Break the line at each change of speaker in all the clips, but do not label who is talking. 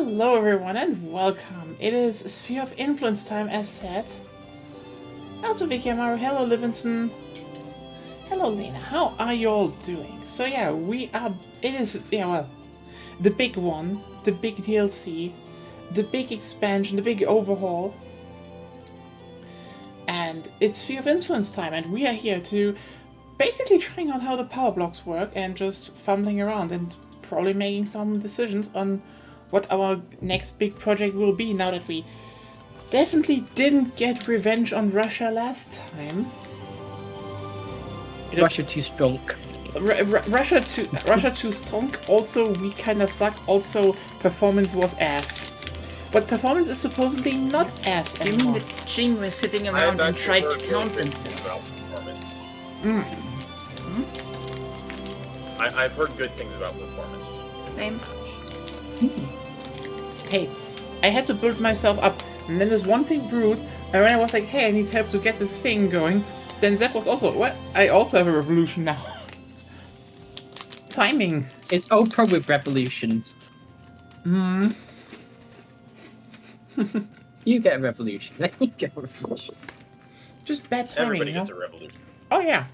Hello everyone and welcome. It is Sphere of Influence time as said. Also Vicky Amaro, hello Livingston. Hello Lena, how are you all doing? So yeah, the big one, the big DLC, the big expansion, the big overhaul. And it's Sphere of Influence time and we are here to basically trying out how the power blocks work and just fumbling around and probably making some decisions on what our next big project will be now that we definitely didn't get revenge on Russia last time.
Russia too strong.
Russia too strong. Also, we kind of suck. Also, performance was ass. But performance is supposedly not ass anymore.
You mean the Qing were sitting around and tried to count themselves?
I've heard good things about performance.
Same.
Hey, I had to build myself up, and then there's one thing brewed, and when I was like, hey, I need help to get this thing going, then Zep was also, what? I also have a revolution now. Timing.
It's Oprah with revolutions. You get a revolution, then you get a revolution.
Just bad timing,
Everybody
you know?
gets a revolution.
Oh yeah.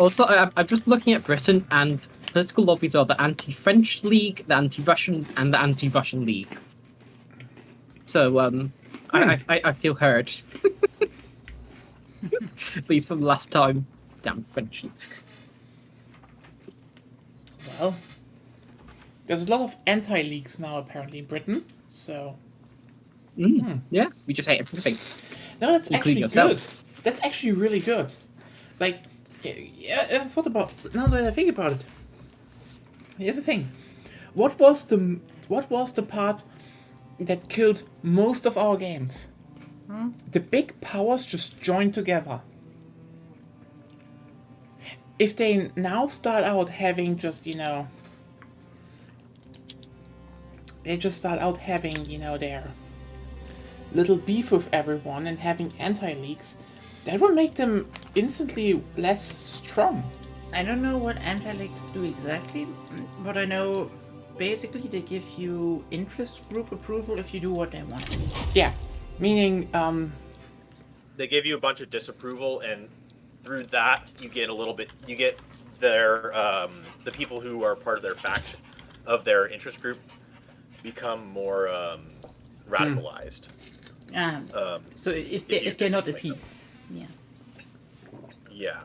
Also, I'm just looking at Britain, and political lobbies are the anti-French League, the anti-Russian, and the anti-Russian League. So, I feel heard. At least from last time. Damn Frenchies.
Well, there's a lot of anti-leaks now apparently in Britain, so...
Yeah, we just hate everything.
No, that's
Including
actually
yourself.
good. That's actually really good. Like, yeah, I thought about now that I think about it. Here's the thing: what was the part that killed most of our games? The big powers just joined together. If they now start out having their little beef with everyone and having anti-leaks, that will make them instantly less strong.
I don't know what anti-leaks do exactly, but I know basically they give you interest group approval if you do what they want.
Yeah, meaning
They give you a bunch of disapproval, and through that you get their the people who are part of their faction, of their interest group, become more radicalized.
So if they're not appeased, yeah.
Yeah.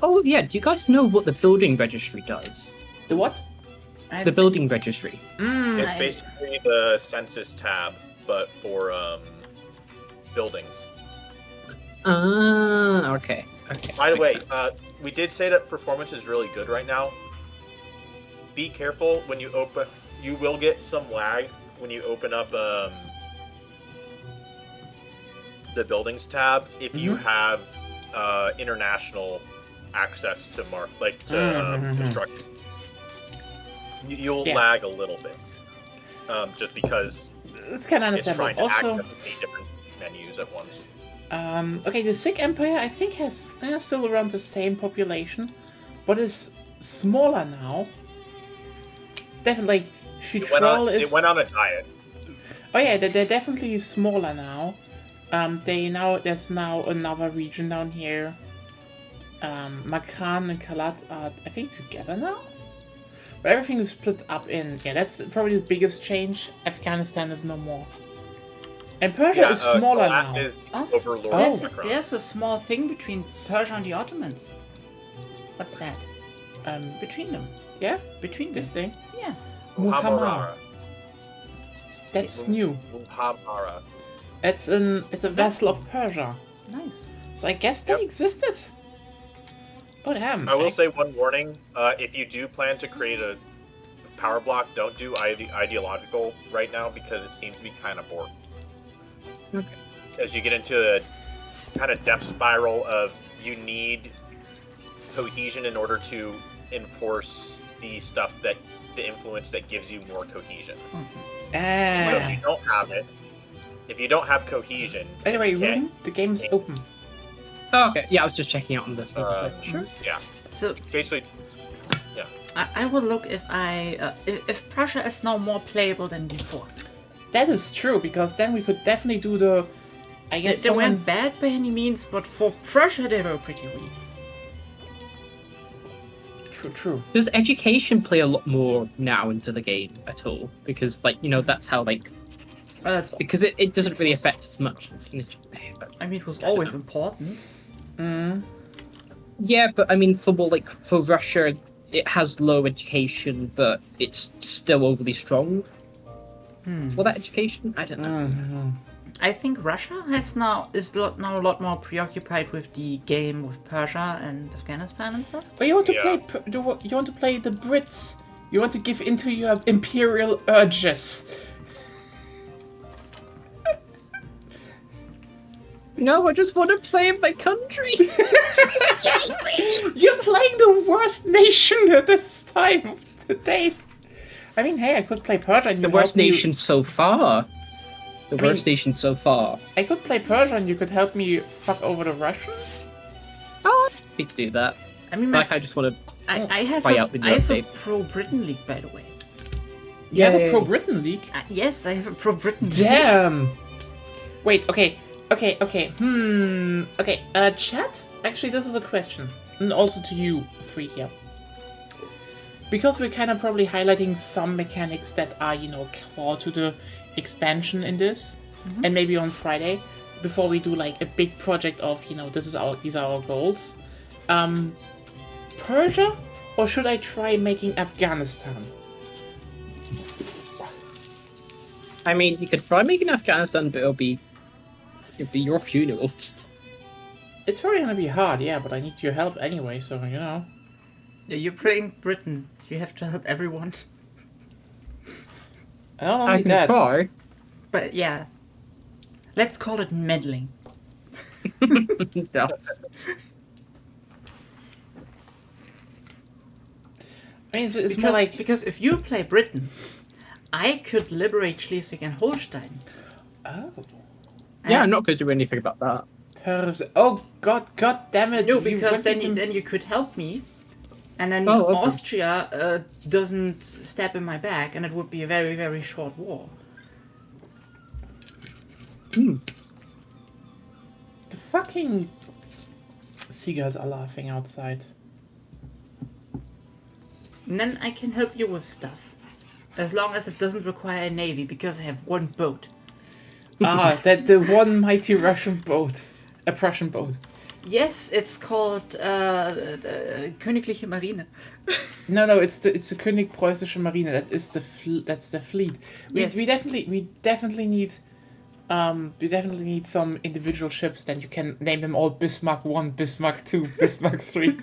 Oh, yeah, do you guys know what the building registry does?
the what?
The building registry.
It's basically the census tab, but for buildings.
Okay.
By the way,
Makes sense.
we did say that performance is really good right now. Be careful when you open. You will get some lag when you open up the buildings tab if you have international access to construction. You'll lag a little bit, just because
It's kind of
it's trying
understandable.
to
Also,
access 8 different menus at once.
okay, the Sikh Empire I think has still around the same population, but is smaller now. Definitely, like,
They went on a diet.
Oh yeah, they're definitely smaller now. There's now another region down here. Makran and Kalat are, I think, together now? But everything is split up in... Yeah, that's probably the biggest change. Afghanistan is no more. And Persia is smaller
Kalat
now.
is
Oh,
Overlord Omicron.
there's a small thing between Persia and the Ottomans. What's that? Between them.
Yeah?
Between
This
them.
thing?
Yeah.
Muhammad. That's new.
Muhammara.
It's a vessel of Persia.
Nice.
So I guess they existed. Oh damn.
I will say one warning: if you do plan to create a power block, don't do ideological right now because it seems to be kind of bored.
Okay.
As you get into a kind of death spiral of you need cohesion in order to enforce the influence that gives you more cohesion. So if you don't have it, if you don't have cohesion,
By the way,
you can't-
Ruben, the game is open.
Oh, okay. Yeah, I was just checking out on this.
Sure. Yeah.
So
Basically, yeah.
I will look if Prussia is now more playable than before.
That is true, because then we could definitely do the... I guess
They weren't bad by any means, but for Prussia they were pretty weak.
True.
Does education play a lot more now into the game at all? Because, like, you know, that's how, like... because it doesn't really affect as much.
I mean, it was always important.
Yeah, but I mean, for Russia, it has low education, but it's still overly strong. For that education? I don't know.
I think Russia is now a lot more preoccupied with the game with Persia and Afghanistan and stuff.
But you want to you want to play the Brits. You want to give into your imperial urges.
No, I just want to play in my country.
You're playing the worst nation at this time to date. I mean, hey, I could play Persia. And
The worst nation so far. The worst nation so far.
I could play Persia and you could help me fuck over the Russians.
Oh, I'm happy to do that.
I mean,
Like, I just want to.
I have
Try out with the
I have a
update.
pro-Britain league, by the way.
You have a
Yay.
pro-Britain league?
Yes, I have a pro-Britain league.
Damn! Wait, okay. Okay. Chat? Actually, this is a question. And also to you three here. Because we're kind of probably highlighting some mechanics that are, core to the expansion in this. And maybe on Friday, before we do like a big project of, these are our goals. Persia? Or should I try making Afghanistan?
I mean, you could try making Afghanistan, but it'll be your funeral.
It's probably gonna be hard, yeah, but I need your help anyway, so,
Yeah, you're playing Britain. You have to help everyone.
I don't
I
need
can
that.
try.
But yeah, let's call it meddling.
Yeah.
I mean, it's more like...
Because if you play Britain, I could liberate Schleswig and Holstein.
Oh.
Yeah, I'm not going to do anything about that.
Oh, God damn it.
No,
you
because
went into-
then you could help me, and then
Oh, okay.
Austria doesn't stab in my back, and it would be a very, very short war.
The fucking seagulls are laughing outside.
And then I can help you with stuff. As long as it doesn't require a navy, because I have one boat.
That the one mighty Russian boat. A Prussian boat.
Yes, it's called the Königliche Marine.
No, it's the König Preußische Marine. That's the fleet.
Yes.
We definitely need some individual ships. Then you can name them all Bismarck 1, Bismarck 2, Bismarck 3,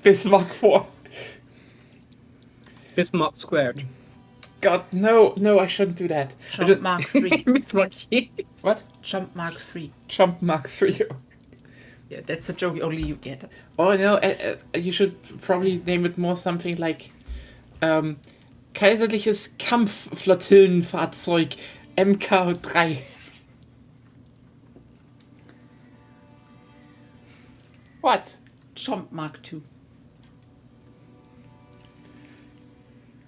Bismarck 4.
Bismarck squared.
God, no, I shouldn't do that.
Trump Mark 3.
Bismarck.
What?
Trump Mark 3.
Trump Mark 3.
Yeah, that's a joke only you get.
Oh no, you should probably name it more something like Kaiserliches Kampfflottillenfahrzeug MK3. What?
Trump Mark 2.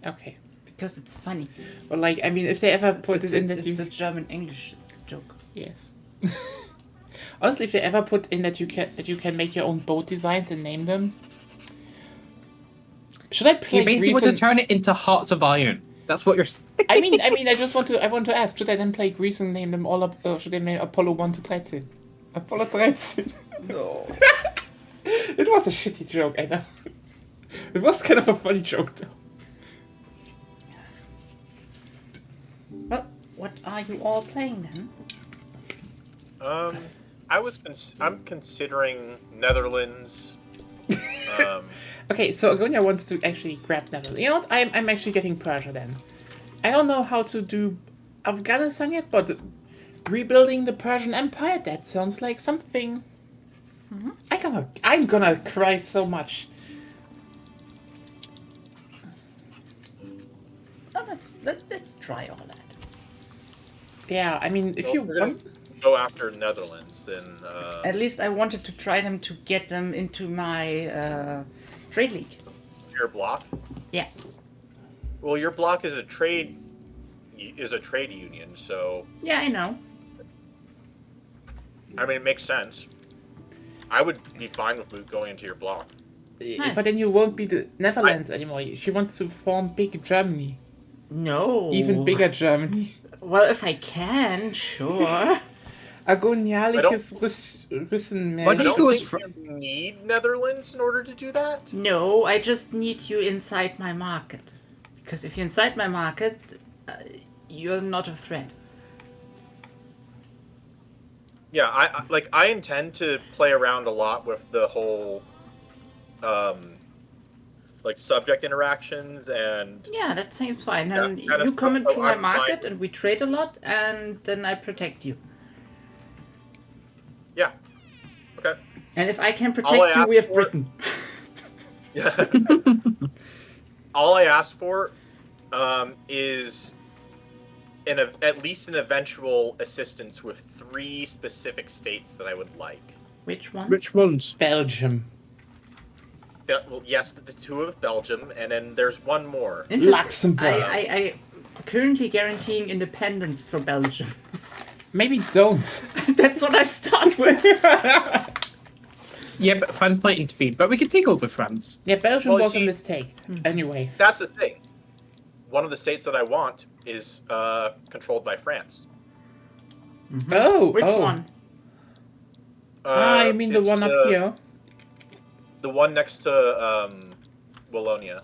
Okay.
Because it's funny.
Well, like, I mean, if they ever put it in that
It's
you...
a German-English joke.
Yes. Honestly, if they ever put in that you can make your own boat designs and name them... Should I play
You basically
Greece
want
and...
to turn it into Hearts of Iron. That's what you're saying.
I mean, I want to ask, should I then play Greece and name them all up, or should I name Apollo 1 to 13? Apollo 13.
No.
It was a shitty joke, I know. It was kind of a funny joke, though.
Well, what are you all playing then?
I'm considering Netherlands.
Okay, so Agonia wants to actually grab Netherlands. You know what? I'm actually getting Persia then. I don't know how to do Afghanistan yet, but rebuilding the Persian Empire, that sounds like something. I'm gonna cry so much.
Oh, let's try all that.
Yeah, I mean, if
Well,
you
we're gonna
want...
go after Netherlands and
At least I wanted to try them to get them into my trade league.
your block.
Yeah.
Well, your bloc is a trade union, so
Yeah, I know.
I mean it makes sense. I would be fine with going into your bloc.
Nice.
But then you won't be the Netherlands anymore. She wants to form big Germany.
No.
Even bigger Germany.
Well, if I can, sure.
Agonialisches Russen
Why
I
don't
mehr.
you go
don't
as
think you need Netherlands in order to do that.
No, I just need you inside my market. Because if you're inside my market, you're not a threat.
Yeah, I intend to play around a lot with the whole like subject interactions and
Yeah, that seems fine.
Yeah,
And
kind of
you come
stuff,
into
so
my
I'm
market
fine.
and we trade a lot, and then I protect you.
yeah. Okay.
And if I can
All
protect
I
you,
ask
we have
for-
Britain.
Yeah. All I ask for is at least an eventual assistance with 3 specific states that I would like.
Which ones?
Which ones?
Belgium.
Well, yes, the 2 of Belgium, and then there's one more.
Interesting.
Luxembourg.
I currently guaranteeing independence for Belgium.
Maybe don't.
That's what I start with.
Yeah, but France might intervene. But we could take over France.
Yeah, Belgium
Well,
was a
see-
mistake. Anyway.
That's the thing. One of the states that I want is controlled by France.
Oh,
Which
oh.
one?
I mean the
It's
one up here.
The one next to Wallonia.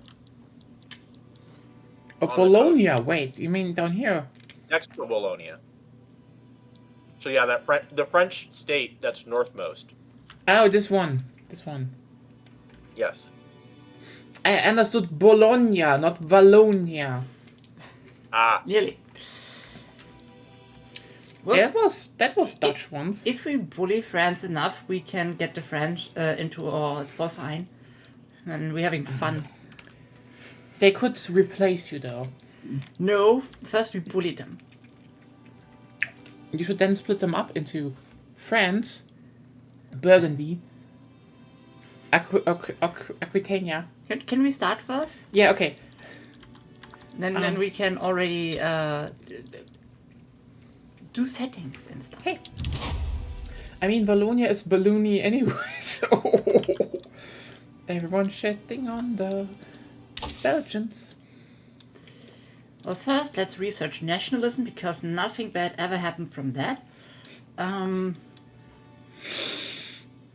Oh,
on the
Bologna. Wait, you mean down here?
Next to Wallonia. So yeah, the French state that's northmost.
Oh, this one. This one.
Yes.
I understood Bologna, not Wallonia.
Ah,
Nearly. Well,
Yeah, that was Dutch once.
if we bully France enough, we can get the French into our Zollverein. And we're having fun.
They could replace you though.
No, first we bully them.
You should then split them up into France, Burgundy, Aquitania.
Can we start first?
Yeah, okay.
Then we can already do settings and stuff.
Hey. I mean, Bologna is balloony anyway, so... Everyone shitting on the Belgians.
Well, first let's research nationalism because nothing bad ever happened from that.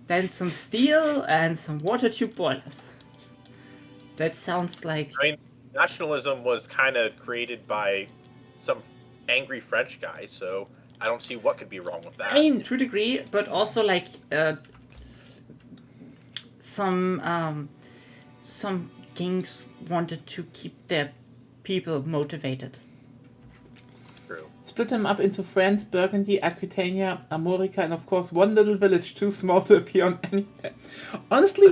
Then some steel and some water tube boilers. That sounds like...
I mean, nationalism was kind of created by some angry French guy, so I don't see what could be wrong with that.
I mean,
to a degree, but also like some kings wanted to keep their people motivated.
True.
split them up into France, Burgundy, Aquitania, Armorica, and of course one little village too small to appear on any map. Honestly,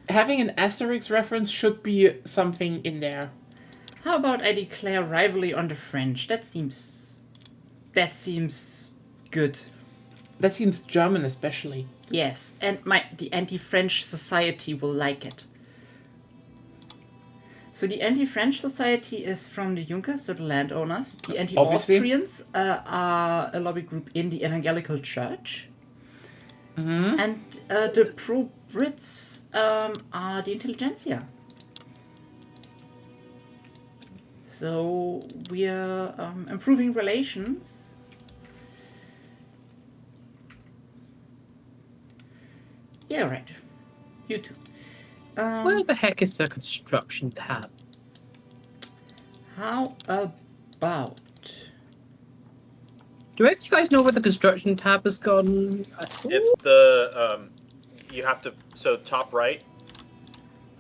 having an Asterix reference should be something in there.
How about I declare rivalry on the French? That seems good.
That seems German especially.
Yes, and the anti-French society will like it. So the anti-French society is from the Junkers, so the landowners. The anti-Austrians are a lobby group in the Evangelical Church.
Mm-hmm.
And the pro-Brits are the intelligentsia. So we are improving relations. Yeah, right. You too.
Where the heck is the construction tab?
How about...
Do any of you guys know where the construction tab has gone at all?
It's the you have to top right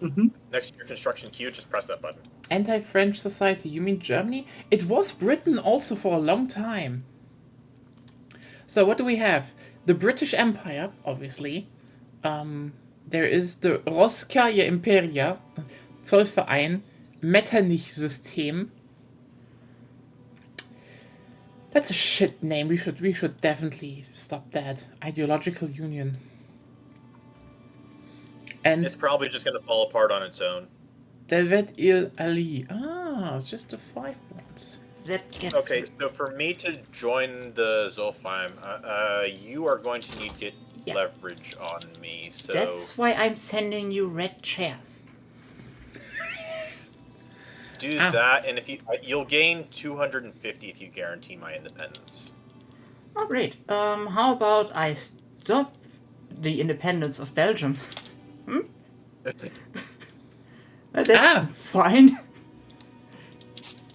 Mm-hmm.
next to your construction queue. Just press that button.
Anti-French society, you mean Germany? It was Britain also for a long time. So what do we have? The British Empire, obviously. There is the Roskaya Imperia, Zollverein, Metternich-System. That's a shit name. We should definitely stop that. Ideological Union. And
It's probably just going to fall apart on its own.
Delvet il Ali. Ah, it's just the 5 ones.
That gets
Okay, so for me to join the Zolfheim, you are going to need to get
Yeah.
leverage on me. So
That's why I'm sending you red chairs.
do
Ow.
that, and if you'll gain 250 if you guarantee my independence.
Oh, great. How about I stop the independence of Belgium? That's fine.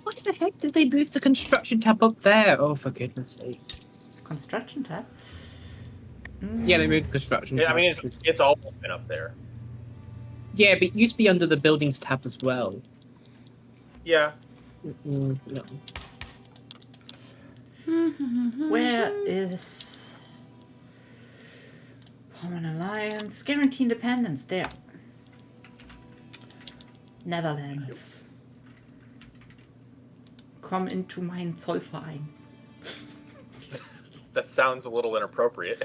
Why the heck did they move the construction tab up there? Oh, for goodness sake.
Construction tab?
Yeah, they moved the construction
Yeah,
tab.
I mean, it's all been up there.
Yeah, but it used to be under the buildings tab as well.
Yeah.
No.
Where is Common Alliance? Guarantee independence. There. Netherlands. Come into mein Zollverein.
That sounds a little inappropriate.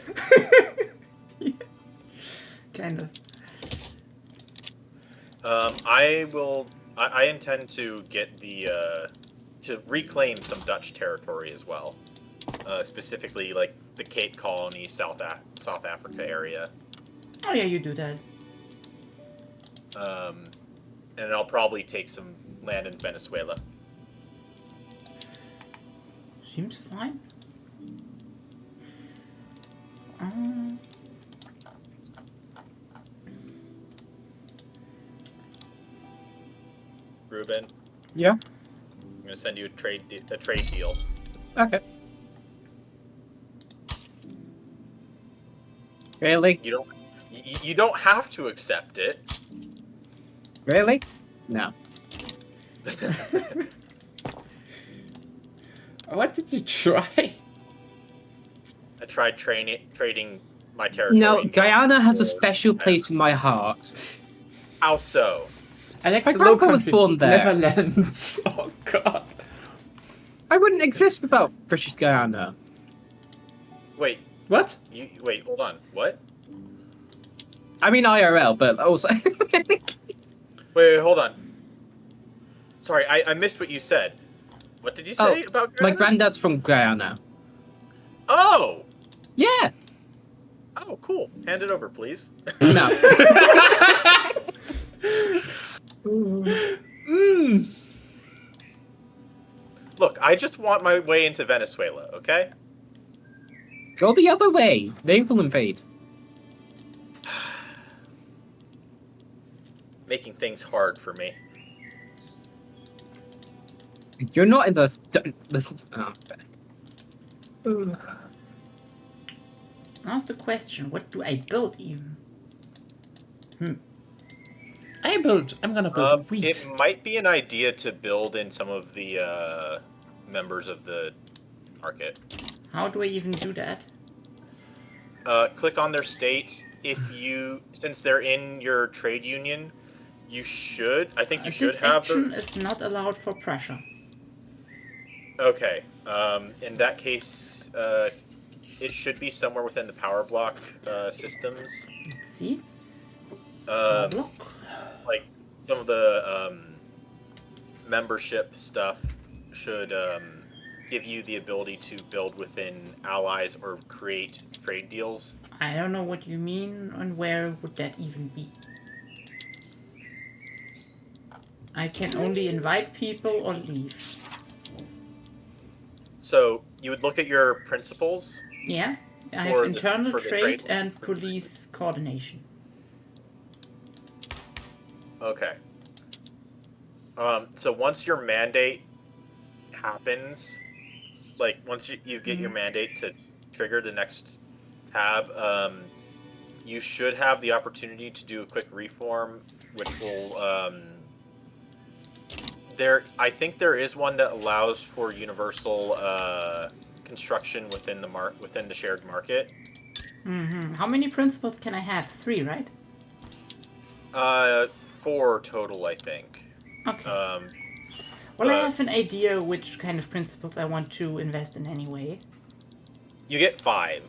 Kind of.
I intend to get to reclaim some Dutch territory as well, specifically like the Cape Colony, South Africa area.
Oh yeah, you do that.
And I'll probably take some land in Venezuela.
Seems fine.
Ruben,
Yeah?
I'm gonna send you a trade deal.
Okay. Really?
You don't have to accept it.
Really? No.
What did you try?
I tried trading my territory.
No, Guyana has a
for-
special place in my heart.
How so?
Alex,
My
the Low
grandpa was
Countries,
born there.
Netherlands. Oh god.
I wouldn't exist without British Guyana.
Wait,
What?
wait, hold on. What?
I mean IRL, but also...
Wait, hold on. Sorry, I missed what you said. What did you say about
My
Guyana?
granddad's from Guyana.
Oh!
Yeah!
Oh, cool. Hand it over, please.
No.
Look, I just want my way into Venezuela, okay?
Go the other way. Naval invade.
Making things hard for me.
You're not in the... Oh.
Ask the question, what do I build even?
I'm gonna build wheat.
It might be an idea to build in some of the members of the market.
How do I even do that?
Click on their states. Since they're in your trade union, you should. I think you should
This
have
action
the.
is not allowed for Prussia.
Okay. In that case, it should be somewhere within the power block systems.
Let's see.
Like some of the membership stuff should give you the ability to build within allies or create trade deals.
I don't know what you mean, and where would that even be? I can only invite people or leave.
So you would look at your principles.
Yeah, I have
For the-
internal
for the
trade
trade.
and police coordination.
Okay. So once your mandate happens, like once you get your mandate to trigger the next tab, you should have the opportunity to do a quick reform, which will I think there is one that allows for universal construction within the shared market.
How many principles can I have? 3, right?
4 total, I think.
Okay.
but
Well, I have an idea which kind of principles I want to invest in anyway.
You get 5.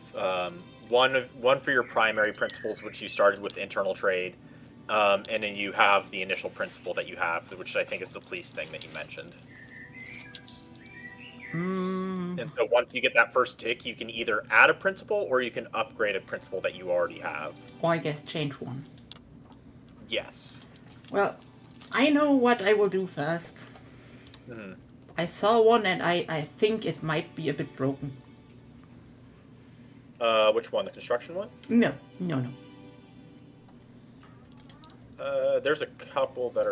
One for your primary principles, which you started with internal trade, And then you have the initial principle that you have, which I think is the police thing that you mentioned. And so once you get that first tick, you can either add a principle or you can upgrade a principle that you already have.
Or I guess change one.
Yes.
Well, I know what I will do first.
Mm-hmm.
I saw one and I think it might be a bit broken.
Which one? The construction one?
No.
There's a couple that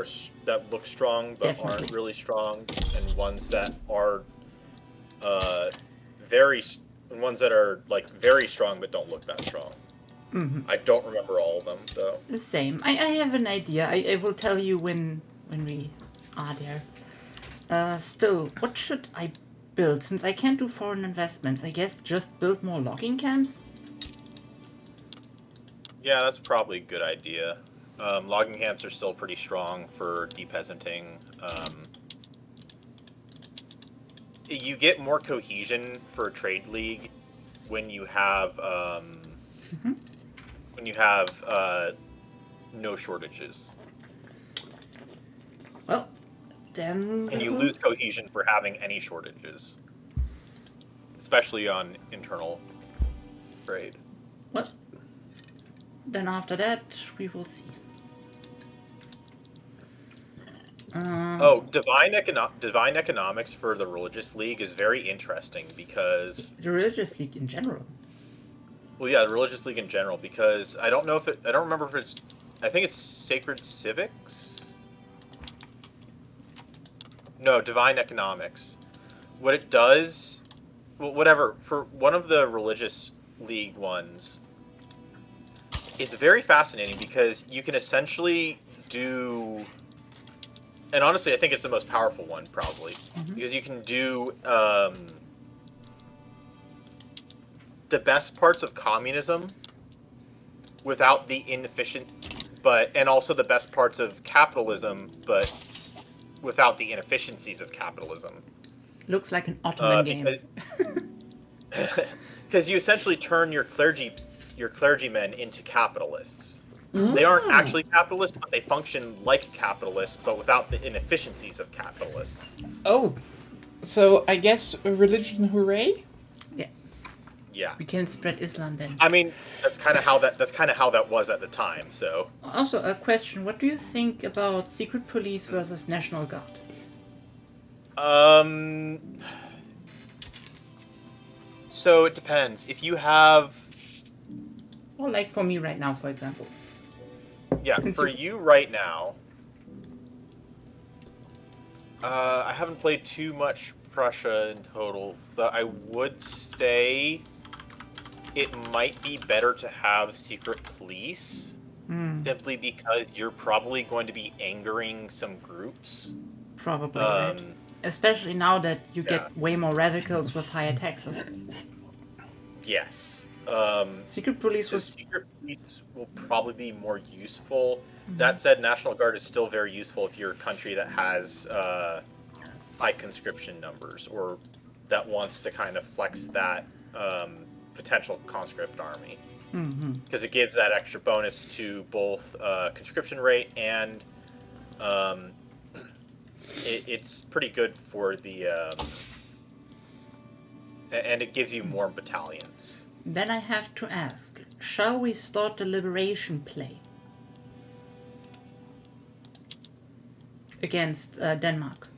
look strong but
Definitely.
aren't really strong, and ones that are ones that are like very strong but don't look that strong.
Mm-hmm.
I don't remember all of them though.
The same. I have an idea. I will tell you when we are there. Still, what should I build? Since I can't do foreign investments, I guess just build more logging camps?
Yeah, that's probably a good idea. Logging camps are still pretty strong for depeasanting. You get more cohesion for a trade league when you have no shortages.
Well, then...
And you lose cohesion for having any shortages, especially on internal trade.
Well, then after that, we will see.
Divine economics for the religious league is very interesting because
The religious league in general.
well, yeah, the religious league in general, because I don't remember if it's, I think it's Sacred Civics. No, Divine Economics. What it does, well, whatever, for one of the religious league ones, it's very fascinating because you can essentially do, and honestly, I think it's the most powerful one, probably, because you can do the best parts of communism without the inefficient, and also the best parts of capitalism, but without the inefficiencies of capitalism.
Looks like an Ottoman game.
Because you essentially turn your clergymen into capitalists. They aren't actually capitalists, but they function like capitalists, but without the inefficiencies of capitalists.
Oh, so I guess a religion hooray?
Yeah.
We can spread Islam then.
I mean, that's kind of how that was at the time. So.
Also, a question: what do you think about secret police versus National Guard?
So it depends. If you have,
Or like for me right now, for example.
yeah,
Since
for you right now, I haven't played too much Prussia in total, but I would say it might be better to have secret police, simply because you're probably going to be angering some groups.
Probably, right? Especially now that you get way more radicals with higher taxes.
Yes.
Secret police
So
was...
secret police will probably be more useful. That said, National Guard is still very useful if you're a country that has high conscription numbers, or that wants to kind of flex that potential conscript army. Because it gives that extra bonus to both conscription rate and it's pretty good for the... and it gives you more battalions.
Then I have to ask, shall we start the liberation play? Against Denmark.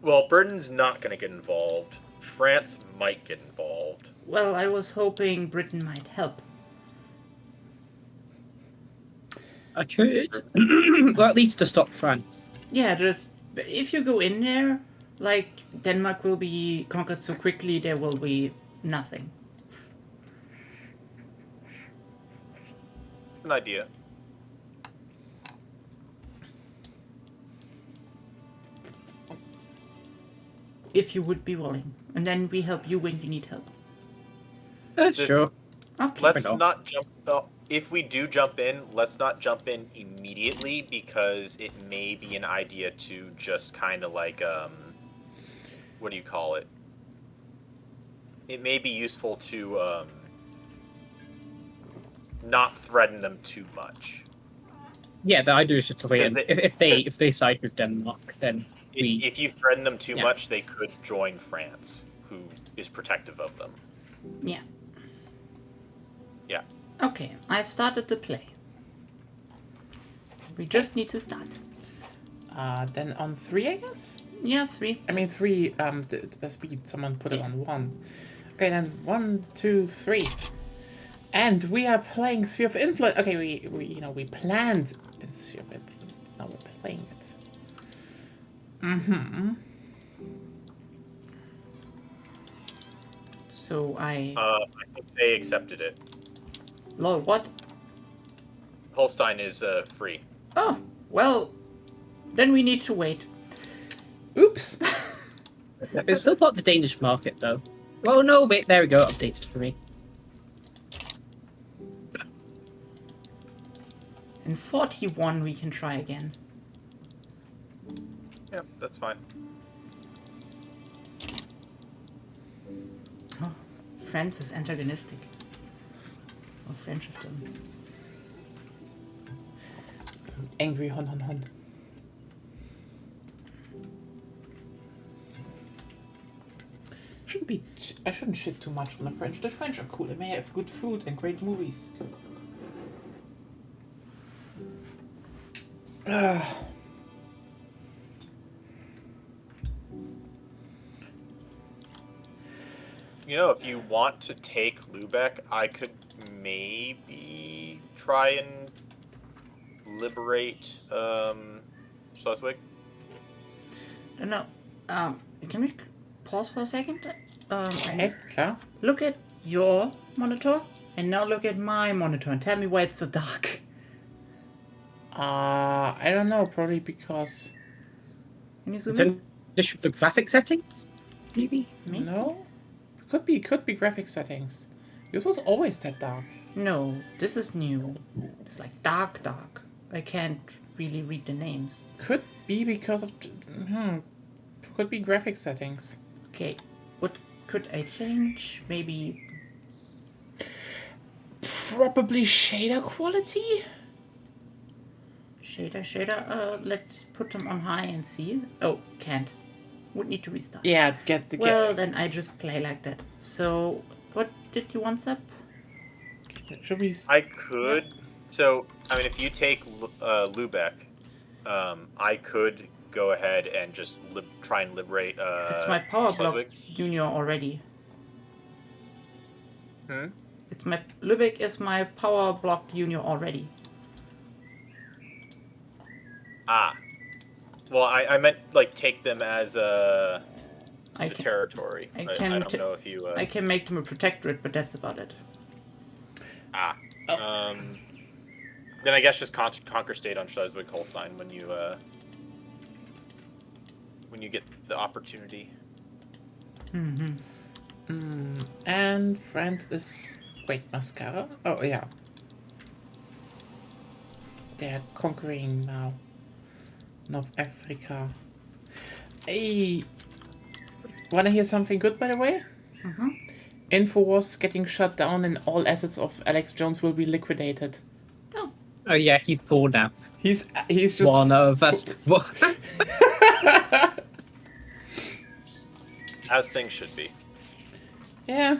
Well, Britain's not going to get involved. France might get involved.
Well, I was hoping Britain might help.
I could. Well, at least to stop France.
Yeah, just... if you go in there, like, Denmark will be conquered so quickly, there will be nothing.
An idea.
If you would be willing. And then we help you when you need help.
Sure.
Okay.
Let's not jump... if we do jump in, let's not jump in immediately, because it may be an idea to just kind of like, what do you call it? it may be useful to not threaten them too much.
Yeah, the idea is just to wait.
Because they-
If they side with Denmark, then we.
If you threaten them too
Yeah.
much, they could join France, who is protective of them.
Yeah.
Yeah.
Okay, I've started the play. We just need to start.
Then on 3, I guess?
Yeah, 3.
I mean 3, the speed, someone put it on 1. Okay, then 1, 2, 3. And we are playing Sphere of Influence. Okay, we planned Sphere of Influence, but now we're playing it. Mm-hmm.
So I...
I think they accepted it.
Lol, what?
Holstein is free.
Oh, well, then we need to wait.
Oops.
It's still not the Danish market, though. Oh, no, wait, there we go, updated for me.
In 41 we can try again.
Yeah, that's fine.
Oh, France is antagonistic. Or French of them.
Angry Hon Hon Hon. I shouldn't shit too much on the French. The French are cool. They may have good food and great movies.
You know, if you want to take Lubeck, I could maybe try and liberate Schleswig.
No, can we pause for a second?
Okay, klar.
Look at your monitor, and now look at my monitor, and tell me why it's so dark.
I don't know. Probably because
Can you zoom
It's
in?
an issue with the graphic settings, maybe?
Me?
no. Could be graphic settings. This was always that dark.
No, this is new. It's like dark. I can't really read the names.
Could be because of. Could be graphic settings.
Okay, what could I change? Maybe...
Probably shader quality.
Shader. Let's put them on high and see. Oh, can't. Would need to restart.
Yeah, get the.
Well, then I just play like that. So, what did you want, Seb?
Should we?
I could. So, I mean, if you take Lubeck, I could go ahead and just try and liberate.
It's my power block
Schleswig.
junior already.
Hmm?
It's my Lübeck is my power block junior already.
Ah. Well, I meant like take them as
I
the
can
territory.
I
I
can
don't know if you.
I can make them a protectorate, but that's about it.
Then I guess just conquer state on Schleswig-Holstein when you get the opportunity.
And France is. Wait, Mascara? Oh, yeah. They're conquering now. North Africa. Hey! Wanna hear something good, by the way? InfoWars getting shut down and all assets of Alex Jones will be liquidated.
Oh, yeah, he's poor now.
He's just.
One of us.
As things should be.
Yeah.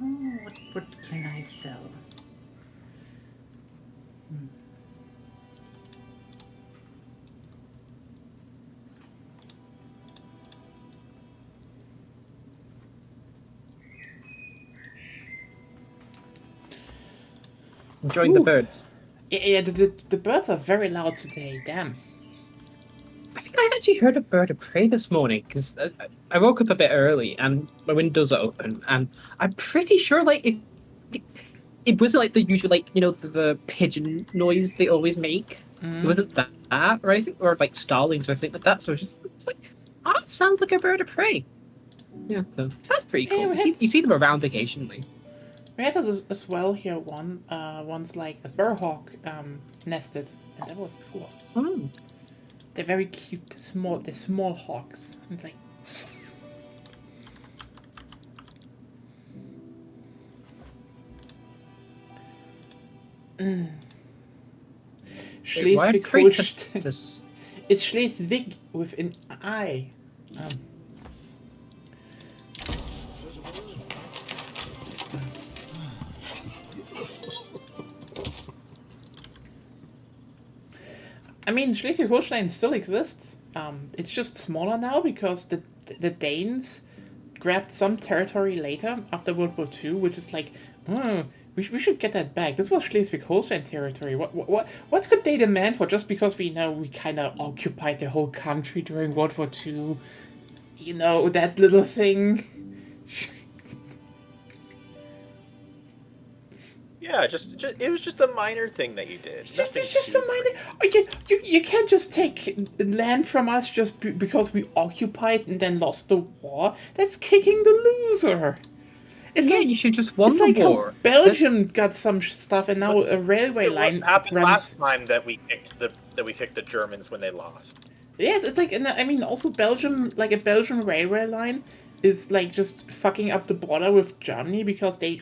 Oh, what can I sell?
Enjoying the birds.
Yeah, the birds are very loud today, damn.
I think I actually heard a bird of prey this morning because I woke up a bit early and my windows are open and I'm pretty sure like it wasn't like the usual like the pigeon noise they always make. It wasn't that or anything or like starlings or anything like that. So it was like, oh, it sounds like a bird of prey. Yeah, so that's pretty cool.
Yeah,
You see them around occasionally.
We had as well here once like a sparrowhawk nested, and that was cool.
Hmm.
They're very cute. They're small hawks. And like.
Wait, why are traits of this?
It's Schleswig with an I. I mean, Schleswig-Holstein still exists. It's just smaller now because the Danes grabbed some territory later after World War II, which is like, we should get that back. This was Schleswig-Holstein territory. What could they demand for just because we kind of occupied the whole country during World War II? You know, that little thing.
Yeah, it was just a minor thing that you did.
It's just a minor. You can't just take land from us just because we occupied and then lost the war. That's kicking the loser. It's
Yeah,
like,
you should just won
it's
the
like
war.
how Belgium got some stuff and now a railway line
What happened
runs.
last time that we kicked the Germans when they lost?
Yeah, it's like, and I mean, also Belgium, like a Belgian railway line is like just fucking up the border with Germany because they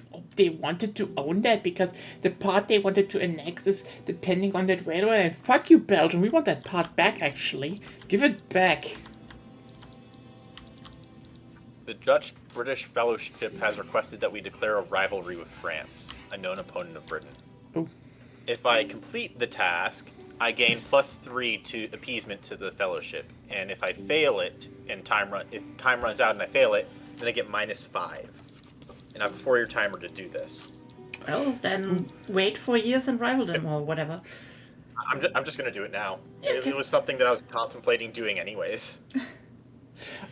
wanted to own that because the part they wanted to annex is depending on that railway. And fuck you, Belgium, we want that part back. Actually, give it back.
The Dutch-British Fellowship has requested that we declare a rivalry with France, a known opponent of Britain.
Oh.
If I complete the task, I gain +3 to appeasement to the Fellowship, and if I fail it and if time runs out and I fail it, then I get -5. And I have a 4-year timer to do this.
Well, then wait 4 years and rival them or whatever.
I'm just gonna do it now.
Yeah, okay.
It was something that I was contemplating doing anyways.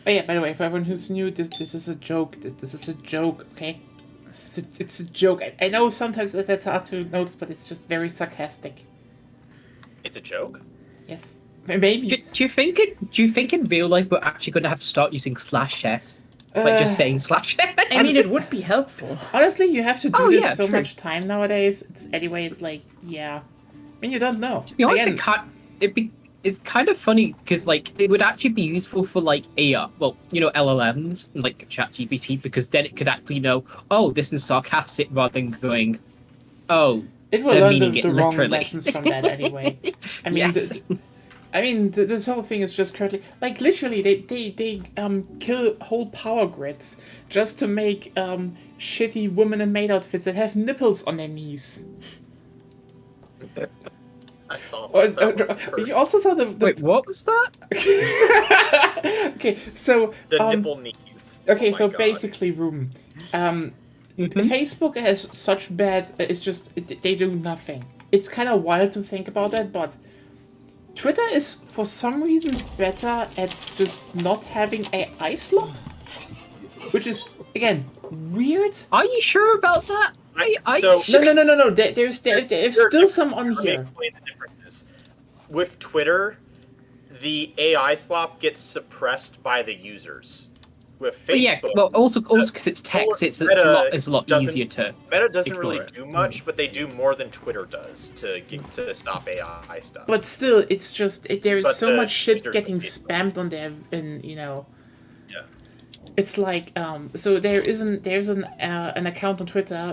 Oh yeah, by the way, for everyone who's new, this is a joke. This is a joke, okay? It's a joke. I know sometimes that's hard to notice, but it's just very sarcastic.
It's a joke?
Yes. Maybe.
Do you think in real life we're actually going to have to start using /s? Like just saying /s?
I mean, it would be helpful.
Honestly, you have to do this
yeah,
so
true.
much time nowadays. It's like, yeah. I mean, you don't know.
To be honest,
Again,
it's kind of funny because like it would actually be useful for like AI, well, LLMs and like ChatGPT, because then it could actually know, oh, this is sarcastic rather than going, oh,
it will
they're
learn
meaning
the
it
wrong
literally.
lessons from that anyway. I mean,
Yes.
this whole thing is just currently like literally they kill whole power grids just to make shitty women in maid outfits that have nipples on their knees.
I saw
Or,
that.
you also saw the
Wait, what was that?
okay, so
The nipple knees.
okay,
Oh my
so
God.
basically, Ruben, Facebook has such bad. It's just they do nothing. It's kind of wild to think about that, but Twitter is for some reason better at just not having AI slop, which is again weird.
Are you sure about that? Are
So-
you sure?
No. There's still some on
Let me
here.
explain the differences. With Twitter, the AI slop gets suppressed by the users. With Facebook,
But yeah, well, also because it's text, it's a lot
doesn't-
easier to.
Meta doesn't
ignore
really
it.
do much, but they do more than Twitter does to stop AI stuff.
But still, it's just there's
But
so
the
much shit
users
getting
of Facebook.
spammed on there, and
yeah.
it's like so there's an account on Twitter,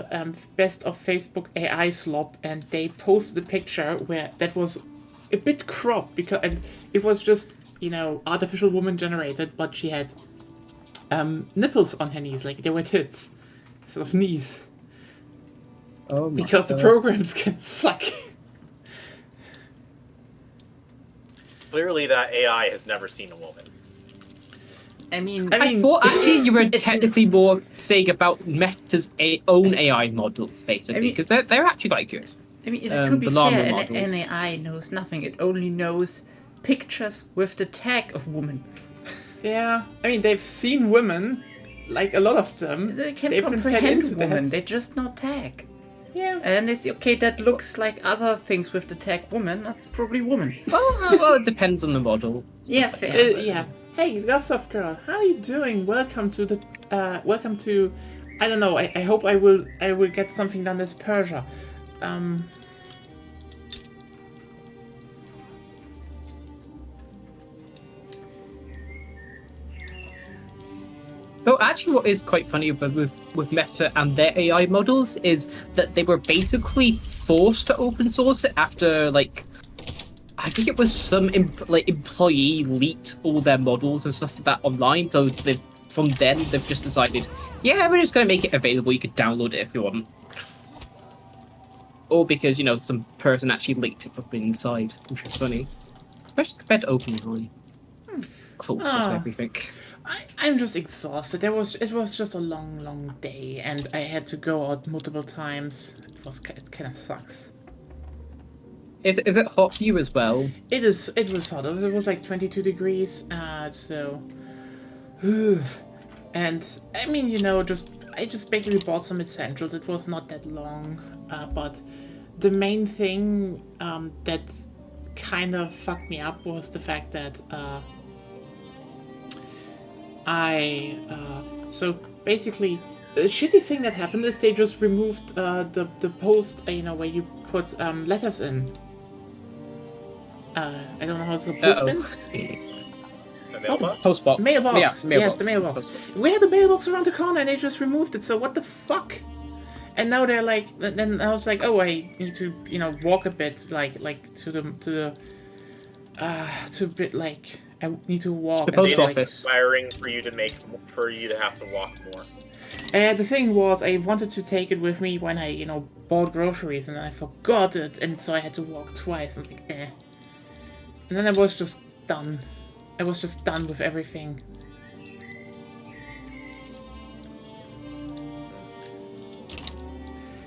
best of Facebook AI slop, and they posted a picture where that was a bit cropped and it was just artificial woman generated, but she had nipples on her knees, like they were tits, sort of knees,
Oh my
because the
God.
programs can suck.
Clearly, that AI has never seen a woman.
I mean,
I thought actually you were technically more saying about Meta's own AI models, basically, because they're actually quite good.
to be
the Llama
fair,
models.
an AI knows nothing. It only knows pictures with the tag of woman.
Yeah, I mean they've seen women, like a lot of them.
They can
They've been fed
comprehend
into
woman.
that.
They just know tag.
Yeah.
And they say, okay, that looks like other things with the tag woman. That's probably woman.
Well, it depends on the model.
Yeah, fair.
Yeah. Hey, Lovesoft girl, how are you doing? Welcome to I don't know. I hope I will get something done this Persia.
No, actually, what is quite funny about with Meta and their AI models is that they were basically forced to open source it after, like, I think it was some employee leaked all their models and stuff like that online. So from then they've just decided, yeah, we're just gonna make it available. You could download it if you want, or because some person actually leaked it from inside, which is funny, especially compared to OpenAI. Close source everything.
I'm just exhausted. It was just a long day, and I had to go out multiple times. It kind of sucks.
Is it hot for you as well?
It was hot. It was like 22 degrees. So, and I mean, I just basically bought some essentials. It was not that long, but the main thing that kind of fucked me up was the fact that so basically, the shitty thing that happened is they just removed the post, where you put letters in. I don't know how it's called. Postbin?
The mailbox?
Postbox.
Mailbox.
Yeah,
Yes, the mailbox. We had the mailbox around the corner and they just removed it. So what the fuck? And now they're like, then I was like, oh, I need to, walk a bit, like to a bit like I need to walk.
The post
and, like,
office.
Inspiring for you to have to walk more.
The thing was, I wanted to take it with me when I, bought groceries, and I forgot it, and so I had to walk twice. And like, eh. And then I was just done. I was just done with everything.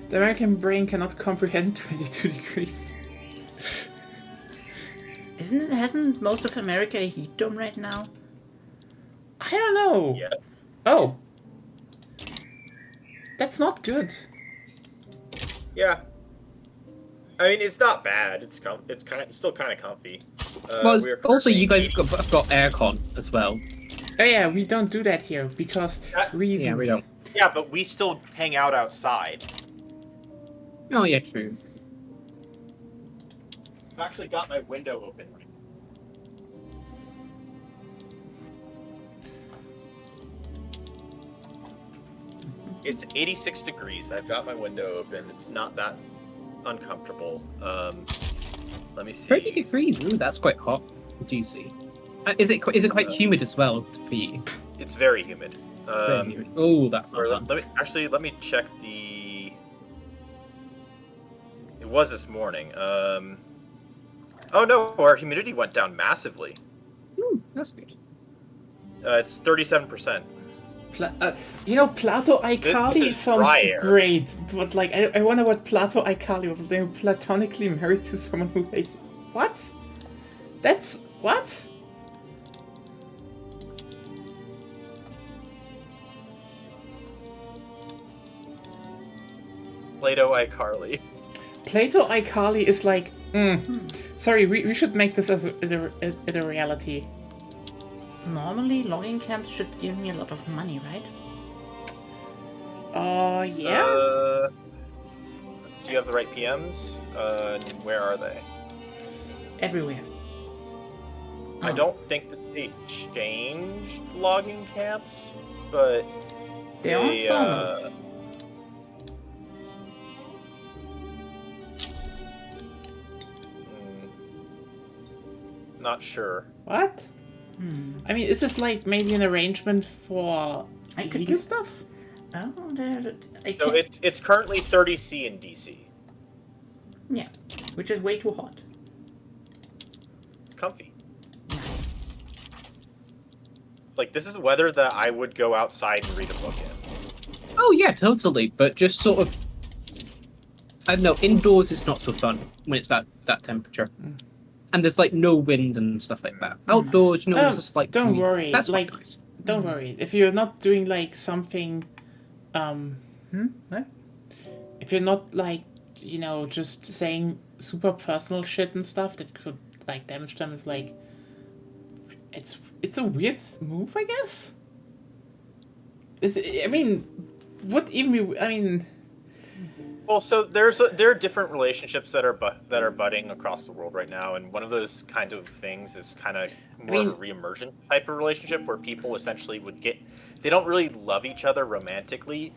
The American brain cannot comprehend 22 degrees.
Hasn't most of America a heat dome right now?
I don't know.
Yes.
Oh. That's not good.
Yeah. I mean, it's not bad. It's still kind of comfy.
Well,
we are
also you guys
currently-
have got aircon as well.
Oh yeah, we don't do that here because reasons.
Yeah, we don't.
Yeah, but we still hang out outside.
Oh yeah, true.
I've actually got my window open right now. It's 86 degrees. I've got my window open. It's not that uncomfortable. Let me see.
30 degrees. Ooh, that's quite hot. Do see? Is it quite humid as well for you?
It's very humid.
Very humid. Oh, that's
Or
not bad.
let me check the. It was this morning. Oh no, our humidity went down massively.
Ooh, that's good.
It's 37%.
Plato Ikali
This is
sounds
dry air.
great, but like I wonder what Plato Ikali was. They were platonically married to someone who hates. What? That's what?
Plato iCarly.
Plato Ikali is like. Sorry, we should make this as a reality.
Normally, logging camps should give me a lot of money, right?
Yeah.
Do you have the right PMs? Where are they?
Everywhere.
I
Oh.
don't think that they changed logging camps, but
They aren't sawmills.
Not sure.
What? I mean, is this like maybe an arrangement for
I could
legal
do-
stuff?
Oh, there. I
So
can't.
it's currently 30C in DC.
Yeah, which is way too hot.
It's comfy. Like, this is weather that I would go outside and read a book in.
Oh yeah, totally. But just sort of, I don't know. Indoors is not so fun when it's that temperature, and there's like no wind and stuff like that. Outdoors,
Oh,
it's just like
don't
breeze.
worry,
That's
like-
quite nice.
Don't worry. If you're not doing like something,
What?
if you're not like, just saying super personal shit and stuff that could like damage them, is like, it's a weird move, I guess. I mean, would even be. I mean,
Well, so there are different relationships that are budding across the world right now, and one of those kinds of things is kind of more of a re-emergent type of relationship where people essentially they don't really love each other romantically,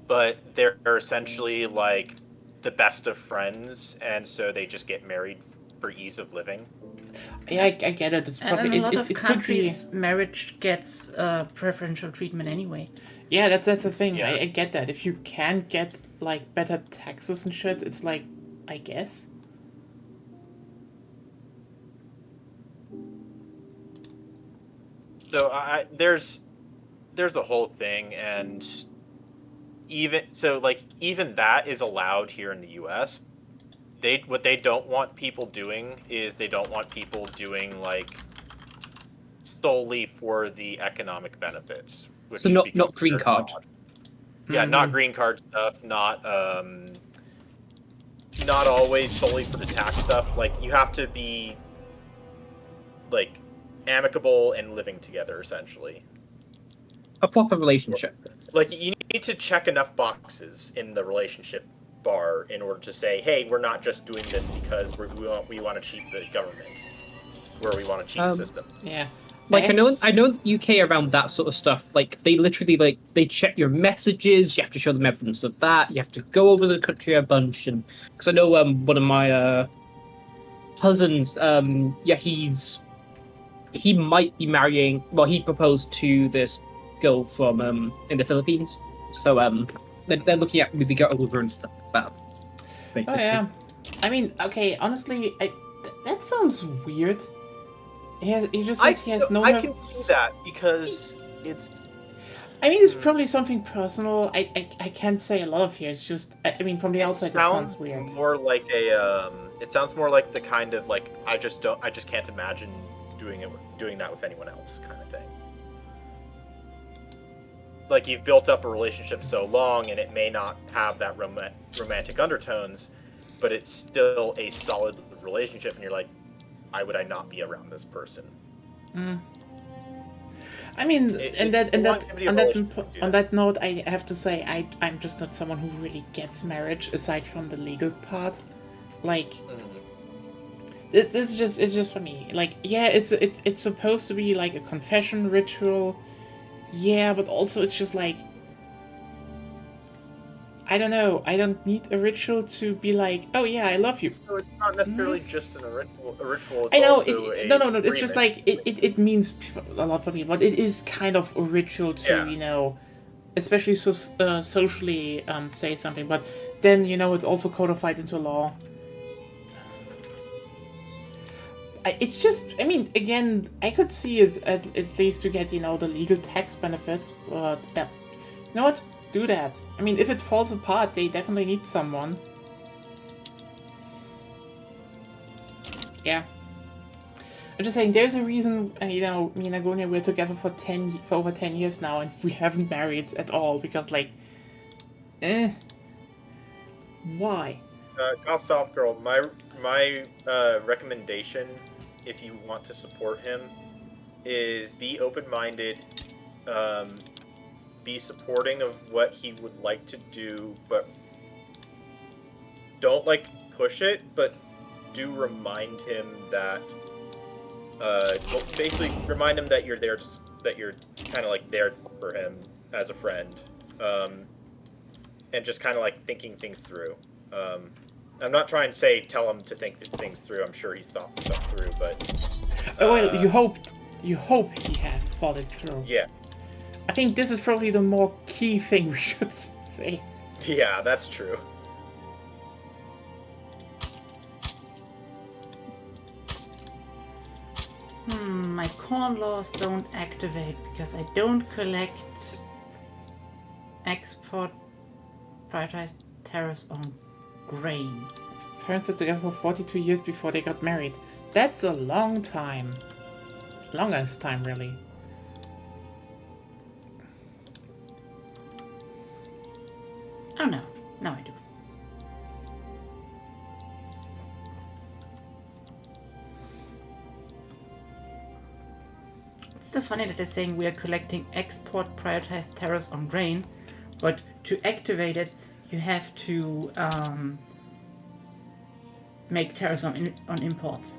but they're essentially like the best of friends, and so they just get married for ease of living.
yeah, I get it. It's
And
probably
in a lot of
it could be.
countries, marriage gets preferential treatment anyway.
Yeah, that's the thing.
Yeah.
I get that. If you can get like better taxes and shit, it's like, I guess.
So there's the whole thing, and even that is allowed here in the U.S. What they don't want people doing is they don't want people doing like solely for the economic benefits. Which
So not
becomes
green
very
card.
odd. Yeah, not green card stuff, not always solely for the tax stuff. Like you have to be like amicable and living together essentially.
A proper relationship.
Like you need to check enough boxes in the relationship bar in order to say, hey, we're not just doing this because we want to cheat the government, or we want to cheat the system.
Yeah.
Like I know in the UK around that sort of stuff, like they literally they check your messages, you have to show them evidence of that, you have to go over the country a bunch, and because I know one of my cousins, he might be marrying, well, he proposed to this girl from in the Philippines, so they're looking at moving it over and stuff like that. Basically.
Oh yeah. I mean, okay, honestly, that sounds weird. He just says he has no.
I can see that because it's.
I mean, it's probably something personal. I can't say a lot of here. It's just, I mean, from the outside, it sounds weird.
More like a. It sounds more like the kind of like I just can't imagine doing that with anyone else kind of thing. Like you've built up a relationship so long, and it may not have that romantic undertones, but it's still a solid relationship, and you're like, why would I not be around this person?
I mean, on that note, I have to say I'm just not someone who really gets marriage aside from the legal part. Like, this is just it's just for me. Like, yeah, it's supposed to be like a confession ritual, yeah, but also it's just like, I don't know. I don't need a ritual to be like, oh yeah, I love you.
So it's not necessarily just a ritual. It's
I know.
Also
no. It's just like it means a lot for me, but it is kind of a ritual to especially socially say something. But then it's also codified into law. It's just, I mean, again, I could see it at least to get the legal tax benefits, but that, you know what? Do that. I mean, if it falls apart, they definitely need someone. Yeah. I'm just saying, there's a reason, me and Agonia, we're together for over 10 years now, and we haven't married at all, because, like, why?
Goth Girl, my recommendation, if you want to support him, is be open-minded, be supporting of what he would like to do, but don't push it, but do remind him that basically remind him that you're there, that you're kind of there for him as a friend, and just kind of thinking things through. I'm not trying to tell him to think things through. I'm sure he's thought stuff through, but
well, you hope he has thought it through.
Yeah.
I think this is probably the more key thing we should say.
Yeah, that's true.
My corn laws don't activate because I don't collect export prioritized tariffs on grain.
Parents were together for 42 years before they got married. That's a long time. Longest time, really.
Oh no. No, I do. It's still funny that they're saying we are collecting export prioritized tariffs on grain, but to activate it, you have to make tariffs on imports.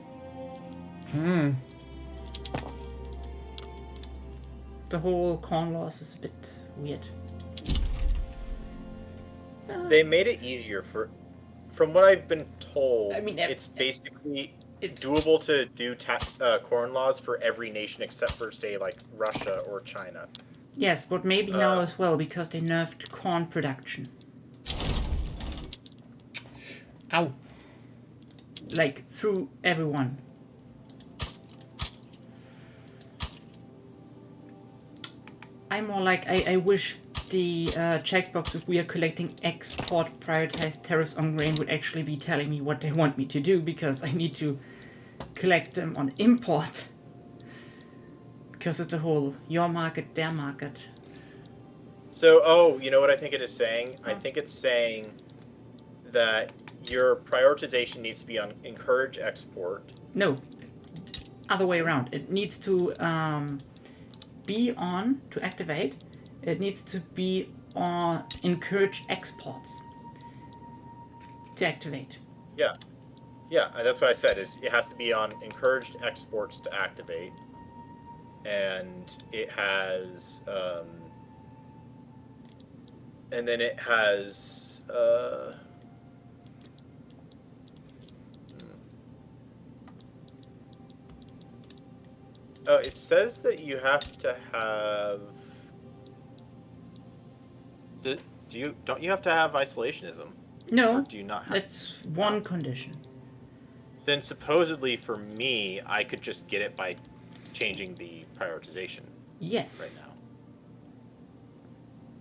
The whole corn laws is a bit weird.
They made it easier from what I've been told.
I mean,
it's basically
it's
doable to do corn laws for every nation except for, say, like Russia or China.
Yes, but maybe now as well because they nerfed corn production.
Ow.
Like through everyone. I'm more like I wish the checkbox if we are collecting export prioritized tariffs on grain would actually be telling me what they want me to do, because I need to collect them on import. Because of the whole your market, their market.
So, you know what I think it is saying? I think it's saying that your prioritization needs to be on encourage export.
No, other way around. It needs to be on to activate. It needs to be on encourage exports to activate.
Yeah, that's what I said. Is it has to be on encouraged exports to activate, and it has, and then it has. It says that you have to have. Don't you have to have isolationism?
No,
Or do you not have?
that's one condition.
Then supposedly for me, I could just get it by changing the prioritization
Yes.
right now.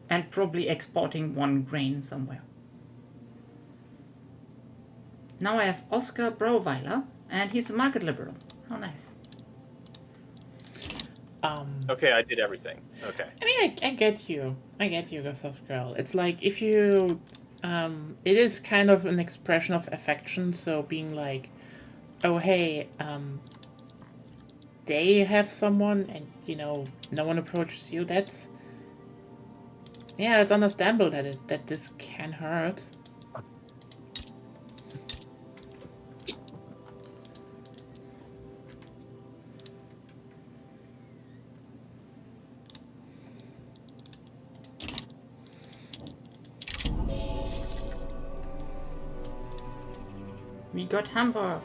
And probably exporting one grain somewhere. Now I have Oscar Brauweiler, and he's a market liberal. How nice.
Okay, I did everything. Okay.
I mean, I get you. I get you, Soft Girl. It's like if you, it is kind of an expression of affection. So being like, oh hey, they have someone, and no one approaches you. That's it's understandable that this can hurt.
We got Hamburg.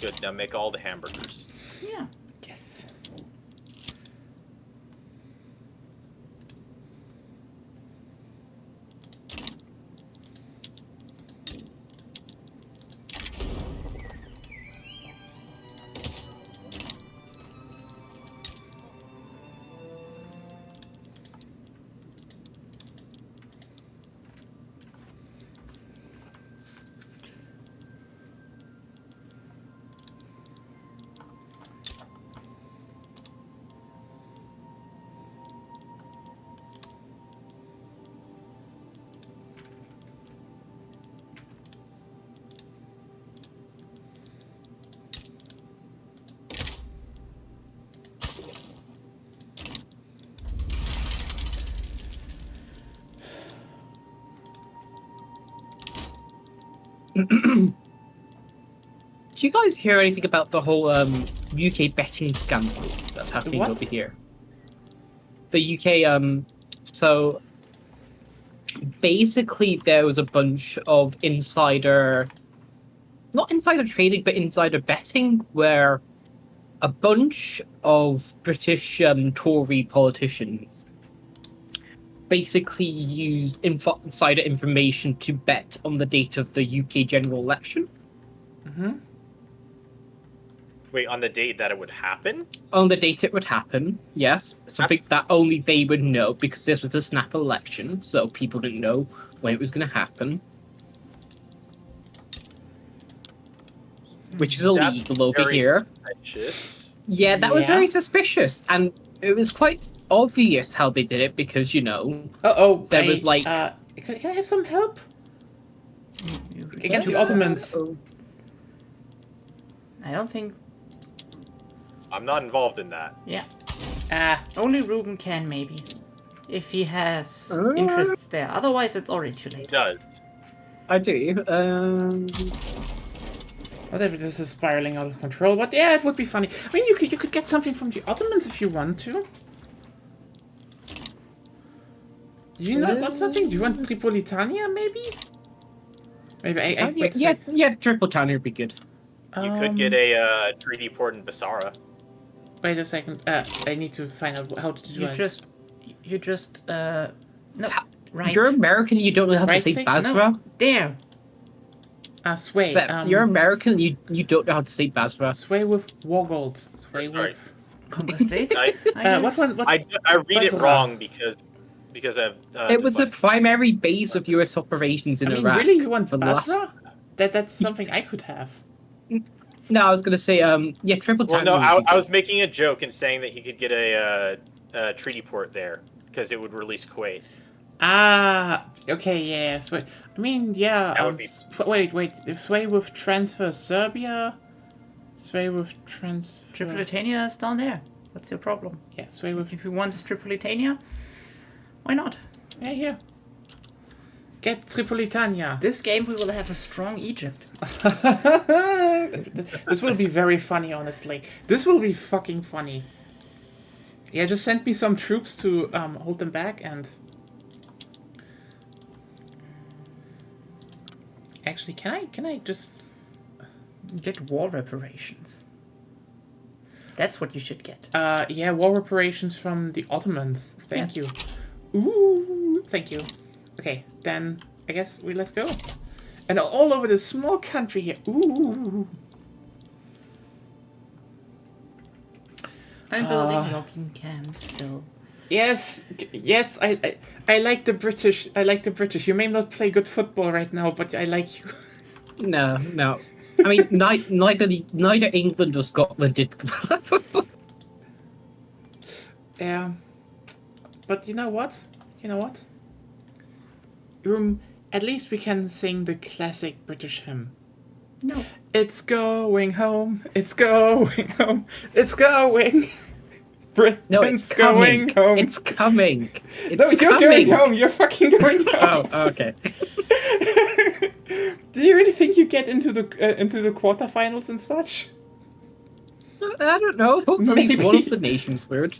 Good. Now make all the hamburgers.
Yeah.
Yes.
Do you guys hear anything about the whole UK betting scandal that's happening
What?
over here? The UK, so basically there was a bunch of not insider trading, but insider betting, where a bunch of British Tory politicians basically used insider information to bet on the date of the UK general election.
Mm-hmm.
Wait, on the date that it would happen?
On the date it would happen, yes. Something that only they would know, because this was a snap election, so people didn't know when it was going to happen. Which is illegal over
very
here.
Suspicious.
Yeah, that was
Yeah.
very suspicious. And it was quite obvious how they did it, because, there was like...
Can I have some help? Against the Ottomans.
I don't think.
I'm not involved in that.
Yeah.
Ah,
Only Ruben can, maybe. If he has interests there. Otherwise, it's already too
He
late.
does.
I do.
what if this is spiraling out of control? But yeah, it would be funny. I mean, you could get something from the Ottomans if you want to. Do you not want something? Do you want Tripolitania, maybe? Maybe I wait a sec.
Yeah, Tripolitania would be good.
You could get a treaty port in Basara.
Wait a second. I need to find out how to do
You
it.
just no, right.
You're American, you don't know how to
Right
say
click?
Basra.
No, there.
Sway.
Seth, you're American, you don't know how to say Basra.
Sway with Wargolds. Sway
Sorry.
with.
Conquer state.
I,
What one? What?
I read it
Basara.
wrong because I've.
It was the
dyslexia.
primary base of US operations in
I mean,
Iraq.
really, you want
for the
Basra? That's something I could have.
No, I was gonna say, yeah, Tripolitania.
Well, no,
would be
I
good.
was making a joke and saying that he could get a treaty port there because it would release Kuwait.
Ah, okay, yeah. Sway. I mean, yeah.
That would be-
Wait. Sway with transfer Serbia. Sway with transfer.
Tripolitania is down there. What's your problem?
Yeah, sway with.
If you want Tripolitania, why not?
Yeah, here. Get Tripolitania.
This game we will have a strong Egypt.
This will be very funny, honestly. This will be fucking funny. Yeah, just send me some troops to hold them back and... Actually, can I just...
Get war reparations. That's what you should get.
Yeah, war reparations from the Ottomans. Thank you. Ooh, thank you. Okay, then I guess let's go. And all over this small country here. Ooh.
I'm building logging camps still.
Yes, I like the British. I like the British. You may not play good football right now, but I like you.
No. I mean, neither England or Scotland did football.
Yeah, but you know what? At least we can sing the classic British hymn.
No.
It's going home. It's going home. It's going. Britain's
No, it's
going
coming.
home.
It's coming. It's
No, you're
coming.
going home. You're fucking going home.
Oh, okay.
Do you really think you get into the quarterfinals and such?
I don't know. Hopefully
Maybe.
one of the nations would.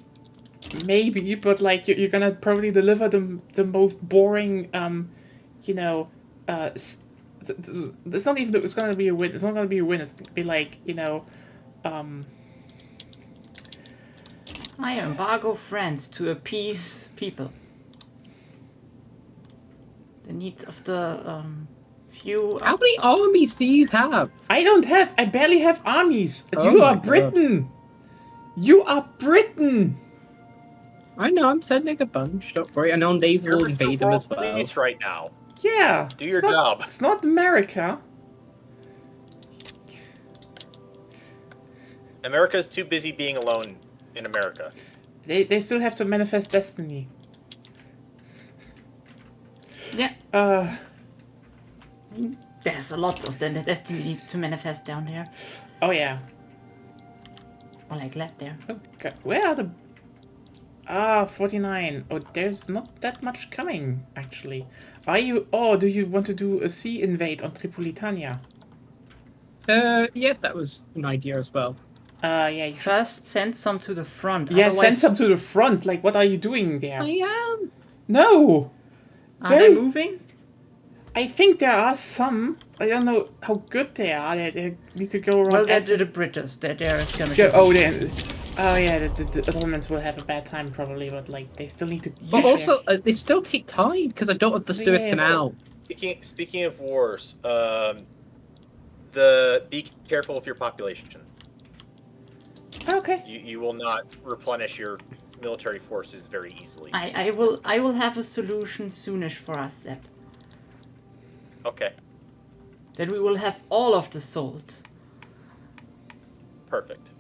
Maybe, but like you're gonna probably deliver the most boring, it's not even that it's gonna be a win. It's not gonna be a win. It's gonna be like
I embargo France to appease people. The need of the few.
How many armies do you have?
I barely have armies.
Oh
You
my
are
God.
Britain. You are Britain.
I know, I'm sending a bunch. Don't worry. I know Dave will
You're
invade
Mr.
them as
World
well.
Police right now.
Yeah.
Do your
it's not-
job.
It's not America.
America's too busy being alone in America.
They still have to manifest destiny.
Yeah. There's a lot of the destiny to manifest down there.
Oh yeah.
Or like left there.
Oh God. Where are the... 49. Oh, there's not that much coming, actually. Do you want to do a sea invade on Tripolitania?
Yeah, that was an idea as well.
Yeah, you should...
First, send some to the front.
Yeah, send
otherwise-
some to the front. Like, what are you doing there?
I am.
No!
Are they moving?
I think there are some. I don't know how good they are. They need to go around...
Well, they're the British. They're skirmishing.
The Ottomans will have a bad time, probably, but, like, they still need to...
But also, they still take time because I don't have the Suez
Yeah,
Canal.
Speaking of wars, be careful with your population.
Okay.
You will not replenish your military forces very easily.
I will have a solution soonish for us, Sepp.
Okay,
Then we will have all of the souls.
perfect.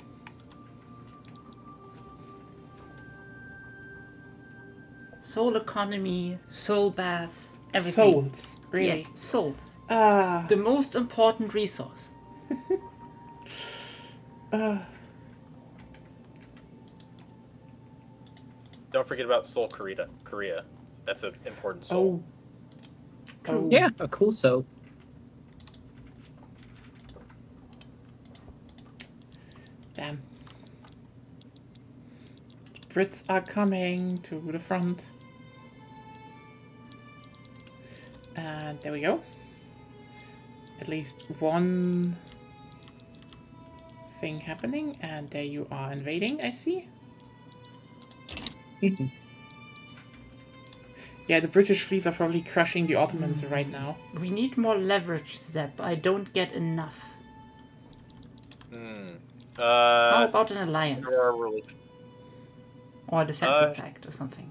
Soul economy, soul baths, everything.
Souls. Really?
Yes, souls.
Ah.
The most important resource.
Don't forget about Seoul, Korea. That's an important soul.
Oh.
Yeah, of course so.
Damn. Brits are coming to the front. And there we go. At least one thing happening, and there you are invading, I see. Yeah, the British fleets are probably crushing the Ottomans right now.
We need more leverage, Zep. I don't get enough. How about an alliance? Or a defensive pact or something?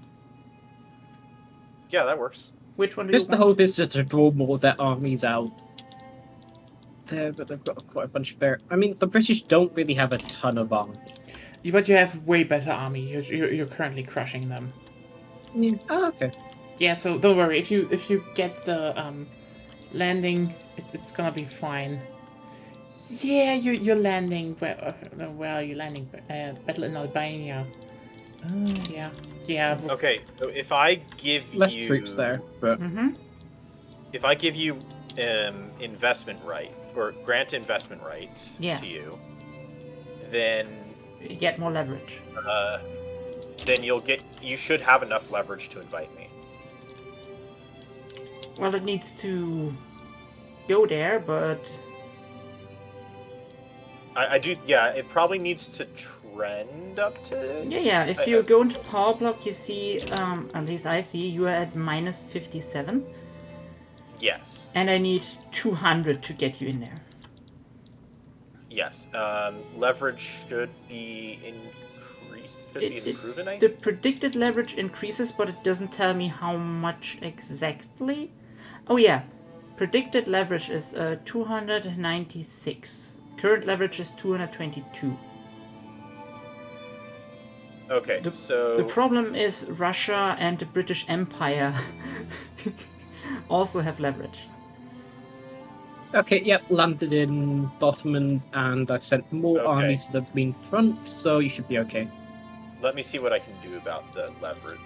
Yeah, that works.
Which one do you
Just the
want?
hope is to draw more of their armies out. There, but they've got quite a bunch of bear. I mean, the British don't really have a ton of army.
But you have way better army. You're currently crushing them.
Yeah. Oh, okay.
Yeah, so don't worry. If you get the landing, it's gonna be fine. Yeah, you're landing. Where are you landing? Battle in Albania. Yeah.
Okay, so if I give
Less
you
troops there, but
if I give you investment right or grant investment rights
Yeah.
to you, then
You get more leverage.
then you should have enough leverage to invite me.
Well, it needs to go there, but
I do. Yeah, it probably needs to trend up to.
yeah. If you go into power block, you see, at least I see, you are at minus 57,
Yes.
and I need 200 to get you in there.
Yes. Leverage should be increased. Should be improving. I
The predicted leverage increases, but it doesn't tell me how much exactly. Oh yeah, predicted leverage is 296. Current leverage is 222.
Okay. So
The problem is Russia and the British Empire also have leverage.
okay. Yep, landed in the Ottomans, and I've sent more
Okay.
armies to the main front, so you should be okay.
let me see what I can do about the leverage.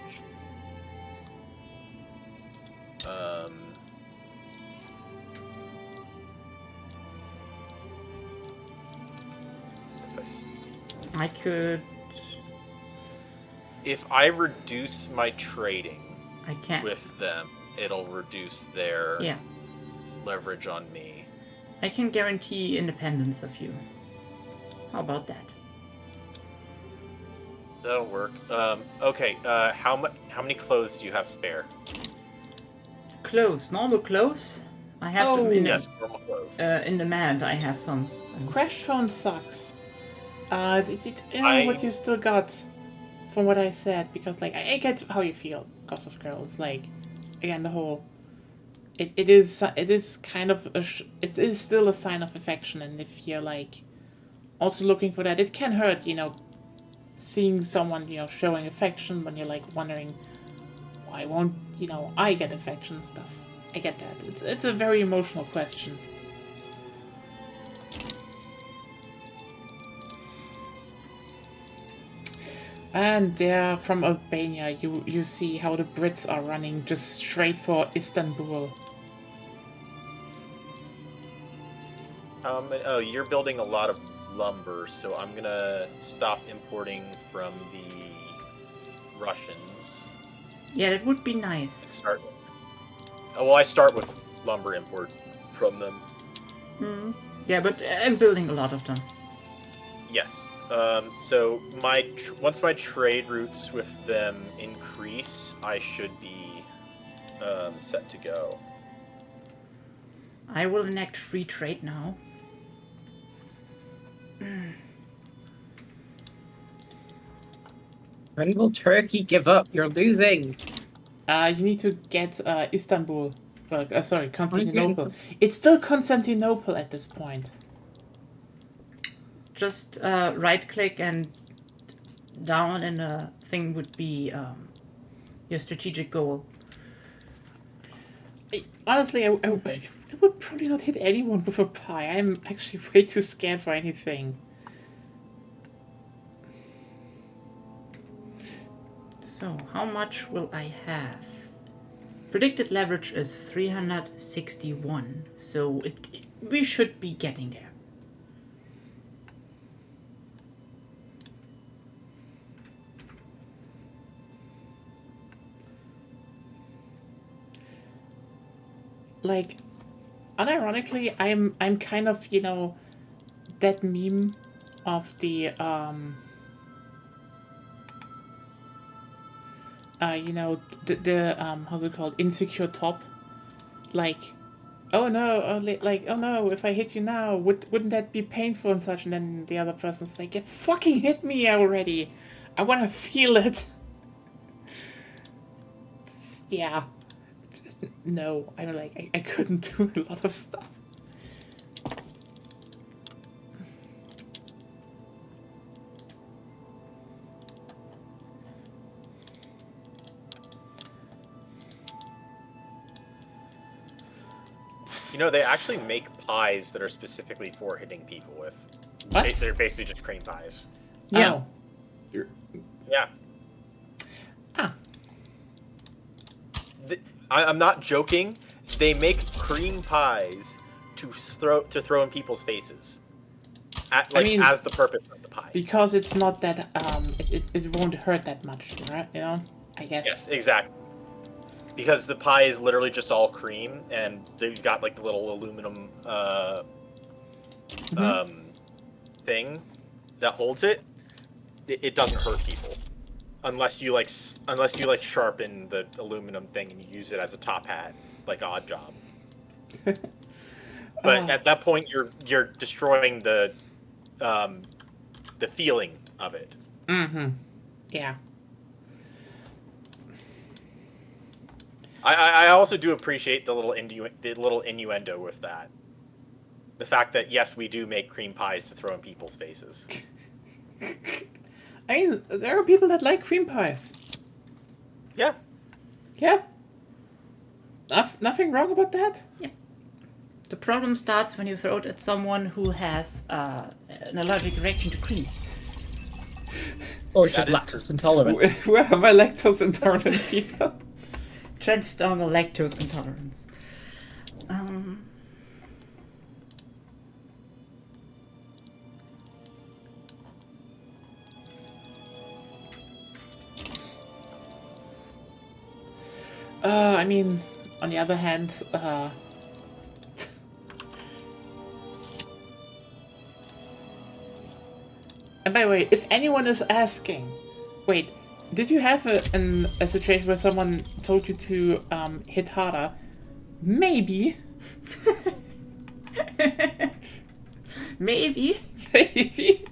I could.
If I reduce my trading
I can't.
with them, it'll reduce their
Yeah.
leverage on me.
I can guarantee independence of you. How about that?
That'll work. Okay. How many clothes do you have spare?
Clothes, normal clothes. I have them in
Yes, normal clothes.
in demand. I have some.
Crash phone sucks. You know what you still got from what I said, because like I get how you feel, Ghost of Girls. Like again, the whole it is kind of it is still a sign of affection, and if you're like also looking for that, it can hurt, seeing someone showing affection when you're like wondering why won't I get affection and stuff. I get that. It's a very emotional question. And there, from Albania, you see how the Brits are running just straight for Istanbul.
You're building a lot of lumber, so I'm gonna stop importing from the Russians.
Yeah, that would be nice.
Start. Well, I start with lumber import from them.
Yeah, but I'm building a lot of them.
Yes. So once my trade routes with them increase, I should be set to go.
I will enact free trade now.
When will Turkey give up? You're losing.
You need to get Istanbul. Sorry, Constantinople. It's still Constantinople at this point.
Just right click and down in a thing would be your strategic goal.
Honestly, I would probably not hit anyone with a pie. I'm actually way too scared for anything.
So, how much will I have? Predicted leverage is 361, so we should be getting there.
Like, unironically, I'm kind of, you know, that meme of the you know, the how's it called, insecure top, like, oh no, like, oh no, if I hit you now, wouldn't that be painful and such? And then the other person's like, it fucking hit me already, I want to feel it. Just, yeah, just no, I'm like, I couldn't do a lot of stuff.
You know, they actually make pies that are specifically for hitting people with.
What?
They're basically just cream pies.
Yeah.
Oh. You're...
Yeah.
Ah.
I'm not joking. They make cream pies to throw in people's faces. As the purpose of the pie.
Because it's not that it won't hurt that much, right? You know, I guess.
Yes, exactly. Because the pie is literally just all cream, and they've got like the little aluminum thing that holds it. It doesn't hurt people, unless you sharpen the aluminum thing and you use it as a top hat, like Odd Job. But at that point, you're destroying the feeling of it.
Mm-hmm. Yeah.
I also do appreciate the little innuendo with that. The fact that, yes, we do make cream pies to throw in people's faces.
I mean, there are people that like cream pies.
Yeah.
Yeah. Nothing wrong about that?
Yeah. The problem starts when you throw it at someone who has an allergic reaction to cream.
Or just lactose intolerant.
Where are my lactose intolerant people?
Transdermal lactose intolerance.
I mean, on the other hand, and by the way, if anyone is asking, wait, did you have a situation where someone told you to hit harder? Maybe.
Maybe.
Maybe.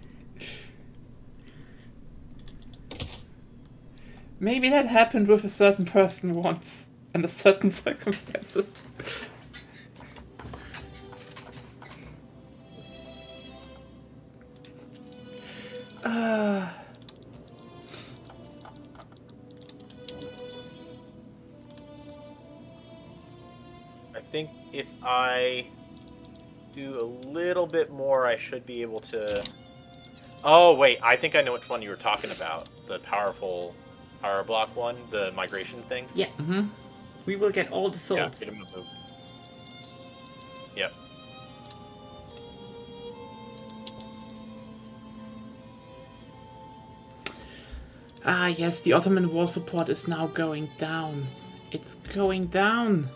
Maybe that happened with a certain person once, under certain circumstances.
I think if I do a little bit more, I should be able to... Oh, wait, I think I know which one you were talking about. The powerful power block one, the migration thing.
Yeah.
Mm-hmm.
We will get all the souls.
Yeah, get him a move. Yep.
Ah, yes, the Ottoman war support is now going down. It's going down.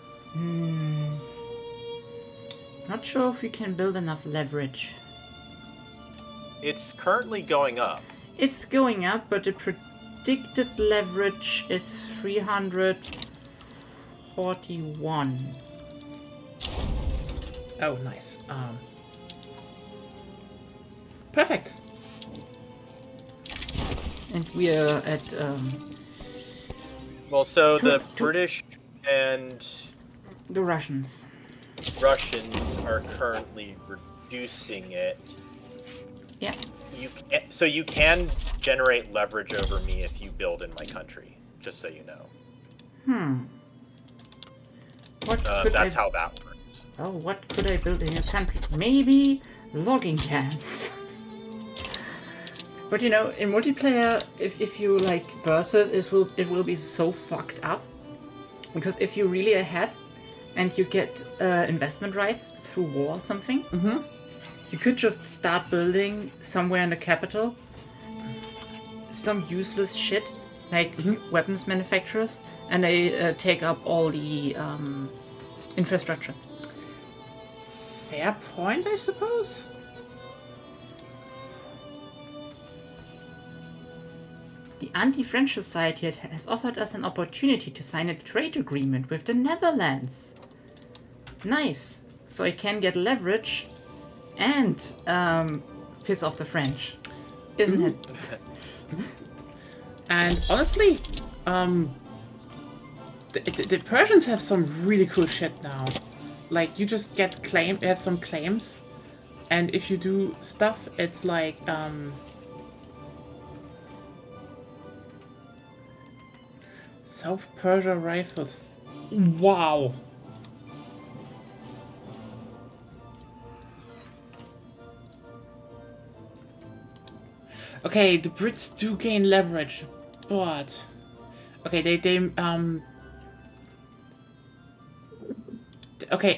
Not sure if we can build enough leverage.
It's currently going up.
It's going up, but the predicted leverage is 341.
Oh, nice. Perfect.
And we are at
Well, so the British and
the Russians.
Russians are currently reducing it.
Yeah.
You can generate leverage over me if you build in my country, just so you know.
What could
That's how that works.
Oh, what could I build in your country? Maybe logging camps. But you know, in multiplayer, if you like versus, it will be so fucked up. Because if you're really ahead and you get investment rights through war or something, you could just start building somewhere in the capital some useless shit like weapons manufacturers, and they take up all the infrastructure.
Fair point, I suppose.
The Anti-French Society has offered us an opportunity to sign a trade agreement with the Netherlands. Nice. So I can get leverage and piss off the French. Isn't it?
And honestly, the Persians have some really cool shit now. Like, you just get you have some claims, and if you do stuff, it's like, South Persia rifles. Wow. Okay, the Brits do gain leverage, but okay,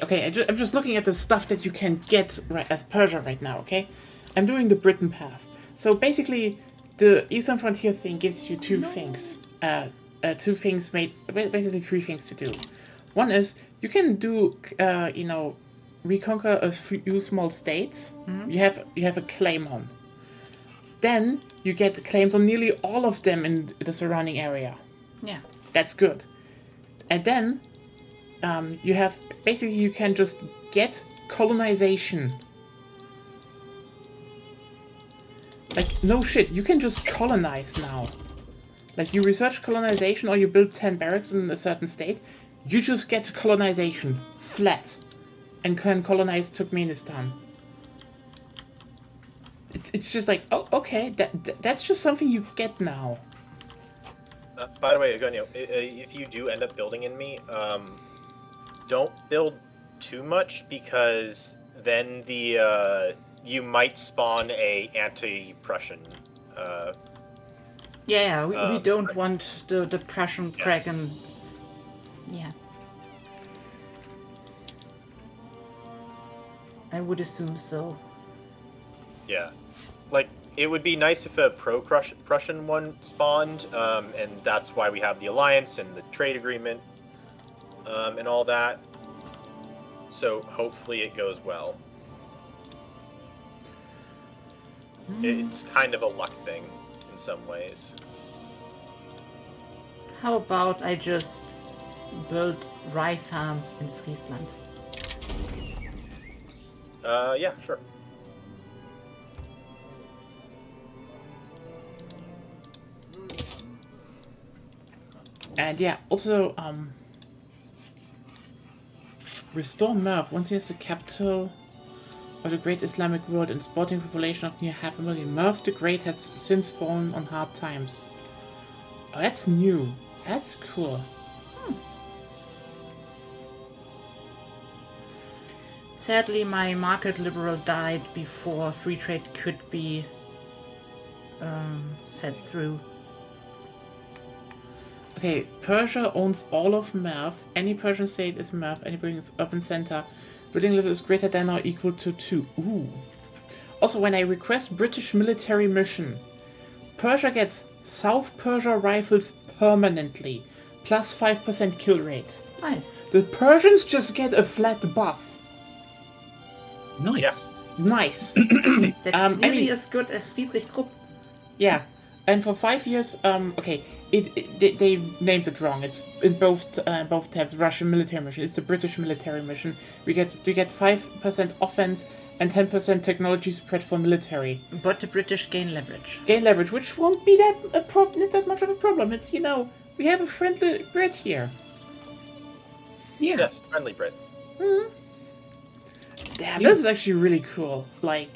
okay. I'm just looking at the stuff that you can get right as Persia right now. Okay, I'm doing the Britain path. So basically, the Eastern Frontier thing gives you two things. Basically three things to do. One is you can do, reconquer a few small states. You have a claim on. Then you get claims on nearly all of them in the surrounding area.
Yeah.
That's good. And then you can just get colonization. Like, no shit, you can just colonize now. Like, you research colonization or you build 10 barracks in a certain state, you just get colonization, flat, and can colonize Turkmenistan. It's just like, oh, okay, that's just something you get now.
By the way, Agonio, if you do end up building in me, don't build too much, because then you might spawn a anti-Prussian.
We don't want the Prussian Kraken. Yeah. I would assume so.
Yeah. Like, it would be nice if a pro-Prussian one spawned, and that's why we have the alliance and the trade agreement, and all that. So hopefully it goes well. It's kind of a luck thing in some ways.
How about I just build rye farms in Friesland?
Yeah, sure.
And yeah, also, restore Merv. Once he has the capital of the great Islamic world and sporting population of near 500,000. Merv the Great has since fallen on hard times. Oh, that's new. That's cool.
Sadly, my market liberal died before free trade could be set through.
Okay, Persia owns all of Merv. Any Persian state is Merv. Any building is urban center. Building level is greater than or equal to 2. Ooh. Also, when I request British military mission, Persia gets South Persia rifles permanently, plus 5% kill rate.
Nice.
The Persians just get a flat buff.
Nice.
Yeah.
Nice.
That's nearly as good as Friedrich Krupp.
Yeah, and for 5 years, okay, they named it wrong. It's in both tabs. Russian military mission. It's the British military mission. We get 5% offense and 10% technology spread for military.
But the British gain leverage.
Gain leverage, which won't be not that much of a problem. It's, we have a friendly Brit here.
Yeah.
Yes, friendly Brit.
Mm-hmm. Damn, this is actually really cool. Like,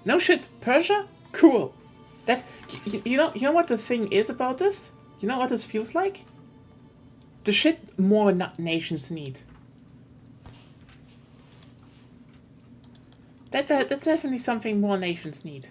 no shit, Persia? Cool. That, you know what the thing is about this? You know what this feels like? The shit more nations need. That's definitely something more nations need.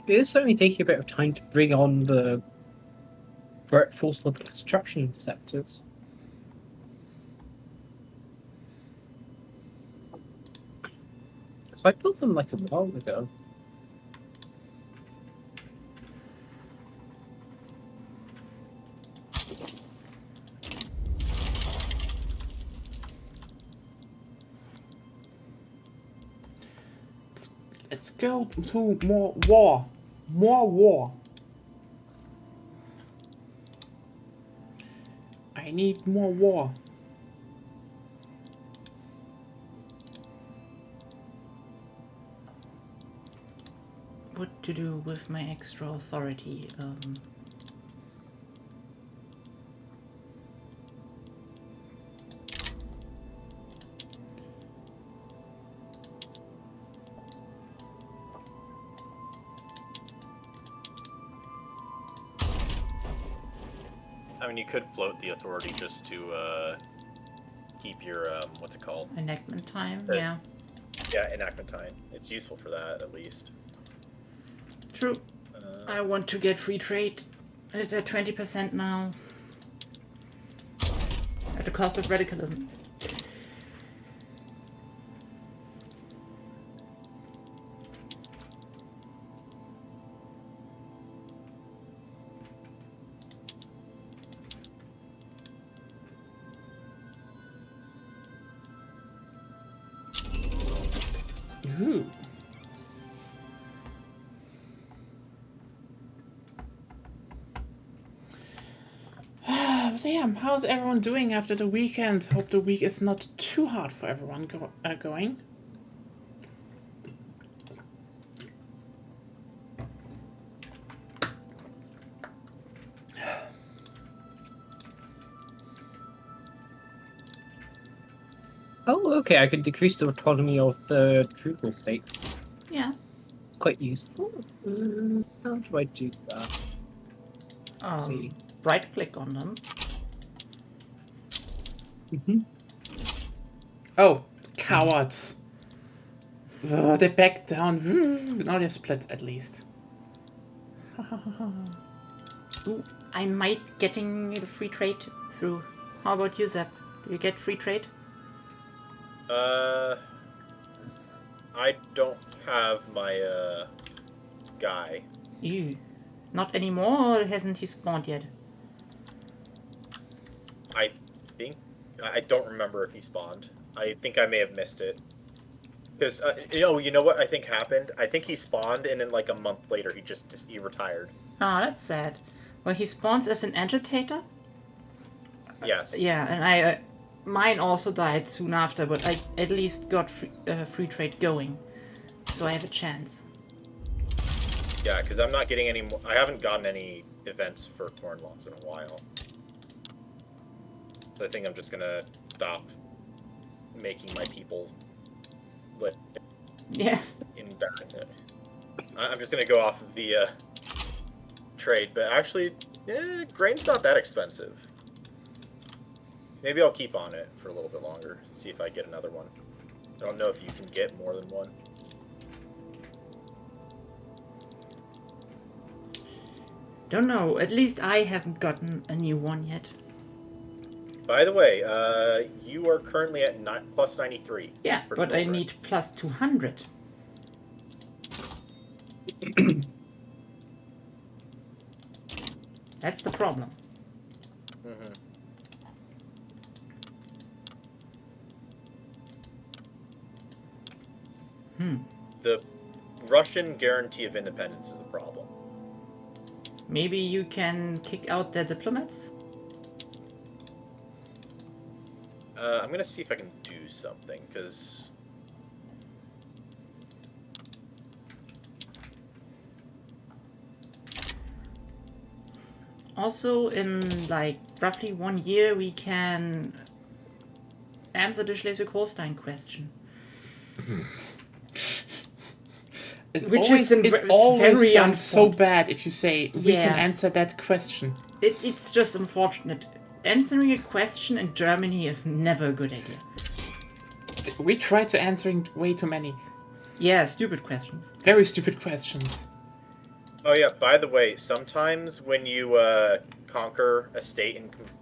It's certainly taking a bit of time to bring on the workforce for the construction sectors. So I built them like a while ago.
Let's go to more war. More war. I need more war.
What to do with my extra authority?
I mean, you could float the authority just to keep your what's it called?
Enactment time.
Uh,
Yeah.
Yeah, enactment time. It's useful for that at least.
True. I want to get free trade. It's at 20% now. At the cost of radicalism.
Ooh. Sam, how's everyone doing after the weekend? Hope the week is not too hard for everyone going.
Oh, okay. I could decrease the autonomy of the tribal states.
Yeah.
It's quite useful. How do I do that? Let's see.
Right click on them.
Oh, cowards. They backed down. Now they're split at least.
Ooh, I might getting the free trade through. How about you, Zep? Do you get free trade?
I don't have my guy.
Ew. Not anymore, or hasn't he spawned yet?
I think I don't remember if he spawned. I think I may have missed it. Because you know what I think happened? I think he spawned, and then like a month later, he retired.
Ah, that's sad. Well, he spawns as an agitator.
Yes.
Yeah, and I mine also died soon after, but I at least got free trade going, so I have a chance.
Yeah, because I'm not getting any more. I haven't gotten any events for corn laws in a while. So I think I'm just gonna stop making my people live
Yeah.
in I'm just gonna go off of the trade, but actually, grain's not that expensive. Maybe I'll keep on it for a little bit longer, see if I get another one. I don't know if you can get more than one.
Don't know. At least I haven't gotten a new one yet.
By the way, you are currently at plus 93.
Yeah, but I need plus 200. That's the problem.
The Russian guarantee of independence is a problem.
Maybe you can kick out the diplomats?
I'm gonna see if I can do something, because...
Also, in like roughly 1 year, we can answer the Schleswig-Holstein question.
It always sounds so bad if you say, we can answer that question.
It's just unfortunate. Answering a question in Germany is never a good idea.
We tried to answering way too many.
Yeah, stupid questions.
Very stupid questions.
Oh yeah, by the way, sometimes when you conquer a state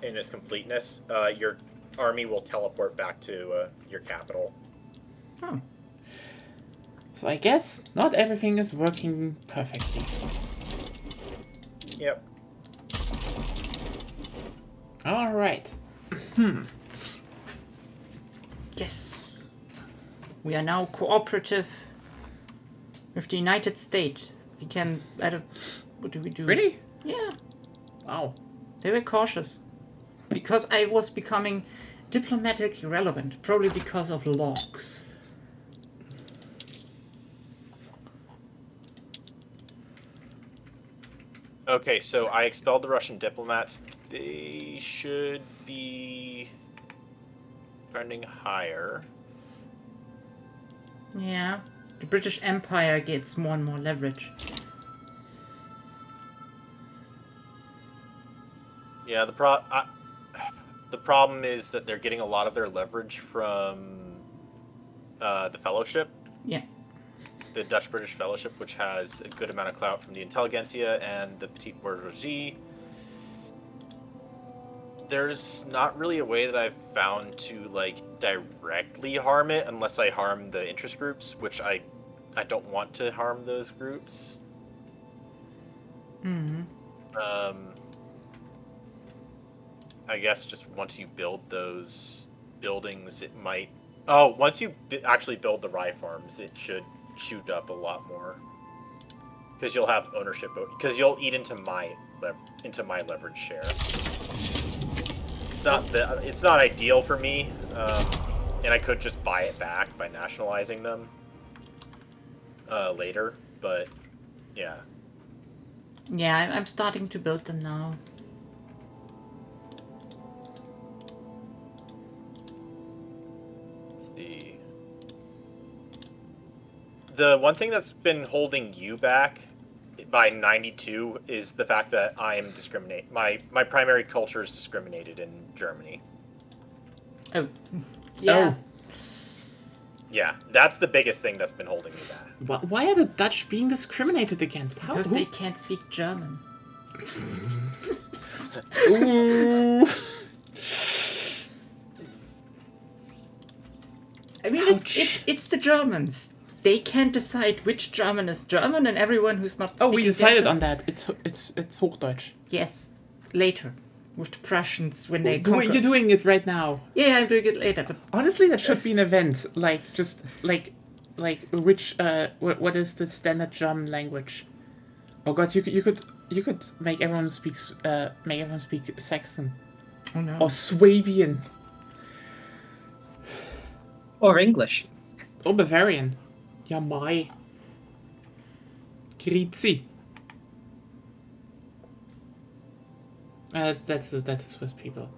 in its completeness, your army will teleport back to your capital.
Oh.
So I guess not everything is working perfectly.
Yep.
Alright.
Yes. We are now cooperative with the United States. We can... what do we do?
Really?
Yeah.
Wow.
They were cautious. Because I was becoming diplomatically relevant. Probably because of logs.
Okay, so I expelled the Russian diplomats. They should be trending higher.
Yeah. The British Empire gets more and more leverage.
Yeah, the problem is that they're getting a lot of their leverage from the Fellowship.
Yeah.
The Dutch-British Fellowship, which has a good amount of clout from the intelligentsia and the petite bourgeoisie. There's not really a way that I've found to directly harm it unless I harm the interest groups, which I don't want to harm those groups.
Mm-hmm.
I guess just once you build those buildings, it might... Oh, once you actually build the rye farms, it should shoot up a lot more. Because you'll have ownership... Because you'll eat into my leverage share. It's not ideal for me, and I could just buy it back by nationalizing them later, but yeah.
Yeah, I'm starting to build them now.
Let's see. The one thing that's been holding you back by 92 is the fact that I am my primary culture is discriminated in Germany.
Oh. Yeah.
Oh.
Yeah, that's the biggest thing that's been holding me back.
Why are the Dutch being discriminated against? How?
Because they can't speak German.
Ooh.
I mean, it's the Germans. They can't decide which German is German, and everyone who's not.
Oh, we decided on that. It's Hochdeutsch.
Yes, later with the Prussians when they conquer.
You're doing it right now.
Yeah, I'm doing it later. But
honestly, that should be an event. Like which what is the standard German language? Oh God, you could make everyone speak Saxon.
Oh no.
Or Swabian.
Or English.
Or Bavarian. Ja, mai. Grüezi. That's the Swiss people.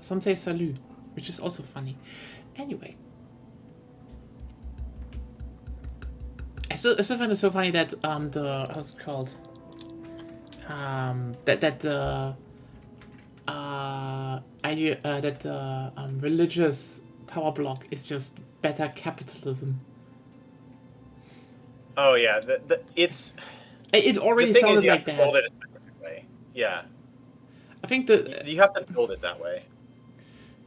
Some say salut, which is also funny. Anyway. I still find it so funny that how's it called? Religious power block is just better capitalism.
Oh yeah,
it already sounded like that.
Build it a specific way. Yeah,
I think that
you have to build it that way,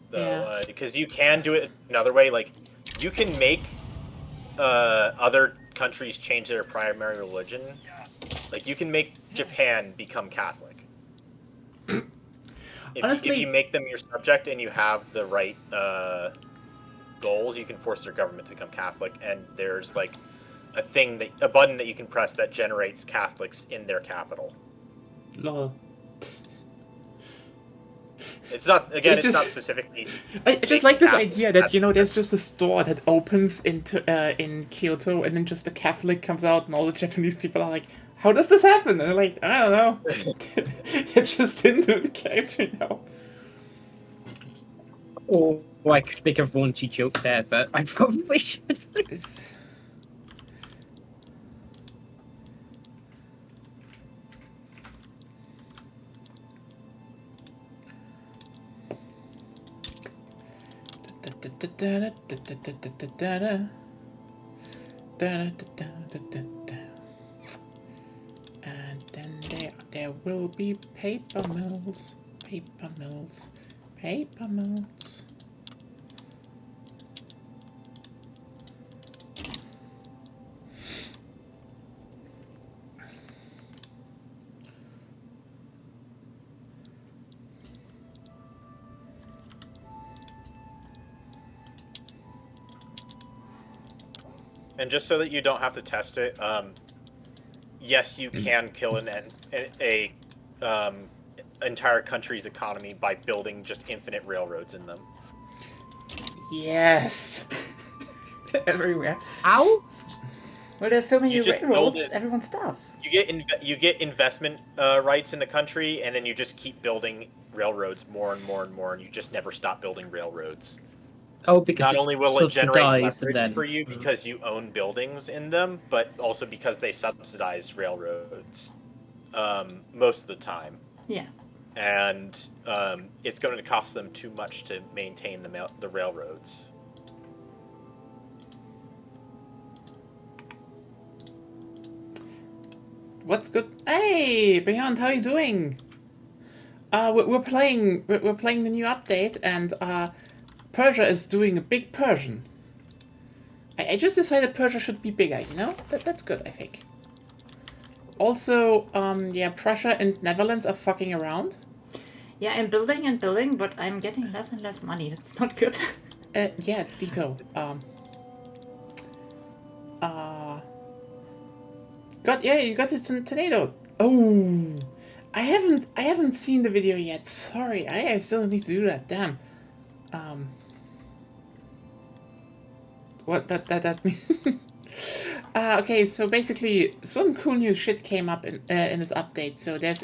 though, because you can do it another way. Like you can make other countries change their primary religion. Like you can make Japan become Catholic. Honestly, if you make them your subject and you have the right goals, you can force their government to become Catholic. And there's like a button that you can press that generates Catholics in their capital.
Lol.
It's not not specifically.
I just like this idea that there's just a store that opens in Kyoto, and then just the Catholic comes out, and all the Japanese people are like, "How does this happen?" And they're like, "I don't know. It just didn't do the character now."
Or I could make a raunchy joke there, but I probably should.
It's... And then there will be paper mills, paper mills, paper mills.
And just so that you don't have to test it, yes, you can kill a entire country's economy by building just infinite railroads in them.
Yes.
Everywhere.
Ow?
Well, there's so many
You just
railroads,
build it.
everyone stops.
You get investment rights in the country, and then you just keep building railroads more and more and more, and you just never stop building railroads.
Oh, because
Not only will it generate
subsidized
leverage
then.
for you because you own buildings in them, but also because they subsidize railroads most of the time.
Yeah.
And it's going to cost them too much to maintain the railroads.
What's good? Hey, Beyond, how you doing? We're playing the new update, and Persia is doing a big Persian. I just decided Persia should be bigger. You know, that's good. I think. Also, yeah, Prussia and Netherlands are fucking around.
Yeah, I'm building and building, but I'm getting less and less money. That's not good.
Yeah, Dito. You got it in tornado. Oh, I haven't seen the video yet. Sorry, I still need to do that. Damn. What that mean? Okay, so basically, some cool new shit came up in this update. So there's,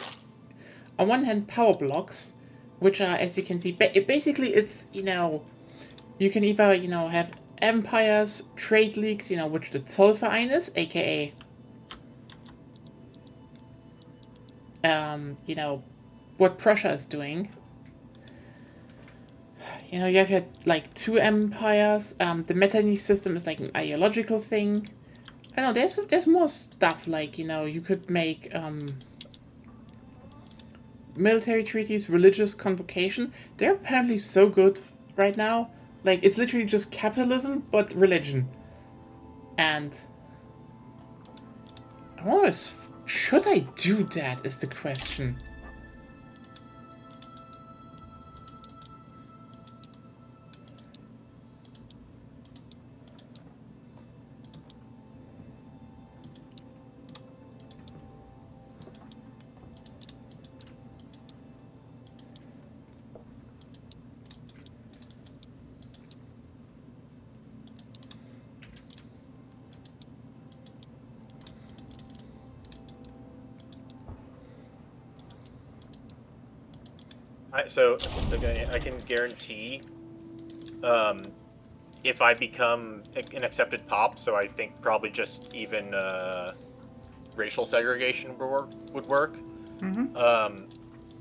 on one hand, power blocks, which are, as you can see, basically it's, you know, you can either, you know, have empires, trade leagues, you know, which the Zollverein is, aka, you know, what Prussia is doing. You know, you have had like 2 empires. The Metternich system is like an ideological thing. I know there's more stuff, like, you know, you could make military treaties, religious convocation. They're apparently so good right now. Like, it's literally just capitalism but religion. And I wonder, should I do that is the question.
I can guarantee, if I become an accepted pop, so I think probably just even racial segregation would work.
Mm-hmm.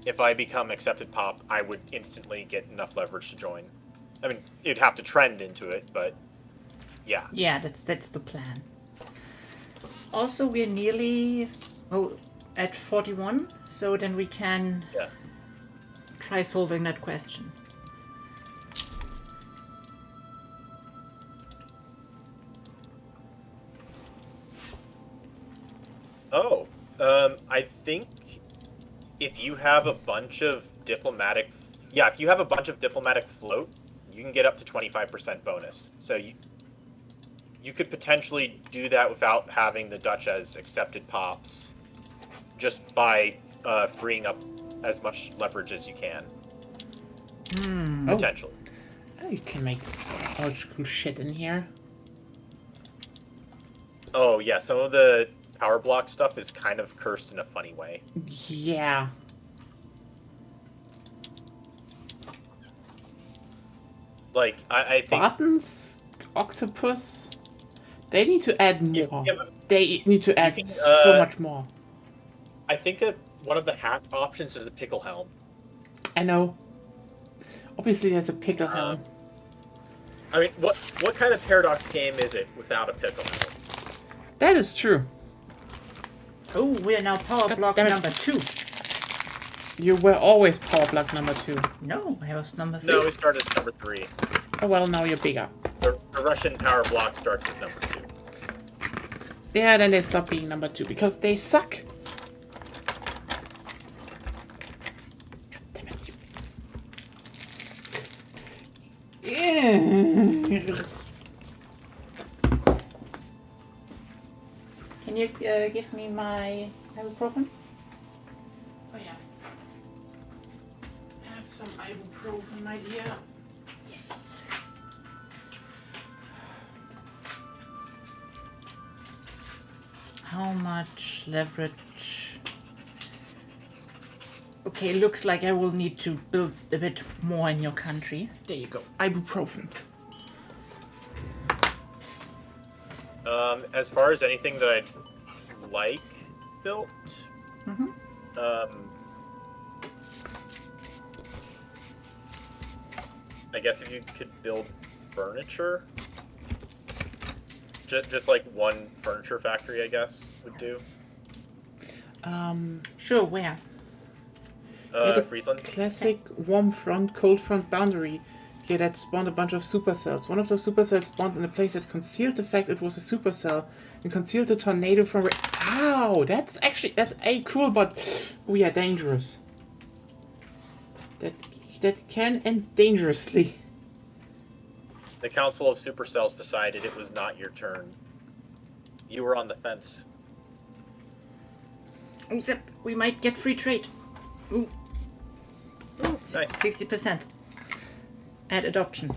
If I become accepted pop, I would instantly get enough leverage to join. I mean, it'd have to trend into it, but yeah.
Yeah, that's the plan. Also, we're nearly at 41, so then we can try solving that question.
Oh, I think if you have a bunch of diplomatic, if you have a bunch of diplomatic float, you can get up to 25% bonus. So you could potentially do that without having the Dutch as accepted pops, just by freeing up as much leverage as you can. Potentially.
Oh, you can make so much cool shit in here.
Oh yeah, some of the power block stuff is kind of cursed in a funny way.
Yeah.
Like, I think
Spartans, octopus. They need to add
Yeah,
more.
yeah, but
They need to add
can,
so much more.
I think that one of the hat options is the pickle helm.
I know. Obviously, there's a pickle helm.
I mean, what kind of Paradox game is it without a pickle helm?
That is true.
Oh, we are now power
God
block
damn it.
number 2.
You were always power block number 2.
No, I was number 3.
No, we start as number 3.
Oh well, now you're bigger.
The Russian power block starts as number 2.
Yeah, then they stop being number 2 because they suck. Damn it. Yeah.
Can you give me my ibuprofen?
Oh yeah. Have some ibuprofen, my dear.
Yes. How much leverage? Okay, looks like I will need to build a bit more in your country.
There you go. Ibuprofen.
As far as anything that I'd like built, I guess if you could build furniture, just like one furniture factory, I guess would do.
Sure, where?
the
Friesland.
Classic warm front, cold front boundary. Here that spawned a bunch of supercells. One of those supercells spawned in a place that concealed the fact it was a supercell and concealed the tornado from. Ow! That's cool, but we are dangerous. That can end dangerously.
The Council of Supercells decided it was not your turn. You were on the fence.
Except we might get free trade. Ooh,
Ooh, nice.
60%. Add adoption.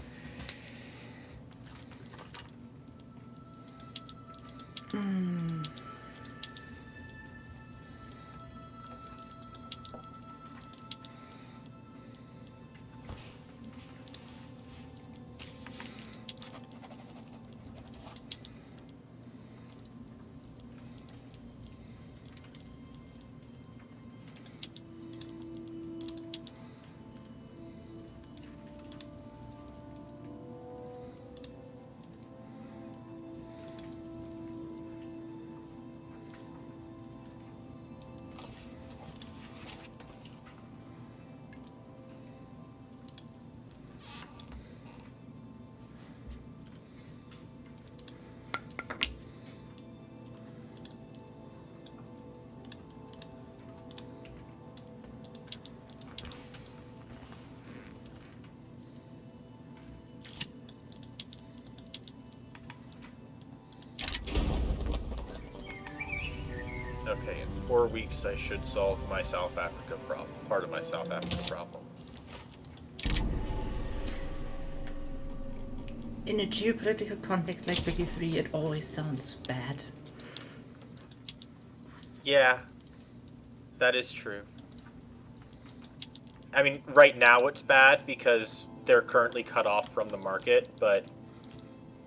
Okay, in 4 weeks I should solve my South Africa problem. Part of my South Africa problem.
In a geopolitical context like Wiki 3, it always sounds bad.
Yeah, that is true. I mean, right now it's bad because they're currently cut off from the market, but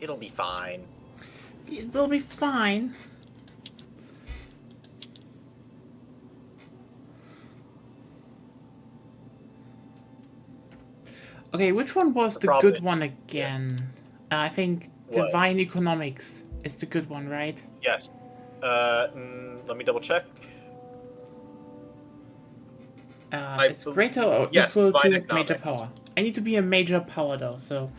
it'll be fine.
It will be fine. Okay, which one was the
problem
good
is-
one again? I think
What?
Divine Economics is the good one, right?
Yes. Let me double check.
It's greater or
yes,
equal to
Divine
major
Economics.
power. I need to be a major power though, so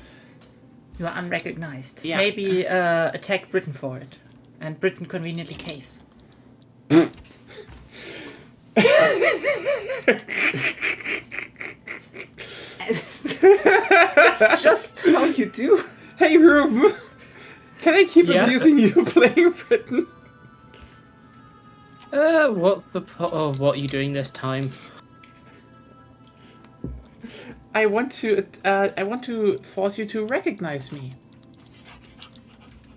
You are unrecognized.
Yeah.
Maybe attack Britain for it. And Britain conveniently caves. That's just how you do.
hey Ruben, can I keep
Yeah.
abusing you playing Britain?
What are you doing this time?
I want to force you to recognize me.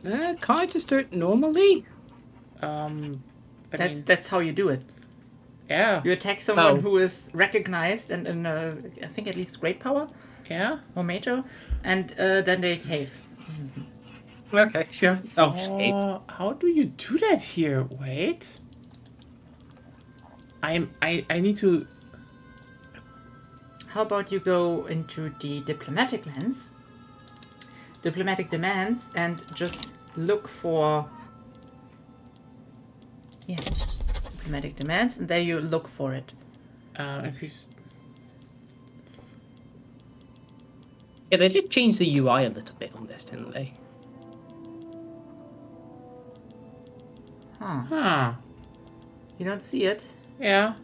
Can't I just do it normally?
I mean,
That's how you do it.
yeah.
You attack someone
Oh.
who is recognized and in I think at least great power,
Yeah?
Mometo, and then they cave.
Okay, sure. Oh, just cave.
How do you do that here? Wait. I need to...
How about you go into the diplomatic lens, diplomatic demands, and just look for... Yeah, diplomatic demands, and there you look for it.
Increase...
Yeah, they did change the UI a little bit on this, didn't they?
Huh.
Huh.
You don't see it?
Yeah.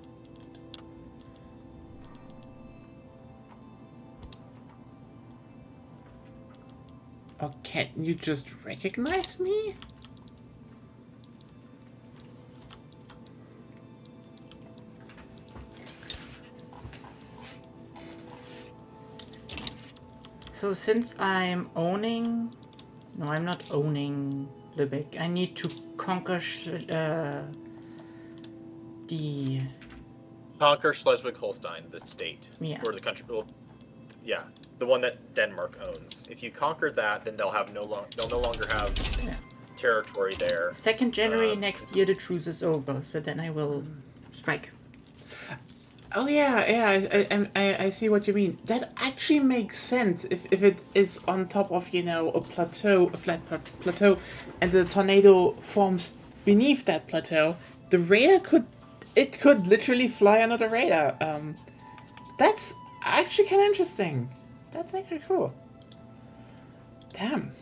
Oh, can't you just recognize me?
So since I'm owning... No, I'm not owning Lübeck. I need to conquer the...
Conquer Schleswig-Holstein, the state.
Yeah.
Or the country. Well, yeah, the one that Denmark owns. If you conquer that, then they'll no longer have territory there.
2nd January next year the truce is over, so then I will strike.
Oh yeah, I see what you mean. That actually makes sense if it is on top of, you know, a flat plateau, and the tornado forms beneath that plateau. The radar could literally fly under the radar. That's actually kind of interesting. That's actually cool. Damn.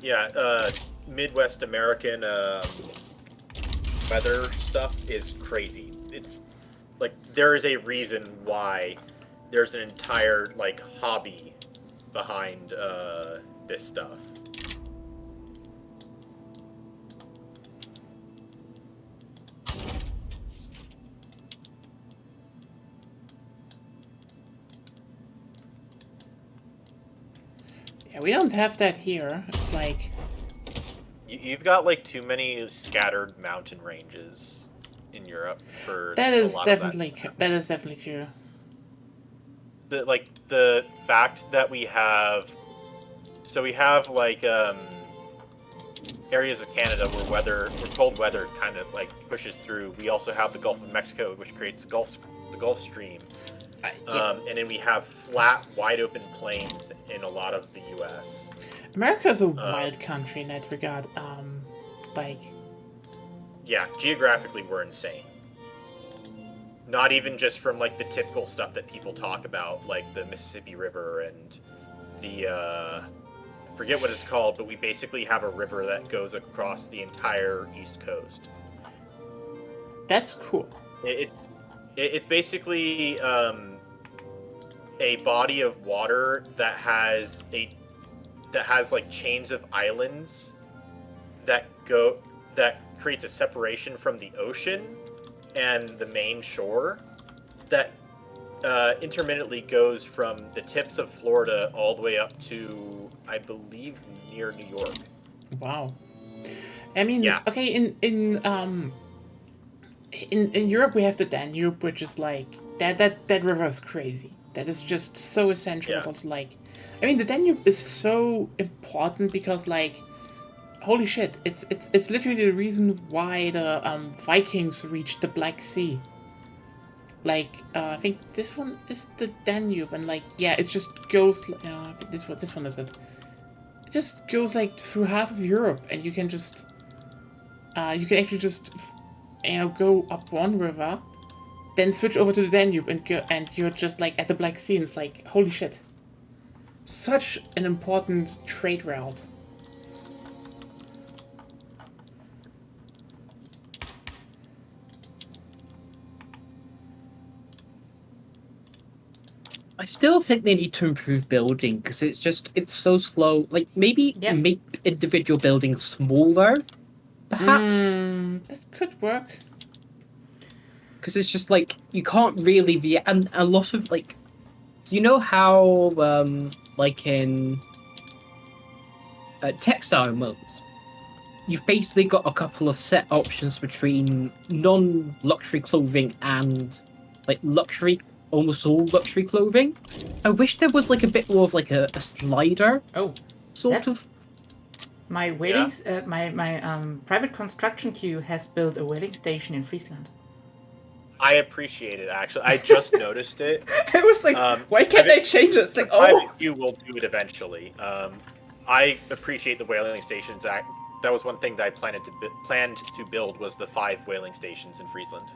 Yeah, Midwest American weather stuff is crazy. It's like there is a reason why there's an entire like hobby behind this stuff.
Yeah, we don't have that here. It's like...
You've got like too many scattered mountain ranges in Europe for
That
a
is
lot
definitely
of that.
that is definitely true.
The fact that we have like areas of Canada where cold weather kind of like pushes through. We also have the Gulf of Mexico, which creates the Gulf Stream.
Yeah.
And then we have flat, wide open plains in a lot of the U.S.
America is a wild country in that regard. Like...
Yeah, geographically we're insane. Not even just from like the typical stuff that people talk about, like the Mississippi River and the I forget what it's called, but we basically have a river that goes across the entire East Coast.
That's cool.
It's basically a body of water that has like chains of islands that creates a separation from the ocean and the main shore that intermittently goes from the tips of Florida all the way up to, I believe, near New York.
Wow. I mean,
Yeah.
okay, in Europe we have the Danube, which is like that river is crazy. That is just so essential.
Yeah.
Because like, I mean, the Danube is so important because like, holy shit, it's literally the reason why the Vikings reached the Black Sea. Like, I think this one is the Danube, and like, yeah, it just goes. This one is it. It just goes like through half of Europe, and you can just, you can actually just, go up one river, then switch over to the Danube, and you're just like at the Black Sea. And it's like, holy shit. Such an important trade route.
I still think they need to improve building because it's so slow. Like maybe make individual buildings smaller, perhaps.
That could work.
Because it's just like you can't really and a lot of like, do you know how like in textile mills, you've basically got a couple of set options between non-luxury clothing and like luxury, almost all luxury clothing. I wish there was like a bit more of like a slider
Oh,
sort
that-
of.
my whaling, my private construction queue has built a whaling station in Friesland.
I appreciate it, actually. I just noticed it.
I was like, why can't
private-
I change it? It's like,
Private queue will do it eventually. I appreciate the whaling stations. That was one thing that I planned to build was the 5 whaling stations in Friesland.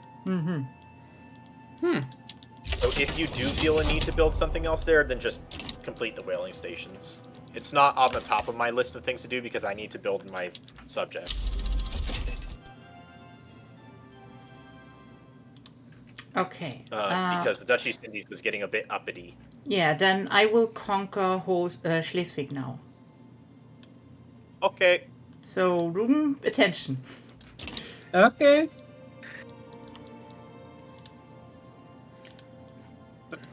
So if you do feel a need to build something else there, then just complete the whaling stations. It's not on the top of my list of things to do because I need to build my subjects.
Okay.
Because the Dutch East Indies was getting a bit uppity.
Yeah, then I will conquer whole Schleswig now.
Okay.
So, room attention.
Okay.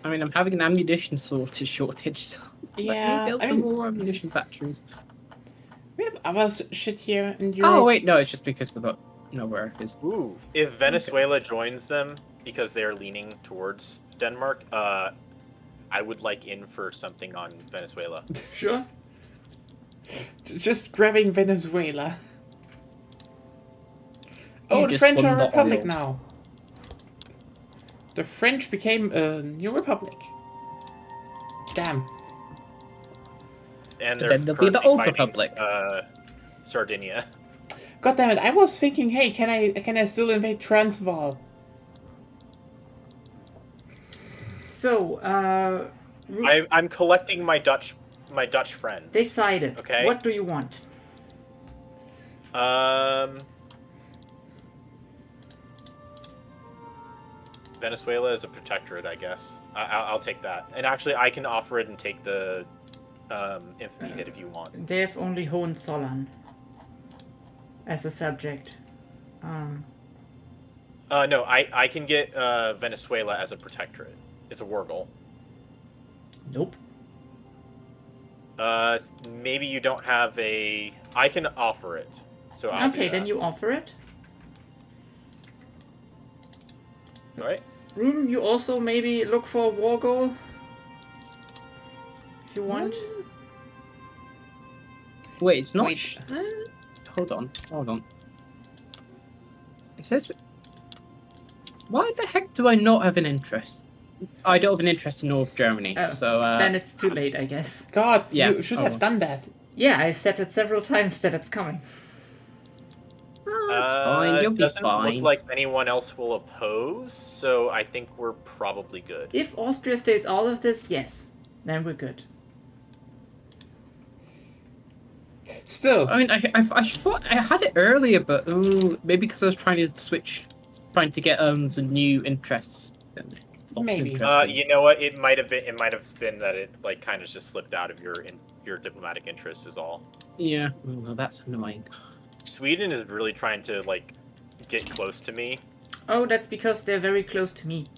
I mean, I'm having an ammunition shortage, so
Yeah,
let me build
I
some
mean-
more ammunition factories.
We have other shit here in Europe.
Oh wait, no, it's just because we've got no workers.
Ooh. If Venezuela joins them because they're leaning towards Denmark, I would like in for something on Venezuela.
Sure.
Just grabbing Venezuela. Oh,
You
the
just
French
won
are a
the
republic
oil.
now. The French became a new republic. Damn.
And
Then there'll be the
currently
old
fighting,
republic.
Sardinia.
God damn it! I was thinking, hey, can I still invade Transvaal?
So,
I'm collecting my Dutch friends.
decided.
Okay.
What do you want?
Venezuela is a protectorate, I guess. I'll take that. And actually, I can offer it and take the infamy hit if you want.
They have only Hohenzollern as a subject.
No, I can get Venezuela as a protectorate. It's a war goal.
Nope.
Maybe you don't have a. I can offer it. So I'll
Okay,
do
then
that.
you offer it.
All right.
Room, you also maybe look for a war goal. If you want.
Wait, it's not.
Wait.
Hold on. It says. Why the heck do I not have an interest? I don't have an interest in North Germany,
Oh,
so
then it's too late, I guess.
God,
Yeah.
you should have
Oh.
done that.
Yeah, I said it several times that it's coming.
That's fine. You'll be
Doesn't
fine.
look like anyone else will oppose, so I think we're probably good.
If Austria stays out of this, yes, then we're good.
Still,
I mean, I thought I had it earlier, but maybe because I was trying to get some new interests. Lost
Maybe.
interest in-
You know what? It might have been that it like kind of just slipped out of your diplomatic interests is all.
Yeah, well, that's annoying.
Sweden is really trying to like get close to me.
Oh, that's because they're very close to me.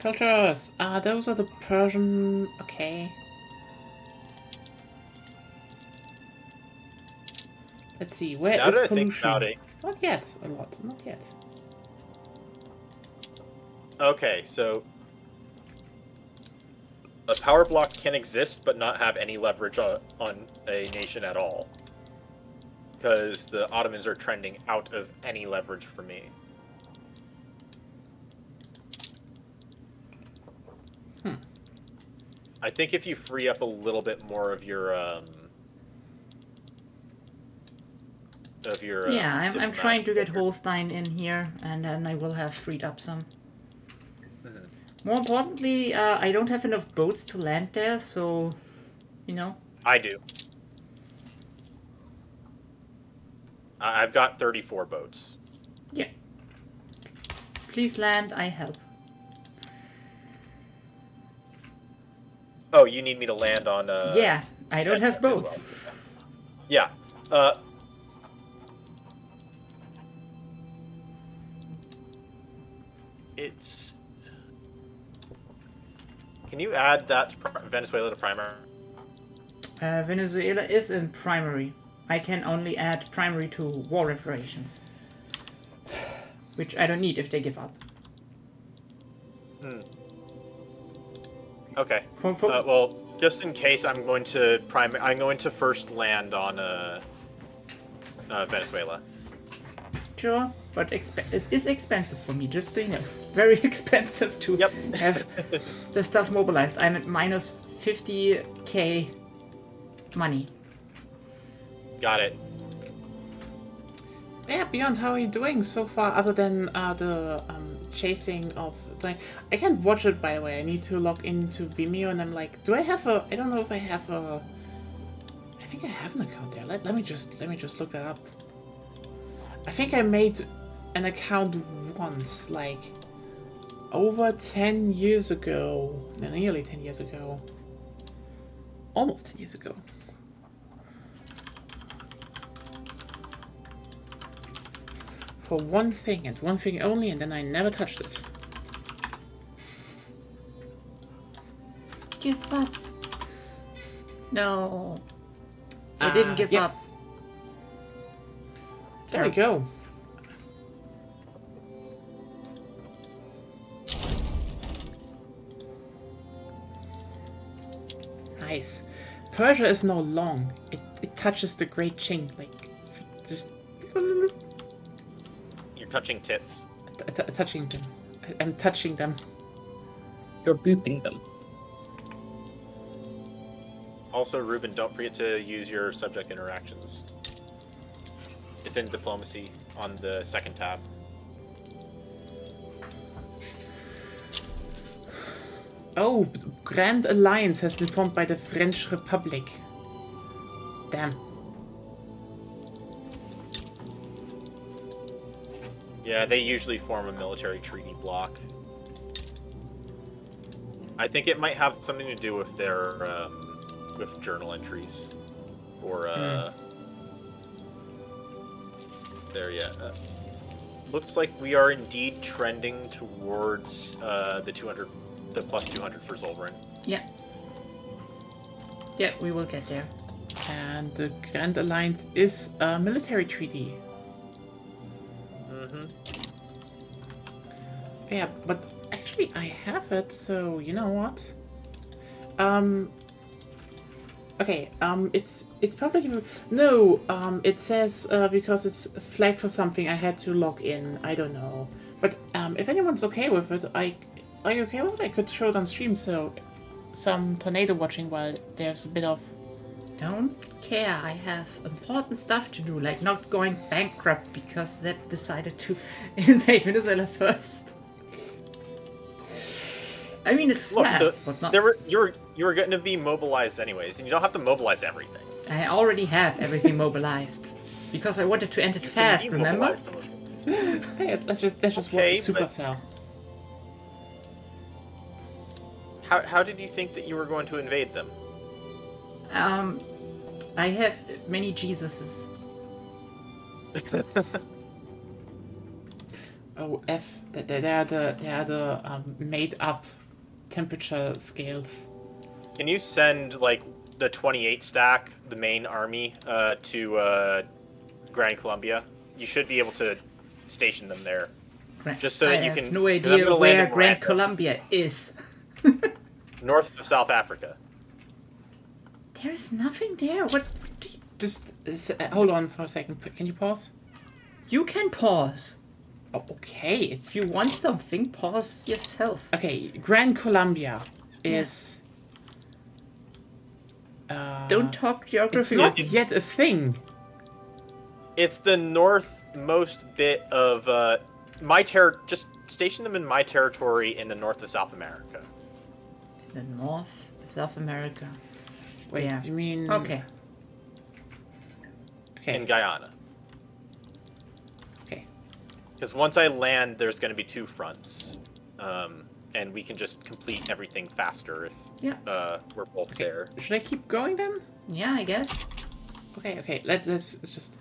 cultures. Those are the Persian. Okay. Let's see. Where
Now
is
that I think
pollution?
about it,
Not yet. A lot. Not yet.
okay, so a power block can exist but not have any leverage on a nation at all. Because the Ottomans are trending out of any leverage for me. I think if you free up a little bit more of your
Yeah, I'm
diplomatic
trying to get
pressure.
Holstein in here, and then I will have freed up some.
Mhm.
More importantly, I don't have enough boats to land there, so, you know.
I do. I've got 34 boats.
Yeah. Please land, I help.
Oh, you need me to land on
Yeah, I don't have
Denmark as
boats.
well. Yeah. It's Can you add that to Venezuela to primary?
Venezuela is in primary. I can only add primary to war reparations. Which I don't need if they give up.
Okay.
For
Well, just in case, I'm going to first land on Venezuela.
Sure, but it is expensive for me, just so you know. Very expensive to have the stuff mobilized. I'm at minus 50k money.
Got it.
Yeah, Beyond, how are you doing so far, other than the chasing of... I can't watch it, by the way. I need to log into Vimeo, and I'm like, do I have a... I don't know if I have a... I think I have an account there. Let me just look that up. I think I made an account once, like, over 10 years ago. No, nearly 10 years ago. Almost 10 years ago. For one thing, and one thing only, and then I never touched it.
Give up. No. I didn't give up.
There we go. Nice. Persia is now long. It touches the Great Qing, like, just...
You're touching tips.
Touching them. I'm touching them.
You're booping them.
Also, Ruben, don't forget to use your subject interactions. It's in diplomacy on the second tab.
Oh, Grand Alliance has been formed by the French Republic. Damn.
Yeah, they usually form a military treaty bloc. I think it might have something to do with their with journal entries, or there. Yeah, looks like we are indeed trending towards the 200, the plus 200 for Zolverin.
Yeah. Yeah, we will get there.
And the Grand Alliance is a military treaty. Yeah, but actually I have it, so you know what? Okay, it's probably... No, it says, because it's flagged for something, I had to log in, I don't know. But, if anyone's okay with it, are you okay with it? I could show it on stream, so some tornado watching while there's a bit of...
Don't care, I have important stuff to do, like not going bankrupt because Zeb decided to invade Venezuela first. I mean, it's fast, but not...
You were going to be mobilized anyways, and you don't have to mobilize everything.
I already have everything mobilized. Because I wanted to end it fast, remember?
Hey, let's just
Okay,
watch Supercell.
How did you think that you were going to invade them?
I have many Jesuses.
Oh, F. They are the made-up temperature scales.
Can you send, like, the 28 stack, the main army, to Grand Columbia? You should be able to station them there. Just so that you can...
I have no idea where Grand Columbia is.
North of South Africa.
There's nothing there. What do you...
Just hold on for a second. Can you pause?
You can pause.
Oh, okay,
If you want something, pause yourself.
okay. Grand Columbia is.
Don't talk geography.
It's not yet a thing.
It's the northmost bit of just station them in my territory in the north of South America.
The North, South America.
Wait,
Yeah.
do you mean?
Okay.
Okay.
In Guyana.
Okay.
Because once I land, there's going to be two fronts, and we can just complete everything faster if we're both
Okay.
there.
Should I keep going then?
Yeah, I guess.
Okay. Let's just.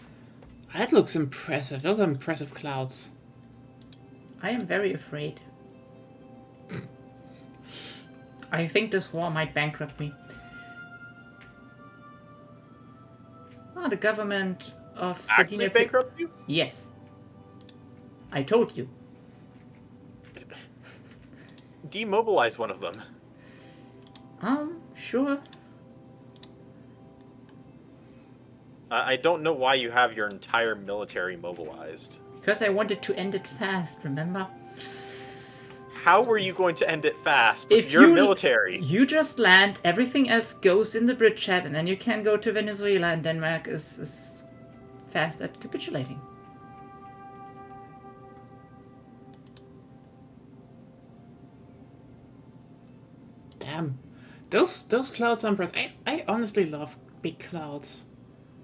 That looks impressive. Those are impressive clouds.
I am very afraid. I think this war might bankrupt me. The government of
Actually
Sardinia...
bankrupt you?
Yes. I told you.
Demobilize one of them.
Sure.
I don't know why you have your entire military mobilized.
Because I wanted to end it fast, remember?
How were you going to end it fast with
If
your
you-
military?
You just land, everything else goes in the bridge chat, and then you can go to Venezuela, and Denmark is fast at capitulating.
Damn. Those clouds are impressive. I honestly love big clouds.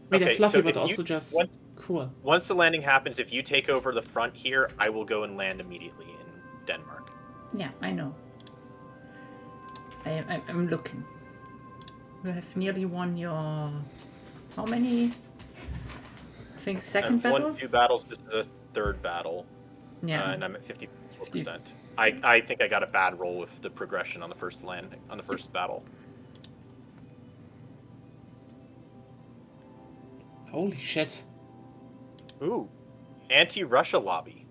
I mean, they're
Okay,
fluffy,
so
but
if
also
you-
just cool.
Once the landing happens, if you take over the front here, I will go and land immediately in Denmark.
Yeah, I know. I'm looking. You have nearly won your... How many? I think second
I've
battle?
won 2 battles. This is the 3rd battle,
Yeah.
and I'm at 54%. I think I got a bad roll with the progression on the first landing, on the first battle.
Holy shit.
Ooh, anti-Russia lobby.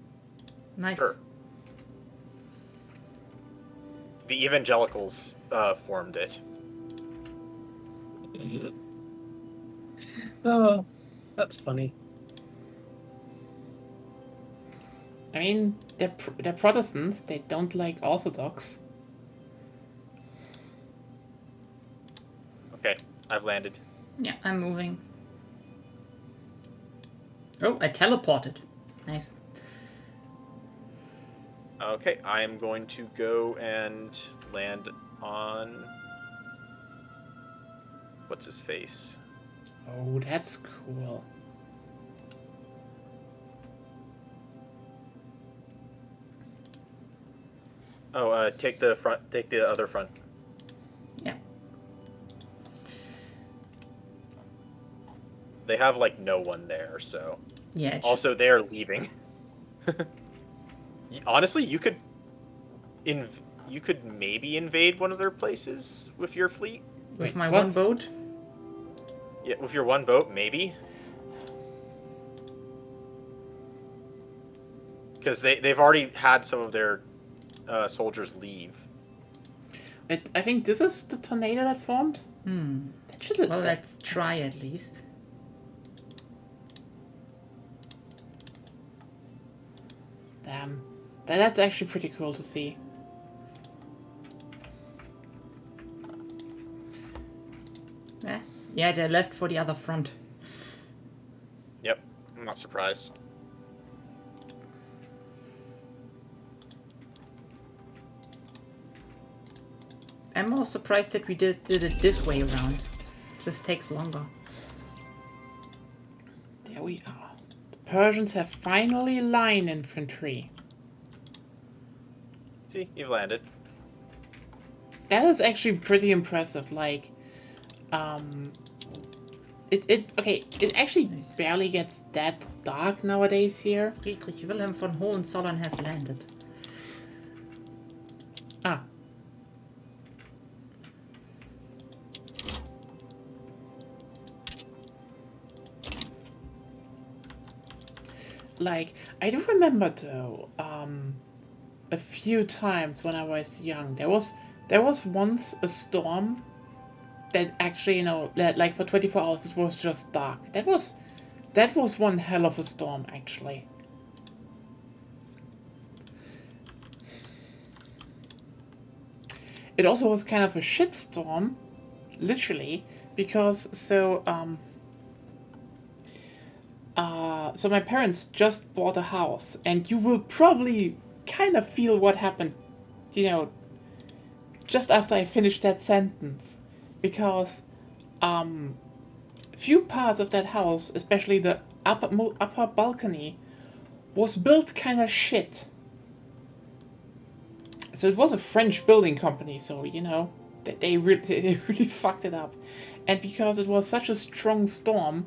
Nice.
Sure. The evangelicals formed it.
Oh, that's funny.
I mean, they're Protestants. They don't like Orthodox.
Okay, I've landed.
Yeah, I'm moving. Oh, I teleported. Nice.
Okay, I am going to go and land on... What's his face?
Oh, that's cool.
Oh, take the front. Take the other front.
Yeah.
They have like no one there, so.
Yeah.
Also, they are leaving. Honestly, you could maybe invade one of their places with your fleet.
with
Wait,
my
what?
one boat.
Yeah, with your one boat, maybe. Because they've already had some of their soldiers leave.
I think this is the tornado that formed. That should.
Well, let's try at least.
Damn. That's actually pretty cool to see.
Yeah, they left for the other front.
Yep, I'm not surprised.
I'm more surprised that we did it this way around. Just takes longer.
There we are. The Persians have finally line infantry.
See, you've landed.
That is actually pretty impressive. Like, it actually barely gets that dark nowadays here.
Friedrich Wilhelm von Hohenzollern has landed.
Ah. Like, I do remember though, a few times when I was young, there was once a storm that actually, like for 24 hours it was just dark. That was one hell of a storm, actually. It also was kind of a shitstorm, literally, because so my parents just bought a house, and you will probably kind of feel what happened, just after I finished that sentence, because few parts of that house, especially the upper balcony, was built kind of shit. So it was a French building company, so they really fucked it up, and because it was such a strong storm,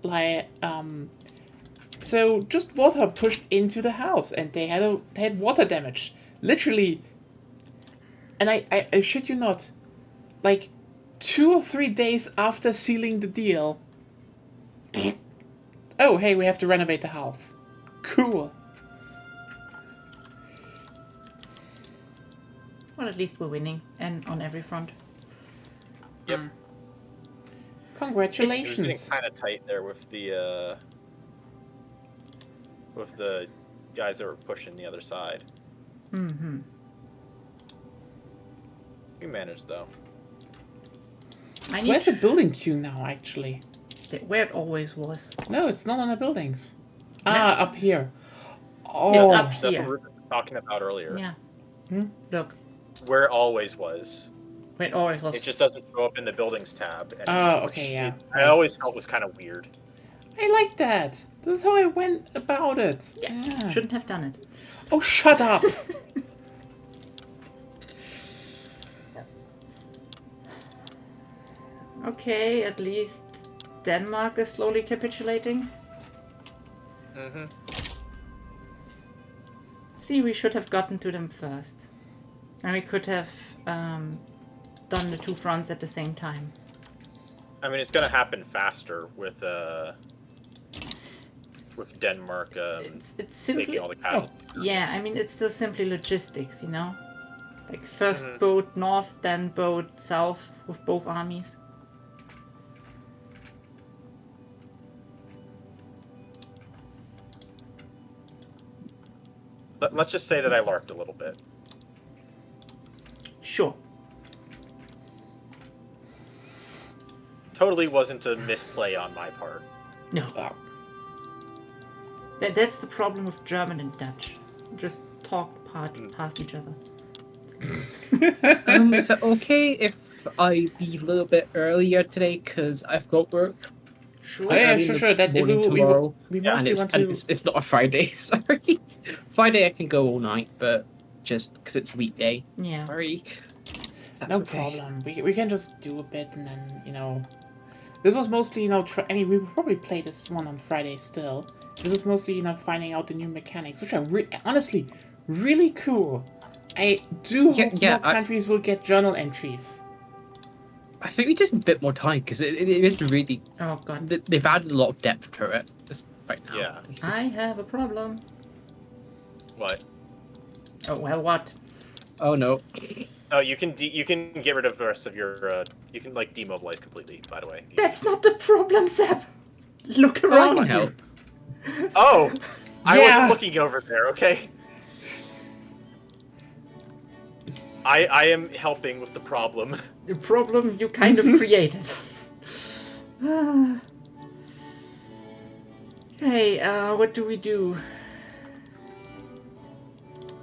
like so just water pushed into the house, and they had water damage. Literally, And I shit you not, like 2 or 3 days after sealing the deal. Oh, hey, we have to renovate the house. Cool.
Well, at least we're winning, and on every front.
Yep.
Mm.
It was getting
Congratulations.
kind of tight there with the guys that were pushing the other side.
Mm-hmm.
We managed though.
I need
Where's the building queue now, actually?
where it always was.
No, it's not on the buildings.
No.
Ah, up here. Oh.
It's up
That's what
here.
we were talking about earlier.
Yeah.
Hmm?
Look,
Where it always was.
where it always was.
It just doesn't show up in the buildings tab.
Oh,
anymore,
okay,
which
yeah.
I always felt was kind of weird.
I like that. This is how I went about it.
Yeah. Shouldn't have done it.
Oh, shut up.
Okay, at least Denmark is slowly capitulating.
Mm-hmm.
See, we should have gotten to them first. And we could have done the 2 fronts at the same time.
I mean, it's gonna happen faster with Denmark
It's simply...
taking all the cattle.
Yeah, I mean, it's still simply logistics, you know? Like, first boat north, then boat south with both armies.
Let's just say that I larked a little bit.
Sure.
Totally wasn't a misplay on my part.
No.
Oh.
That's the problem with German and Dutch. Just talk past each other.
Is it okay if I leave a little bit earlier today because I've got work?
Sure.
Oh, yeah,
early in
sure.
the
That we
morning
will,
tomorrow.
we
And
mostly
it's,
want
and
to.
it's not a Friday, sorry. Friday I can go all night, but just because it's a weekday.
Yeah.
Sorry. That's
No
okay.
problem. We can just do a bit and then, you know. This was mostly, you know, I mean, we will probably play this one on Friday still. This is mostly, you know, finding out the new mechanics, which are honestly really cool. I do hope more countries will get journal entries.
I think we just need a bit more time because it is really.
Oh god.
They've added a lot of depth to it just right now.
Yeah.
I have a problem.
What?
Oh, well, what?
Oh no.
Oh, you can get rid of the rest of your. You can like demobilize completely. By the way.
That's not the problem, Seb! Look
I
around
can
you.
help.
Oh, I
Yeah.
wasn't looking over there. Okay. I am helping with the problem.
The problem you kind of created. Hey, what do we do?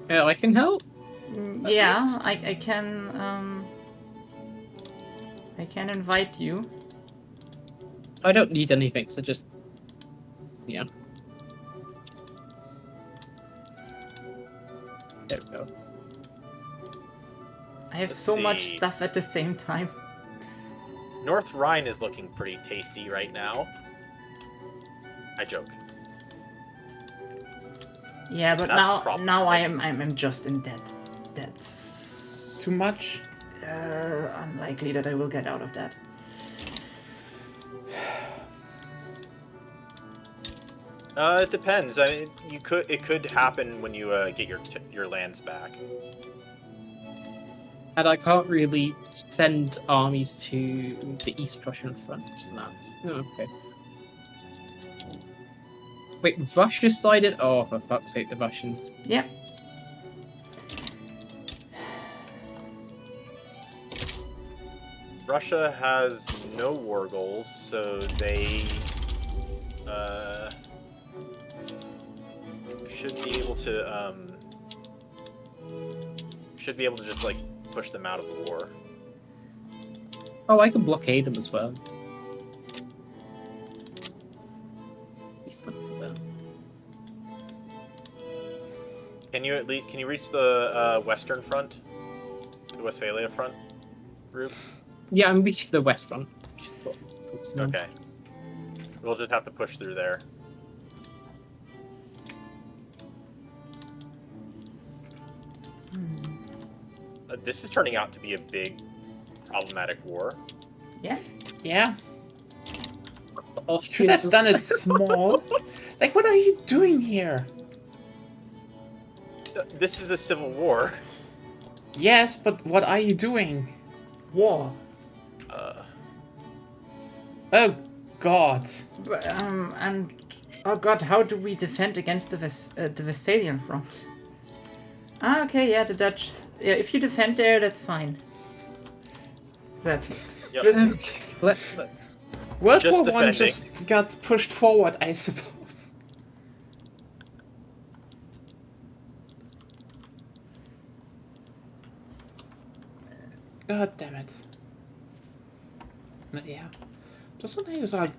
Yeah, I can help.
Yeah, I can invite you.
I don't need anything, so just. Yeah. There we go.
I have
Let's
so much
see.
stuff at the same time.
North Rhine is looking pretty tasty right now. I joke.
Yeah, but
That's probably
now
right.
I'm just in debt. That's
Too much?
unlikely that I will get out of that.
It depends. I mean, it could happen when you get your lands back.
And I can't really send armies to the East Prussian front, so that's... Oh, okay. Wait, Russia sided? Oh, for fuck's sake, the Russians.
Yep.
Russia has no war goals, so they should be able to just like push them out of the war.
Oh, I can blockade them as well. Be fun for them.
Can you reach the Western Front, the Westphalia Front, Rube?
Yeah, I'm reaching the West Front.
Okay. We'll just have to push through there. this is turning out to be a big problematic war.
Yeah.
Yeah.
The
Should have
Austrians
done it small. Like, what are you doing here?
This is a civil war.
Yes, but what are you doing?
War.
Oh, God.
And oh god, how do we defend against the Westphalian front? Ah, okay, yeah, the Dutch. Yeah, if you defend there, that's fine. That.
Yep.
Just-
Let's
World
Just
War One
defending.
just got pushed forward, I suppose. God damn it. But yeah. Just something is like...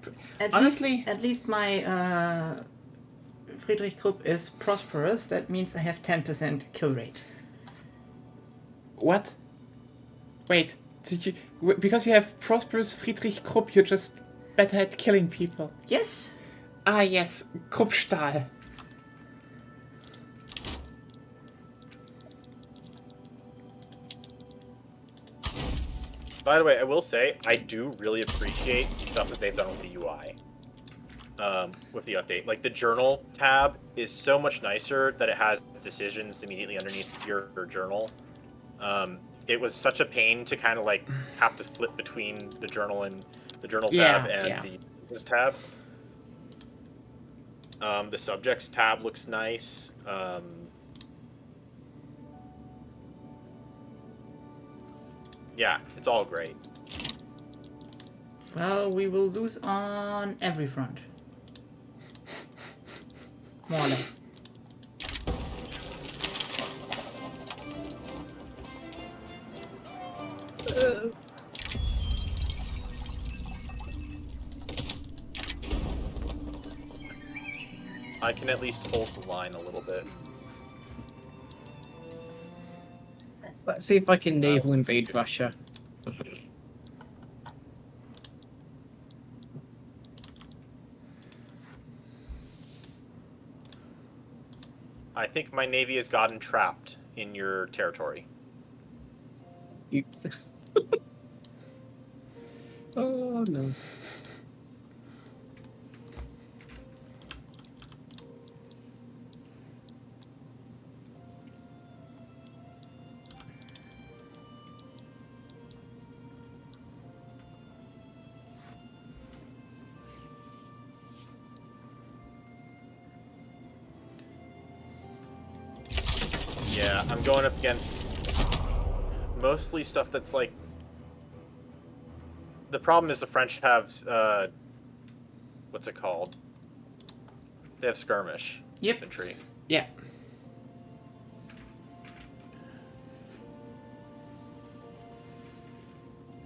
Honestly...
At least my Friedrich Krupp is prosperous. That means I have 10% kill rate.
What? Wait, did you... Because you have prosperous Friedrich Krupp, you're just better at killing people.
Yes.
Ah, yes. Kruppstahl.
By the way, I will say I do really appreciate the stuff that they've done with the UI. With the update, like the journal tab is so much nicer that it has decisions immediately underneath your journal. It was such a pain to kind of like have to flip between the journal and the journal tab and the tab. The subjects tab looks nice. Yeah, it's all great.
Well, we will lose on every front. More or less.
I can at least hold the line a little bit.
let's see if I can naval invade Russia.
I think my navy has gotten trapped in your territory.
Oops. Oh no.
Yeah, I'm going up against mostly stuff that's like... The problem is the French have, what's it called? They have skirmish infantry.
Yeah.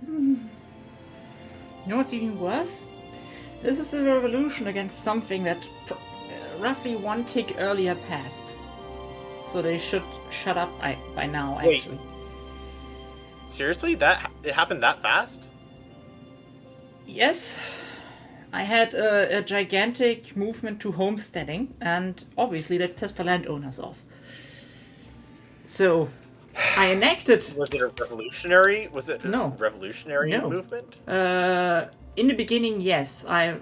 You know what's even worse? This is a revolution against something that roughly one tick earlier passed. So they should shut up by now,
Wait.
actually.
Seriously? It happened that fast?
Yes. I had a gigantic movement to homesteading, and obviously that pissed the landowners off. So, I enacted...
Was it a revolutionary? Was it a
No.
revolutionary
No.
movement?
In the beginning, yes. I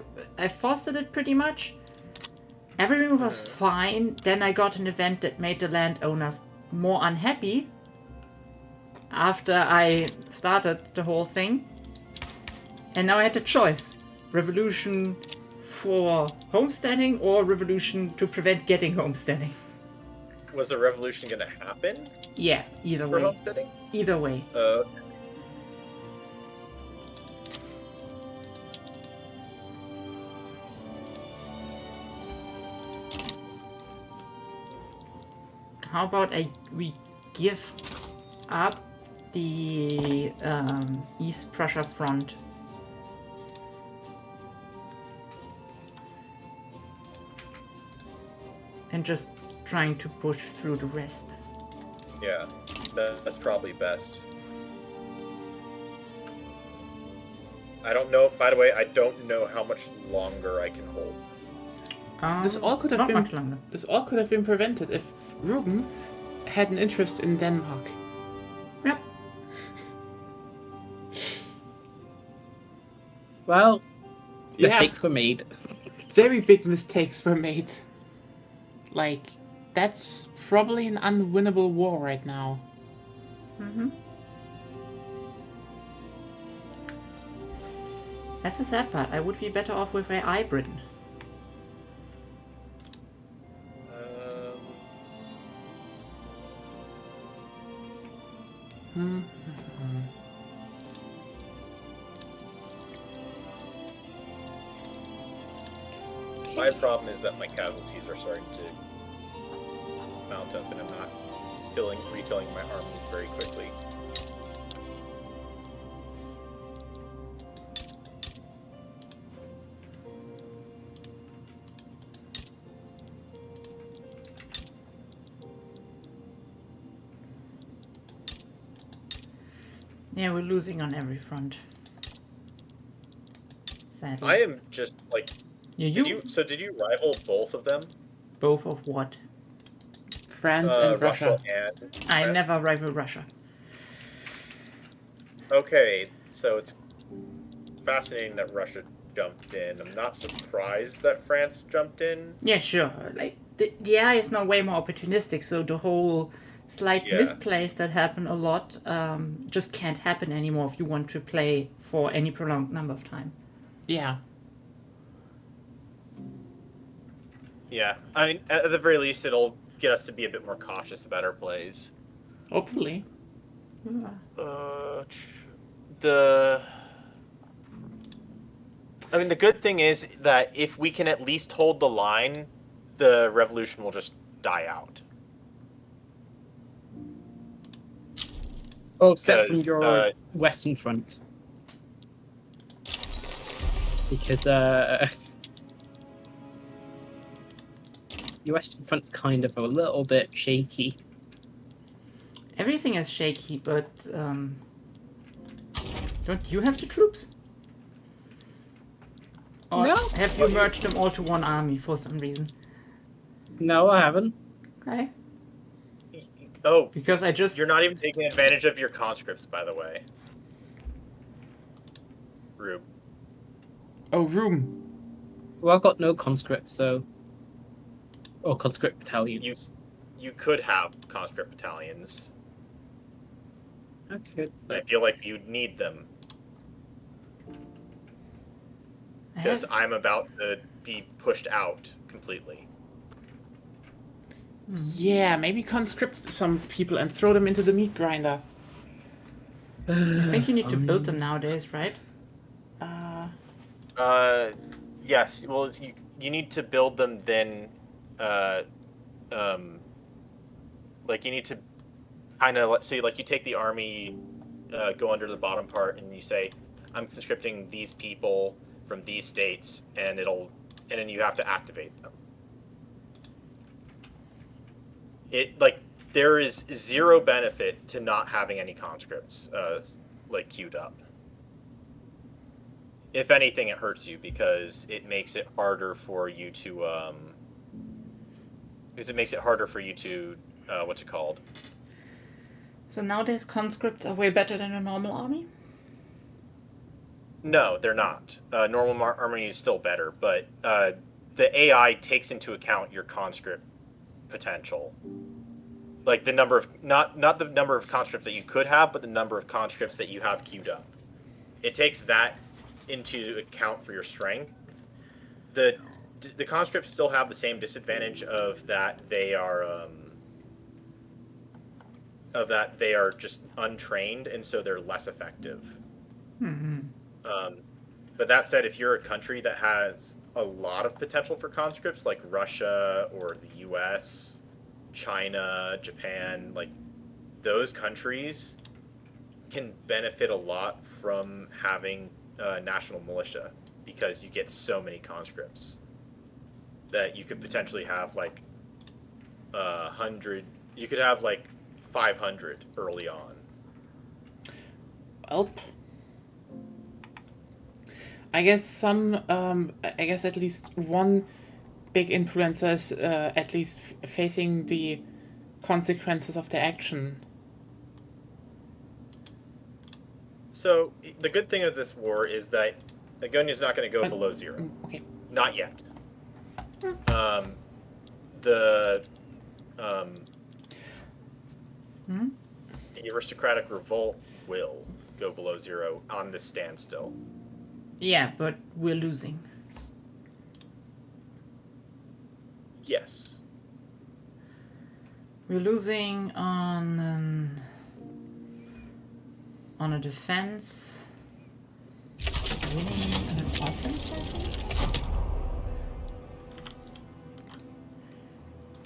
fostered it pretty much. Everything was fine. Then I got an event that made the landowners more unhappy. After I started the whole thing. And now I had a choice. Revolution for homesteading or revolution to prevent getting homesteading.
Was the revolution going to happen
Yeah, either
for
way.
homesteading?
Either way. How about we give up the East Prussia front? And just trying to push through the rest.
Yeah, that's probably best. I don't know, by the way, I don't know how much longer I can hold.
This all could have
not
been
much longer.
This all could have been prevented if Ruben had an interest in Denmark.
Yep.
Well,
Yeah.
mistakes were made.
Very big mistakes were made. Like, that's probably an unwinnable war right now.
That's the sad part. I would be better off with AI Britain.
My problem is that my casualties are starting to mount up, and I'm not refilling my army very quickly.
Yeah, we're losing on every front. Sadly.
I am just like.
Yeah,
Did you rival both of them?
Both of what?
France and Russia.
and
I
France?
never rival Russia.
Okay, so it's fascinating that Russia jumped in. I'm not surprised that France jumped in.
Yeah, sure. Like the AI is now way more opportunistic, so the whole slight
Yeah.
misplays that happen a lot just can't happen anymore if you want to play for any prolonged number of time.
Yeah.
Yeah, I mean, at the very least, it'll get us to be a bit more cautious about our plays.
Hopefully.
The good thing is that if we can at least hold the line, the revolution will just die out.
Oh, except from
Because,
your Western Front. Because, your Western Front's kind of a little bit shaky.
Everything is shaky, but don't you have the troops? Or
No.
have you merged them all to one army for some reason?
No, I haven't.
Okay.
Oh,
Because I just...
you're not even taking advantage of your conscripts, by the way. Rube.
Oh, room.
Well, I've got no conscripts, so... Or conscript battalions.
You could have conscript battalions.
Okay.
I feel like you'd need them. Because I'm about to be pushed out completely.
Yeah, maybe conscript some people and throw them into the meat grinder.
I think you need to build them nowadays, right?
Yes. Well, you need to build them then. Like you need to kind of so you take the army, go under the bottom part, and you say, I'm conscripting these people from these states, and then you have to activate them. There is zero benefit to not having any conscripts queued up. If anything, it hurts you because it makes it harder for you to what's it called?
So nowadays conscripts are way better than a normal army?
No, they're not. Normal army is still better, but the AI takes into account your conscript potential. Like the number of not the number of conscripts that you could have, but the number of conscripts that you have queued up. It takes that into account for your strength. The conscripts still have the same disadvantage of that they are just untrained, and so they're less effective. But that said, if you're a country that has a lot of potential for conscripts, like Russia or the U.S., China, Japan, like those countries can benefit a lot from having national militia because you get so many conscripts that you could potentially have like 100. You could have like 500 early on.
Welp. I guess I guess at least one big influencer is at least facing the consequences of their action.
So the good thing of this war is that Agonia's not going to go below 0.
Okay.
Not yet. The aristocratic revolt will go below 0 on this standstill.
Yeah, but we're losing.
Yes.
We're losing on a defense. Winning on an offense, I think.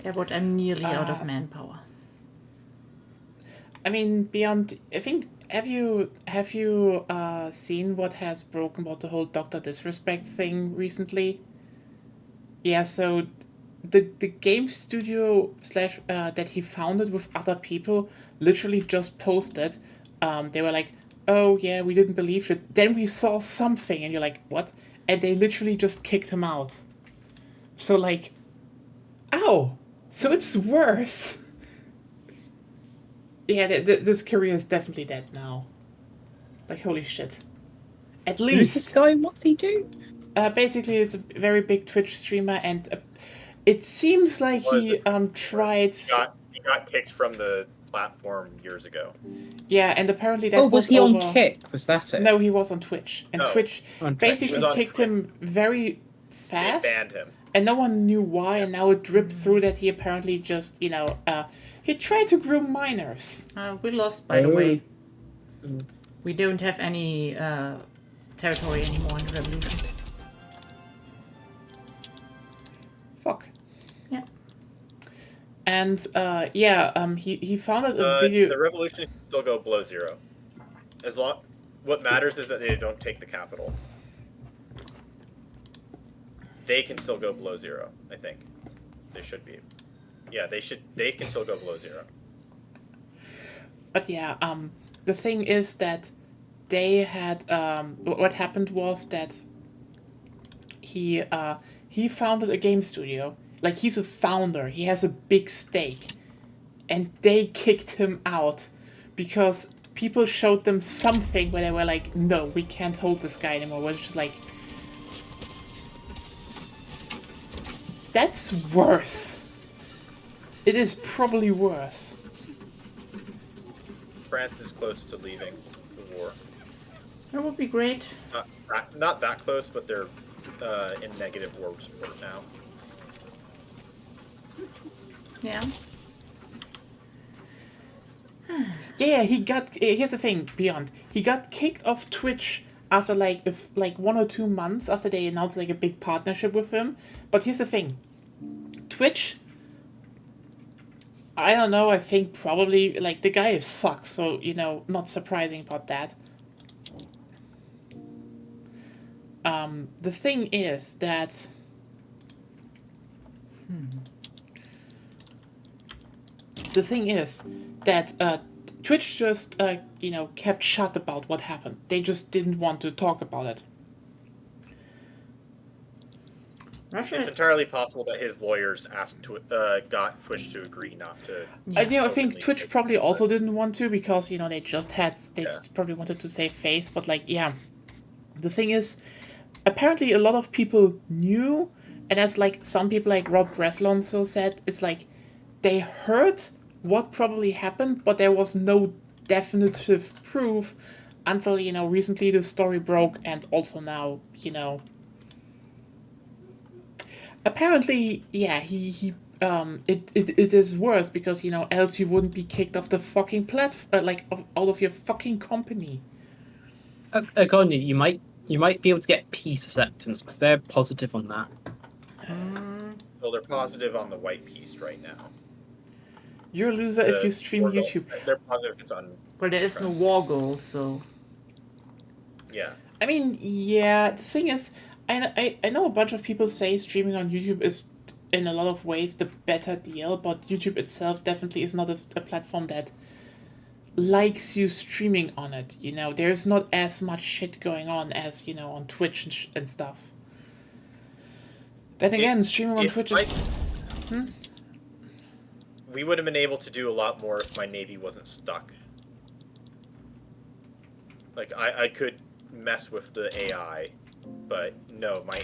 Yeah, but I'm nearly out of manpower.
I mean, beyond, I think, have you seen what has broken about the whole Doctor Disrespect thing recently? Yeah, so the game studio slash that he founded with other people literally just posted. They were like, "Oh yeah, we didn't believe it. Then we saw something," and you're like, "What?" And they literally just kicked him out. So like, ow! So it's worse. Yeah, this career is definitely dead now. Like, holy shit. At
Who's
least.
this guy and what's he do?
Basically, it's a very big Twitch streamer, and it seems like he tried.
He got kicked from the platform years ago.
Yeah, and apparently that
Was he
over...
on Kick? Was that it?
No, he was on Twitch, and
No.
Twitch
On Twitch.
basically
He was on
kicked
Twitch.
him very fast,
They banned him.
and no one knew why. And now it dripped through that he apparently just he tried to groom minors.
We lost, by the way.
Mm.
We don't have any territory anymore in the revolution.
Fuck.
Yeah.
And he founded a video.
The revolution can still go below 0. As long, what matters is that they don't take the capital. They can still go below 0. I think they should be. Yeah, they should. They can still go below 0.
But yeah, the thing is that they had what happened was that he founded a game studio. Like, he's a founder, he has a big stake, and they kicked him out because people showed them something where they were like, no, we can't hold this guy anymore. It was just like, that's worse. It is probably worse.
France is close to leaving the war.
That would be great.
Not that close, but they're in negative war support now.
Yeah.
Yeah, he got. Here's the thing, Beyond. He got kicked off Twitch after like 1 or 2 months after they announced like a big partnership with him. But here's the thing, Twitch. I don't know. I think probably like the guy sucks. So not surprising about that. The thing is that. The thing is that Twitch just, kept shut about what happened. They just didn't want to talk about it.
Russia.
It's entirely possible that his lawyers got Twitch to agree not to.
I think
openly
Twitch
take
probably
this.
also didn't want to because, they probably wanted to save face. But, the thing is, apparently a lot of people knew, and as, some people like Rob Breslin so said, it's like they heard what probably happened, but there was no definitive proof until, recently the story broke, and also now, apparently, yeah, it is worse because, else you wouldn't be kicked off the fucking out of your fucking company.
Agonia, you might be able to get peace acceptance because they're positive on that.
Well, they're positive on the white piece right now.
You're a loser if you stream
war goal.
YouTube.
They're positive it's on.
But there is no war goal, so.
Yeah.
I mean, yeah, the thing is, I know a bunch of people say streaming on YouTube is, in a lot of ways, the better deal, but YouTube itself definitely is not a platform that likes you streaming on it, There's not as much shit going on as, on Twitch and stuff. Then again, streaming on Twitch is...
We would have been able to do a lot more if my Navy wasn't stuck. Like, I could mess with the AI But no, my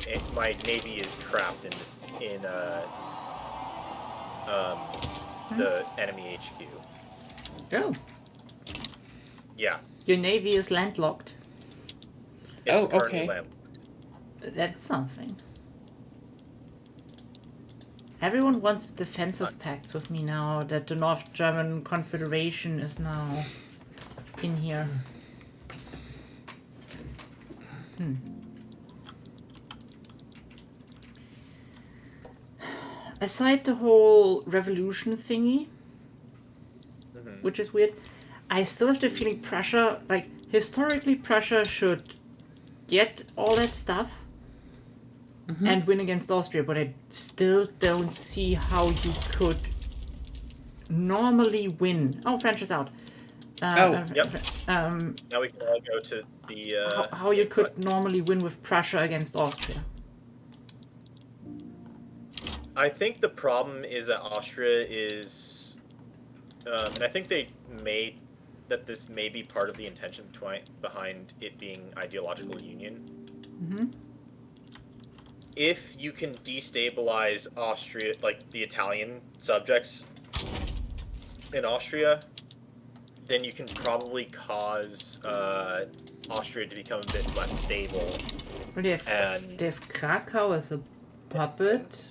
navy is trapped in the enemy HQ.
Oh,
Yeah.
your navy is landlocked.
It's
Oh,
currently
okay.
land.
That's something. Everyone wants defensive pacts with me now that the North German Confederation is now in here. Aside the whole revolution thingy, which is weird, I still have the feeling Prussia, like, historically Prussia should get all that stuff and win against Austria, but I still don't see how you could normally win. Oh, French is out.
Yep. Now we can all go to the.
How you could normally win with Prussia against Austria.
I think the problem is that Austria is, and I think they made that this may be part of the intention behind it being ideological union. If you can destabilize Austria, like the Italian subjects in Austria, then you can probably cause Austria to become a bit less stable.
They have Krakow as a puppet,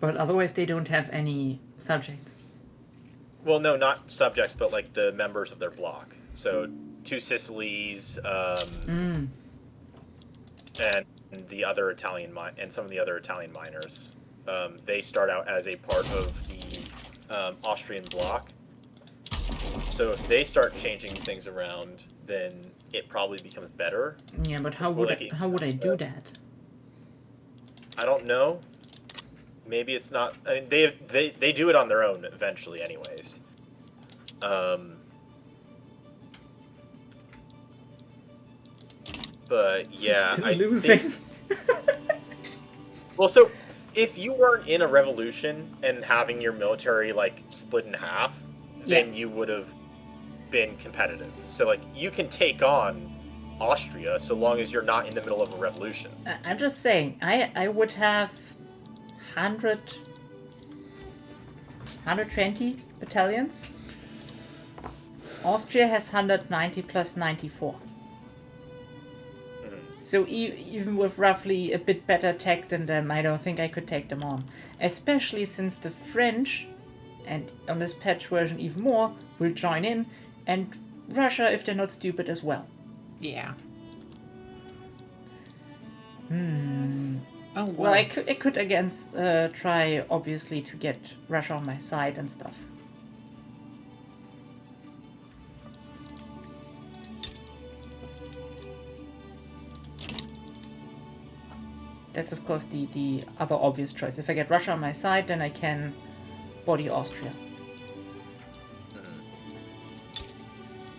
but otherwise they don't have any subjects.
Well, no, not subjects, but like the members of their bloc. So, two Sicilies, and the other Italian and some of the other Italian miners. They start out as a part of the Austrian bloc. So if they start changing things around, then it probably becomes better.
Yeah, but how would I do that?
I don't know. Maybe it's not. I mean, they do it on their own eventually, anyways. But yeah,
Still losing.
Well, so if you weren't in a revolution and having your military like split in half, then you would have been competitive. So like you can take on Austria so long as you're not in the middle of a revolution.
I'm just saying, I would have 120 battalions. Austria has 190 plus 94. So even with roughly a bit better tech than them, I don't think I could take them on. Especially since the French, and on this patch version even more, will join in, and Russia if they're not stupid as well.
Yeah.
Oh, well, I could again try, obviously, to get Russia on my side and stuff. That's, of course, the other obvious choice. If I get Russia on my side, then I can body Austria.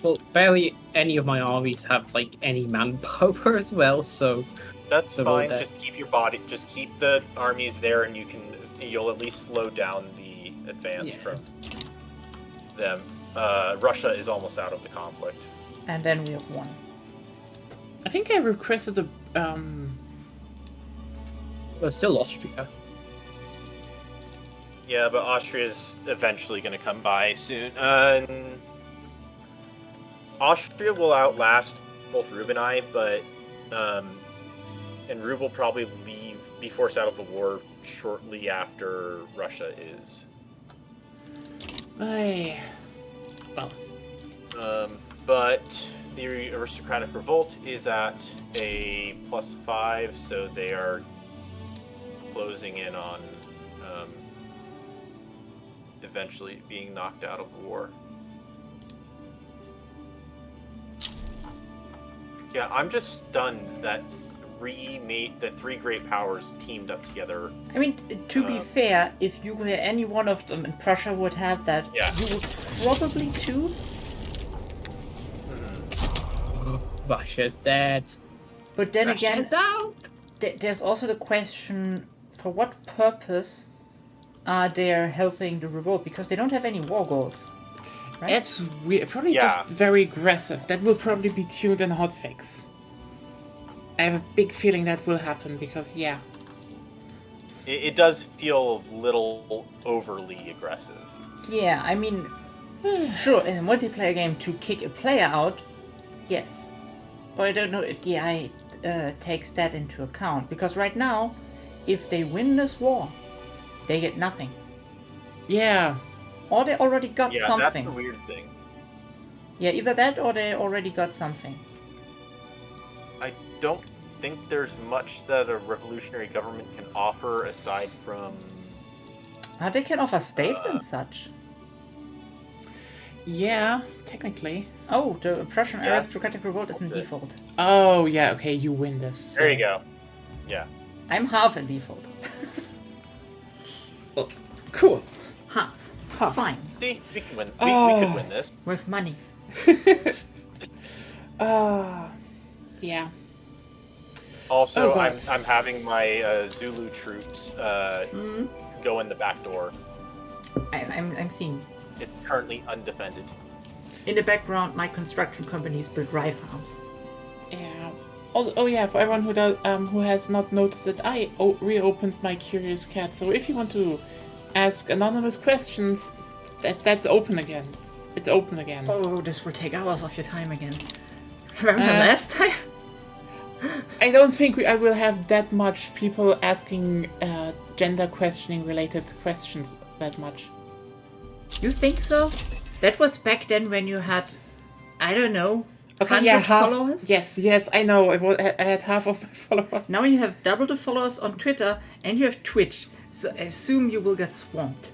Well, barely any of my armies have, like, any manpower as well, so...
That's fine. Just keep the armies there, and you'll at least slow down the advance from them. Russia is almost out of the conflict.
And then we have one.
I think I requested a
Well, still Austria.
Yeah, but Austria's eventually going to come by soon. Austria will outlast both Rube and I, but and Rube will probably be forced out of the war shortly after Russia is. But the aristocratic revolt is at a +5, so they are closing in on eventually being knocked out of war. Yeah, I'm just stunned that three great powers teamed up together.
I mean, to be fair, if you were any one of them and Prussia would have that, you would probably too.
Russia's dead.
But then
Russia's
again,
out.
There's also the question, for what purpose are they helping the revolt? Because they don't have any war goals. Right?
It's weird. Probably just very aggressive. That will probably be tuned in hotfix. I have a big feeling that will happen because, yeah.
It does feel a little overly aggressive.
Yeah, I mean, sure, in a multiplayer game to kick a player out, yes. But I don't know if the AI takes that into account. Because right now, if they win this war, they get nothing.
Yeah.
Or they already got
Yeah,
something.
that's the weird thing.
Yeah, either that or they already got something.
I don't think there's much that a revolutionary government can offer aside from...
They can offer states and such.
Yeah, technically.
Oh, the Prussian
Yeah,
aristocratic revolt is in
that's it.
default.
Oh, yeah, okay, you win this.
There you go. Yeah.
I'm half in default.
Oh, cool.
Ha.
Huh.
It's fine.
See, we can win. We could win this.
With money.
Yeah.
Also,
Oh, God.
I'm having my Zulu troops go in the back door.
I'm seeing.
It's currently undefended.
In the background, my construction companies build rye farms.
Yeah. Oh yeah, for everyone who has not noticed it, I reopened my Curious Cat. So if you want to ask anonymous questions, that's open again. It's open again.
Oh, this will take hours of your time again. Remember last time?
I don't think I will have that much people asking gender questioning related questions that much.
You think so? That was back then when you had, I don't know,
Okay,
100
yeah, half.
followers?
Yes, I know. I had half of my followers.
Now you have double the followers on Twitter and you have Twitch. So I assume you will get swamped.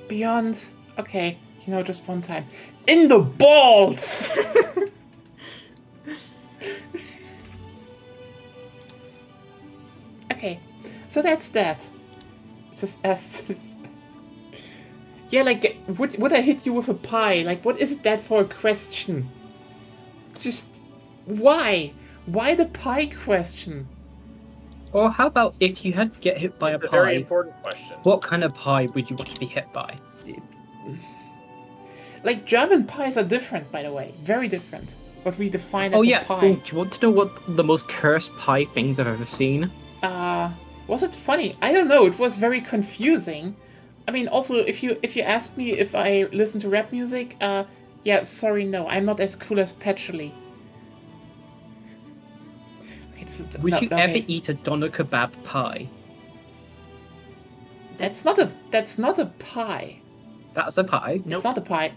Beyond. Okay, just one time. In the balls! Okay, so that's that. Just as. Yeah, like, would I hit you with a pie? Like, what is that for a question? Just. Why? Why the pie question?
Or how about if you had to get hit by
It's
a
a very
pie,
important question.
what kind of pie would you want to be hit by?
Like, German pies are different, by the way. Very different. What we define as
Oh
a
yeah,
pie.
do you want to know what the most cursed pie things I've ever seen?
Was it funny? I don't know. It was very confusing. I mean, also, if you ask me if I listen to rap music, yeah, sorry, no, I'm not as cool as Petcherly. Okay, this is.
Would
no,
you
okay.
ever eat a doner kebab pie?
That's not a pie.
That's a pie.
Nope.
It's not a pie.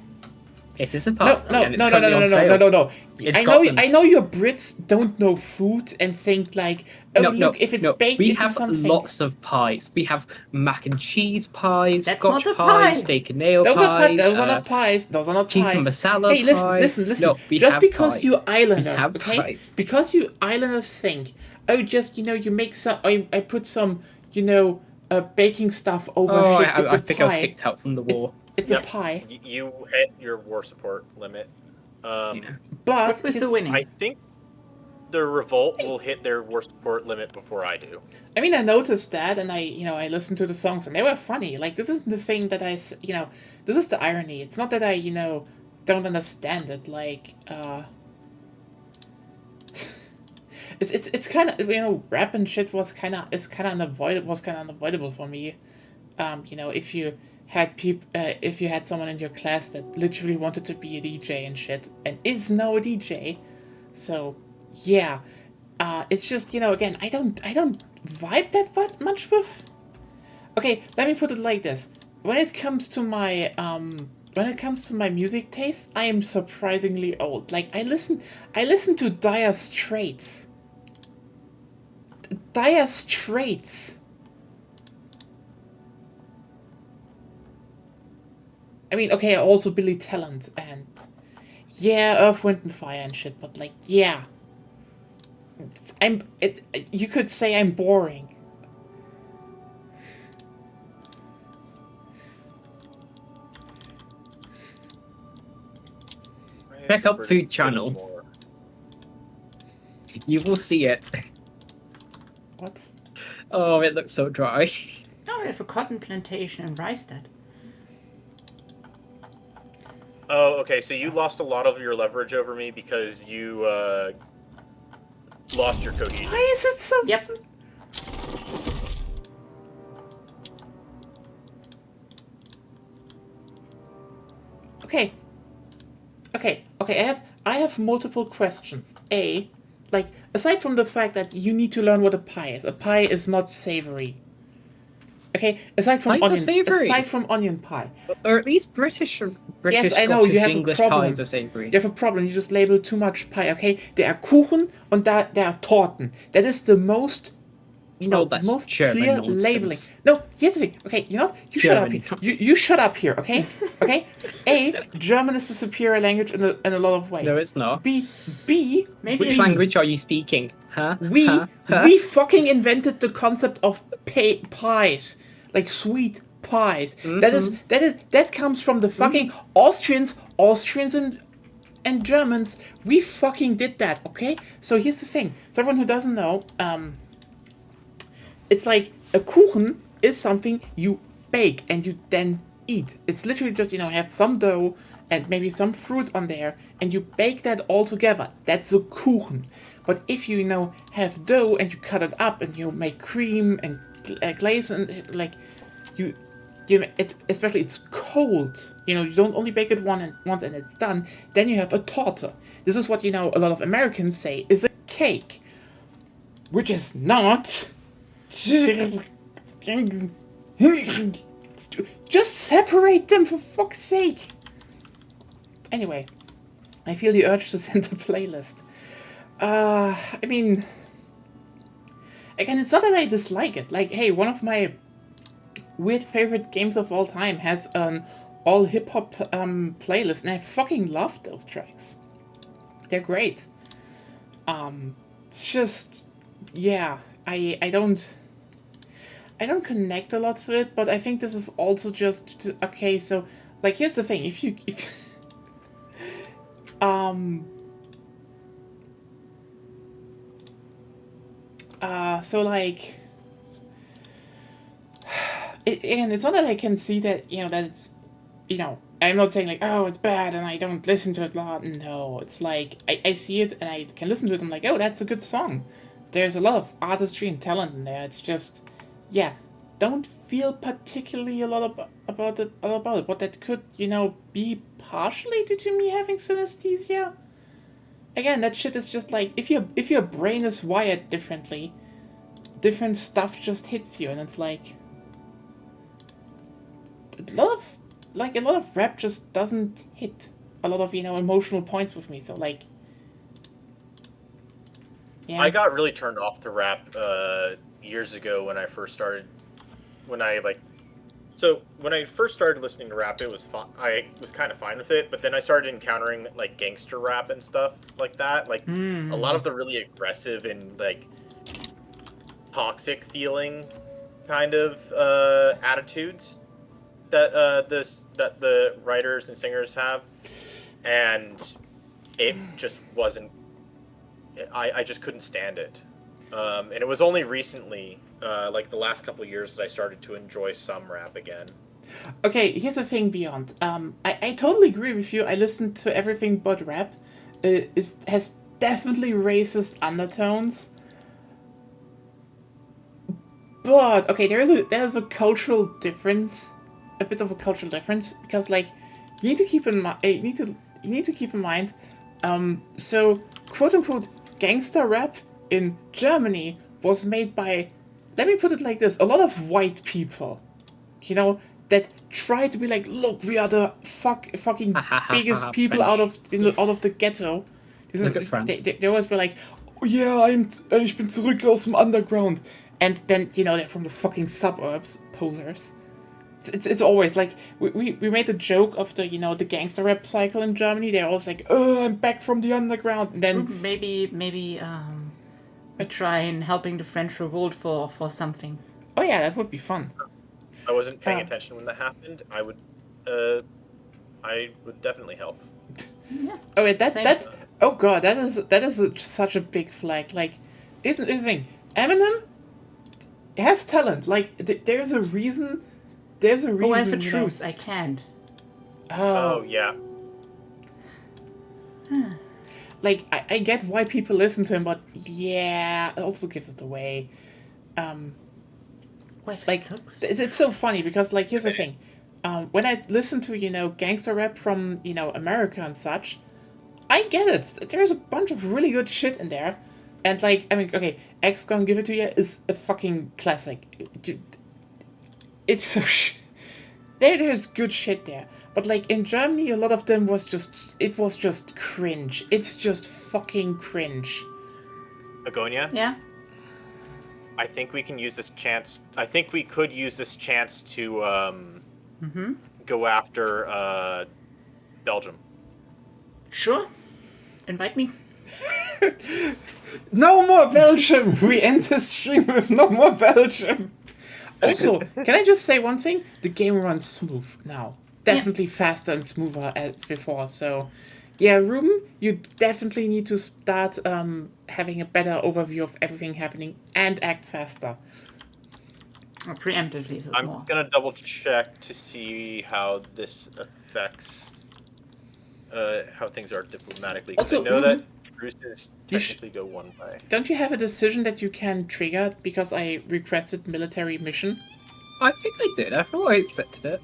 It is a pie.
No.
and it's currently on sale.
No.
In
I
Scotland.
know your Brits don't know food and think like, oh look, if it's baked
we
into
have
something.
lots of pies. We have mac and cheese pies,
That's
Scotch
not a
pies,
pie.
steak and nail
Those
pies.
are not pies. Those are not
tikka
pies.
masala
Hey, listen.
pies. No, we
Just
have
because
pies.
you Islanders,
We have
okay?
pies.
Because you Islanders think, oh, just you make some. I put some, baking stuff over
Oh,
shit. It's
I
a
think
pie.
I was kicked out from the war.
It's
Yep.
a pie.
You hit your war support limit.
Yeah.
But
What's with the winning?
I think the revolt will hit their war support limit before I do.
I mean, I noticed that, and I listened to the songs, and they were funny. Like, this isn't the thing that this is the irony. It's not that I, don't understand it. Like, it's kind of, rap and shit was kind of unavoidable for me. If you had someone in your class that literally wanted to be a DJ and shit, and is now a DJ, so yeah, it's just again, I don't vibe that much with. Okay, let me put it like this: when it comes to my music taste, I am surprisingly old. Like I listen to Dire Straits. Dire Straits. I mean, okay, also Billy Talent and yeah, Earth, Wind and Fire and shit, but like, yeah, you could say I'm boring.
Check out Food Channel. You will see it.
What?
Oh, it looks so dry.
Oh, we have a cotton plantation in Reichstadt.
Oh, okay. So you lost a lot of your leverage over me because you lost your cohesion.
Why is it so?
Yep.
Okay. I have multiple questions. A, like, aside from the fact that you need to learn what a pie is not savory. Okay, aside from
Pies are savory.
onion pie.
Or at least British
Yes, I know,
Scottish,
you have a
English
problem.
pies are savory.
You have a problem. You just label too much pie. Okay, there are Kuchen and there are Torten. That is the most,
That's
most
German
clear
nonsense.
labeling. No, here's the thing. Okay, you shut up
German
here. You shut up here. Okay, okay. A, German is the superior language in a lot of ways.
No, it's not.
B,
Maybe
Which language are you speaking? Huh?
we fucking invented the concept of pies, like sweet pies.
Mm-hmm.
That comes from the fucking Austrians and Germans. We fucking did that, okay? So here's the thing. So everyone who doesn't know, it's like a Kuchen is something you bake and you then eat. It's literally just, you have some dough and maybe some fruit on there and you bake that all together. That's a Kuchen. But if you, have dough and you cut it up and you make cream and glaze and like especially it's cold. You don't only bake it once and it's done. Then you have a torte. This is what a lot of Americans say is a cake, which is not. Just separate them for fuck's sake. Anyway, I feel the urge to send a playlist. I mean, again, it's not that I dislike it. Like, hey, one of my weird favorite games of all time has an all hip hop playlist, and I fucking love those tracks. They're great. It's just, yeah, I don't connect a lot to it, but I think this is also just okay. So, like, here's the thing: if so like, again, it's not that I can see that, that it's, I'm not saying like, oh, it's bad and I don't listen to it a lot. No, it's like, I see it and I can listen to it and I'm like, oh, that's a good song. There's a lot of artistry and talent in there. It's just, yeah, don't feel particularly a lot about it, but that could, be partially due to me having synesthesia. Again, that shit is just like, if your brain is wired differently, different stuff just hits you, and it's like a lot of rap just doesn't hit a lot of emotional points with me. So like, yeah.
I got really turned off to rap years ago when I first started. When I first started listening to rap, it was fun. I was kind of fine with it, but then I started encountering like gangster rap and stuff like that. Like a lot of the really aggressive and like toxic feeling kind of attitudes that the writers and singers have, and it just wasn't. I just couldn't stand it, and it was only recently, like the last couple of years, that I started to enjoy some rap again.
Okay, here's the thing, Beyond. I totally agree with you. I listened to everything but rap. It has definitely racist undertones. But okay, there's a cultural difference, a bit of a cultural difference, because like you need to keep in mind, so quote unquote gangster rap in Germany was made by, let me put it like this, a lot of white people, that try to be like, look, we are the fucking biggest people out of the ghetto.
Look at France.
They always be like, oh yeah, ich bin zurück aus dem Underground. And then, they're from the fucking suburbs, posers. It's always like, we made a joke of the, the gangster rap cycle in Germany. They're always like, oh, I'm back from the underground. And then
maybe we try in helping the French Revolt for something.
Oh yeah, that would be fun.
I wasn't paying attention when that happened. I would definitely help.
Yeah.
Oh wait, oh god, that is such a big flag. Like, isn't the thing? Eminem has talent. Like, there's a reason.
Oh, and for truth, I can't.
Oh yeah.
like, I get why people listen to him, but yeah, it also gives it away. Like, it's so funny because, like, here's the thing. When I listen to, gangster rap from, America and such, I get it. There's a bunch of really good shit in there. And, like, I mean, okay, X Gonna Give It To You is a fucking classic. It's so there's good shit there. But, like, in Germany, a lot of them was just cringe. It's just fucking cringe.
Agonia?
Yeah.
I think we can use this chance. I think we could use this chance to go after Belgium.
Sure. Invite me.
No more Belgium! We end the stream with no more Belgium! Also, can I just say one thing? The game runs smooth now. Definitely faster and smoother as before, so... Yeah, Ruben, you definitely need to start having a better overview of everything happening and act faster.
Or preemptively,
I'm
more.
gonna double check to see how this affects how things are diplomatically. Because
Also,
I know that
Ruben,
cruises
you
technically go one way.
Don't you have a decision that you can trigger because I requested military mission?
I think I did. I thought I accepted it.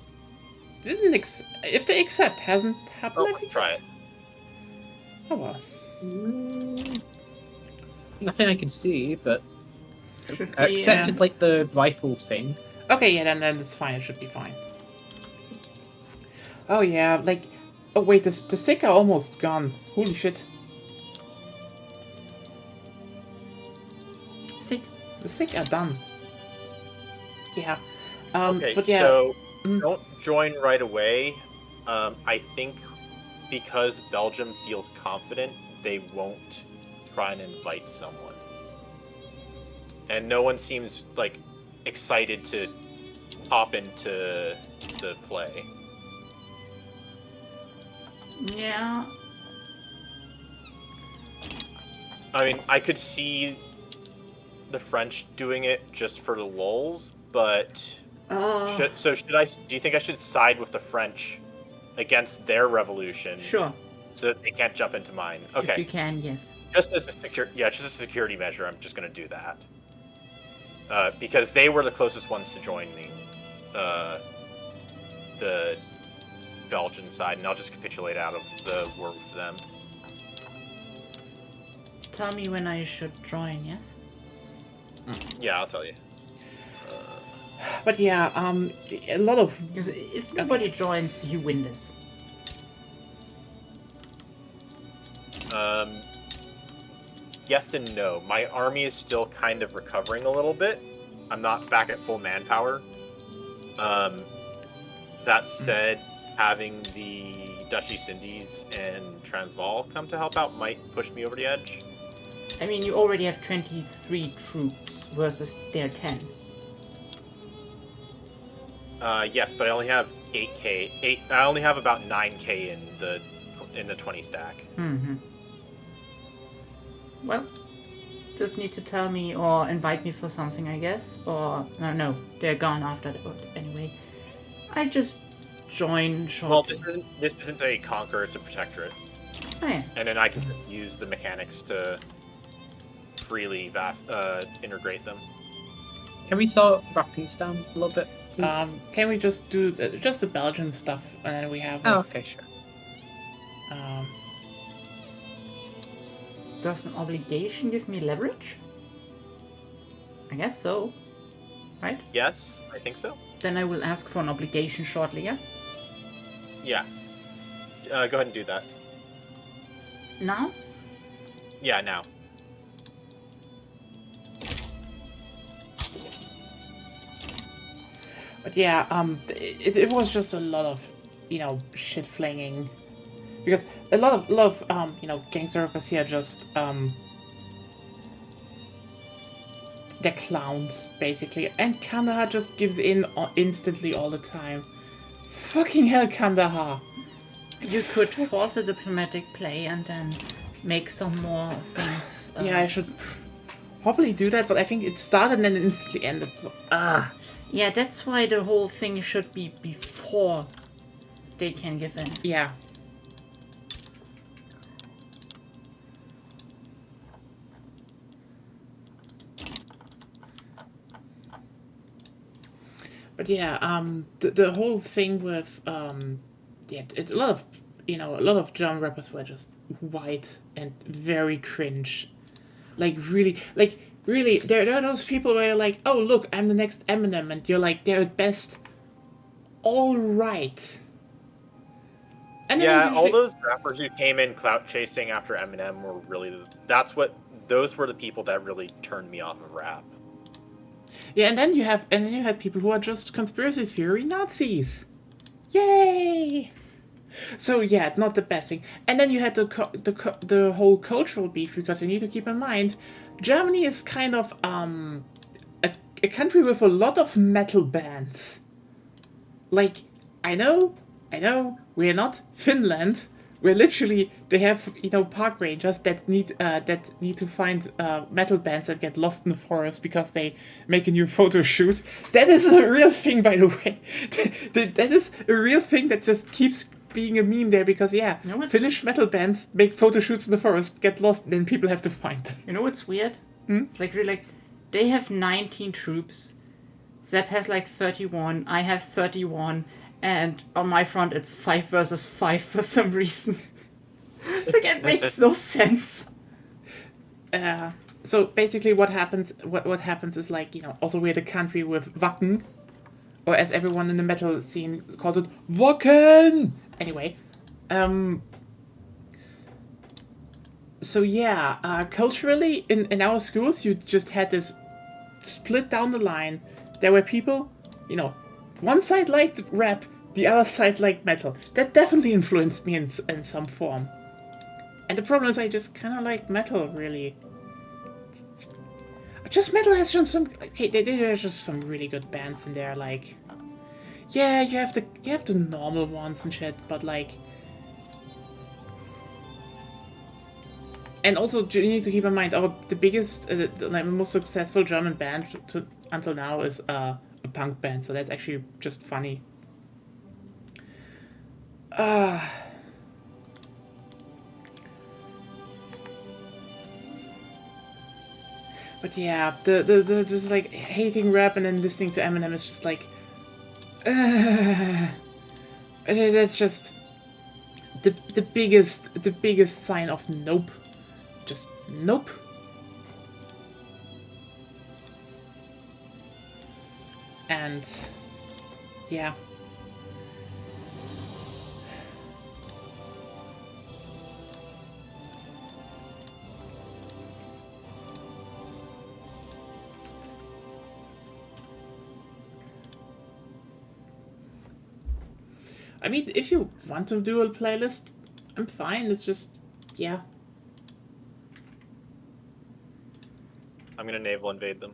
If they accept, hasn't happened.
Oh, try it.
Oh well.
Nothing I can see, but
Should
I
we,
accepted like the rifles thing.
Okay, yeah, then it's fine. It should be fine. Oh yeah, like, oh wait, the sick are almost gone. Holy shit.
Sick.
The sick are done. Yeah.
Okay,
but yeah.
so don't join right away. I think because Belgium feels confident, they won't try and invite someone. And no one seems like excited to hop into the play.
Yeah.
I mean, I could see the French doing it just for the lulz, but should I? Do you think I should side with the French against their revolution?
Sure.
So that they can't jump into mine. Okay.
If you can, yes.
Just as a just a security measure, I'm just going to do that. Because they were the closest ones to joining the Belgian side, and I'll just capitulate out of the war with them.
Tell me when I should join, yes?
Yeah, I'll tell you.
But yeah, a lot of...
Because if nobody joins, you win this.
Yes and no. My army is still kind of recovering a little bit. I'm not back at full manpower. That said, having the Dutch East Indies and Transvaal come to help out might push me over the edge.
I mean, you already have 23 troops versus their 10.
Yes, but I only have 8k. I only have about 9k in the 20 stack.
Mm-hmm. Well, just need to tell me or invite me for something, I guess. Or no, they're gone after that. But anyway, I just join shortly.
Well, this isn't a conquer; it's a protectorate.
Oh, yeah.
And then I can just use the mechanics to freely integrate them.
Can we start wrapping this down a little bit?
Can we just do just the Belgian stuff and then we have...
Oh, okay, sure.
Does an obligation give me leverage? I guess so. Right?
Yes, I think so.
Then I will ask for an obligation shortly, yeah?
Yeah. Go ahead and do that.
Now?
Yeah, now.
But yeah, it was just a lot of, shit flinging. Because a lot of gangster rappers here just, they're clowns, basically. And Kandahar just gives in instantly all the time. Fucking hell, Kandahar!
You could force a diplomatic play and then make some more things.
Yeah, I should probably do that, but I think it started and then instantly ended. So,
Yeah, that's why the whole thing should be before they can give in.
yeah. But yeah, the whole thing with a lot of a lot of German rappers were just white and very cringe, like really. There are those people where you're like, oh look, I'm the next Eminem, and you're like, they're at best all right. And then
Yeah,
they
all
usually-
those rappers who came in clout chasing after Eminem were really those were the people that really turned me off of rap.
Yeah, and then you had people who are just conspiracy theory Nazis. Yay! So yeah, not the best thing. And then you had the whole cultural beef, because you need to keep in mind, Germany is kind of a country with a lot of metal bands. Like, I know, we're not Finland. Where literally they have park rangers that need to find metal bands that get lost in the forest because they make a new photo shoot. That is a real thing, by the way. That is a real thing that just keeps being a meme there, because Finnish metal bands make photo shoots in the forest, get lost, and then people have to find them.
You know what's weird? It's like really like they have 19 troops. Zep has like 31. I have 31. And on my front, it's 5 versus 5 for some reason. It's like, it makes no sense.
So basically, what happens is, like, also we're the country with Wacken, or as everyone in the metal scene calls it, Wacken. Anyway, so yeah, culturally in our schools, you just had this split down the line. There were people, one side liked rap, the other side liked metal. That definitely influenced me in some form. And the problem is, I just kind of like metal, really. Just metal has shown some. Okay, there's just some really good bands in there. Like, yeah, you have the normal ones and shit, but like. And also, you need to keep in mind, the biggest, like most successful German band until now is a punk band. So that's actually just funny. But yeah, the just like hating rap and then listening to Eminem is just like, that's just the biggest sign of nope, just nope. And yeah. I mean, if you want to do a playlist, I'm fine. It's just, yeah.
I'm gonna naval invade them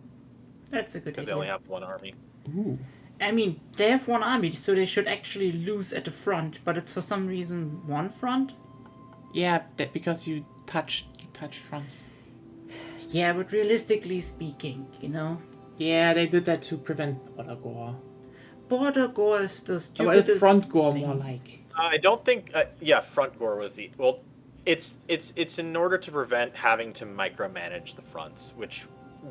That's a good
because
idea.
they only have one army.
Ooh.
I mean, they have one army, so they should actually lose at the front, but it's for some reason one front?
Yeah, because you touch fronts.
Yeah, but realistically speaking,
Yeah, they did that to prevent border gore.
Border gore is the
Well,
stupidest
front gore
thing.
more like.
I don't think. Front gore was the well. It's in order to prevent having to micromanage the fronts, which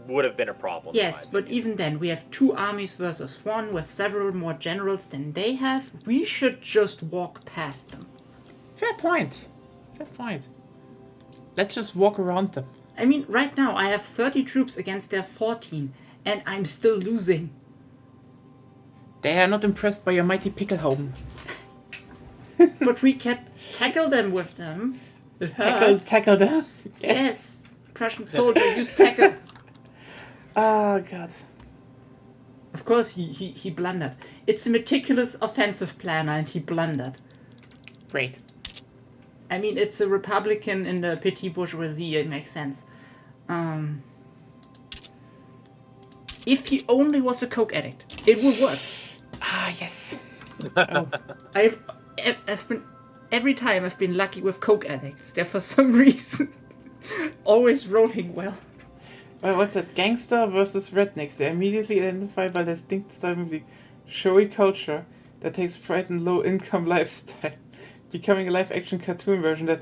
would have been a problem.
Yes, but even then, we have 2 armies versus 1 with several more generals than they have. We should just walk past them.
Fair point. Let's just walk around them.
I mean, right now I have 30 troops against their 14, and I'm still losing.
They are not impressed by your mighty pickle home.
But we can tackle them with them. It hurts.
Tackle them.
Yes. Prussian soldier, use tackle.
Oh god.
Of course, he blundered. It's a meticulous offensive planner, and he blundered.
Great.
I mean, it's a Republican in the petit bourgeoisie, it makes sense. If he only was a coke addict, it would work.
Ah, yes.
I've been every time I've been lucky with coke addicts. They're for some reason always rolling well.
Well, what's that? Gangster versus rednecks. They're immediately identified by their distinct style of music, showy culture that takes pride in low-income lifestyle, becoming a live-action cartoon version that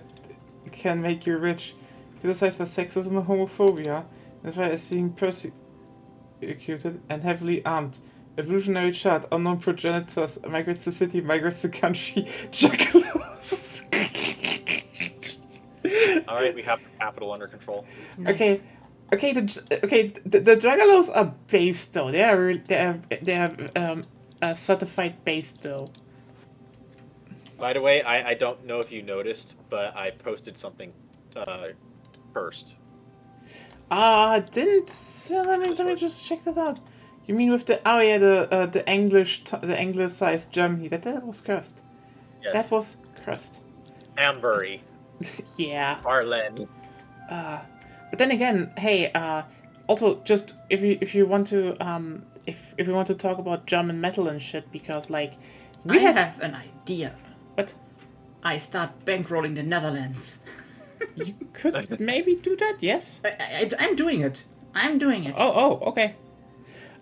can make you rich, criticized for sexism and homophobia, and as being persecuted and heavily armed, Illusionary child, unknown progenitors, migrates to city, migrates to country, juggalos.
All right, we have the capital under control.
Nice.
Okay, the juggalos are based though. They are certified based though.
By the way, I don't know if you noticed, but I posted something first.
Didn't let me just check that out. You mean with the the anglicized Germany that was cursed.
Yes.
That was cursed.
Ambury.
Yeah.
Arlen.
But then again, hey, also just if you want to if we want to talk about German metal and shit, because like
I have an idea.
What?
I start bankrolling the Netherlands.
You could maybe do that, yes.
I'm doing it. I'm doing it.
Oh, okay.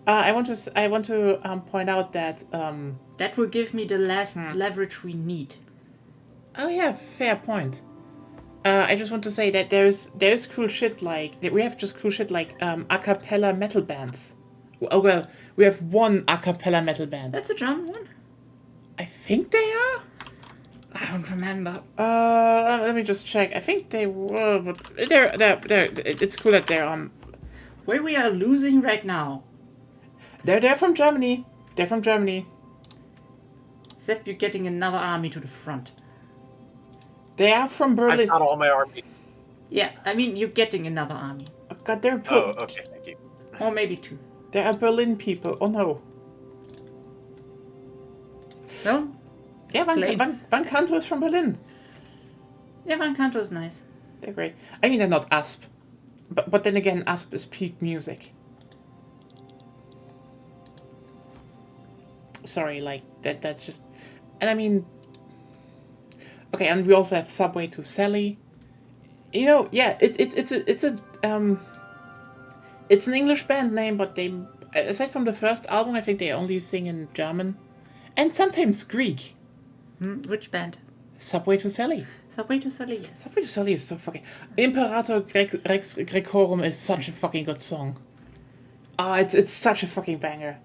I want to point out that
That will give me the last leverage we need.
oh yeah, fair point. I just want to say that there's cool shit like we have just cool shit like a cappella metal bands. Oh well, we have one a cappella metal band.
That's a German one?
I think they are.
I don't remember.
Let me just check. I think they were, but they're. It's cool that they're
Where we are losing right now.
They're from Germany. They're from Germany.
Except you're getting another army to the front.
They are from
I've
Berlin.
got all my armies.
Yeah, I mean you're getting another army.
God, they're
Oh, okay, thank you.
Or maybe two.
They are Berlin people. Oh no.
No?
Yeah, Van Kanto is from Berlin.
Yeah, Van Kanto is nice.
They're great. I mean, they're not Asp, but then again, Asp is peak music. Sorry, like that's just, and I mean, okay, and we also have Subway to Sally. You know, yeah, it's an English band name, but they, aside from the first album, I think they only sing in German, and sometimes Greek.
Which band?
Subway to Sally.
Subway to Sally, yes.
Subway to Sally is so fucking... Imperator Rex Grecorum is such a fucking good song. It's such a fucking banger.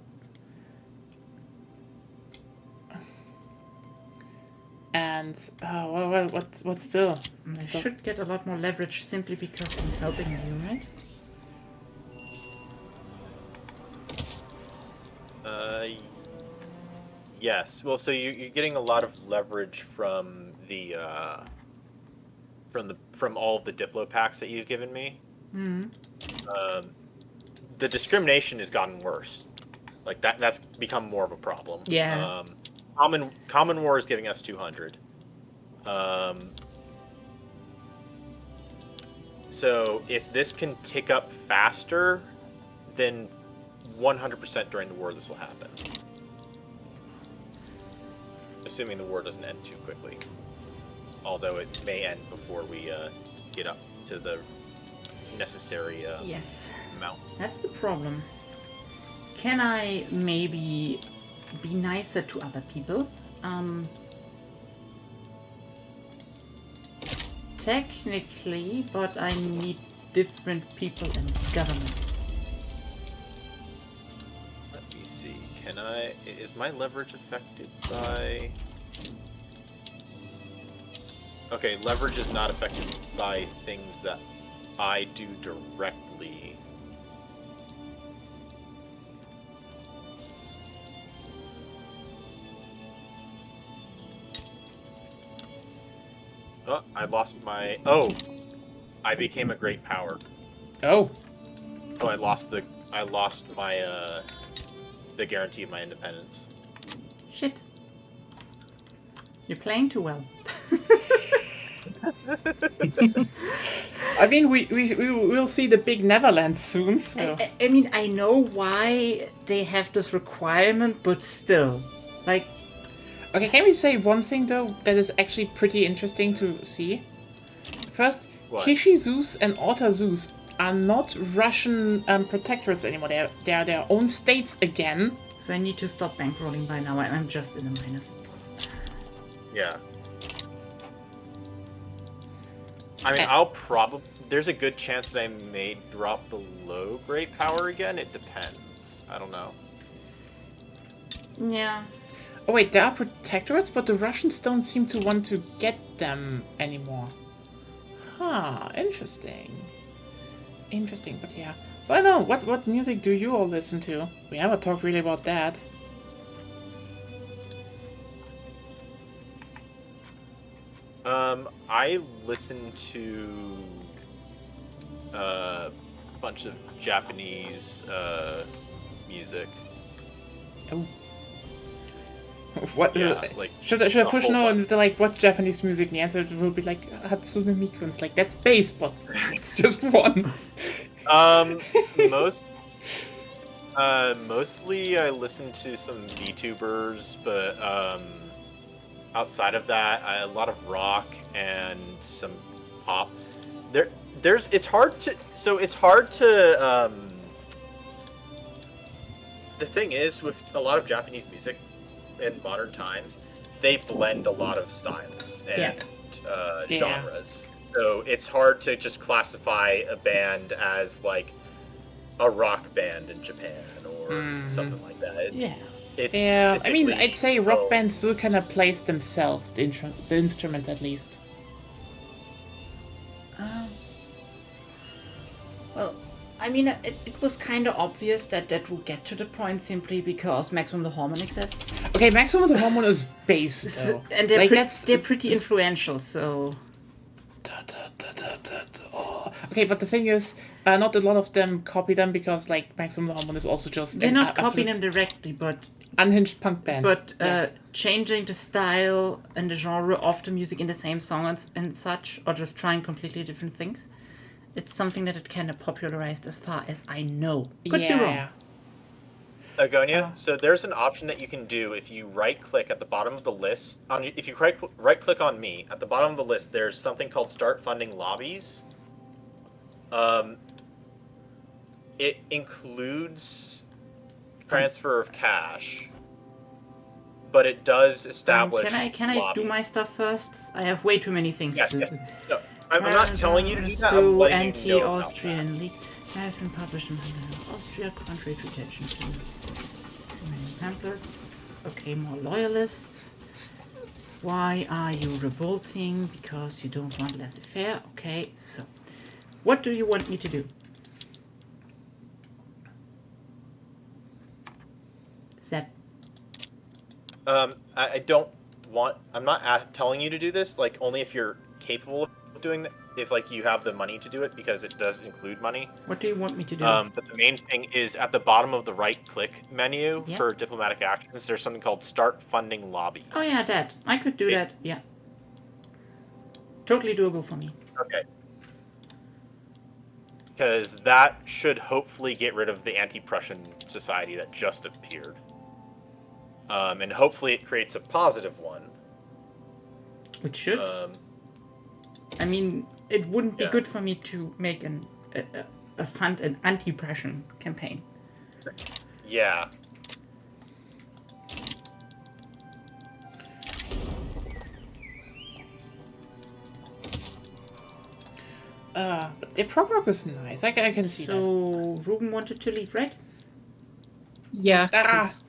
And, well, what still?
I should get a lot more leverage simply because I'm helping you, right?
Yes. Well, so you're getting a lot of leverage from the from all of the Diplo packs that you've given me. The discrimination has gotten worse. Like that's become more of a problem.
Yeah.
Common War is giving us 200. So if this can tick up faster, then 100% during the war this will happen. Assuming the war doesn't end too quickly. Although it may end before we get up to the necessary
Yes.
amount.
That's the problem. Can I maybe be nicer to other people? Technically, but I need different people in government.
Let me see. Can I... Is my leverage affected by... Okay, leverage is not affected by things that I do directly. Oh, I lost my... Oh! I became a great power.
Oh.
So I lost my, the guarantee of my independence.
Shit. You're playing too well.
I mean, we'll see the big Neverland soon, so...
I mean, I know why they have this requirement, but still. Like...
Okay, can we say one thing, though, that is actually pretty interesting to see? First,
What?
Kishi Zeus and Orta Zeus are not Russian protectorates anymore. They are their own states again.
So I need to stop bankrolling by now. I'm just in the minus.
Yeah. I mean, I'll probably... There's a good chance that I may drop below Great Power again. It depends. I don't know.
Yeah.
Oh wait, there are protectorates, but the Russians don't seem to want to get them anymore. Huh, interesting. Interesting, but yeah. So I don't know, what music do you all listen to? We never talked really about that.
I listen to a bunch of Japanese music.
Oh. What?
Yeah, like
should I
a
push
whole
no
bunch.
and the, like what Japanese music? And the answer will be like Hatsune Miku. And it's like that's bass, but it's just one.
Most mostly I listen to some VTubers, but outside of that, a lot of rock and some pop. It's hard to the thing is with a lot of Japanese music in modern times, they blend a lot of styles and
Yeah.
genres. So it's hard to just classify a band as like a rock band in Japan or something like that. It's
Yeah, I mean,
specifically-
I'd say rock bands still kind of place themselves, the instruments at least.
Well, I mean, it was kind of obvious that will get to the point simply because Maximum the Hormone exists.
Okay, Maximum the Hormone is bass, though.
And they're,
Like,
they're pretty influential, so...
Oh. Okay, but the thing is, not a lot of them copy them because, like, Maximum the Hormone is also just
They're
an
not copying them directly, but
unhinged punk band.
changing the style and the genre of the music in the same song and such, or just trying completely different things. It's something that it kind of popularized as far as I know. Could be wrong.
Agonia. So there's an option that you can do if you right-click at the bottom of the list. If you right-click on me at the bottom of the list, there's something called Start Funding Lobbies. It includes transfer of cash, but it does establish.
Can I do my stuff first? I have way too many things to do.
No, I'm not telling you to do that. I'm letting you know about
Anti-Austrian League has been published in Austria, contrary to attention to many pamphlets. Okay, more loyalists. Why are you revolting? Because you don't want laissez-faire. Okay, so what do you want me to do? That
I don't want. I'm not telling you to do this. Like only if you're capable of doing that. If like you have the money to do it, because it does include money.
What do you want me to do?
But the main thing is at the bottom of the right-click menu for diplomatic actions. There's something called Start Funding Lobbies.
Oh yeah, that I could do that. Yeah, totally doable for me.
Okay. Because that should hopefully get rid of the anti-Prussian society that just appeared. And hopefully it creates a positive one.
Which should. I mean, it wouldn't be
Yeah.
good for me to make fund an anti-Prussian campaign.
Yeah.
But the prog rock is nice. I can see that.
So Ruben wanted to leave, right?
Yeah.
Ah,
'cause-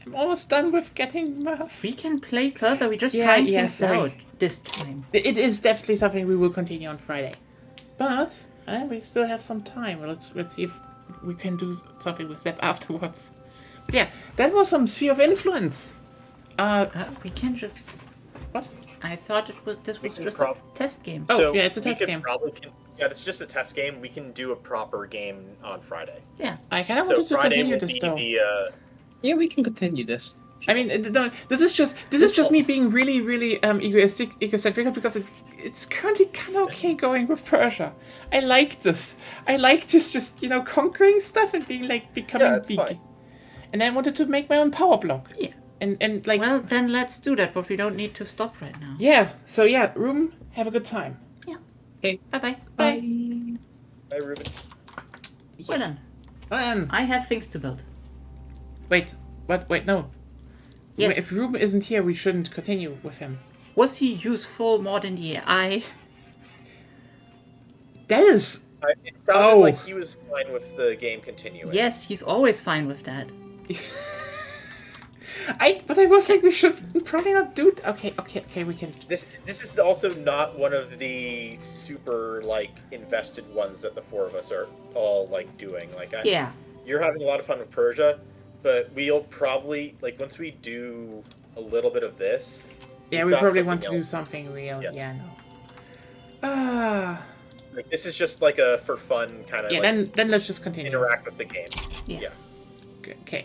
I'm almost done with getting.
We can play further. We just
Yeah,
trying
yeah,
things
sorry.
out this time.
It is definitely something we will continue on Friday, but we still have some time. Let's see if we can do something with that afterwards. But yeah, that was some Sphere of Influence.
We can just.
What?
I thought this was
can
just
prob-
a test game.
Oh, yeah, it's a
we
test
could
game.
Yeah, this is just a test game. We can do a proper game on Friday.
Yeah.
I kind of
So
wanted to
Friday
continue
will
this
be
though.
the.
Yeah, we can continue this.
I mean, this is just me being really, really egocentric because it's currently kind of okay going with Persia. I like this. I like this just conquering stuff and being like becoming
it's
big.
fine.
And I wanted to make my own power block.
Yeah.
And like
Well, then let's do that, but we don't need to stop right now.
yeah. So yeah, Ruben, have a good time.
Yeah.
Okay.
Bye-bye.
Bye.
Hi, Ruben.
Well then,
And
I have things to build.
wait, what? Wait, no.
Yes.
If Ruben isn't here, we shouldn't continue with him.
Was he useful more than the AI?
That is.
It sounded like he was fine with the game continuing.
Yes, he's always fine with that.
But I was like, we should probably not do. Okay, we can.
This is also not one of the super like invested ones that the four of us are all like doing. Like,
Yeah.
you're having a lot of fun with Persia, but we'll probably like once we do a little bit of this.
Yeah,
we've
we
got
probably
something
want to do
else.
something real.
Yeah.
Yeah, no. Ah.
Like, this is just like a for fun kind of.
Yeah,
like,
then let's just continue.
interact with the game.
Yeah.
Okay.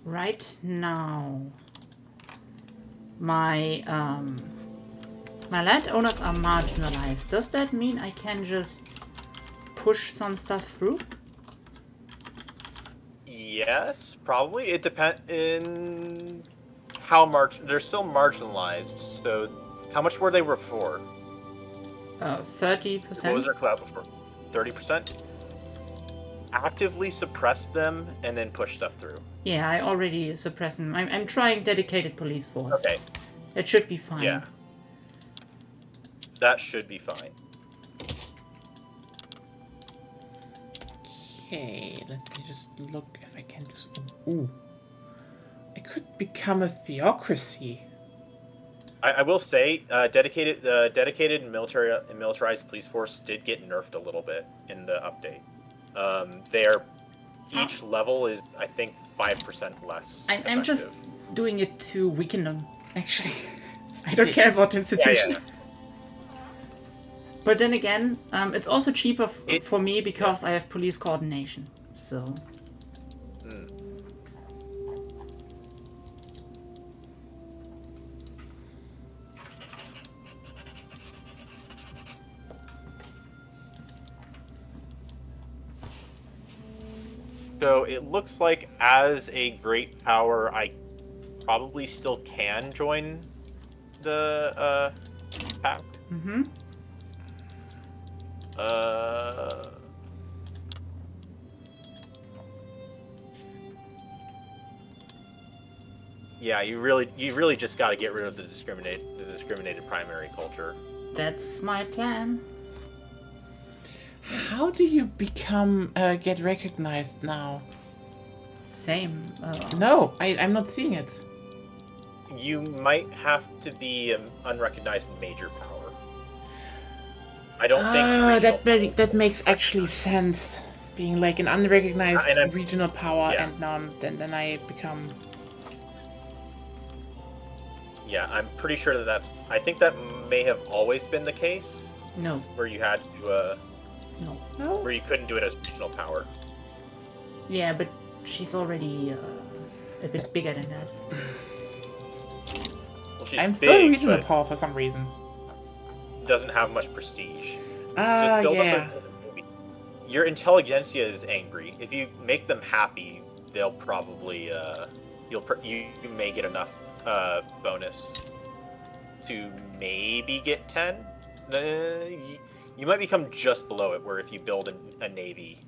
Right now, my landowners are marginalized. Does that mean I can just push some stuff through?
Yes, probably. It depends in how they're still marginalized. So, how much were they before?
30%.
What was their clout before? 30%. Actively suppress them and then push stuff through.
Yeah, I already suppressed them. I'm trying dedicated police force.
Okay.
It should be fine.
Yeah. That should be fine.
Okay, let me just look if I can do some. Ooh. I could become a theocracy.
I will say, dedicated militarized police force did get nerfed a little bit in the update. Each level is, I think, 5% less.
I'm just doing it to weaken them, actually. I don't care about the institution.
Yeah.
But then again, it's also cheaper for me because I have police coordination. So.
So it looks like as a great power, I probably still can join the pact.
Mm-hmm.
Yeah, you really just got to get rid of the discriminated primary culture.
That's my plan.
How do you become get recognized now?
Same.
No, I'm not seeing it.
You might have to be an unrecognized major power. I don't think.
That makes actually sense. Being like an unrecognized regional power,
yeah.
and then I become.
Yeah, I'm pretty sure that's. I think that may have always been the case.
No.
Where you had to.
No.
Where you couldn't do it as regional power.
Yeah, but she's already a bit bigger than that.
Well, she's
I'm
big,
still regional
but
power for some reason.
doesn't have much prestige.
Ah,
Just build
yeah.
your intelligentsia is angry. If you make them happy, they'll probably you may get enough bonus to maybe get 10. You might become just below it, where if you build a navy,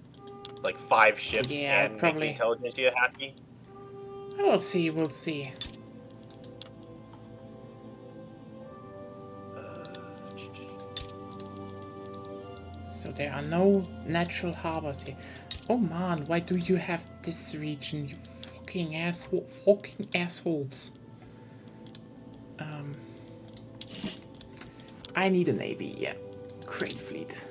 like 5 ships
Yeah,
and
probably.
make the intelligentsia happy.
We'll see. So there are no natural harbors here. Oh man, why do you have this region, you fucking assholes? I need a navy, yeah. Great fleet.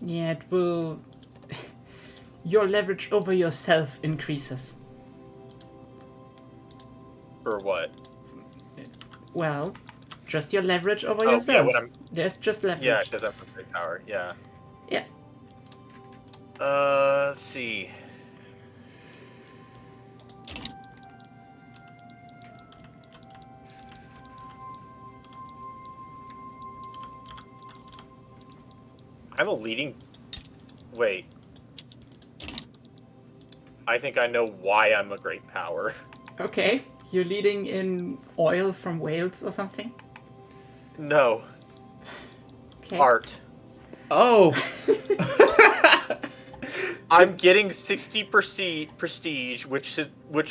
Yeah, it will. Your leverage over yourself increases.
Or what?
Well, just your leverage over
Oh, yeah,
yourself.
when I'm...
There's just leverage.
Yeah, because I'm a great power, yeah.
Yeah.
Let's see. I'm a leading... Wait. I think I know why I'm a great power.
Okay. You're leading in oil from Wales or something?
No.
Okay.
Art.
Oh,
I'm getting 60 prestige, which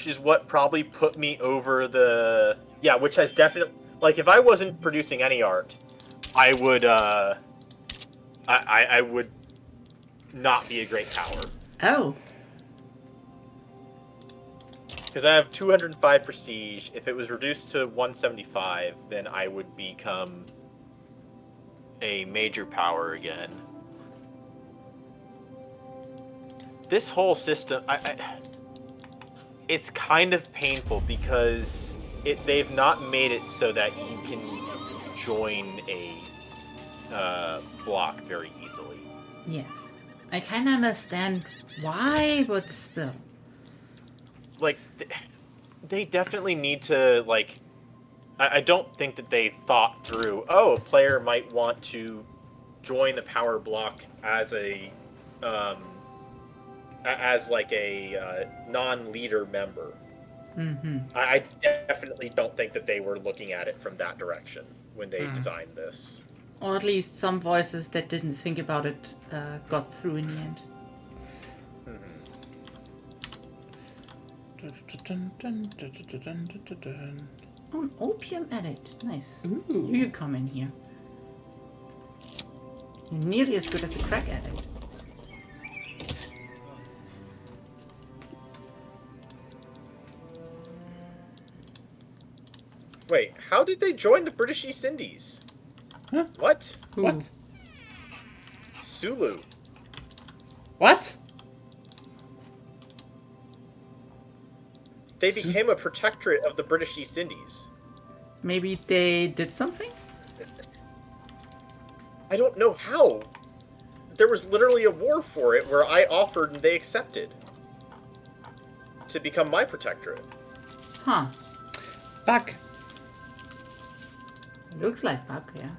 is what probably put me over the... Yeah, which has definitely... Like, if I wasn't producing any art, I would, I would not be a great power.
Oh.
Because I have 205 prestige. If it was reduced to 175, then I would become a major power again. This whole system, it's kind of painful because they've not made it so that you can join a block very easily.
Yes. I kind of understand why, but still.
Like, they definitely need to, like... I don't think that they thought through, oh, a player might want to join the power block as a... as like a non-leader member.
Mm-hmm.
I definitely don't think that they were looking at it from that direction when they designed this.
Or at least some voices that didn't think about it got through in the end. Oh, an opium addict. Nice.
Ooh.
You come in here. You're nearly as good as a crack addict.
Wait, how did they join the British East Indies?
Huh?
What?
Who?
What?
Sulu.
What?
They became a protectorate of the British East Indies.
Maybe they did something?
I don't know how. There was literally a war for it where I offered and they accepted to become my protectorate.
Huh.
Bug.
Looks like Buck, yeah.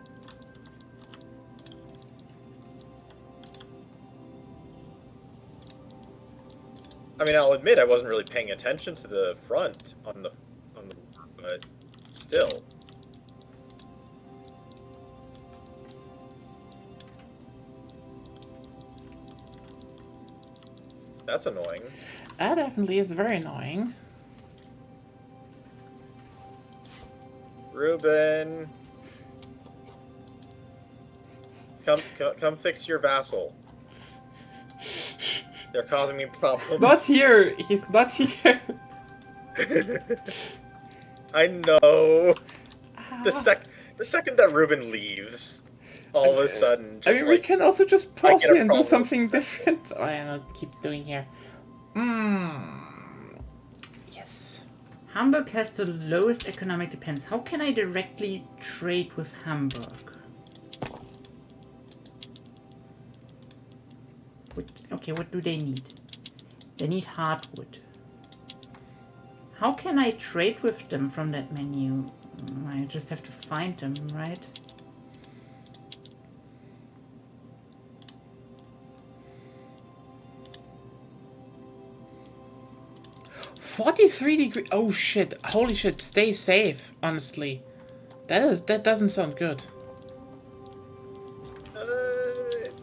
I mean, I'll admit I wasn't really paying attention to the front on the but still. That's annoying.
That definitely is very annoying.
Ruben, come fix your vassal. They're causing me problems.
Not here. He's not here.
I know. The
Ah.
second that Ruben leaves, all of a sudden,
I
just
mean, we
like,
can also just
I
pause
get a
here and do
problem.
something different. Oh, I don't keep doing here. Yes.
Hamburg has the lowest economic dependence. How can I directly trade with Hamburg? Okay, what do they need? They need hardwood. How can I trade with them from that menu? I just have to find them, right?
$43 degrees. Oh shit! Holy shit! Stay safe. Honestly, that doesn't sound good.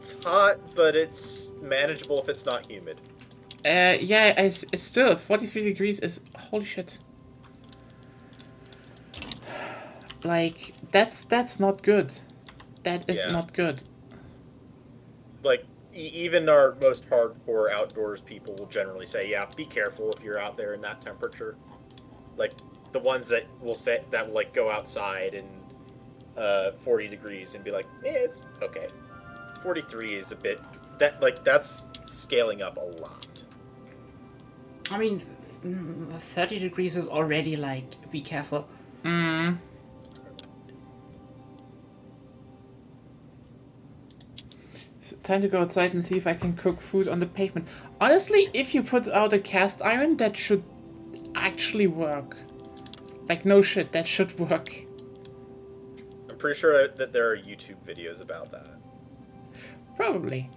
it's hot, but it's manageable if it's not humid.
Yeah. It's still 43 degrees is holy shit. Like that's not good. That is
Yeah.
not good.
Like, even our most hardcore outdoors people will generally say, yeah, be careful if you're out there in that temperature. Like, the ones that will say that will, like, go outside in 40 degrees and be like, it's okay. 43 is a bit that's scaling up a lot.
I mean, 30 degrees is already like, be careful.
Time to go outside and see if I can cook food on the pavement. Honestly, if you put out a cast iron, that should actually work. Like, no shit, that should work.
I'm pretty sure that there are YouTube videos about that.
Probably.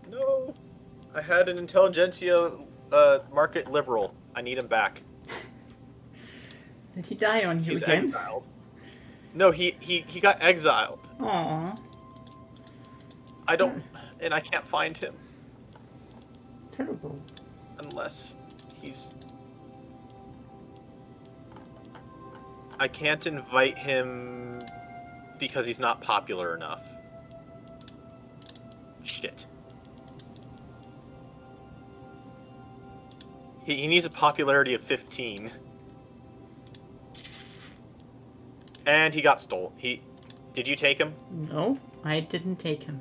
No, I had an intelligentsia market liberal. I need him back.
Did he die on you
He's
again?
exiled. No, he got exiled.
Aww.
I don't, and I can't find him
Terrible.
unless he's. I can't invite him because he's not popular enough. Shit. He needs a popularity of 15. And he got stole. Did you take him?
No, I didn't take him.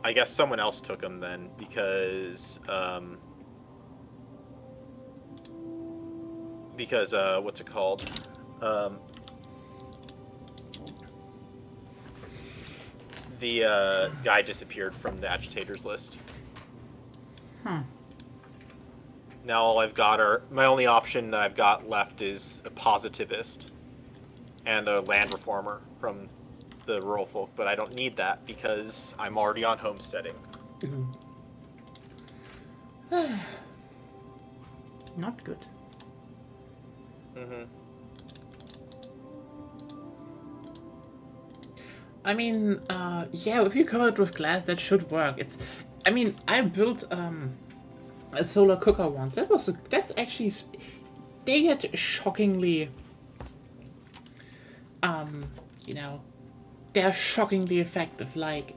I guess someone else took him then, because what's it called? The guy disappeared from the agitators list.
Huh.
Now all I've got my only option that I've got left is a positivist and a land reformer from the rural folk, but I don't need that because I'm already on homesteading.
Not good.
Mm-hmm.
I mean, yeah, if you cover it with glass, that should work. I mean, I built a solar cooker once. That's actually, they get shockingly, you know, they're shockingly effective. Like,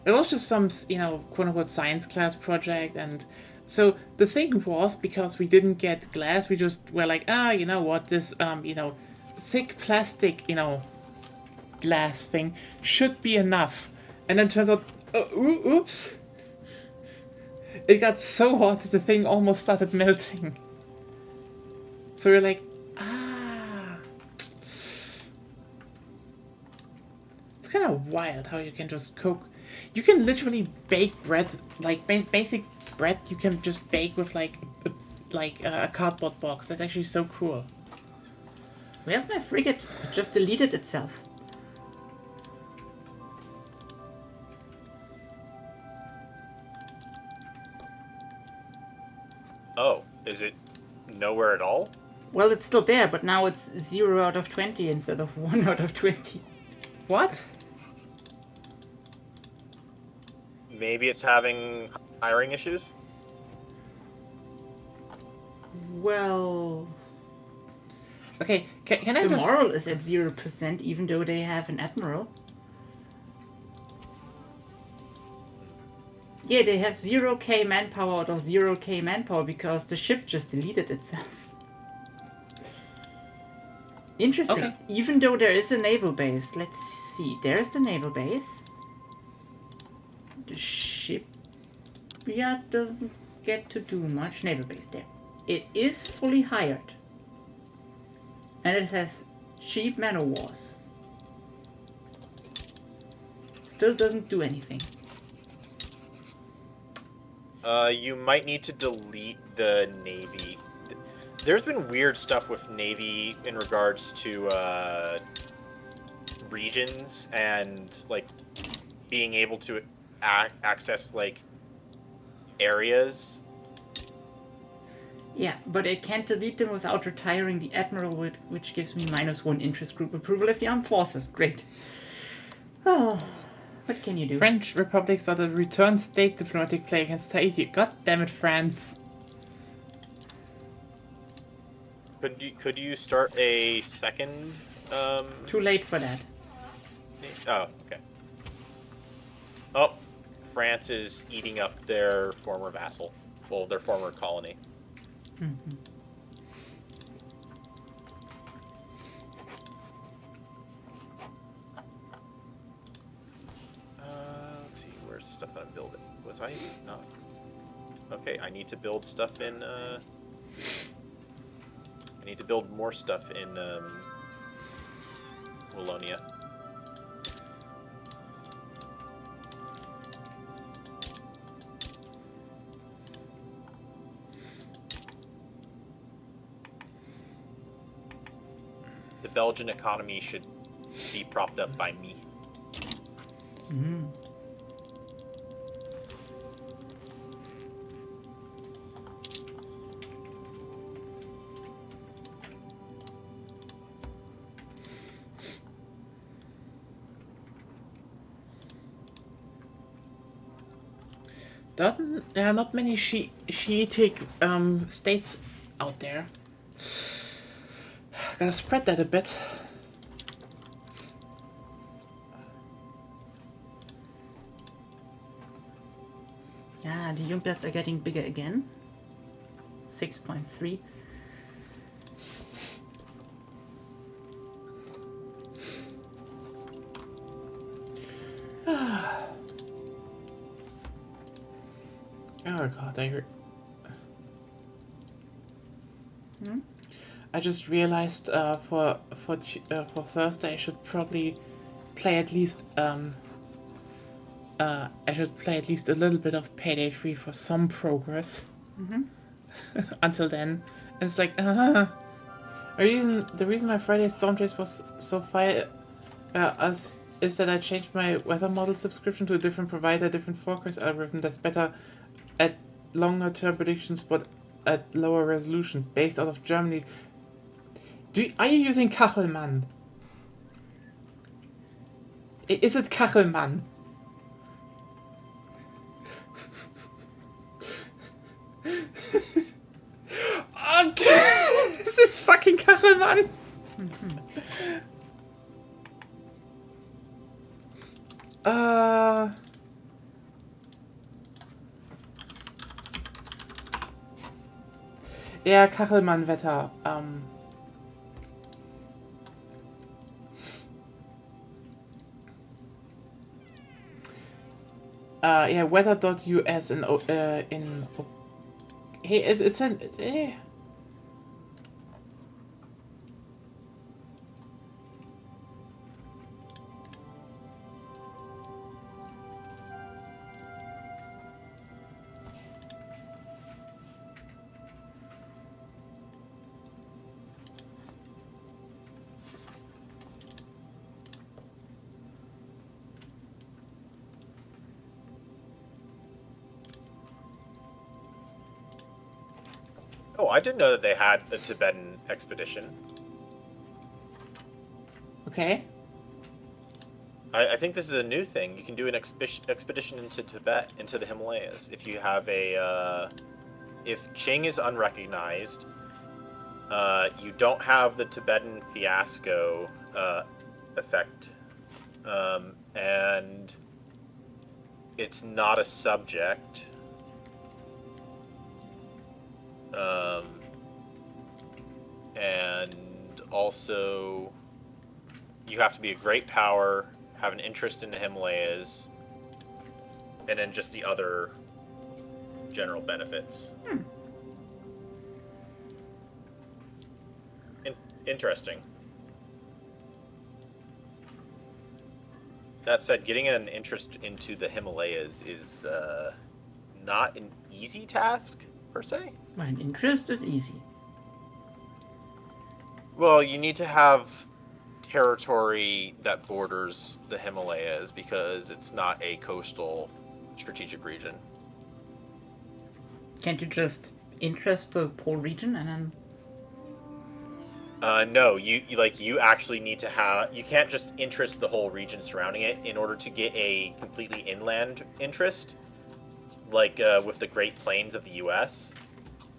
it was just some, you know, quote-unquote science class project, and so the thing was, because we didn't get glass, we just were like, you know what, this, you know, thick plastic, you know, glass thing should be enough. And then turns out, oops, it got so hot that the thing almost started melting. So we're like, it's kind of wild how you can just cook. You can literally bake bread, like basic bread. You can just bake with like a cardboard box. That's actually so cool.
Where's my frigate? It just deleted itself.
Oh, is it nowhere at all?
Well, it's still there, but now it's 0 out of 20 instead of 1 out of 20.
What?
Maybe it's having hiring issues?
Well,
Okay, can I
the
just...
moral is at 0%, even though they have an admiral. Yeah, they have 0k manpower out of 0k manpower because the ship just deleted itself. Interesting.
Okay.
Even though there is a naval base. Let's see. There's the naval base. The ship, yeah, doesn't get to do much. Naval base there. It is fully hired. And it has cheap man o' wars. Still doesn't do anything.
You might need to delete the Navy. There's been weird stuff with Navy in regards to regions and like being able to access like areas.
Yeah, but I can't delete them without retiring the admiral, which gives me -1 interest group approval of the armed forces. Great. Oh, what can you do?
French Republic started a return state diplomatic play against Tahiti. God damn it, France.
Could you start a second?
Too late for that.
Oh, okay. Oh, France is eating up their former vassal. Well, their former colony.
Mm-hmm.
Let's see, where's the stuff I'm building? Was I not? Okay, I need to build stuff in, I need to build more stuff in, Wallonia. The Belgian economy should be propped up by me.
Mm.
There are not many Shiitic states out there. Gotta spread that a bit.
Yeah, the Yumpias are getting bigger again. 6.3.
Oh god, I heard.
Hmm?
I just realized for Thursday I should probably play at least I should play at least a little bit of Payday 3 for some progress.
Mm-hmm.
Until then, and it's like the reason my Friday Storm Chase was so fire is that I changed my weather model subscription to a different provider, different forecast algorithm that's better at longer term predictions but at lower resolution, based out of Germany. Are you using Kachelmann? Is it Kachelmann? Okay, this is fucking Kachelmann. Ja, Kachelmann-Wetter. Yeah, weather.us in hey, it's an
Oh, I didn't know that they had a Tibetan expedition.
okay.
I think this is a new thing. You can do an expedition into Tibet, into the Himalayas, if you have a, if Qing is unrecognized, you don't have the Tibetan fiasco effect, and it's not a subject. And also, you have to be a great power, have an interest in the Himalayas, and then just the other general benefits. Interesting. That said, getting an interest into the Himalayas is not an easy task, per se.
My interest is easy.
Well, you need to have territory that borders the Himalayas because it's not a coastal strategic region.
Can't you just interest the whole region and then...
No, you actually need to have. You can't just interest the whole region surrounding it in order to get a completely inland interest, like with the Great Plains of the U.S.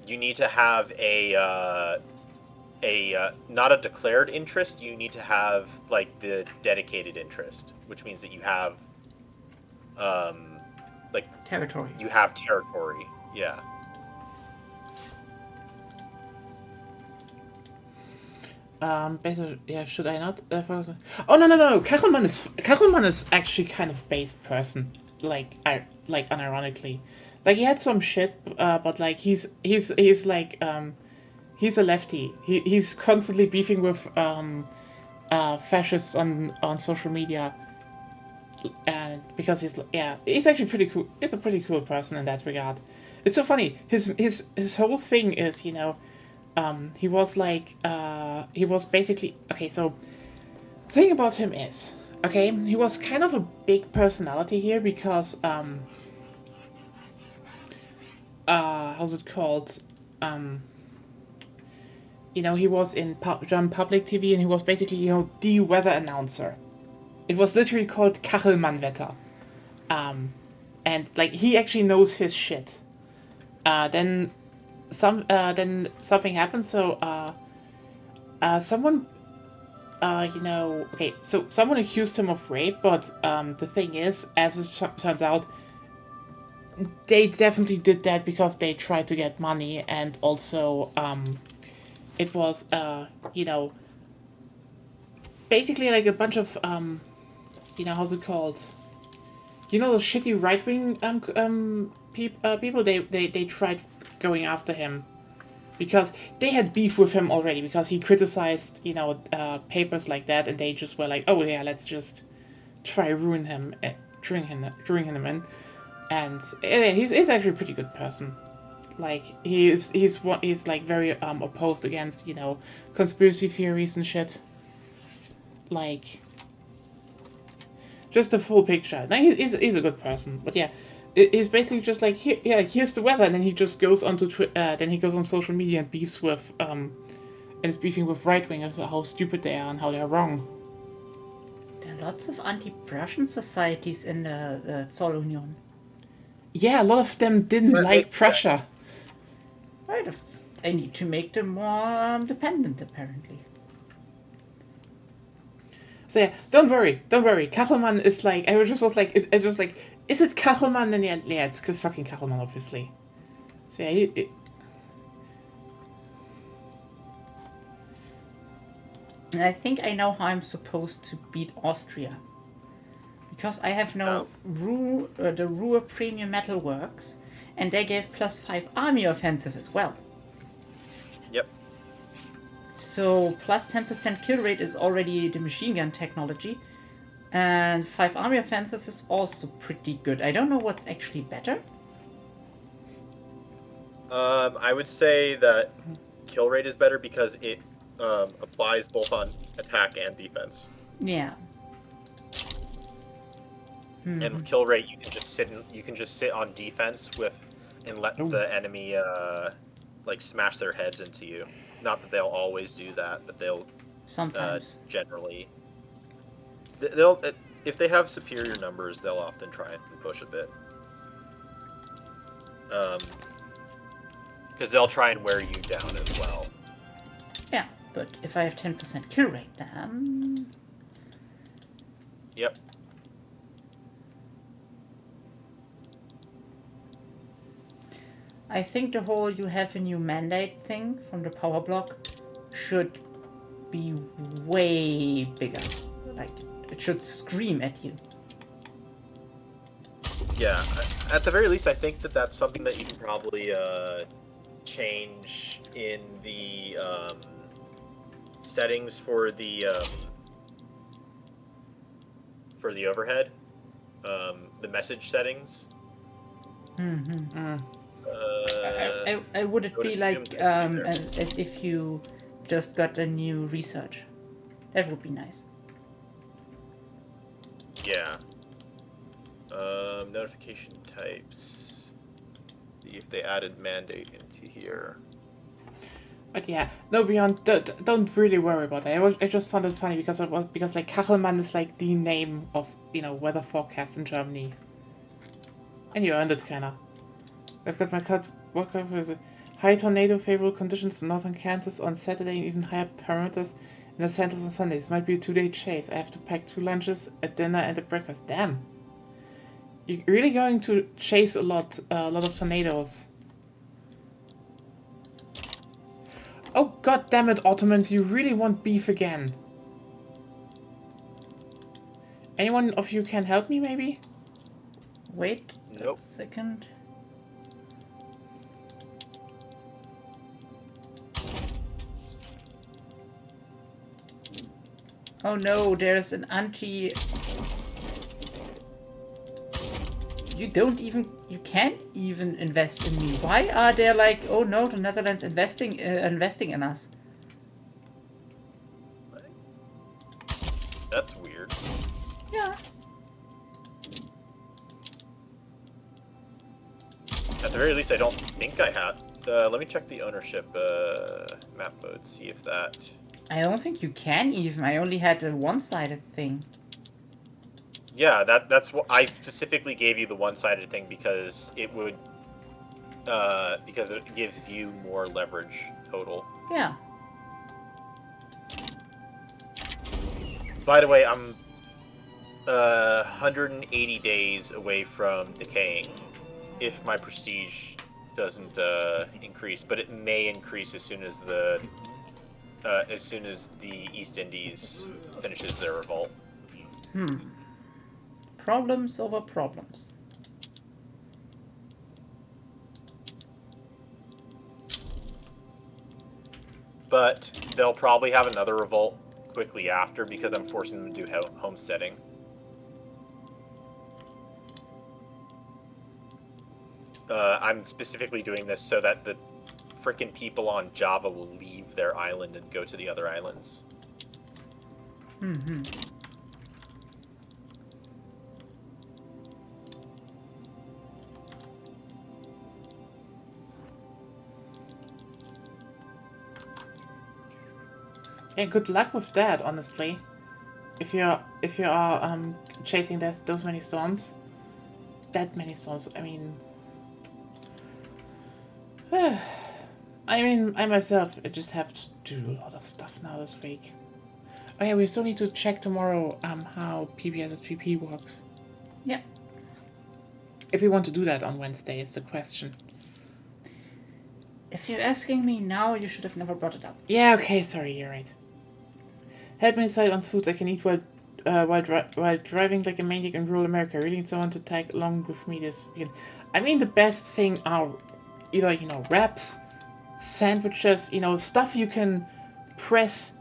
You need to have a not a declared interest. You need to have like the dedicated interest, which means that you have
territory.
You have territory. Yeah.
Basically, yeah, should I not? Oh no! Kachelmann is actually kind of based person, like unironically, like he had some shit, but like he's like he's a lefty. He's constantly beefing with fascists on social media, and because he's actually pretty cool. He's a pretty cool person in that regard. It's so funny. His whole thing is, he was like, he was basically, okay, so, the thing about him is, okay, he was kind of a big personality here because, how's it called, he was in German public TV and he was basically, the weather announcer. It was literally called Kachelmann-Wetter. And, like, he actually knows his shit. Then something happened, so, someone, okay, so someone accused him of rape, but, the thing is, as it turns out, they definitely did that because they tried to get money, and also, it was, basically like a bunch of, how's it called? Those shitty right-wing, people, they tried going after him because they had beef with him already because he criticized papers like that, and they just were like, oh yeah, let's just try ruin him in, and he's actually a pretty good person. Like he's like very opposed against conspiracy theories and shit, like just the full picture. Now he's a good person, but yeah. He's basically just like, here's the weather, and then he just goes onto then he goes on social media and beefs with and is beefing with right wingers, how stupid they are and how they're wrong.
There are lots of anti-Prussian societies in the Zollunion.
Yeah, a lot of them didn't like Prussia.
Right, I need to make them more dependent, apparently.
So yeah, don't worry. Kachelmann is like, I just was like, is it Kachelmann? Then yeah, it's fucking Kachelmann, obviously. So yeah,
And I think I know how I'm supposed to beat Austria. Because I have the Ruhr Premium Metal Works, and they gave +5 army offensive as well.
Yep.
So plus 10% kill rate is already the machine gun technology. And 5 army offensive is also pretty good. I don't know what's actually better.
I would say that kill rate is better because it applies both on attack and defense.
Yeah.
And with kill rate, you can just sit on defense and let the enemy like smash their heads into you. Not that they'll always do that, but they'll
sometimes
generally. They'll if they have superior numbers, they'll often try and push a bit. Because they'll try and wear you down as well.
Yeah, but if I have 10% kill rate, then...
Yep.
I think the whole you have a new mandate thing from the power block should be way bigger. Like, it should scream at you.
Yeah, at the very least, I think that's something that you can probably change in the settings for the overhead, the message settings.
I would it be like as if you just got a new research. That would be nice.
Yeah. Notification types. See if they added mandate into here.
But yeah, no, beyond, don't really worry about it. I just found it funny because like Kachelmann is like the name of weather forecast in Germany, and you earned it, kinda. I've got my cut work with high tornado favorable conditions in northern Kansas on Saturday and even higher parameters in the Centers on Sunday. This might be a 2-day chase. I have to pack 2 lunches, a dinner, and a breakfast. Damn. You're really going to chase a lot of tornadoes. Oh, god damn it, Ottomans, you really want beef again. Anyone of you can help me, maybe?
Wait
Nope.
a second. Oh no, there's an anti... You can't even invest in me. Why are there like, oh no, the Netherlands investing in us?
That's weird.
Yeah.
At the very least, I don't think I had. Let me check the ownership map mode, see if that...
I don't think you can even. I only had a one-sided thing.
Yeah, that's what I specifically gave you, the one-sided thing, because it would because it gives you more leverage total.
Yeah.
By the way, I'm 180 days away from decaying if my prestige doesn't increase, but it may increase as soon as the East Indies finishes their revolt.
Problems over problems.
But they'll probably have another revolt quickly after because I'm forcing them to do homesteading. I'm specifically doing this so that the frickin' people on Java will leave their island and go to the other islands.
Yeah, good luck with that, honestly. If you are chasing those many storms. That many storms, I mean... I myself I just have to do a lot of stuff now this week. Oh yeah, we still need to check tomorrow how PPSSPP works.
Yeah.
If we want to do that on Wednesday, is the question.
If you're asking me now, you should have never brought it up.
Yeah, okay, sorry, you're right. Help me decide on foods I can eat while driving like a maniac in rural America. I really need someone to tag along with me this weekend. I mean, the best thing are either, wraps, sandwiches, stuff you can press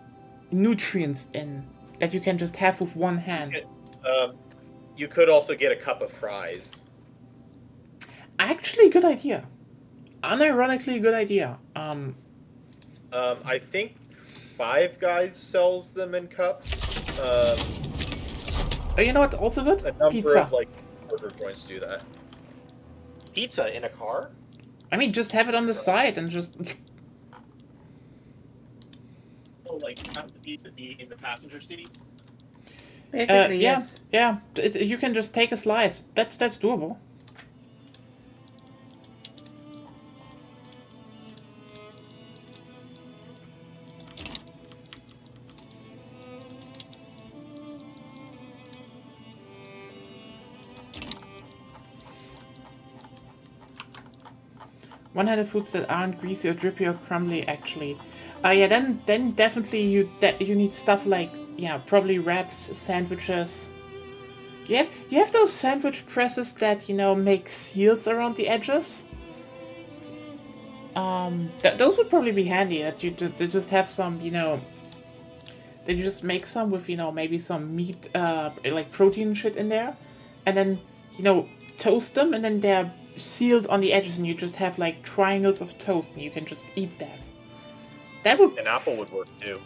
nutrients in that you can just have with one hand.
You could also get a cup of fries.
Actually, good idea. Unironically, good idea.
I think Five Guys sells them in cups.
Oh, you know what? Also good?
A number
Pizza.
of burger joints do that. Pizza in a car?
I mean, just have it on the side and just...
Oh, have the pizza be in the passenger seat?
Basically, yes.
Yeah. You can just take a slice. That's doable. One-handed foods that aren't greasy or drippy or crumbly, actually. Yeah, then definitely you need stuff like, probably wraps, sandwiches. You have those sandwich presses that, make seals around the edges? Those would probably be handy, that you just have some, that you just make some with, maybe some meat, like protein shit in there. And then, toast them, and then they're sealed on the edges, and you just have like triangles of toast, and you can just eat that. That would.
An apple would work too.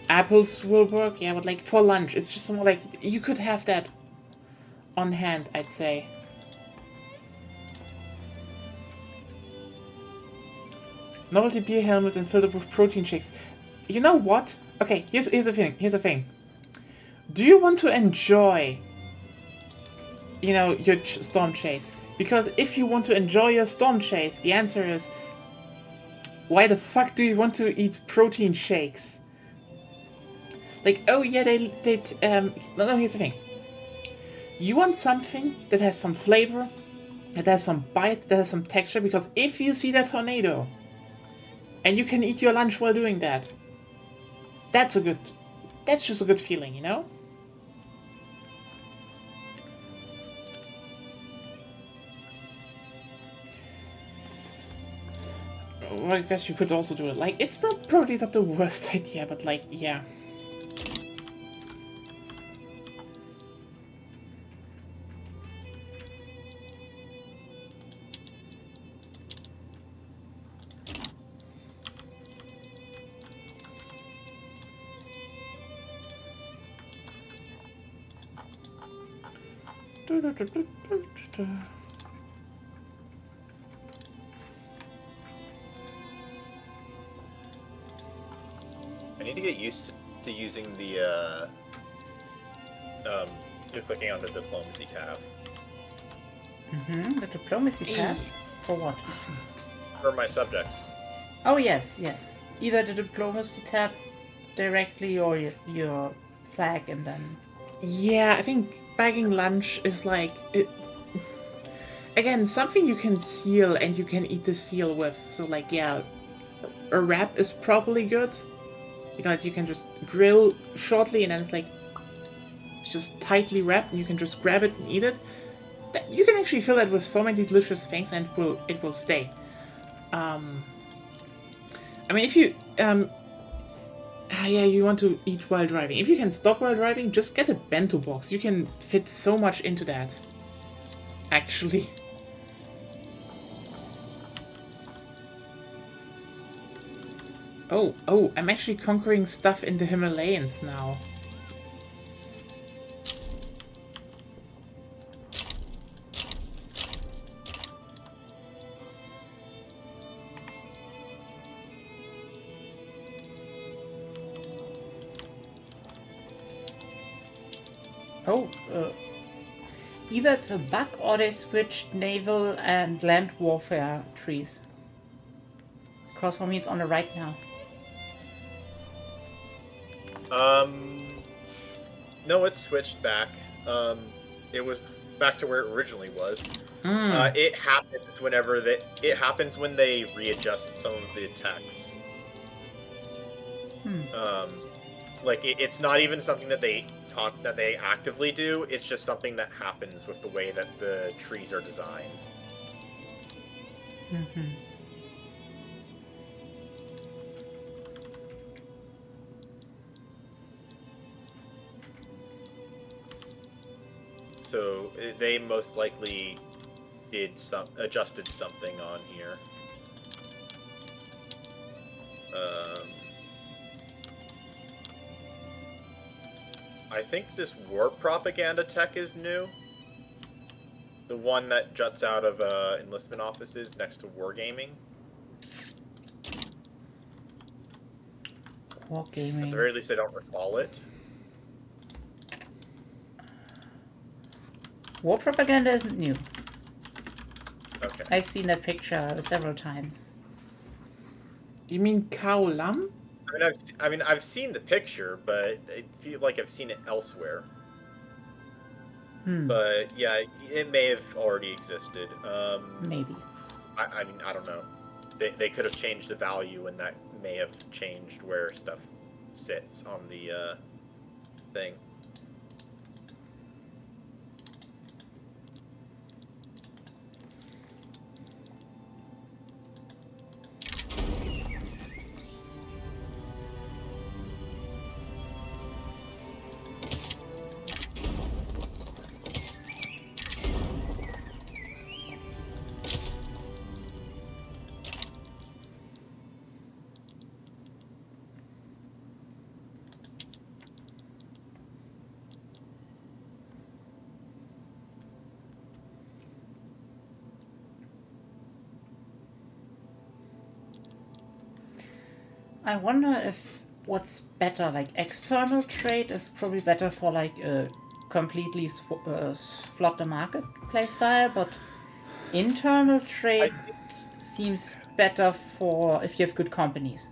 Apples will work, yeah, but like for lunch, it's just more like you could have that on hand, I'd say. Novelty beer helmets and filled up with protein shakes. You know what? Okay, here's the thing. Here's the thing. Do you want to enjoy, your storm chase? Because if you want to enjoy your storm chase, the answer is, why the fuck do you want to eat protein shakes? Like, oh yeah, no, here's the thing. You want something that has some flavor, that has some bite, that has some texture, because if you see that tornado, and you can eat your lunch while doing that. That's just a good feeling, you know? Well, I guess you could also do it. Like, it's probably not the worst idea, but like, yeah.
I need to get used to using the clicking on the diplomacy tab
The diplomacy tab? For what?
for my subjects.
Oh, yes. Either the diplomacy tab directly or your flag and then...
Yeah, I think bagging lunch is like... Again, something you can seal and you can eat the seal with. So like, yeah, a wrap is probably good. You know, that you can just grill shortly and then it's like... It's just tightly wrapped and you can just grab it and eat it. You can actually fill that with so many delicious things and it will stay. I mean, if you... yeah, you want to eat while driving. If you can stop while driving, just get a bento box. You can fit so much into that. Actually. Oh, I'm actually conquering stuff in the Himalayas now.
Either it's a bug or they switched naval and land warfare trees. Because for me it's on the right now.
No, it's switched back. It was back to where it originally was. It happens when they readjust some of the text. Like it's not even something that they actively do. It's just something that happens with the way that the trees are designed. So they most likely adjusted something on here. I think this war propaganda tech is new. The one that juts out of enlistment offices next to wargaming.
Wargaming.
At the very least, I don't recall it.
War propaganda isn't new.
Okay.
I've seen that picture several times.
You mean cow lamb?
I've seen the picture, but I feel like I've seen it elsewhere. But yeah, it may have already existed.
Maybe.
I don't know. They could have changed the value, and that may have changed where stuff sits on the thing.
I wonder if what's better, like external trade is probably better for like a completely flood the market play style, but internal trade seems better for if you have good companies.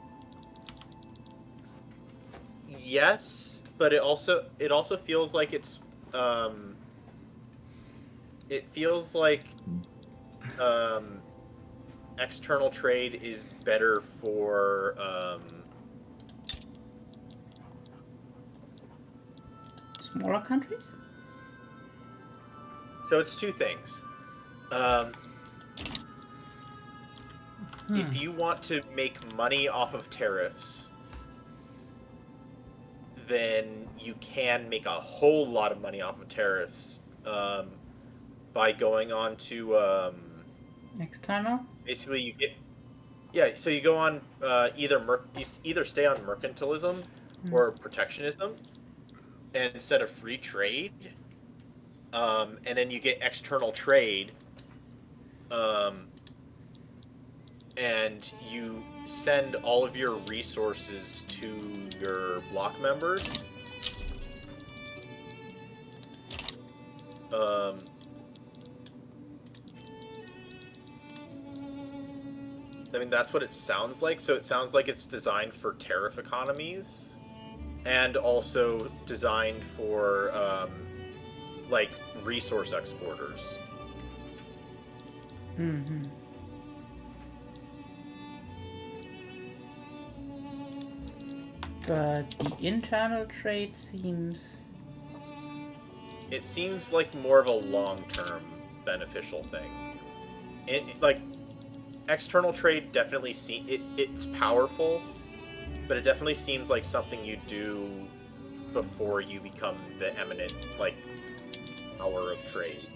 Yes, but it also feels like it feels like external trade is better for
Smaller countries?
so it's two things. If you want to make money off of tariffs, then you can make a whole lot of money off of tariffs by going on to
External?
basically you get so you go on you either stay on mercantilism or protectionism, and instead of free trade, and then you get external trade, and you send all of your resources to your block members. I mean, that's what it sounds like. So it sounds like it's designed for tariff economies, and also designed for like resource exporters.
Mm-hmm. But the internal trade seems...
It seems like more of a long-term beneficial thing. Like external trade definitely it's powerful, but it definitely seems like something you do before you become the eminent like power of trade.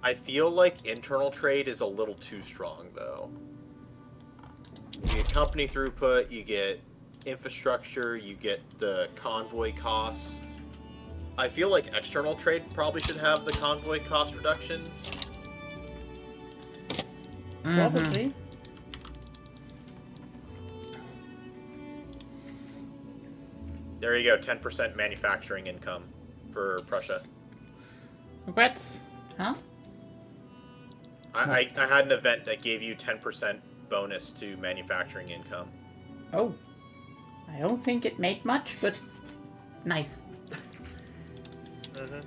I feel like internal trade is a little too strong, though. You get company throughput, you get infrastructure, you get the convoy costs. I feel like external trade probably should have the convoy cost reductions.
Probably.
There you go, 10% manufacturing income for Prussia.
Congrats.
Huh?
I had an event that gave you 10% bonus to manufacturing income.
Oh. I don't think it made much, but nice.
Mm-hmm.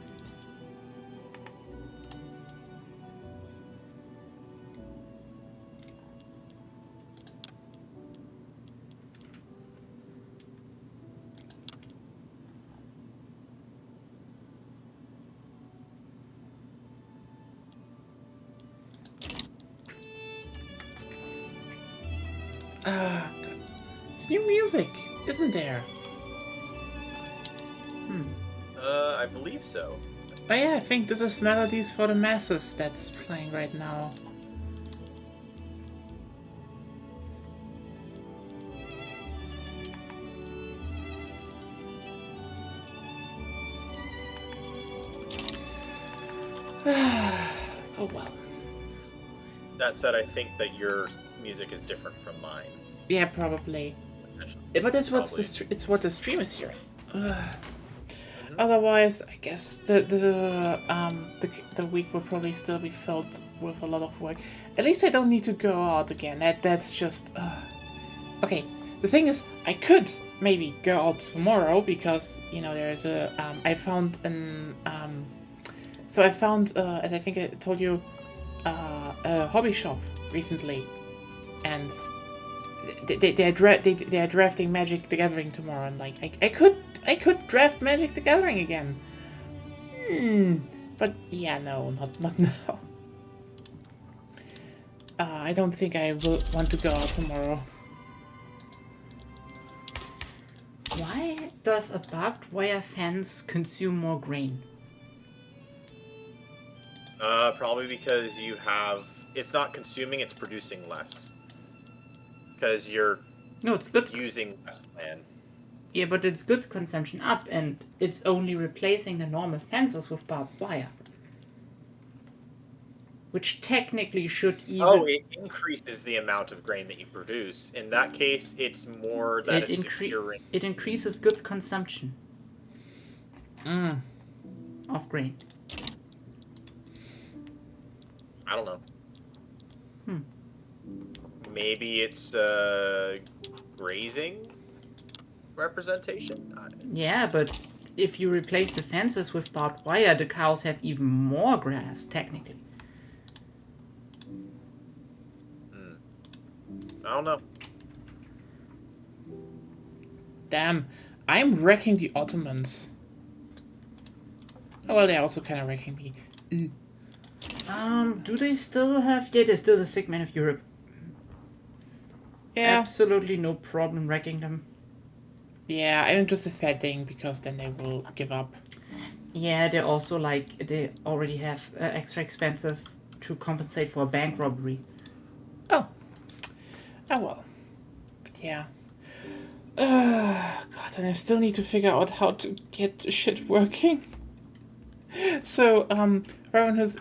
Ah, good. It's new music, isn't there?
I believe so.
Oh yeah, I think this is Melodies for the Masses that's playing right now. Oh well.
That said, I think that your music is different from mine.
Yeah, probably. But that's it's what the stream is hearing. Otherwise, I guess the week will probably still be filled with a lot of work. At least I don't need to go out again. That's just okay. The thing is, I could maybe go out tomorrow because there's a I found an so I found as I think I told you a hobby shop recently, and they're drafting Magic the Gathering tomorrow, and like I could draft Magic the Gathering again. But yeah, no, not now. I don't think I will want to go out tomorrow.
Why does a barbed wire fence consume more grain?
Probably because it's not consuming, it's producing less. Because you're
No, it's good.
using less land.
Yeah, but it's good consumption up, and it's only replacing the normal fences with barbed wire. Which technically should even...
Oh, it increases the amount of grain that you produce. In that case, it's more that it's securing.
It increases good consumption of grain.
I don't know. Maybe it's grazing representation?
Yeah, but if you replace the fences with barbed wire, the cows have even more grass, technically.
I don't know.
Damn, I'm wrecking the Ottomans. Oh, well, they're also kind of wrecking me.
Do they still have... Yeah, they're still the sick man of Europe.
Yeah,
Absolutely no problem wrecking them.
yeah, I'm just a fat thing because then they will give up.
Yeah, they're also like... They already have extra expensive to compensate for a bank robbery.
Oh. Oh, well. But yeah. God, and I still need to figure out how to get the shit working. So, for everyone who's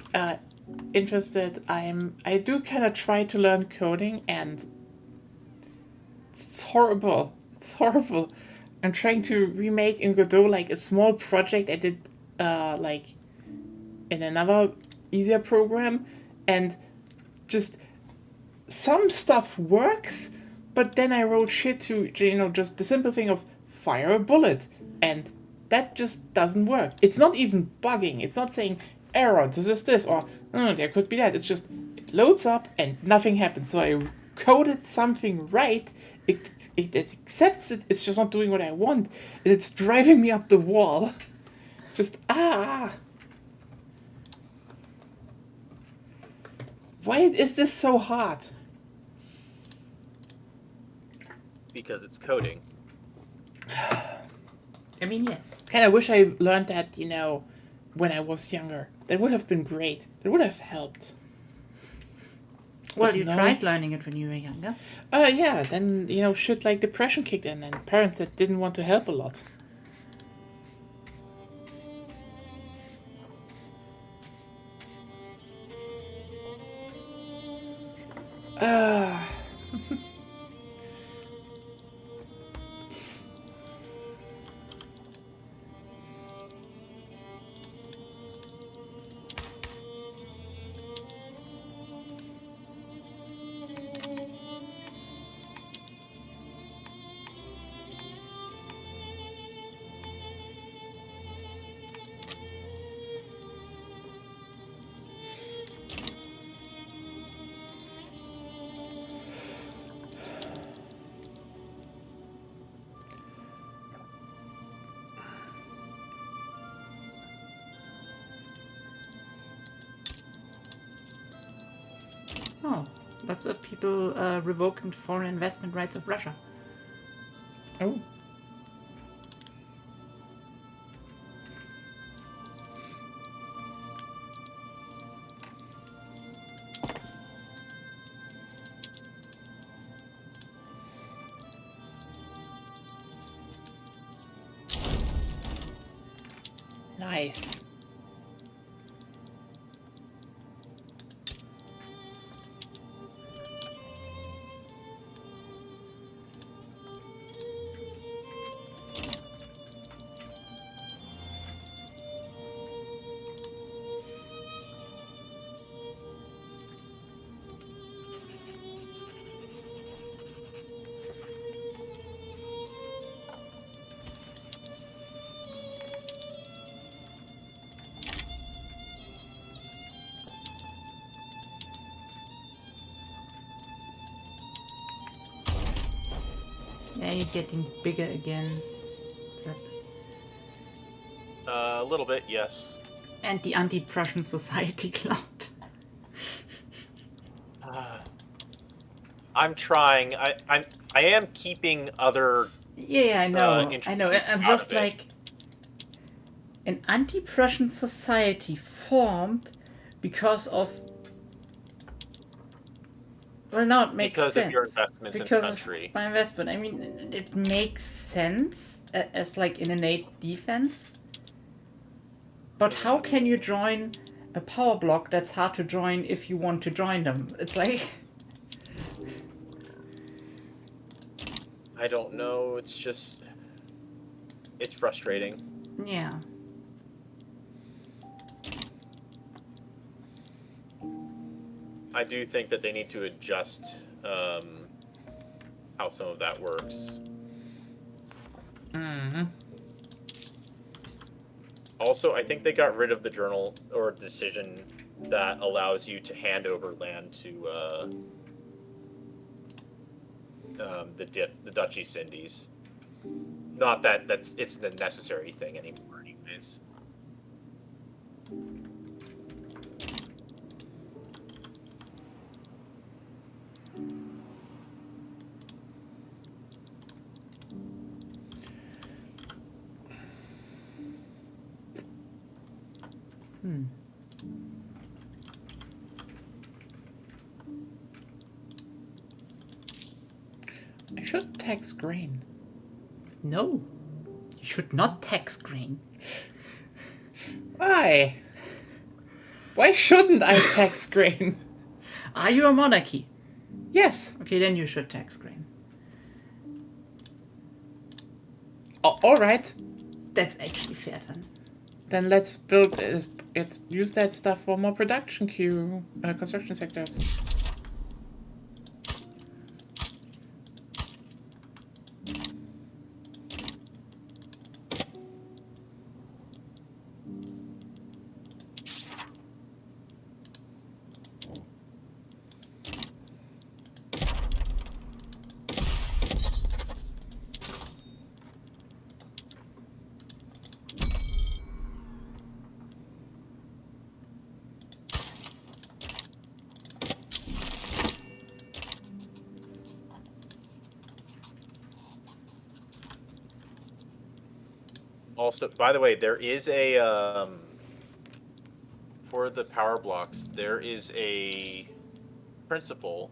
interested, I do kind of try to learn coding, and it's horrible. It's horrible. I'm trying to remake in Godot like a small project I did like in another easier program, and just some stuff works, but then I wrote shit to, just the simple thing of fire a bullet, and that just doesn't work. It's not even bugging. It's not saying error, this, or no, there could be that. It's just, it loads up and nothing happens. So I coded something right, it accepts it, it's just not doing what I want, and it's driving me up the wall. Just, Why is this so hard?
Because it's coding.
I mean, yes.
Kind of wish I learned that, when I was younger. That would have been great. That would have helped.
Well,
But
you
no.
tried learning it when you were younger.
Yeah, then, shit like depression kicked in, and parents that didn't want to help a lot.
Oh, lots of people revoking the foreign investment rights of Russia.
Oh. Nice.
Yeah, you're getting bigger again. Zep.
A little bit, yes.
And the anti-Prussian society cloud.
I'm trying. I am keeping other.
Yeah, I know.
Interesting
I know. I'm
out
just
of it.
like an anti-Prussian society formed because of. Well, now it makes
Because
sense.
of your investments in the
Because
country.
of my investment. I mean, it makes sense as like an innate defense. But how can you join a power block that's hard to join if you want to join them? It's like.
I don't know. It's just. It's frustrating.
Yeah.
I do think that they need to adjust how some of that works.
Mm-hmm.
Also, I think they got rid of the journal or decision that allows you to hand over land to the Duchy Cindies. Not that it's a necessary thing anymore, anyways.
I should tax grain.
No. You should not tax grain.
Why? Why shouldn't I tax grain?
Are you a monarchy?
Yes.
Okay, then you should tax grain.
All right.
That's actually fair then.
Then let's build. Let's use that stuff for more production queue construction sectors.
Also, by the way, there is a for the power blocks, there is a principle,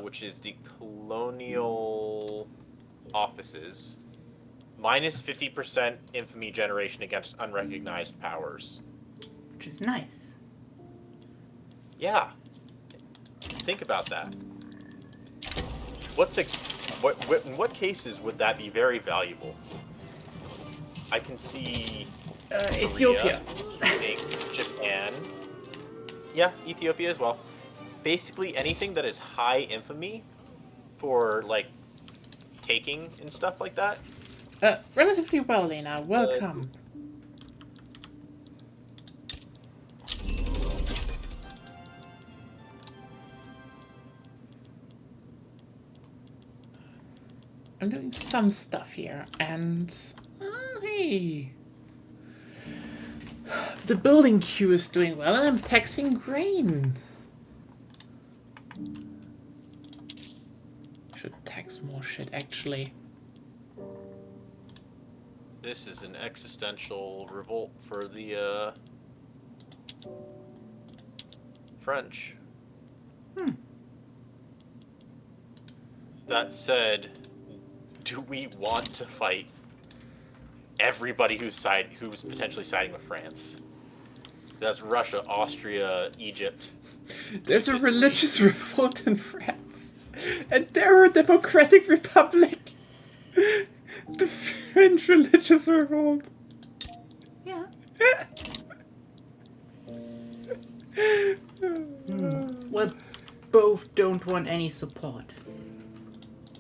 which is the colonial offices, minus 50% infamy generation against unrecognized powers.
Which is nice.
Yeah, think about that. In what cases would that be very valuable? I can see
Ethiopia.
Korea, Japan. Yeah, Ethiopia as well. Basically anything that is high infamy for like taking and stuff like that.
Relatively well, Lena. Welcome. I'm doing some stuff here, and hey, the building queue is doing well, and I'm taxing grain. Should tax more shit, actually.
This is an existential revolt for the French. That said, do we want to fight everybody who's potentially siding with France? That's Russia, Austria, Egypt.
There's a religious revolt in France, and they're a democratic republic. The French religious revolt.
Yeah. Well, both don't want any support.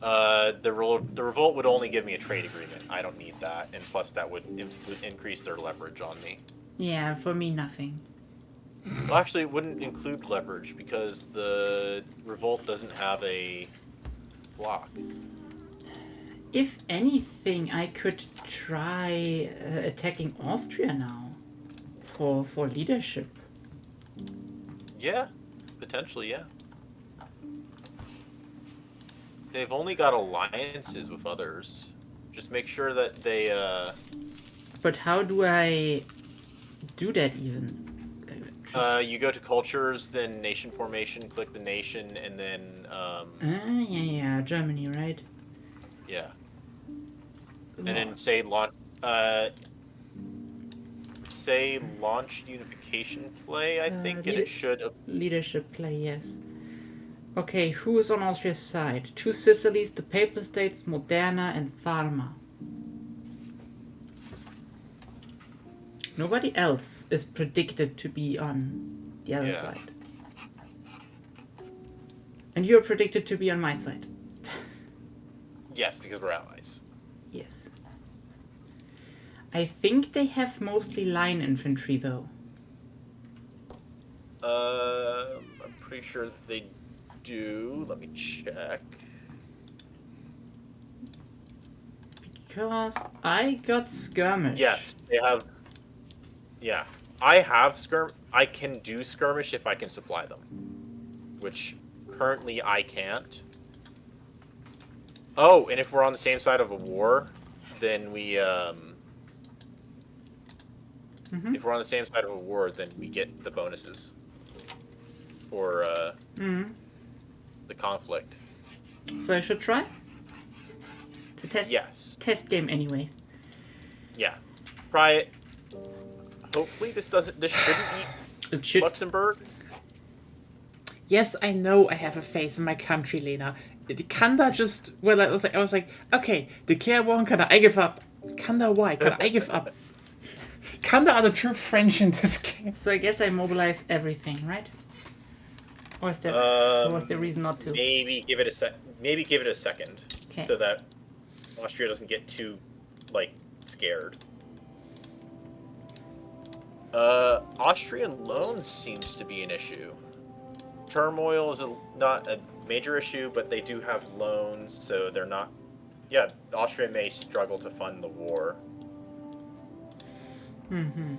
The revolt would only give me a trade agreement. I don't need that, and plus that would increase their leverage on me.
Yeah, for me, nothing.
Well, actually, it wouldn't include leverage because the revolt doesn't have a block.
If anything, I could try attacking Austria now for leadership.
Yeah, potentially, yeah. They've only got alliances with others. Just make sure that they,
But how do I do that even?
you go to cultures, then nation formation, click the nation, and then,
Yeah, Germany, right?
yeah. And then say launch unification play, I think, and it should...
Leadership play, yes. Okay, who is on Austria's side? Two Sicilies, the Papal States, Moderna, and Pharma. Nobody else is predicted to be on the other side. And you're predicted to be on my side.
Yes, because we're allies.
Yes. I think they have mostly line infantry though.
I'm pretty sure that they do. Let me check.
Because I got skirmish.
Yes, they have. Yeah, I have skirm. I can do skirmish if I can supply them, which currently I can't. Oh, and if we're on the same side of a war, then we if we're on the same side of a war, then we get the bonuses for the conflict.
So I should try? It's a test
Yes.
test game anyway.
Yeah. Try it. Hopefully this doesn't. This shouldn't eat
It should.
Luxembourg.
Yes, I know I have a face in my country, Lena. Kann da just... Well, I was like, okay, declare war on Canada, I give up. Canada, why? Canada, I give up. Canada are the true French in this game.
So I guess I mobilize everything, right? Or is there, or was there reason not to?
Maybe give it a sec. Maybe give it a second,
Okay.
so that Austria doesn't get too like scared. Austrian loans seems to be an issue. Turmoil is not a major issue, but they do have loans, so they're not. Yeah, Austria may struggle to fund the war.
Mm-hmm.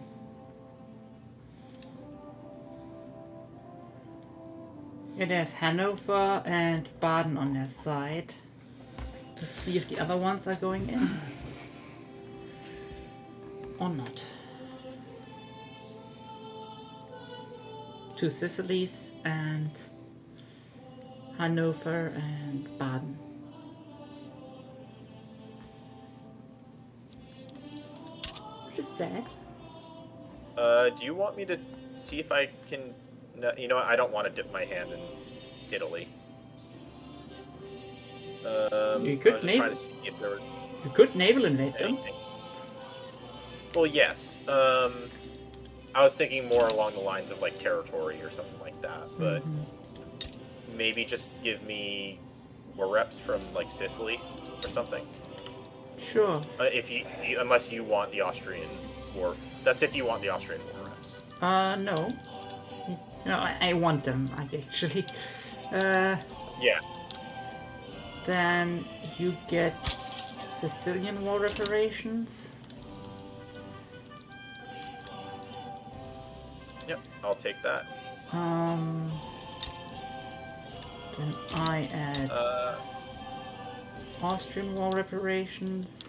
Yeah, they have Hanover and Baden on their side. Let's see if the other ones are going in. Or not. Two Sicilies and Hanover and Baden. Which is sad.
Do you want me to see if I can? No, you know what? I don't want to dip my hand in Italy.
You
I
could
was just
maybe-
trying to see if there was
You could naval invade them.
anything. Well, yes. I was thinking more along the lines of like territory or something like that, but maybe just give me war reps from like Sicily or something.
Sure.
If you unless you want the Austrian war, that's if you want the Austrian war reps.
No. No, I want them, actually.
Yeah.
Then you get Sicilian war reparations.
Yep. I'll take that.
Then I add
Uh,
Austrian war reparations.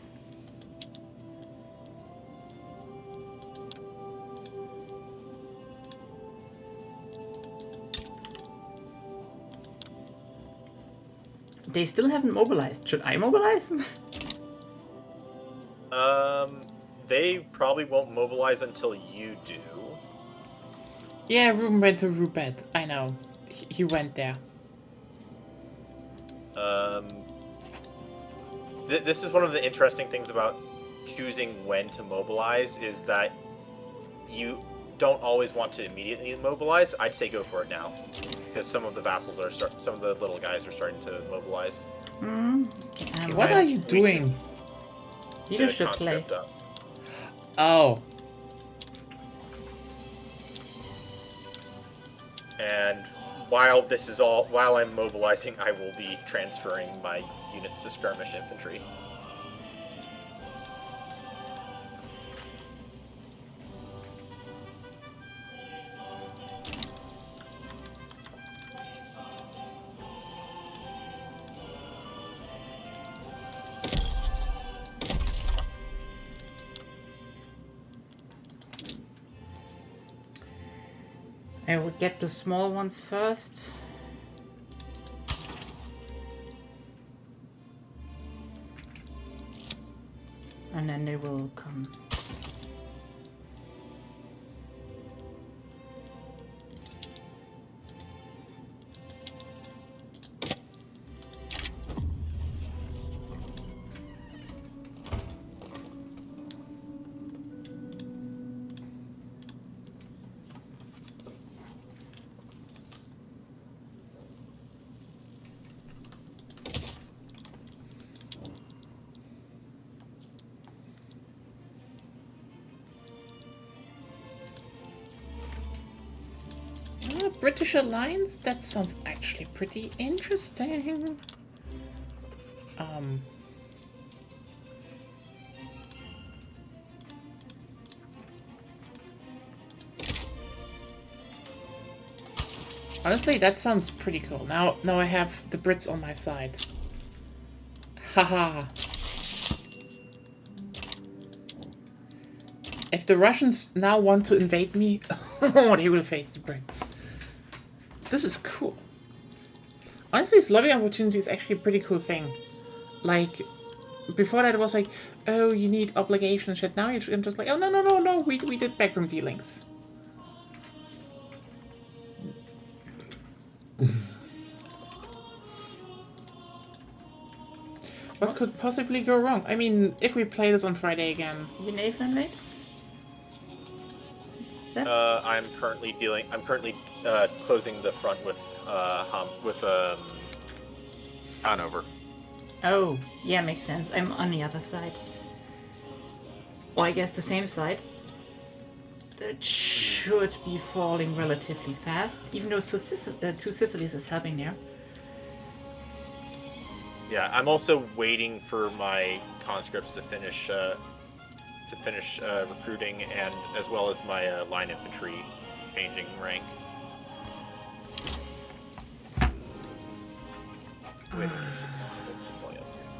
They still haven't mobilized. Should I mobilize them?
they probably won't mobilize until you do.
Yeah, Ruben went to Rubet. I know. He went there.
This is one of the interesting things about choosing when to mobilize is that you don't always want to immediately mobilize. I'd say go for it now, because some of the vassals are some of the little guys are starting to mobilize.
Okay,
What are you doing?
Leadership
Get a
play.
conscript up.
Oh.
And while I'm mobilizing, I will be transferring my units to skirmish infantry.
I will get the small ones first. And then they will come.
British alliance? That sounds actually pretty interesting. Honestly, that sounds pretty cool. Now I have the Brits on my side. Haha. If the Russians now want to invade me, they will face the Brits. This is cool. Honestly, this lobby opportunity is actually a pretty cool thing. Like, before that it was like, oh, you need obligation and shit. Now you're just like, oh, no, we did backroom dealings. What could possibly go wrong? I mean, if we play this on Friday again.
You Nathan mate? Is that?
I'm currently closing the front with Hanover.
Oh, yeah, makes sense. I'm on the other side. Well, I guess the same side. That should be falling relatively fast, even though Two Sicilies is helping there.
Yeah, I'm also waiting for my conscripts to finish recruiting, and as well as my line infantry changing rank. Wait a minute, this is going up here.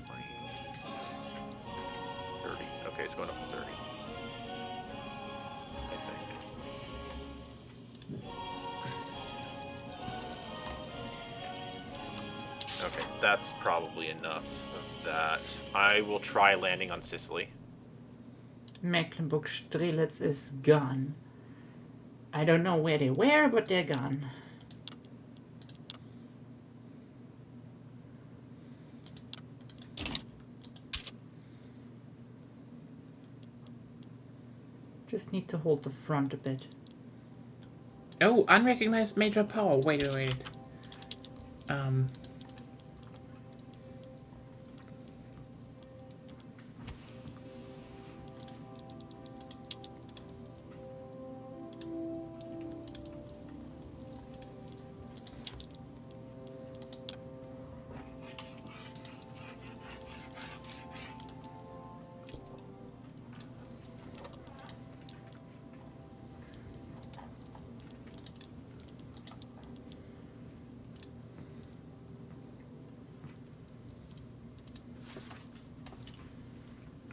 20, 30. Okay, it's going up to 30. I think. Okay, that's probably enough of that. I will try landing on Sicily.
Mecklenburg-Strelitz is gone. I don't know where they were, but they're gone. Just need to hold the front a bit.
Oh, unrecognized major power. Wait.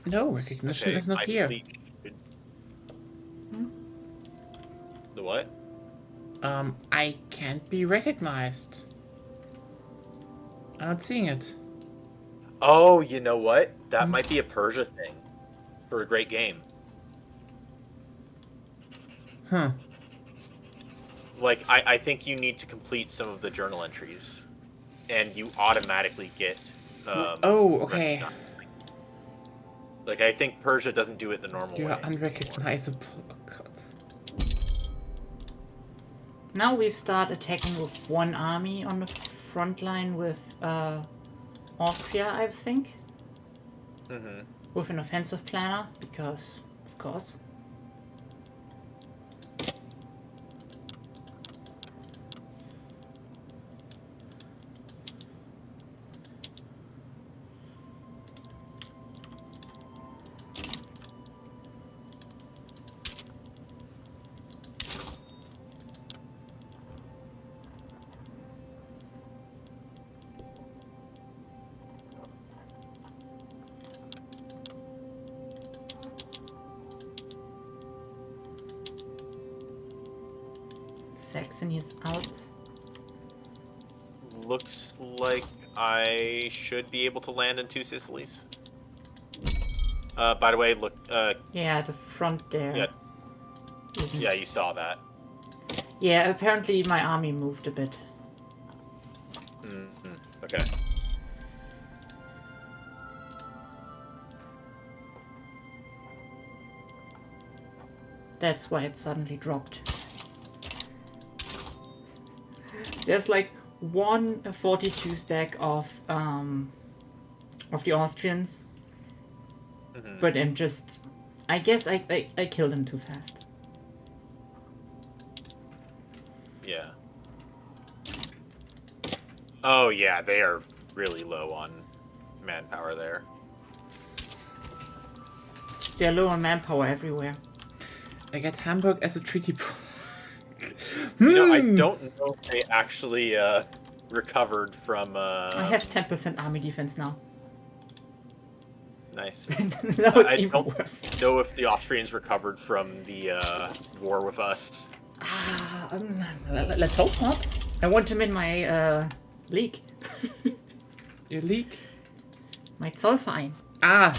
No, recognition is not here.
The what?
I can't be recognized. I'm not seeing it.
Oh, you know what? That might be a Persia thing for a great game.
Huh.
Like, I think you need to complete some of the journal entries, and you automatically get.
Oh, okay.
Like, I think Persia doesn't do it the normal
You
way.
are unrecognizable. Oh, God.
Now we start attacking with one army on the front line with Austria, I think.
Mm-hmm.
With an offensive planner, because, of course. Saxony is out.
Looks like I should be able to land in Two Sicilies. By the way, look.
Yeah, the front there.
Yeah.
Isn't.
Yeah, you saw that.
Yeah, apparently my army moved a bit.
Mm-hmm. Okay.
That's why it suddenly dropped. There's like 142 stack of the Austrians, but I'm just, I guess I killed him too fast.
Oh yeah, they are really low on manpower there.
They're low on manpower everywhere.
I get Hamburg as a treaty point.
You know, I don't know if they actually recovered from.
I have 10% army defense now.
Nice.
Now it's
I
even
don't
worse.
know if the Austrians recovered from the war with us.
Let's hope not. I want him in my league.
Your league?
My Zollverein.
Ah,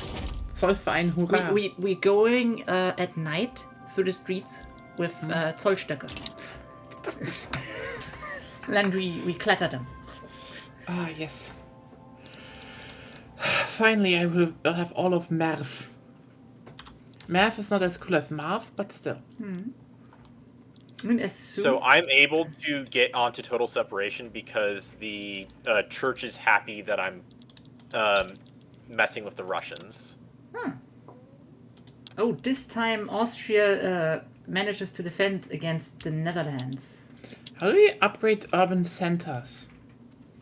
Zollverein, hurra.
We going at night through the streets with Zollstöcke. And then we clatter them.
Ah, yes. Finally, I'll have all of Merv. Merv is not as cool as Marv, but still.
I mean, as soon
So I'm able to get onto total separation because the church is happy that I'm messing with the Russians.
Oh, this time Austria manages to defend against the Netherlands.
How do you upgrade urban centers?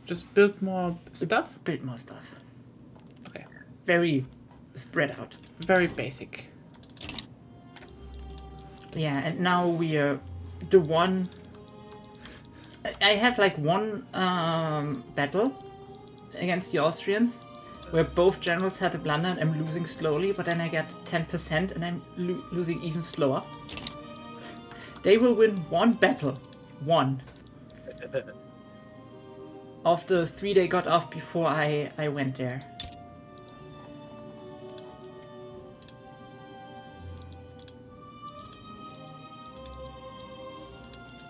Just build more stuff?
Build more stuff.
Okay.
Very spread out.
Very basic.
Yeah, and now we are the one. I have like one battle against the Austrians where both generals had a blunder and I'm losing slowly, but then I get 10% and I'm losing even slower. They will win one battle. One. Of the 3 they got off before I went there.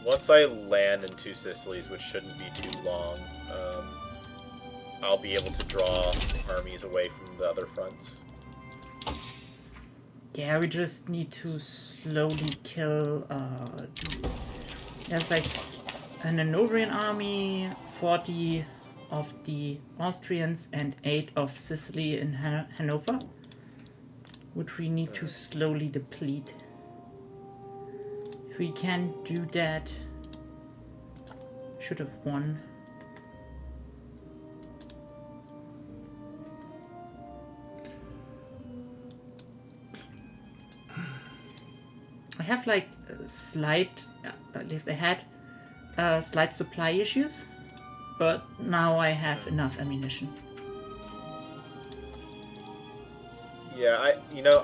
Once I land in two Sicilies, which shouldn't be too long, I'll be able to draw armies away from the other fronts.
Yeah, we just need to slowly kill. There's like an Hanoverian army, 40 of the Austrians, and 8 of Sicily and Hanover, which we need to slowly deplete. If we can do that, should have won. I have like slight, at least I had slight supply issues, but now I have enough ammunition.
Yeah,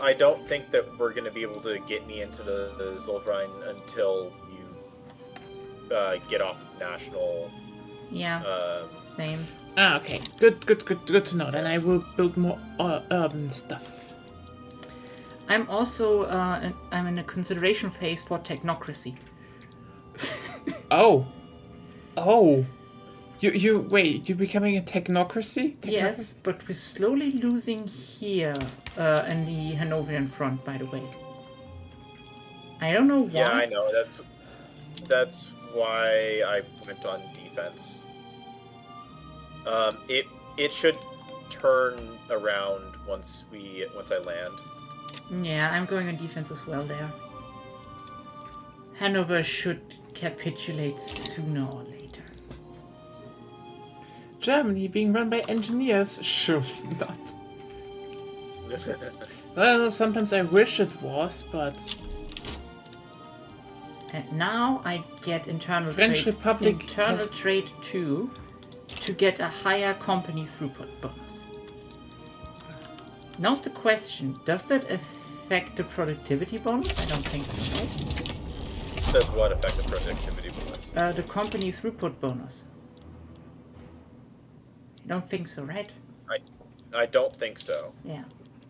I don't think that we're going to be able to get me into the Zollverein until you get off national.
Yeah, same.
Ah, okay. Good to know. Then I will build more urban stuff.
I'm also I'm in a consideration phase for technocracy.
Oh. You wait, you're becoming a technocracy?
Yes, but we're slowly losing here in the Hanoverian front, by the way. I don't know why.
Yeah, I know. That's why I went on defense. It should turn around once I land.
Yeah, I'm going on defense as well there. Hanover should capitulate sooner or later.
Germany being run by engineers? Sure not. Well, sometimes I wish it was, but...
And now I get internal
French
trade,
Republic
internal
has-
trade 2 to get a higher company throughput bonus. Now's the question, does that affect the productivity bonus? I don't think so, right?
Does what affect the productivity bonus?
The company throughput bonus. You don't think so, right?
I don't think so.
Yeah.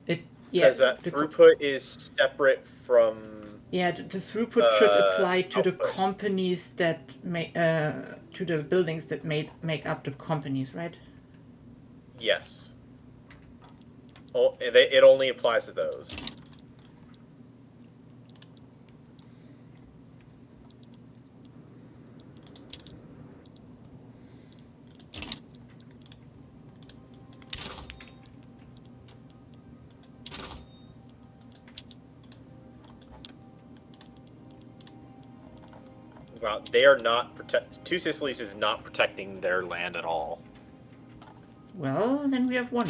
Because that throughput is separate from.
Yeah, the throughput should apply to the
output.
companies that make to the buildings that make up the companies, right?
Yes. It only applies to those. Well, they are not Two Sicilies is not protecting their land at all.
Well, then we have one.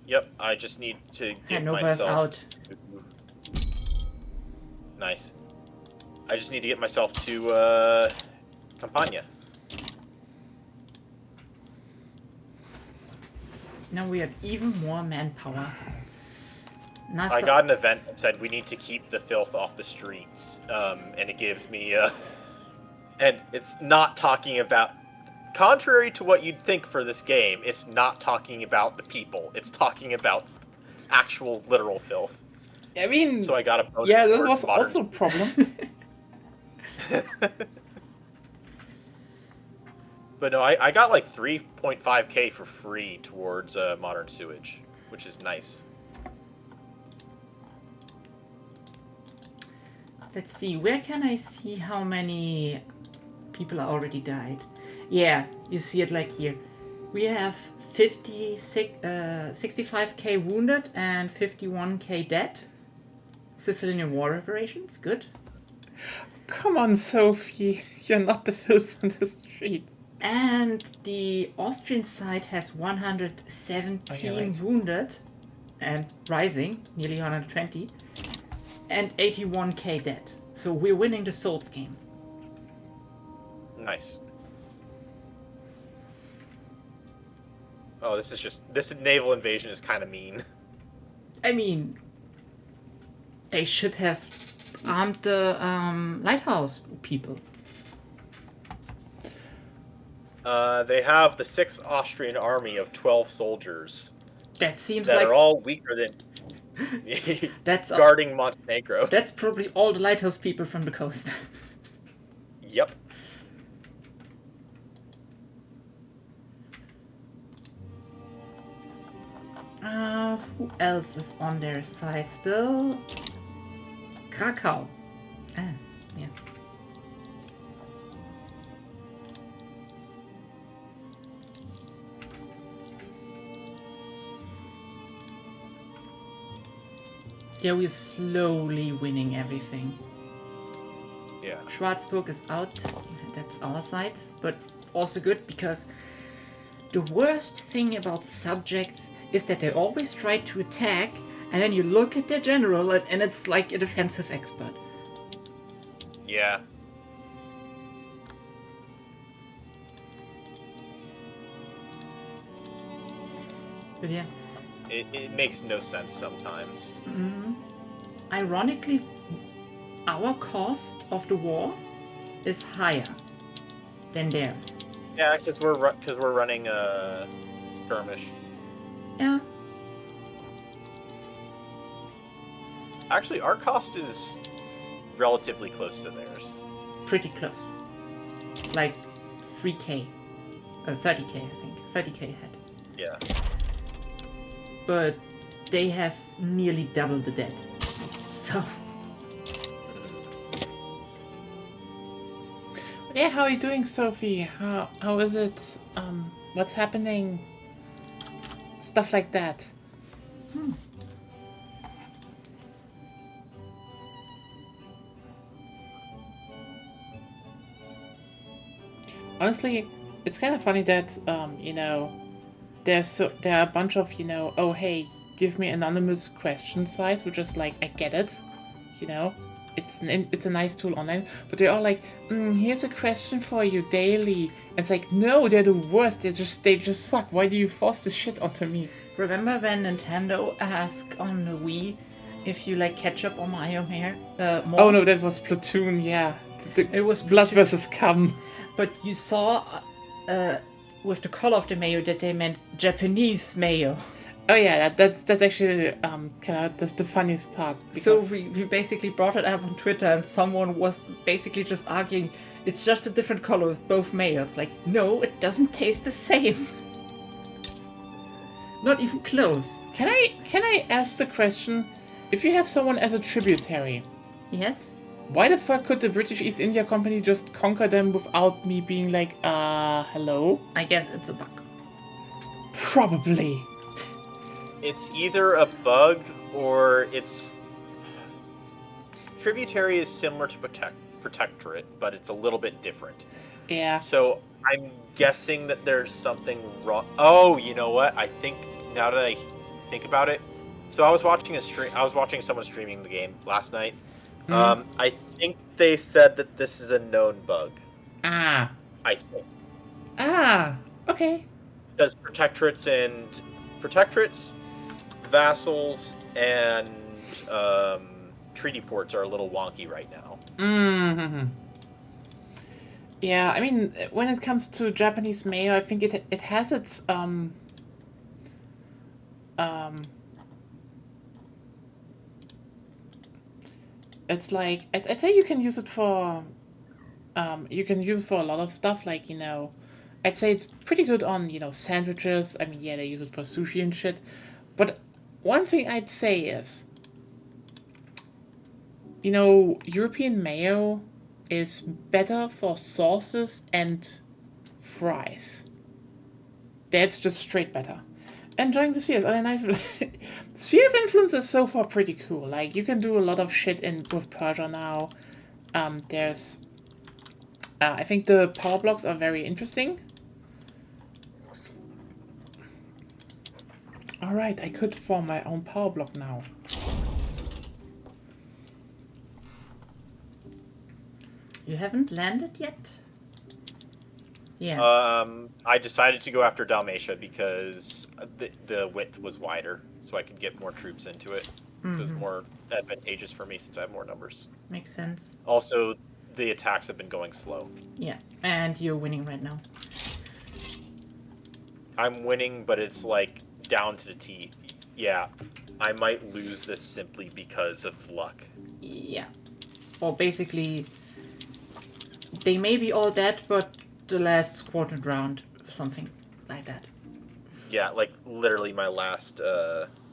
Yep, I just need to get
Hanover's
myself.
out.
Nice. I just need to get myself to Campania.
Now we have even more manpower.
I got an event that said we need to keep the filth off the streets, and it gives me and it's not talking about, contrary to what you'd think for this game, it's not talking about the people. It's talking about actual literal filth.
I mean,
So I got a bonus.
yeah, that
towards
was
modern.
also a problem.
But no, I got like 3.5k for free towards modern sewage, which is nice.
Let's see, where can I see how many people already died? Yeah, you see it like here. We have 65k wounded and 51k dead. Sicilian war reparations, good.
Come on, Sophie. You're not the filth on the street.
And the Austrian side has 117
right.
wounded and rising, nearly 120, and 81k dead. So we're winning the swords game.
Nice. Oh, this naval invasion is kind of mean.
I mean, they should have armed the lighthouse people.
They have the 6th Austrian army of 12 soldiers
That seems
that
like
are all weaker than
that's
guarding Montenegro.
that's probably all the lighthouse people from the coast.
Yep.
Who else is on their side still? Krakow. Ah, yeah. Yeah, we're slowly winning everything.
Yeah.
Schwarzburg is out. That's our side. But also good because the worst thing about subjects is that they always try to attack and then you look at their general and it's like a defensive expert.
Yeah.
But yeah.
It makes no sense sometimes.
Ironically, our cost of the war is higher than theirs.
Yeah, because we're running skirmish.
Yeah.
Actually, our cost is relatively close to theirs.
Pretty close. Like 3k. 30k, I think. 30k ahead.
Yeah.
But they have nearly double the debt. So.
Yeah, how are you doing, Sophie? How is it? What's happening? Stuff like that. Honestly, it's kind of funny that there are a bunch of oh hey, give me anonymous question sites, which is like I get it, it's a nice tool online, but they're all like, here's a question for you daily. And it's like, no, they're the worst. They just suck. Why do you force this shit onto me?
Remember when Nintendo asked on the Wii if you like ketchup or mayo here? More?
Oh no, that was Platoon. Yeah,
It was
Blood
Platoon.
versus Cum.
But you saw with the color of the mayo that they meant Japanese mayo.
Oh yeah, that's actually kind of the funniest part.
So
because-
we basically brought it up on Twitter and someone was basically just arguing, it's just a different color with both mayo. It's like, no, it doesn't taste the same. Not even close.
Can I ask the question, if you have someone as a tributary,
Yes?
why the fuck could the British East India Company just conquer them without me being like, hello?
I guess it's a bug.
Probably.
It's either a bug or it's Tributary is similar to Protectorate, but it's a little bit different.
Yeah.
So I'm guessing that there's something wrong. Oh, you know what? I think now that I think about it, so I was watching a stream. I was watching someone streaming the game last night. I think they said that this is a known bug.
Ah.
I think
Ah. Okay.
because protectorates, vassals, and treaty ports are a little wonky right now.
Mm-hmm. Yeah, I mean, when it comes to Japanese mayo, I think it has its it's like I'd say you can use it for a lot of stuff, like, I'd say it's pretty good on, sandwiches. I mean, yeah, they use it for sushi and shit. But one thing I'd say is, European mayo is better for sauces and fries. That's just straight better. Enjoying the spheres. Oh, nice. Sphere of Influence is so far pretty cool. Like, you can do a lot of shit with Persia now. There's... I think the power blocks are very interesting. Alright, I could form my own power block now.
You haven't landed yet? Yeah.
I decided to go after Dalmatia because the width was wider, so I could get more troops into it. So it was more advantageous for me since I have more numbers.
Makes sense.
Also, the attacks have been going slow.
Yeah, and you're winning right now.
I'm winning, but it's like down to the teeth. Yeah, I might lose this simply because of luck.
Yeah. Or basically, they may be all dead, but the last squadron round, something like that.
Yeah, like literally my last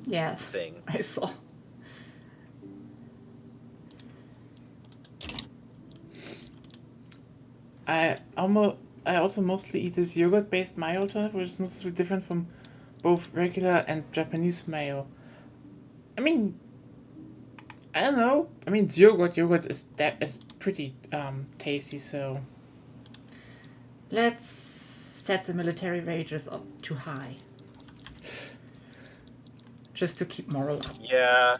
Yeah,
thing.
I saw.
I also mostly eat this yogurt-based mayo alternative, which is noticeably different from both regular and Japanese mayo. I mean, I don't know. I mean, it's yogurt. Yogurt is pretty tasty. So
Let's set the military wages up too high. Just to keep moral up.
Yeah,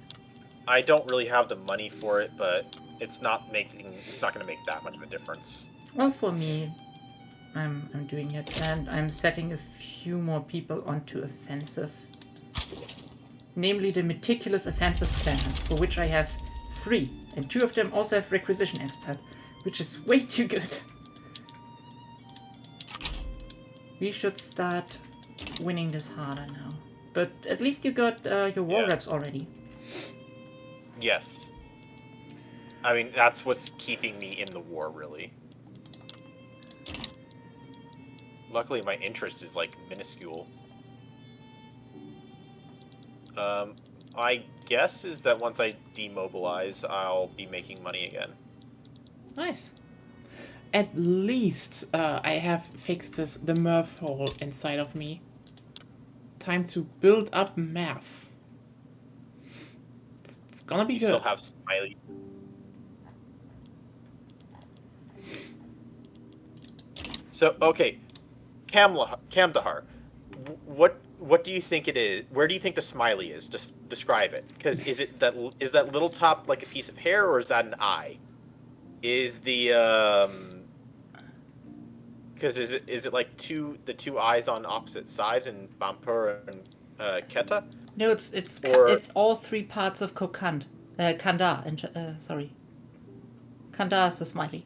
I don't really have the money for it, but it's not going to make that much of a difference.
Well, for me, I'm doing it, and I'm setting a few more people onto offensive. Namely, the meticulous offensive plan, for which I have 3, and 2 of them also have requisition expert, which is way too good. We should start winning this harder now. But at least you got your war reps already.
Yes. I mean, that's what's keeping me in the war, really. Luckily, my interest is, like, minuscule. I guess is that once I demobilize, I'll be making money again.
nice. At least I have fixed the Murph hole inside of me. Time to build up math. It's gonna be
You
good.
still have Smiley. So, okay. Kamdahar. What do you think it is? Where do you think the smiley is? Just describe it. Because is that little top like a piece of hair, or is that an eye? Is the because is it like the two eyes on opposite sides in Bampur and Keta?
No, it's all 3 parts of Kokand. Kandar, and sorry. Kandar is the smiley,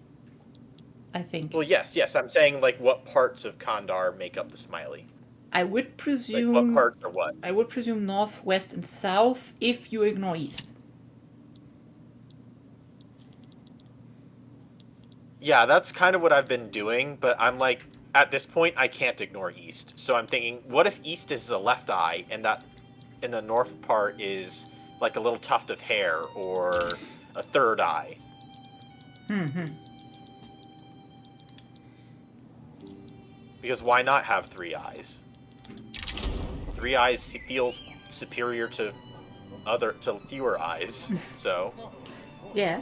I think.
Well, yes. I'm saying like what parts of Kandar make up the smiley?
I would presume.
Like what parts or what?
I would presume north, west, and south if you ignore east.
Yeah, that's kind of what I've been doing, but I'm like, at this point, I can't ignore east. So I'm thinking, what if east is the left eye, and that in the north part is like a little tuft of hair, or a third eye? Because why not have 3 eyes? 3 eyes feels superior to fewer eyes, so...
Yeah,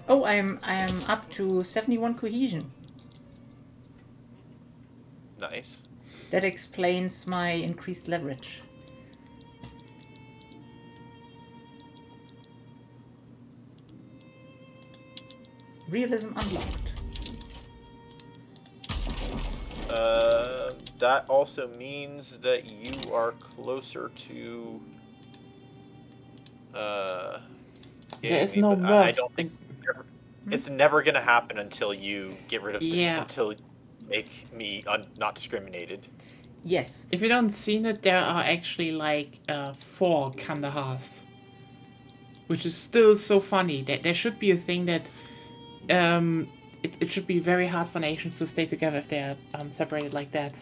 Oh, I am up to 71 cohesion.
Nice.
That explains my increased leverage. Realism unlocked.
That also means that you are closer to.
There
Getting
is
me,
no
but
mirth.
I don't think it's never gonna happen until you get rid of
Yeah.
until you make me not discriminated.
Yes.
If you don't seen it, there are actually like 4 Kandahars. Which is still so funny. There should be a thing that it should be very hard for nations to stay together if they're separated like that.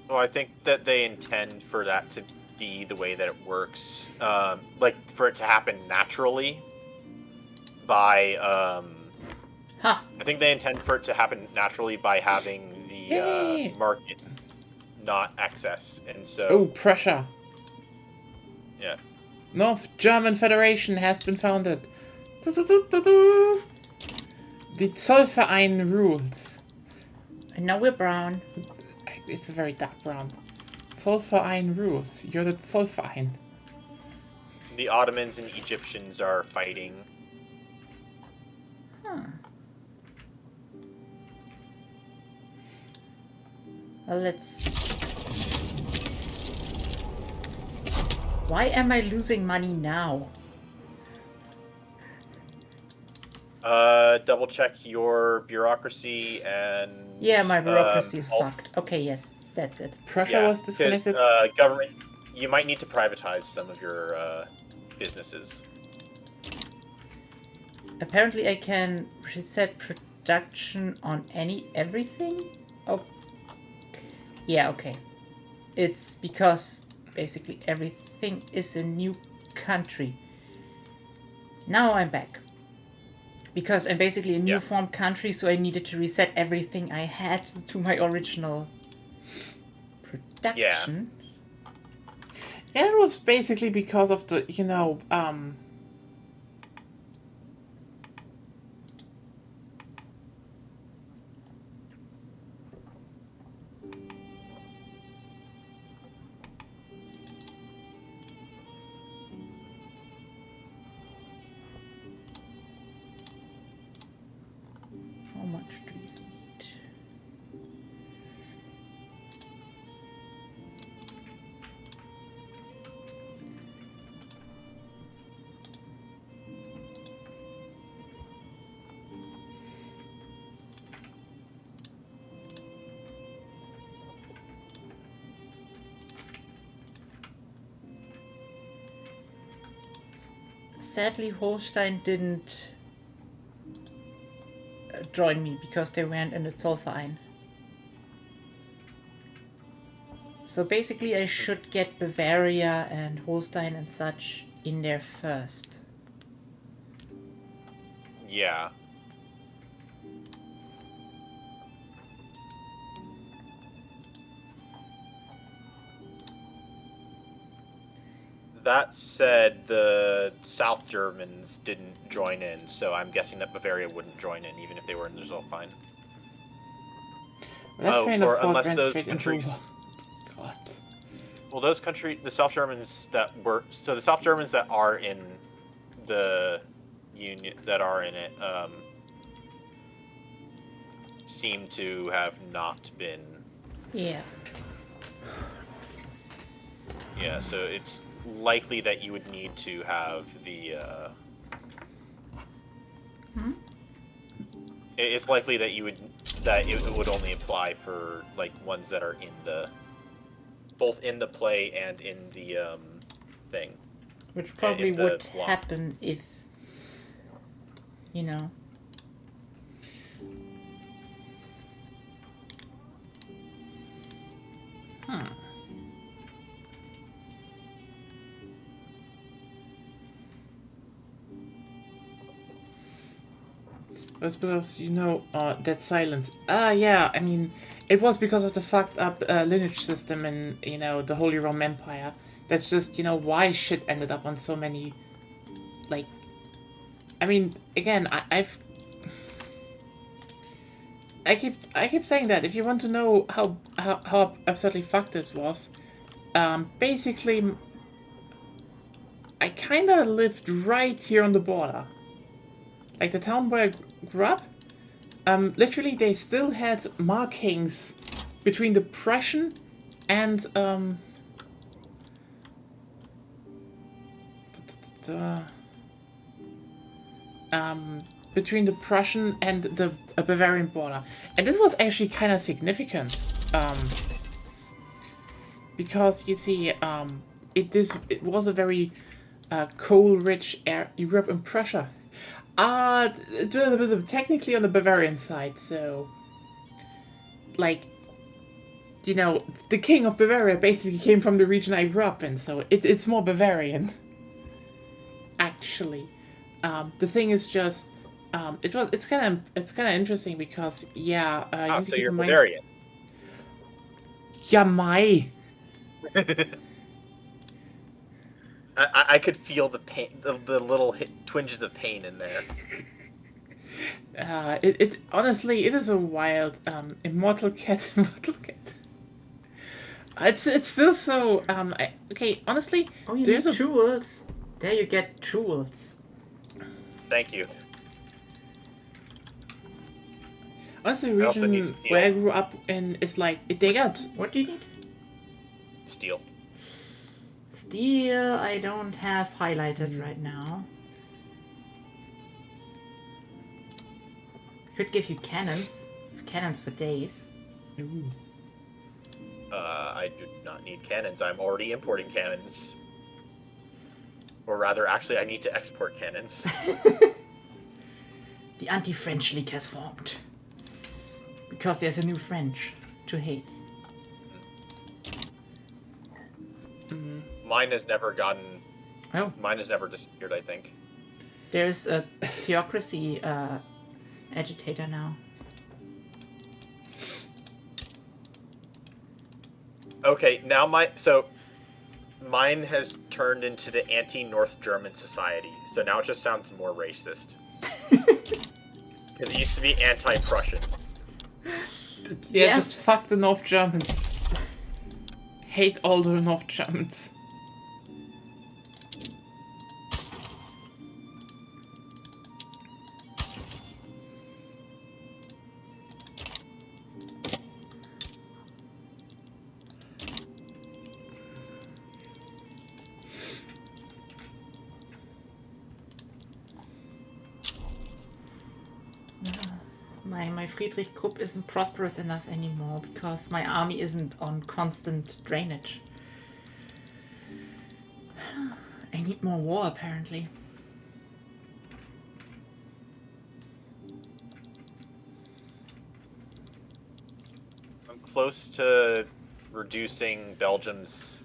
Well, I think that they intend for that to be the way that it works, like for it to happen naturally. By
Ha!
I think they intend for it to happen naturally by having the
Yay!
market not access, and so
Oh, Prussia.
yeah.
North German Federation has been founded. The Zollverein rules.
And now we're brown.
It's a very dark brown. Zollverein rules. You're the Zollverein.
The Ottomans and Egyptians are fighting.
Huh. Well, let's... Why am I losing money now?
Double check your bureaucracy and
Yeah, my bureaucracy is
all-
fucked. Okay, yes, that's it.
Prussia
Yeah,
was disconnected.
government. You might need to privatize some of your businesses.
Apparently I can reset production on everything? Oh. Yeah, okay. It's because basically everything is a new country. Now I'm back. Because I'm basically a new formed country, so I needed to reset everything I had to my original production.
Yeah, it was basically because of the,
How much do you need? Sadly, Holstein didn't join me because they weren't in the Zollverein. So basically I should get Bavaria and Holstein and such in there first.
Yeah. That said, the South Germans didn't join in, so I'm guessing that Bavaria wouldn't join in, even if they were in the Zollverein.
that train of
or
thought
unless
ran
those
straight into
countries-
God.
Well, those the South Germans that were the South Germans that are in the union that are in it seem to have not been.
Yeah.
Yeah, so it's likely that you would need to have the. It's likely that it would only apply for like ones that are in the, both in the play and in the thing.
Which probably
in the
would
block.
happen if, you know.
That's because, that silence. Yeah, I mean, it was because of the fucked up lineage system in, the Holy Roman Empire. That's just, why shit ended up on so many, like, I mean, again, I keep saying that if you want to know how absurdly fucked this was, basically, I kind of lived right here on the border. Like the town where I grew up, literally they still had markings between the Prussian and the between the Prussian and the Bavarian border, and this was actually kind of significant, because you see, it was a very coal-rich area. You grew up in Prussia, technically on the Bavarian side, so like, you know, the king of Bavaria basically came from the region I grew up in, so it's more Bavarian, actually. The thing is just, it's kind of interesting because, yeah, you need to
So
keep
you're
in mind-
Bavarian.
Yeah, my.
I could feel the pain, the little twinges of pain in there.
It honestly, it is a wild, immortal cat. It's still so, okay, honestly,
Oh, you
there's
need
a
jewels. There you get jewels.
Thank you.
honestly
I also need
region
steel.
where I grew up in is like, they got,
What do you need?
Steel.
Steel, I don't have highlighted right now. Could give you cannons. Cannons for days.
ooh,
I do not need cannons. I'm already importing cannons. Or rather, actually, I need to export cannons.
The anti-French League has formed. Because there's a new French to hate.
Mine has never gotten.
Oh,
Mine has never disappeared, I think.
there's a theocracy agitator now.
Okay, now mine has turned into the anti-North German society. So now it just sounds more racist. Because it used to be anti-Prussian.
yeah, just fuck the North Germans. Hate all the North Germans.
My Friedrich Krupp isn't prosperous enough anymore because my army isn't on constant drainage. I need more war, apparently.
I'm close to reducing Belgium's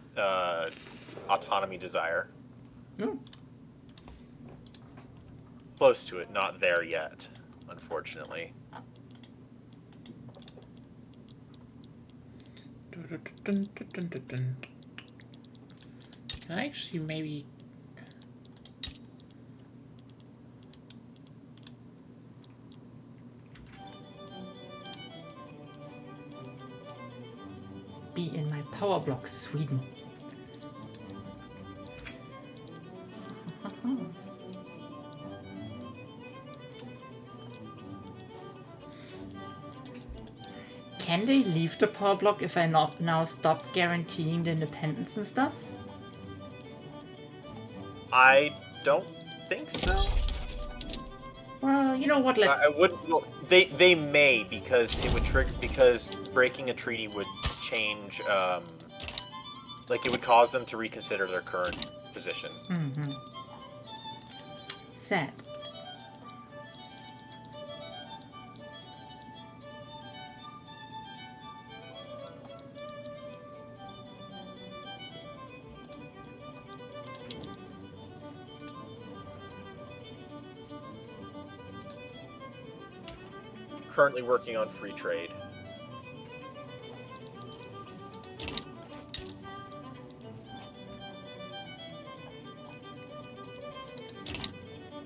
autonomy desire.
Oh.
Close to it, not there yet, unfortunately.
Can I actually maybe...
Be in my power block, Sweden. Can they leave the power block if I not now stop guaranteeing the independence and stuff?
I don't think so.
Well, you know what? Let's.
I wouldn't. Well, they may, because it would trigger, because breaking a treaty would change. Like it would cause them to reconsider their current position.
Mm-hmm. Sad.
Currently working on free trade.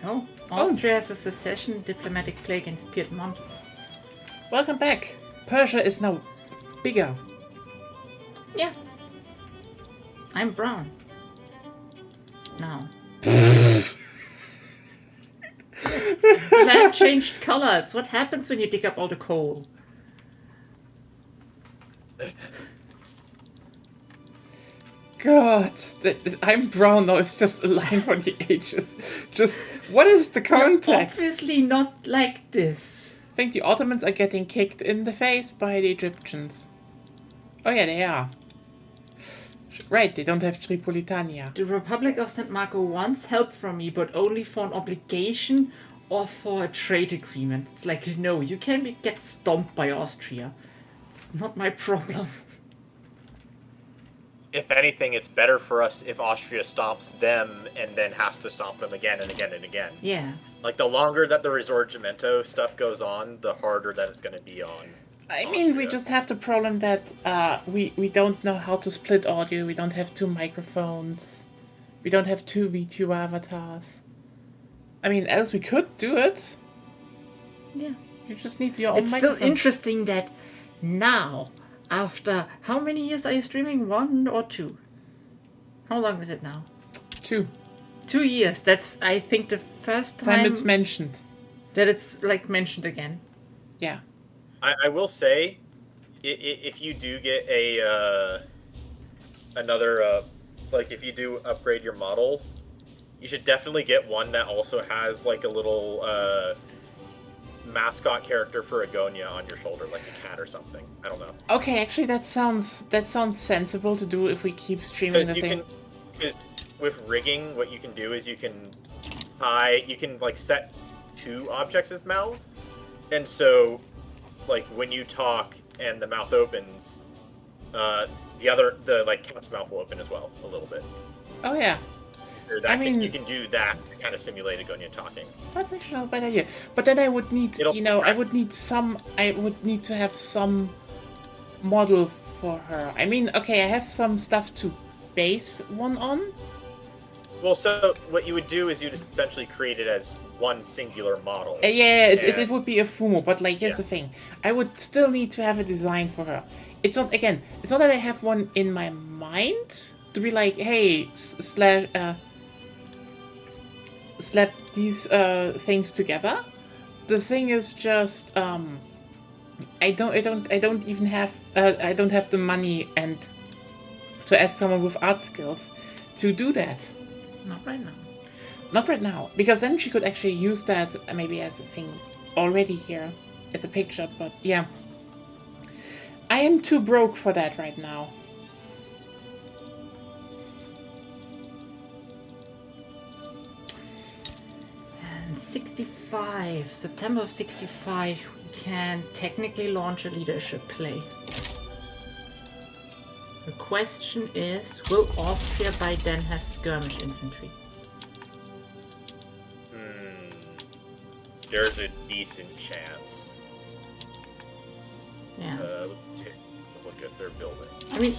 Oh, Austria has a secession diplomatic play against Piedmont.
Welcome back. Persia is now bigger.
Yeah. I'm brown. Now. Land changed colors. What happens when you dig up all the coal?
God, I'm brown now. It's just a line for the ages. Just, what is the context?
Obviously not like this.
I think the Ottomans are getting kicked in the face by the Egyptians. Oh yeah, they are. Right, they don't have Tripolitania.
The Republic of St. Marco wants help from me, but only for an obligation or for a trade agreement. It's like, no, you can get stomped by Austria. It's not my problem.
If anything, it's better for us if Austria stomps them and then has to stomp them again and again and again.
Yeah.
Like, the longer that the Risorgimento stuff goes on, the harder that it's going to be on
I mean, we
Austria.
just have the problem that we don't know how to split audio. We don't have 2 microphones. We don't have 2 VTuber avatars. I mean, else we could do it.
Yeah.
You just need your own
It's
microphone.
still interesting that now, after how many years are you streaming? 1 or 2? How long is it now?
2.
2 years. That's, I think, the first
Time
time
it's mentioned.
that it's like mentioned again.
Yeah.
I will say, if you do get a another like if you do upgrade your model, you should definitely get one that also has like a little mascot character for Agonia on your shoulder, like a cat or something. I don't know.
Okay, actually, that sounds sensible to do if we keep streaming the
Because you
same.
can, because with rigging, what you can do is you can like set 2 objects as mouths, and so like when you talk and the mouth opens, the like cat's mouth will open as well a little bit.
Oh yeah,
Or that
I mean-
you can do that to kind of simulate Agonia talking.
that's actually not a bad idea. But then I would need,
It'll-
I would need to have some model for her. I mean, okay, I have some stuff to base one on.
Well, so what you would do is you'd essentially create it as one singular model.
Yeah, it
Yeah.
would be a Fumo, but like, here's
Yeah.
the thing. I would still need to have a design for her. It's not that I have one in my mind to be like, hey, slap these things together. The thing is just, I don't even have, I don't have the money and to ask someone with art skills to do that.
Not right now.
Not right now, because then she could actually use that maybe as a thing already here. It's a picture, but yeah. I am too broke for that right now.
And 65, September of 65, we can technically launch a leadership play. The question is, will Austria by then have skirmish infantry?
There's a decent chance.
Yeah.
Let's take a look at their building.
I mean,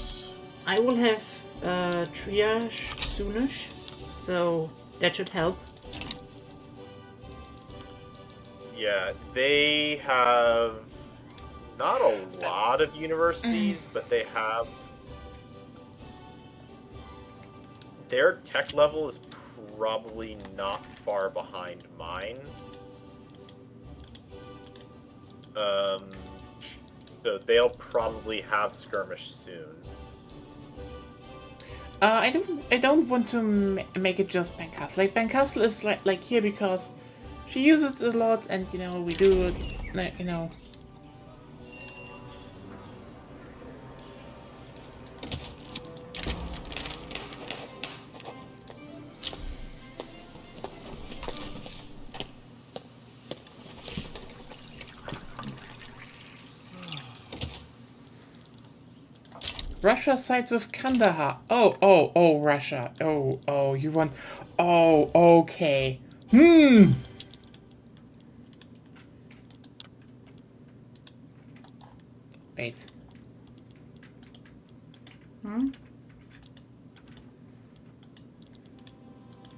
I will have triage soonish, so that should help.
Yeah, they have not a lot of universities, but they have. Their tech level is probably not far behind mine. So they'll probably have skirmish soon.
I don't want to make it just Bencastle. Like, Bencastle is like here because she uses it a lot, and you know we do it. You know. Russia sides with Kandahar. Oh, Russia. Oh, you want... Oh, okay. Wait.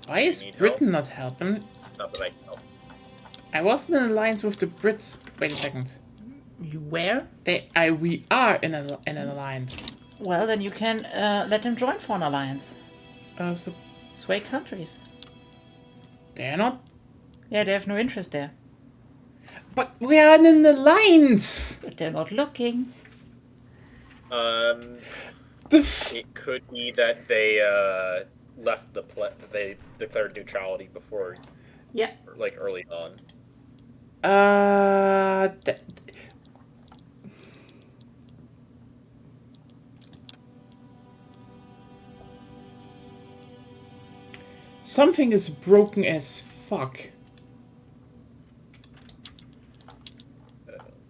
Why is
need
Britain not helping?
not that I know.
I was in an alliance with the Brits. Wait a second.
You where?
We are in an alliance.
Well, then you can let them join for an alliance.
So
Sway countries.
they're not.
Yeah, they have no interest there.
But we are in an alliance.
But they're not looking.
It could be that they left they declared neutrality before,
Yeah.
like early on.
Something is broken as fuck.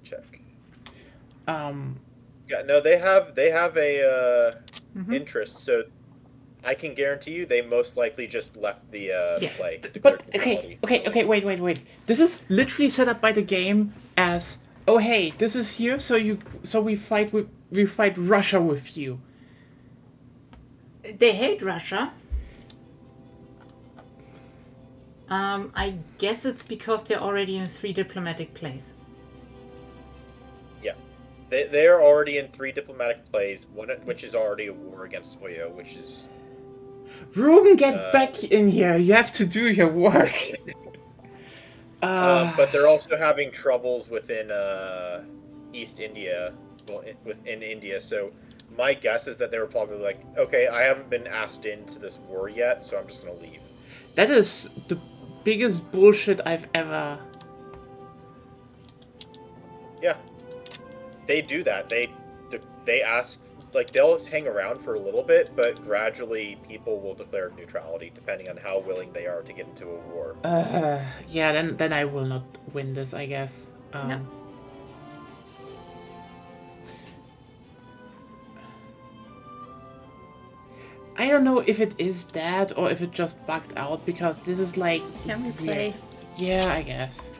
Check.
Yeah,
Yeah, no, they have a interest, so I can guarantee you they most likely just left the play.
But okay, wait. This is literally set up by the game as, oh hey, this is here, so we fight Russia with you.
They hate Russia. I guess it's because they're already in 3 diplomatic plays.
Yeah, they are already in 3 diplomatic plays, one which is already a war against Oyo, which is.
Ruben, get back in here. You have to do your work.
But they're also having troubles within East India, within India. So my guess is that they were probably like, okay, I haven't been asked into this war yet, so I'm just gonna leave.
That is the biggest bullshit I've ever.
Yeah, they do that. They ask, like, they'll hang around for a little bit, but gradually people will declare neutrality depending on how willing they are to get into a war.
Yeah, then I will not win this, I guess.
No.
I don't know if it is that or if it just bugged out, because this is like
Can we
weird.
play?
Yeah, I guess.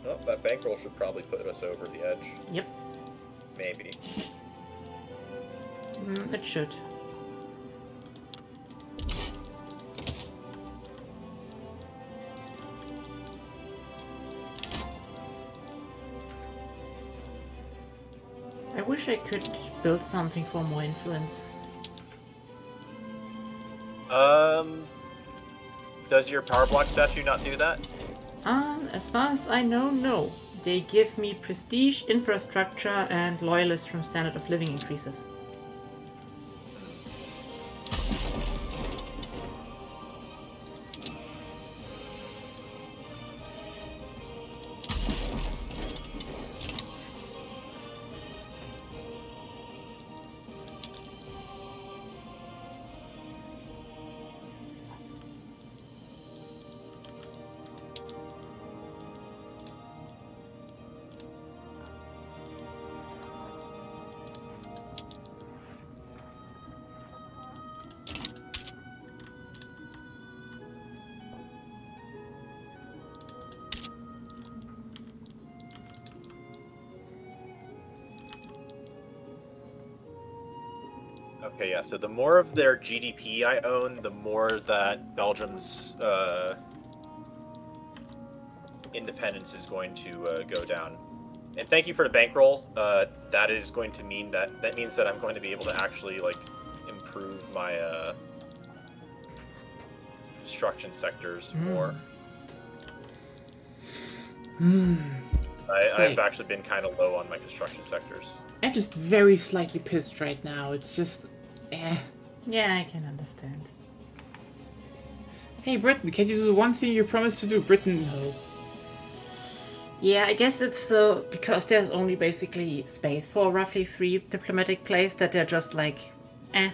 Oh, that bankroll should probably put us over the edge.
Yep.
Maybe.
It should. I wish I could build something for more influence.
Does your power block statue not do that?
As far as I know, no. They give me prestige, infrastructure, and loyalists from standard of living increases.
Okay, yeah, so the more of their GDP I own, the more that Belgium's independence is going to go down. And thank you for the bankroll. That is going to mean that means that I'm going to be able to actually, like, improve my construction sectors more. I've actually been kind of low on my construction sectors.
I'm just very slightly pissed right now. It's just,
Yeah, I can understand.
Hey, Britain, can you do the one thing you promised to do? Britain, no.
Yeah, I guess it's because there's only basically space for roughly 3 diplomatic plays that they're just like, eh.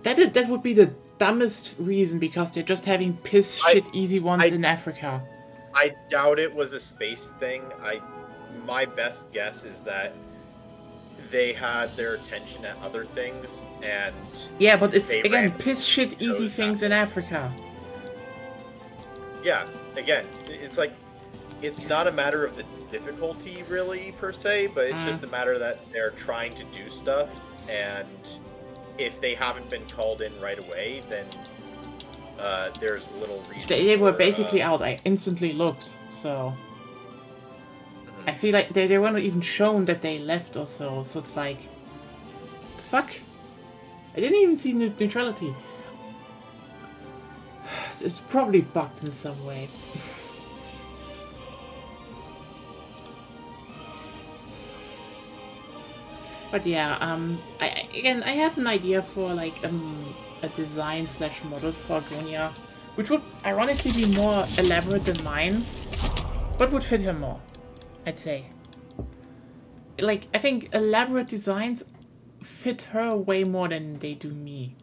That would be the dumbest reason, because they're just having piss shit easy ones in Africa.
I doubt it was a space thing. My best guess is that they had their attention at other things, and
yeah, but it's
they
again
ran
piss shit easy things in Africa.
Yeah, again, it's like, it's not a matter of the difficulty really per se, but it's just a matter that they're trying to do stuff, and if they haven't been called in right away, then there's little reason.
They were
for,
basically out. I instantly looked, so
mhm.
I feel like they weren't even shown that they left or so. So it's like, the fuck? I didn't even see neutrality. It's probably bugged in some way. But yeah, I have an idea for like a design / model for Gonia, which would ironically be more elaborate than mine, but would fit her more, I'd say. Like, I think elaborate designs fit her way more than they do me.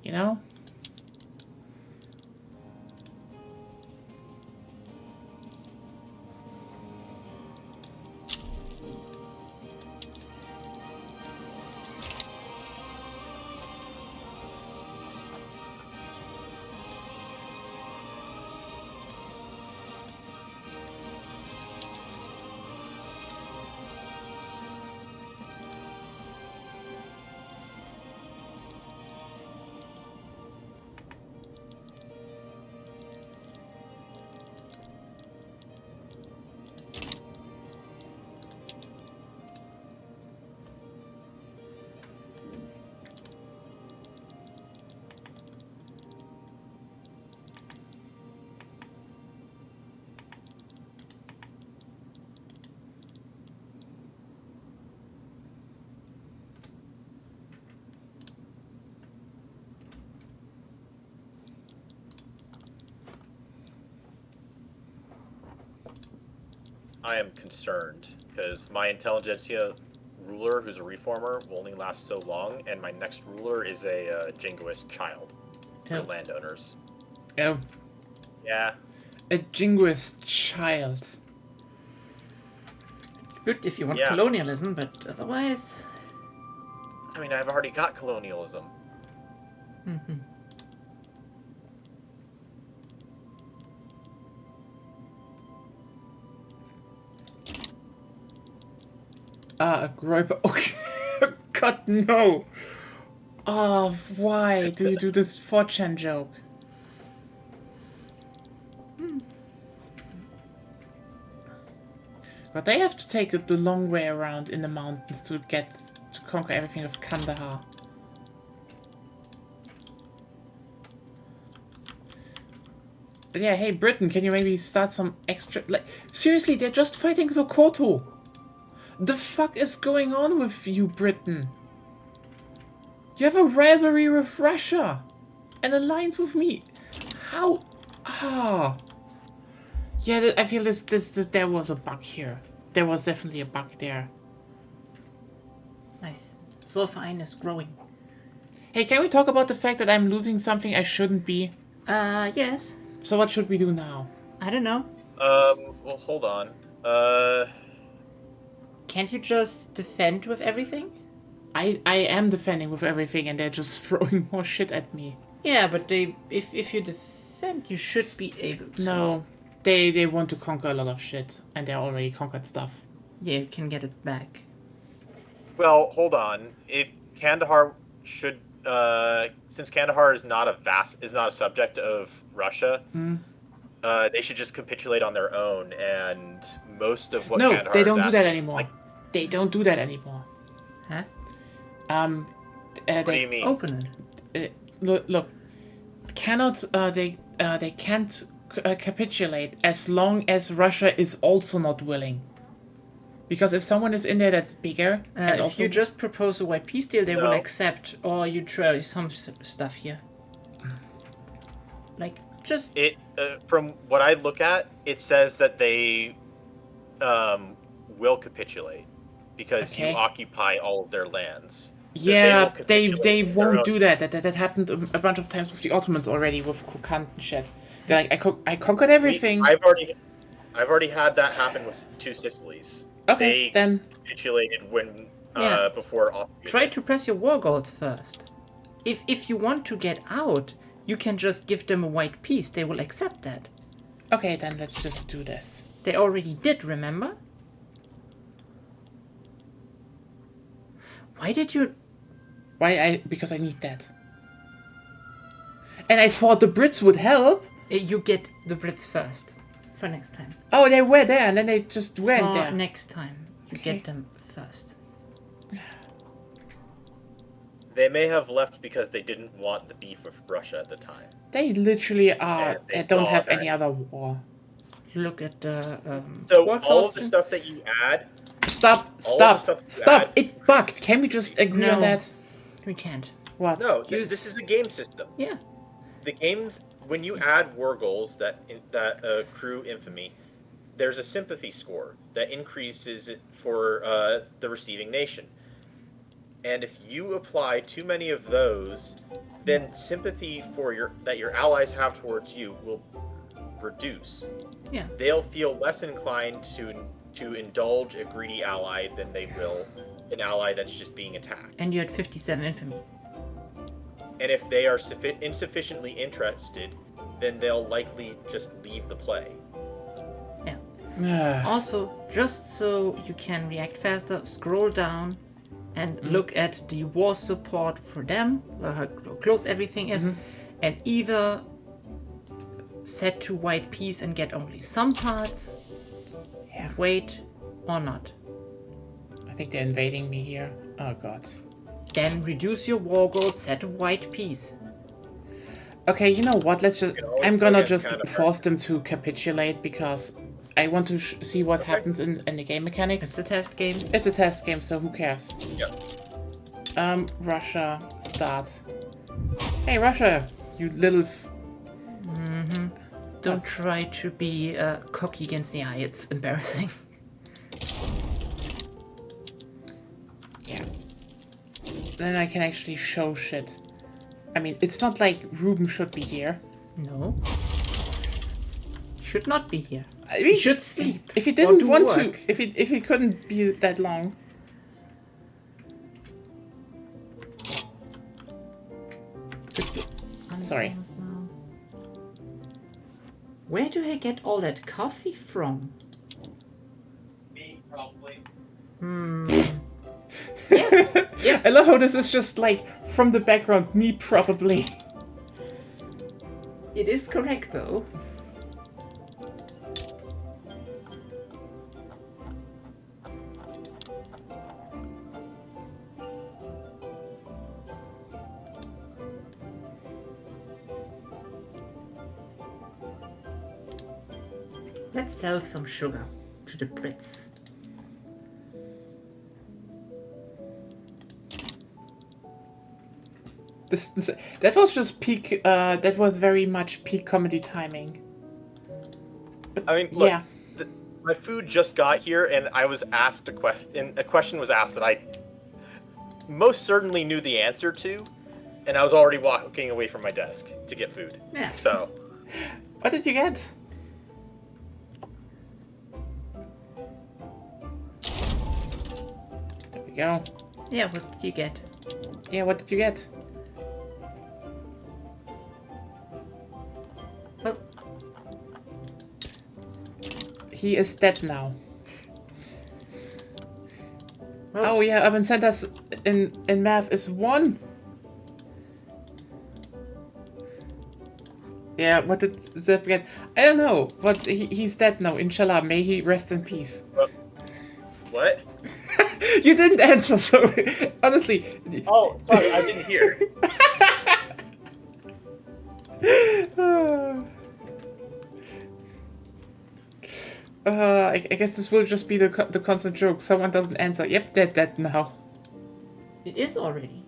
You know?
I am concerned because my intelligentsia ruler, who's a reformer, will only last so long, and my next ruler is a jingoist child for
Oh.
landowners.
Oh,
Yeah.
a jingoist child.
It's good if you want
Yeah.
colonialism, but otherwise...
I mean, I've already got colonialism.
Mhm.
A groper. Oh, God, no! Oh, why do you do this 4chan joke? But they have to take it the long way around in the mountains to conquer everything of Kandahar. But yeah, hey Britain, can you maybe start some extra... Like, seriously, they're just fighting Sokoto! The fuck is going on with you, Britain? You have a rivalry with Russia! An alliance with me! How... Ah... Yeah, I feel this, there was a bug here. There was definitely a bug there.
Nice. Sulfine is growing.
Hey, can we talk about the fact that I'm losing something I shouldn't be?
Yes.
So what should we do now?
I don't know.
Well, hold on.
Can't you just defend with everything?
I am defending with everything and they're just throwing more shit at me.
Yeah, but if you defend, you should be able to.
No, they want to conquer a lot of shit and they already conquered stuff.
Yeah, you can get it back.
Well, hold on. If Kandahar should, since Kandahar is not a subject of Russia, they should just capitulate on their own. And most of what
No,
Kandahar
they
is
don't do that
asking-
anymore.
Like,
They don't do that anymore.
Huh?
what do you mean?
Open it.
Look, they can't capitulate as long as Russia is also not willing. Because if someone is in there that's bigger and
If
also
you just propose a white peace deal, they will
No.
accept, or you try some stuff here. Like, just...
It from what I look at, it says that they will capitulate because
Okay.
you occupy all of their lands. So
yeah,
will capitulate
they
their
won't
own-
do that. That happened a bunch of times with the Ottomans already with Kokand and shit. They're like, I conquered everything.
I've already had that happen with two Sicilies.
Okay,
They
then
capitulated when
Yeah.
before occupating.
Try to press your war goals first. If you want to get out, you can just give them a white peace. They will accept that.
okay, then let's just do this.
They already did, remember? Why did you...
Why? Because I need that. And I thought the Brits would help.
You get the Brits first for next time.
Oh, they were there, and then they just went
For
there.
next time, you
Okay.
get them first.
They may have left because they didn't want the beef with Russia at the time.
They literally are.
Yeah, they
Don't
saw
have
that.
any other war.
Look at the
So
war
all of the
costing.
stuff that you add,
Stop!
All the stuff you
Stop!
add-
It bugged. Can we just agree on
No.
that?
We can't.
What?
no,
Use-
this is a game system.
Yeah.
The games, when you add war goals that accrue infamy, there's a sympathy score that increases it for the receiving nation. And if you apply too many of those, then sympathy for that your allies have towards you will reduce.
Yeah.
They'll feel less inclined to indulge a greedy ally than they will an ally that's just being attacked.
And you had 57 infamy.
And if they are insufficiently interested, then they'll likely just leave the play.
Also, just so you can react faster, scroll down and look at the war support for them, how close everything is, and either set to white peace and get only some parts,
Yeah.
wait, or not.
I think they're invading me here. Oh god.
Then reduce your war goal, set to white peace.
Okay, you know what? Let's just.
You can always
I'm
go
gonna
against
just
kind of
force them to capitulate because I want to see what happens in the game mechanics.
It's a test game.
It's a test game, so who cares?
Yep.
Russia, start. Hey, Russia, you little.
Don't try to be cocky against the eye, it's embarrassing.
Yeah. Then I can actually show shit. I mean, it's not like Ruben should be here.
No. Should not be here.
I mean,
He should sleep.
If he
or
didn't
do
want
work.
to, if he couldn't be that long. Sorry.
Where do I get all that coffee from?
Me, probably.
Yeah.
I love how this is just like from the background. Me probably.
It is correct though. Let's sell some sugar to the Brits.
That was just peak. That was very much peak comedy timing.
I mean, look,
Yeah.
my food just got here, and I was asked a question. And a question was asked that I most certainly knew the answer to, and I was already walking away from my desk to get food.
Yeah.
So,
What did you get? There we go.
Yeah, what did you get?
Yeah, what did you get?
Well,
He is dead now.
Well-
Oh yeah, Urban Centers in math is 1. Yeah, what did Zeb get? I don't know, but he's dead now. Inshallah, may he rest in peace.
what?
You didn't answer, so honestly.
Oh, sorry, I didn't hear.
I guess this will just be the constant joke. Someone doesn't answer. Yep, they're dead now.
it is already.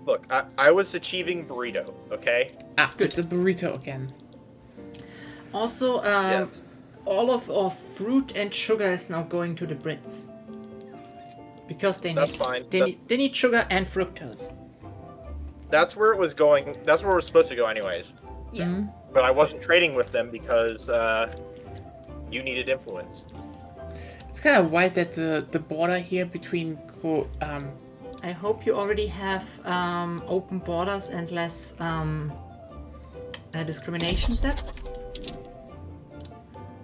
Look, I was achieving burrito, okay?
Ah, it's a burrito again.
Also,
Yes.
all of our fruit and sugar is now going to the Brits. Because they
That's
need,
fine.
they need sugar and fructose.
That's where it was going. That's where it was supposed to go, anyways.
Yeah.
But I wasn't trading with them because you needed influence.
It's kind of wild that the border here between
I hope you already have open borders and less discrimination set.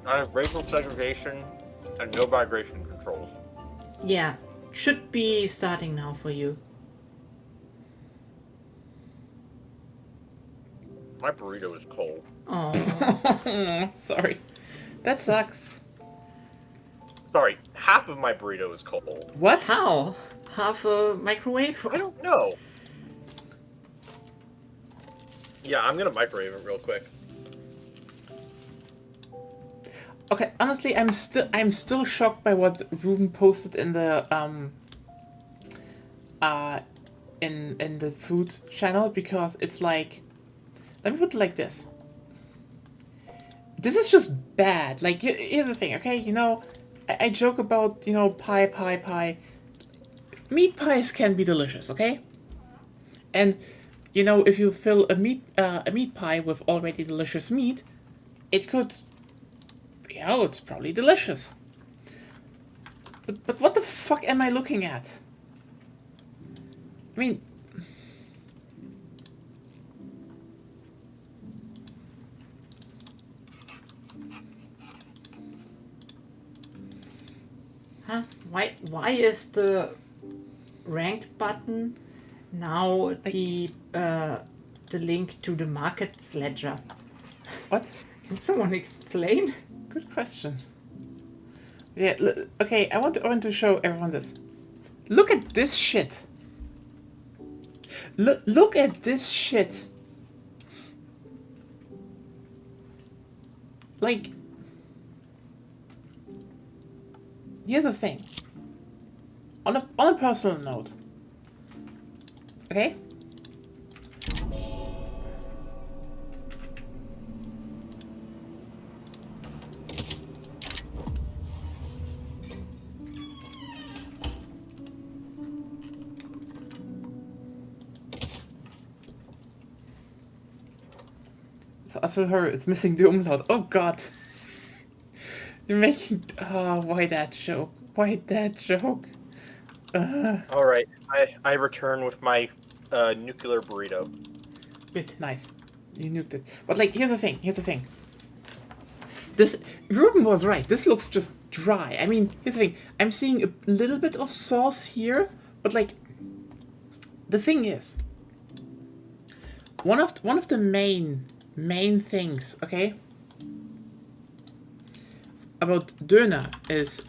I have racial segregation and no migration controls.
Yeah, should be starting now for you.
My burrito is cold.
Oh,
Sorry. That sucks.
Sorry, half of my burrito is cold.
What?
how? Half a microwave?
I don't know. Yeah, I'm gonna microwave it real quick.
Okay, honestly, I'm still shocked by what Ruben posted in the in the food channel, because it's like, let me put it like this. This is just bad. Like, here's the thing, okay? You know, I joke about, you know, pie. Meat pies can be delicious, okay? And, you know, if you fill a meat pie with already delicious meat, it could, you know, it's probably delicious. But what the fuck am I looking at? I mean,
Huh? Why is the ranked button now the link to the markets ledger?
what?
Can someone explain?
Good question. Yeah, okay, I want to show everyone this. Look at this shit. Look at this shit. Like, here's the thing. On a personal note. Okay? So as for her, it's missing the umlaut. Oh god. You're making... Oh, why that joke? Why that joke?
Alright, I return with my nuclear burrito.
Good, nice. You nuked it. But like, here's the thing. This... Ruben was right. This looks just dry. I mean, here's the thing. I'm seeing a little bit of sauce here, but like... The thing is... One of the main things, okay, about döner is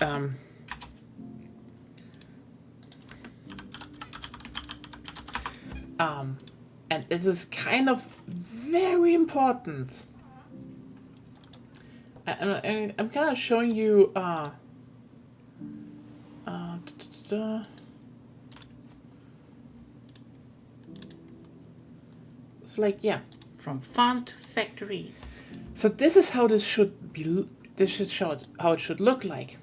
and this is kind of very important. I'm kind of showing you it's like, yeah.
From farm to factories.
So this is how this should be. This should show how it should look like.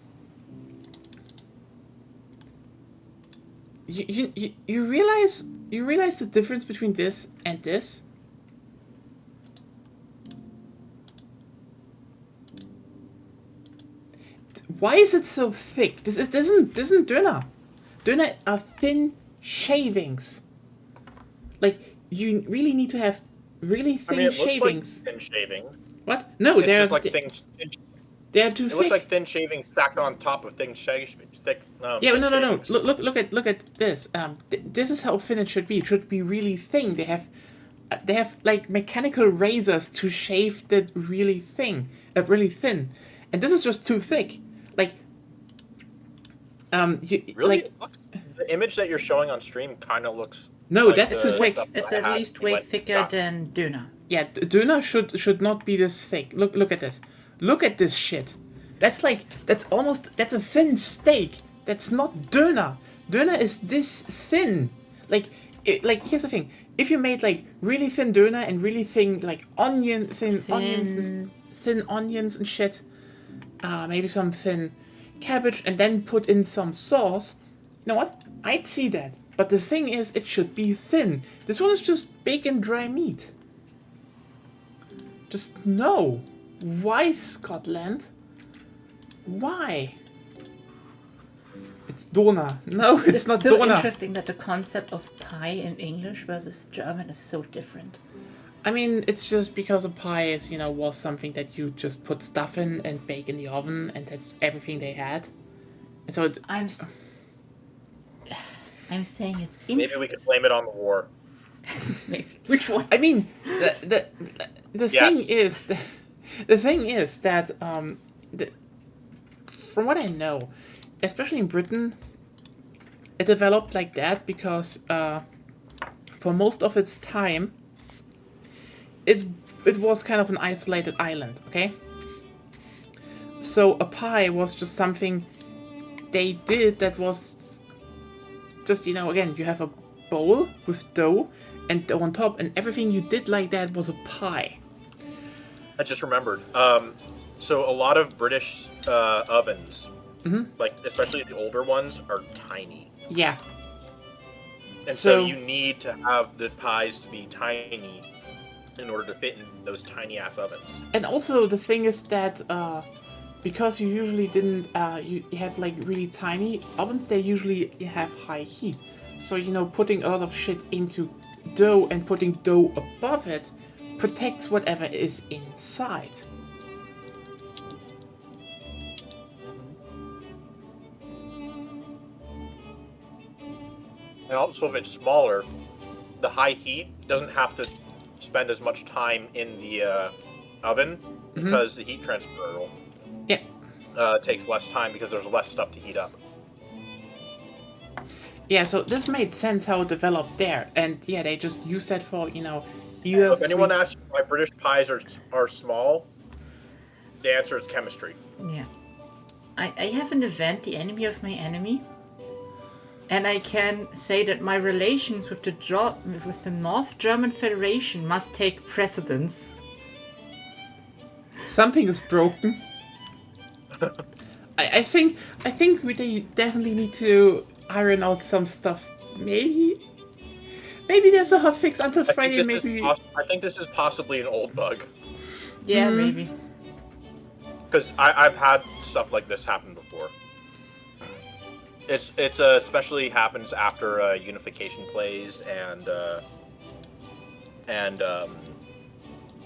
You realize the difference between this and this? Why is it so thick? This isn't döner. Döner are thin shavings. Like, you really need to have really thin shavings.
Like thin shavings.
What? No,
It's
they're
just like
they're too
it
thick.
looks like thin shavings stacked on top of thin shavings. Thick.
Yeah,
thin
no.
shavings.
Look at this. This is how thin it should be. It should be really thin. They have like mechanical razors to shave that really thin, really thin, and this is just too thick. Like,
Really,
like,
the image that you're showing on stream kind of looks.
no,
like
that's
the
too thick.
stuff
It's
I
at
had
least
when
way
I
thicker
got-
than döner.
Yeah, döner should not be this thick. Look at this. Look at this shit. That's a thin steak. That's not döner. Döner is this thin. Like here's the thing. If you made like really thin döner and really thin like thin onions and shit, maybe some thin cabbage, and then put in some sauce, you know what? I'd see that. But the thing is, it should be thin. This one is just bacon dry meat. Just no. Why Scotland? Why? It's Dona. No, it's not
still
Dona.
interesting that the concept of pie in English versus German is so different.
I mean, it's just because a pie is, was something that you just put stuff in and bake in the oven, and that's everything they had. And so
I'm saying it's
Maybe we could blame it on the war.
Maybe. Which one?
I mean, the
Yes.
the thing is that from what I know, especially in Britain, it developed like that because for most of its time, it was kind of an isolated island. Okay, so a pie was just something they did that was just again, you have a bowl with dough and dough on top, and everything you did like that was a pie.
I just remembered. So a lot of British ovens, like especially the older ones, are tiny.
Yeah.
And
So-
so you need to have the pies to be tiny in order to fit in those tiny ass ovens.
And also the thing is that because you usually didn't you had like really tiny ovens, they usually have high heat. So putting a lot of shit into dough and putting dough above it protects whatever is inside.
And also, if it's smaller, the high heat doesn't have to spend as much time in the oven because the heat transfer
Yeah.
takes less time because there's less stuff to heat up.
Yeah, so this made sense how it developed there. And yeah, they just used that for, either
If anyone
sweet-
asks why British pies are small, the answer is chemistry.
Yeah. I have an event, the enemy of my enemy. And I can say that my relations with the North German Federation must take precedence.
something is broken. I think they definitely need to iron out some stuff. Maybe there's a hot fix until Friday.
I think this is possibly an old bug.
Yeah, maybe.
Because I've had stuff like this happen before. It's especially happens after unification plays and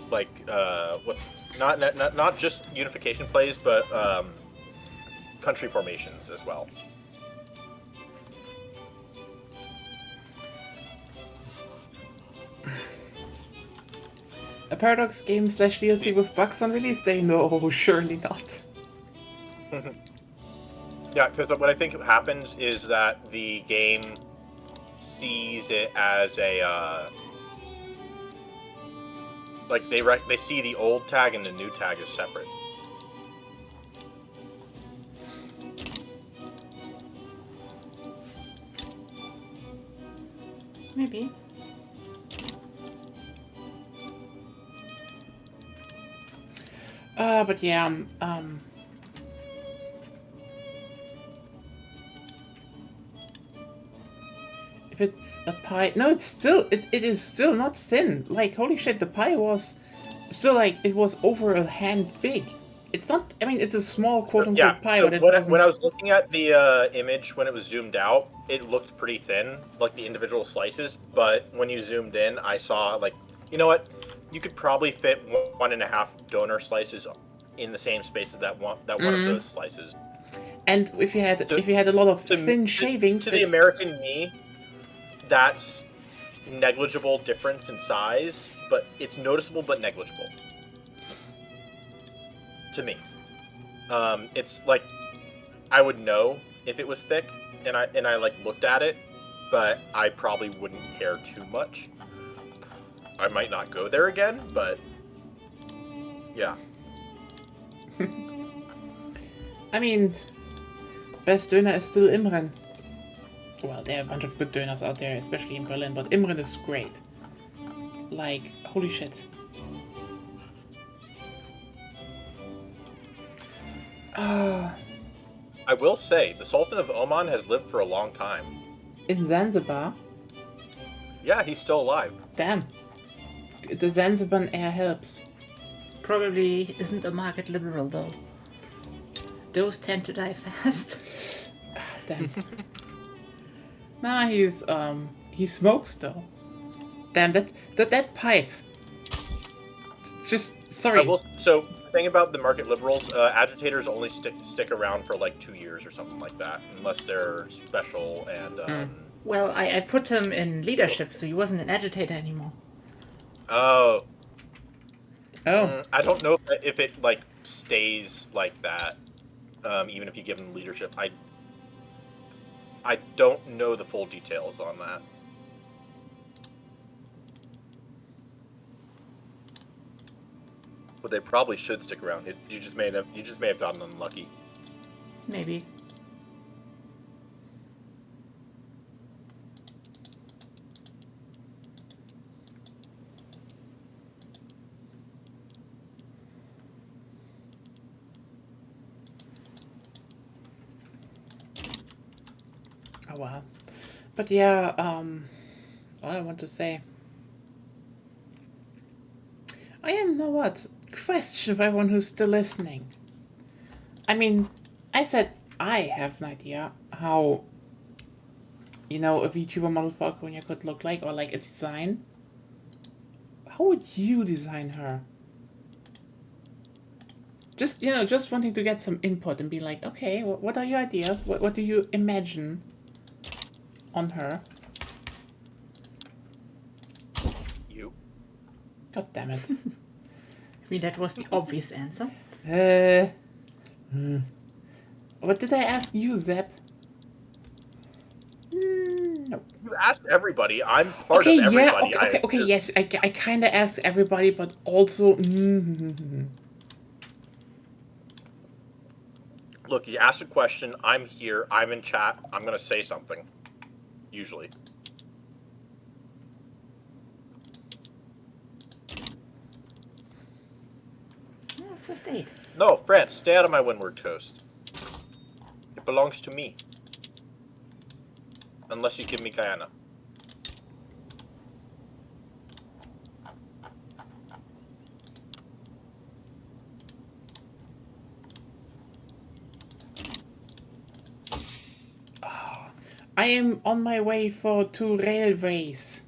what's not just unification plays, but country formations as well.
A Paradox game / DLC with bugs on release day? No, surely not.
Yeah, because what I think happens is that the game sees it as a like they see the old tag and the new tag as separate.
Maybe.
But yeah, if it's a pie, no, it is still not thin. Like, holy shit, the pie was still like, it was over a hand big. It's not, I mean, it's a small quote-unquote pie,
so
but it wasn't...
when I was looking at the image when it was zoomed out, it looked pretty thin, like the individual slices. But when you zoomed in, I saw like, you know what? You could probably fit 1.5 donor slices in the same space as that one of those slices.
And if you had a lot of thin shavings...
To the American me, that's negligible difference in size, but it's noticeable but negligible. To me. It's like, I would know if it was thick, and I like looked at it, but I probably wouldn't care too much. I might not go there again, but yeah.
I mean, best döner is still Imren. Well, there are a bunch of good döners out there, especially in Berlin, but Imren is great. Like, holy shit.
I will say, the Sultan of Oman has lived for a long time.
In Zanzibar?
Yeah, he's still alive.
Damn. The Zanzibar air helps.
Probably isn't a market liberal though. Those tend to die fast.
Damn. Nah, he smokes though. Damn, that pipe. just sorry.
So the thing about the market liberals, agitators only stick around for like 2 years or something like that, unless they're special and.
Well, I put him in leadership, so he wasn't an agitator anymore.
Oh.
Oh,
I don't know if it like stays like that, even if you give him leadership. I don't know the full details on that. But they probably should stick around. You just may have gotten unlucky.
Maybe.
oh well. But yeah, all I want to say. Oh yeah, you know what? Question for everyone who's still listening. I mean, I said I have an idea how, a VTuber model for Akonia could look like, or like a design. How would you design her? Just, just wanting to get some input and be like, okay, what are your ideas? What do you imagine on her?
You.
God damn it.
I mean, that was the obvious answer.
What did I ask you, Zep? No.
You asked everybody. I'm part of everybody.
Yeah, okay, yes. I kind of asked everybody, but also...
Look, you asked a question. I'm here. I'm in chat. I'm going to say something. Usually.
Oh, first aid.
No, France, stay out of my Windward Coast. It belongs to me. Unless you give me Guyana.
I am on my way for 2 railways.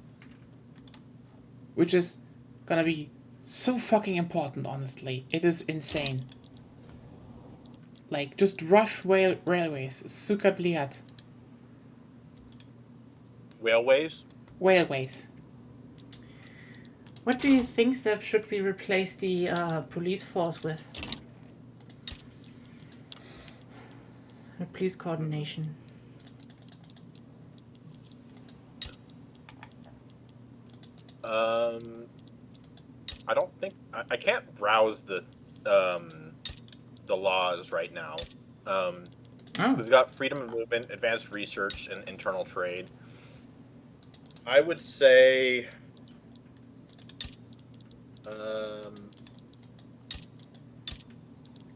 Which is gonna be so fucking important, honestly. It is insane. Like, just rush railways. Suka bliat.
Railways?
Railways.
What do you think, Seb, should we replace the police force with? The police coordination.
I don't think I can't browse the laws right now. We've got freedom of movement, advanced research, and internal trade. I would say, can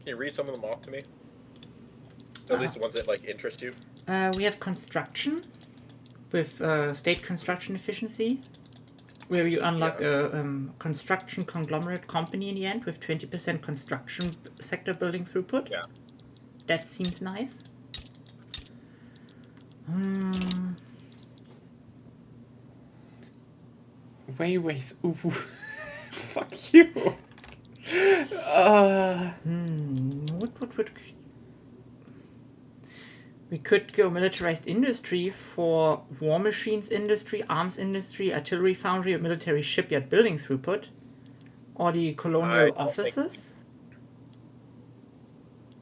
you read some of them off to me? At least the ones that like interest you.
We have construction with state construction efficiency, where you unlock a construction conglomerate company in the end with 20% construction sector building throughput.
Yeah.
That seems nice.
Railways. Ooh. Fuck you.
What? We could go militarized industry for war machines industry, arms industry, artillery foundry, or military shipyard building throughput, or the colonial offices.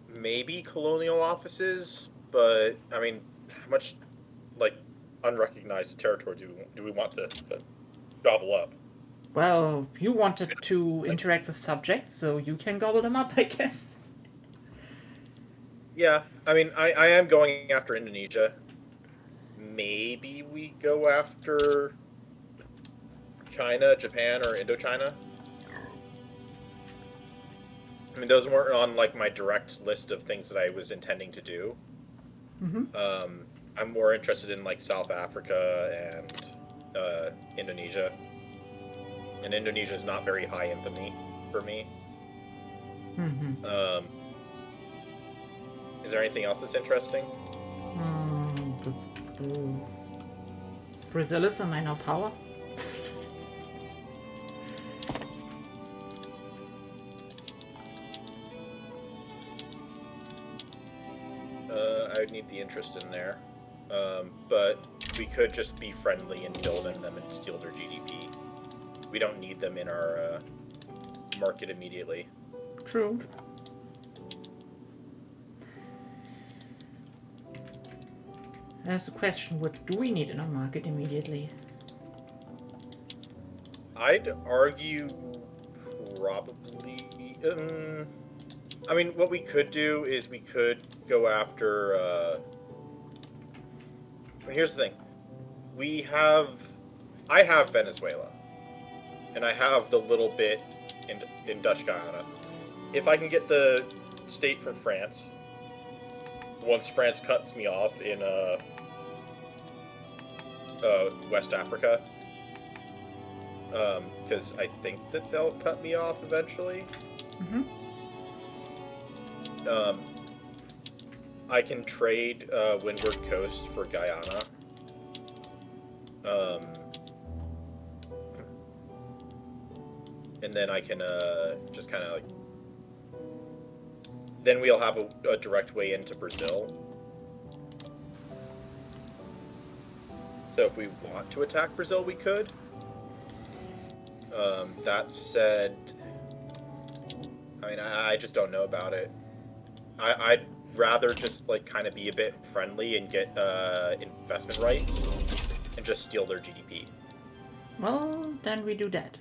Maybe colonial offices, but I mean, how much like unrecognized territory do we want to gobble up?
Well, you wanted to interact with subjects, so you can gobble them up, I guess.
Yeah, I mean, I am going after Indonesia. Maybe we go after China, Japan, or Indochina. I mean, those weren't on like my direct list of things that I was intending to do. I'm more interested in like South Africa and Indonesia. And Indonesia is not very high infamy for me. Is there anything else that's interesting?
Brazil is a minor power.
I would need the interest in there. But we could just be friendly and build in them and steal their GDP. We don't need them in our market immediately.
True. There's the question, what do we need in our market immediately?
I'd argue probably... I mean, what we could do is we could go after... I mean, here's the thing. I have Venezuela. And I have the little bit in Dutch Guyana. If I can get the state from France, once France cuts me off in West Africa, because I think that they'll cut me off eventually.
Mm-hmm.
I can trade Windward Coast for Guyana. And then I can just kind of like... Then we'll have a direct way into Brazil. So if we want to attack Brazil, we could. That said, I mean, I just don't know about it. I'd rather just like kind of be a bit friendly and get investment rights and just steal their GDP.
Well, then we do that.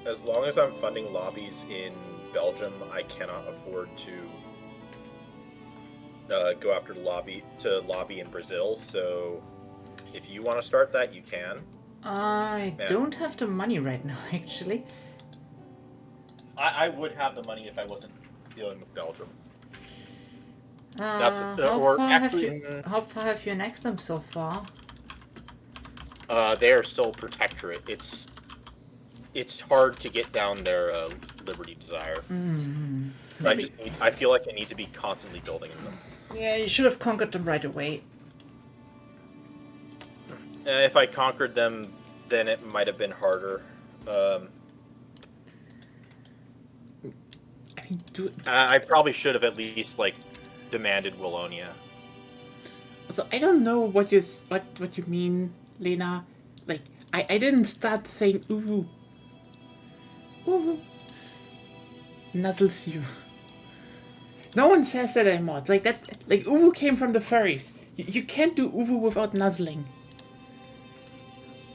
As long as I'm funding lobbies in Belgium, I cannot afford to go after lobby in Brazil. So, if you want to start that, you can.
I don't have the money right now, actually.
I would have the money if I wasn't dealing with Belgium.
That's
How
or
far
actually,
how far have you annexed them so far?
they are still protectorate. It's hard to get down their liberty desire.
Mm-hmm.
I feel like I need to be constantly building them.
Yeah, you should have conquered them right away.
If I conquered them, then it might have been harder.
I mean,
I probably should have at least like demanded Wallonia.
So I don't know what you mean, Lena. Like I didn't start saying uwu. Uwu nuzzles you. No one says that anymore. It's like that. Like uwu came from the furries. You can't do uwu without nuzzling.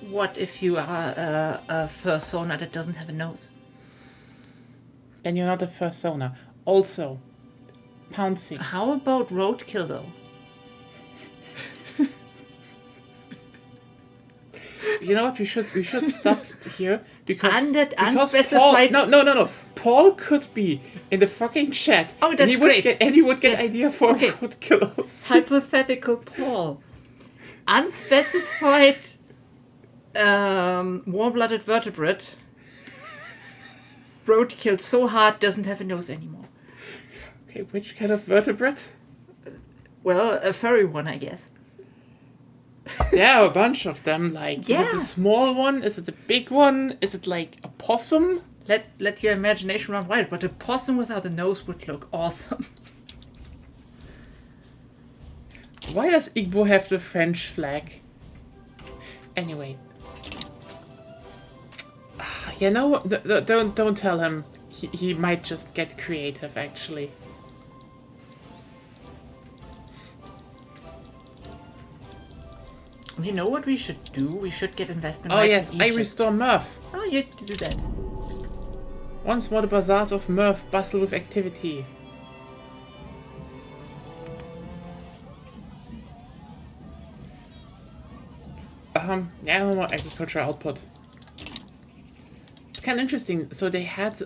What if you are a fursona that doesn't have a nose?
Then you're not a fursona. Also, pouncing.
How about roadkill, though?
You know what? We should stop here because
Unspecified.
Paul, no. Paul could be in the fucking chat.
Oh, that's
and he would
great.
Get, and he would get
Yes.
idea for
Okay.
roadkillers.
Hypothetical Paul. Unspecified warm-blooded vertebrate. Roadkill so hard doesn't have a nose anymore.
Okay, which kind of vertebrate?
Well, a furry one, I guess.
There are a bunch of them. Like, is it
Yeah.
the small one? Is it the big one? Is it like a possum?
Let your imagination run wild, but a possum without a nose would look awesome.
Why does Igbo have the French flag? Anyway. You know what? Don't tell him. He might just get creative, actually.
You know what we should do? We should get investment
Oh
rights
yes,
in
I
Egypt.
restore Murph.
Oh, you do that.
Once more the bazaars of Murph bustle with activity. Yeah, no more agricultural output. It's kind of interesting. So they had,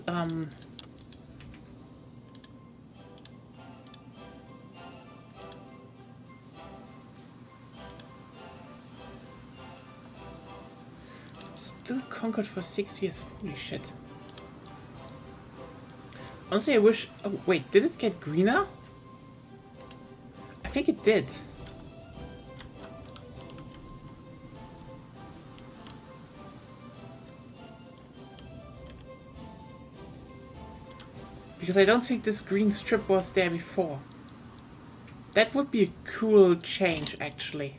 still conquered for 6 years. Holy shit. Honestly, I wish... Oh, wait, did it get greener? I think it did. Because I don't think this green strip was there before. That would be a cool change, actually.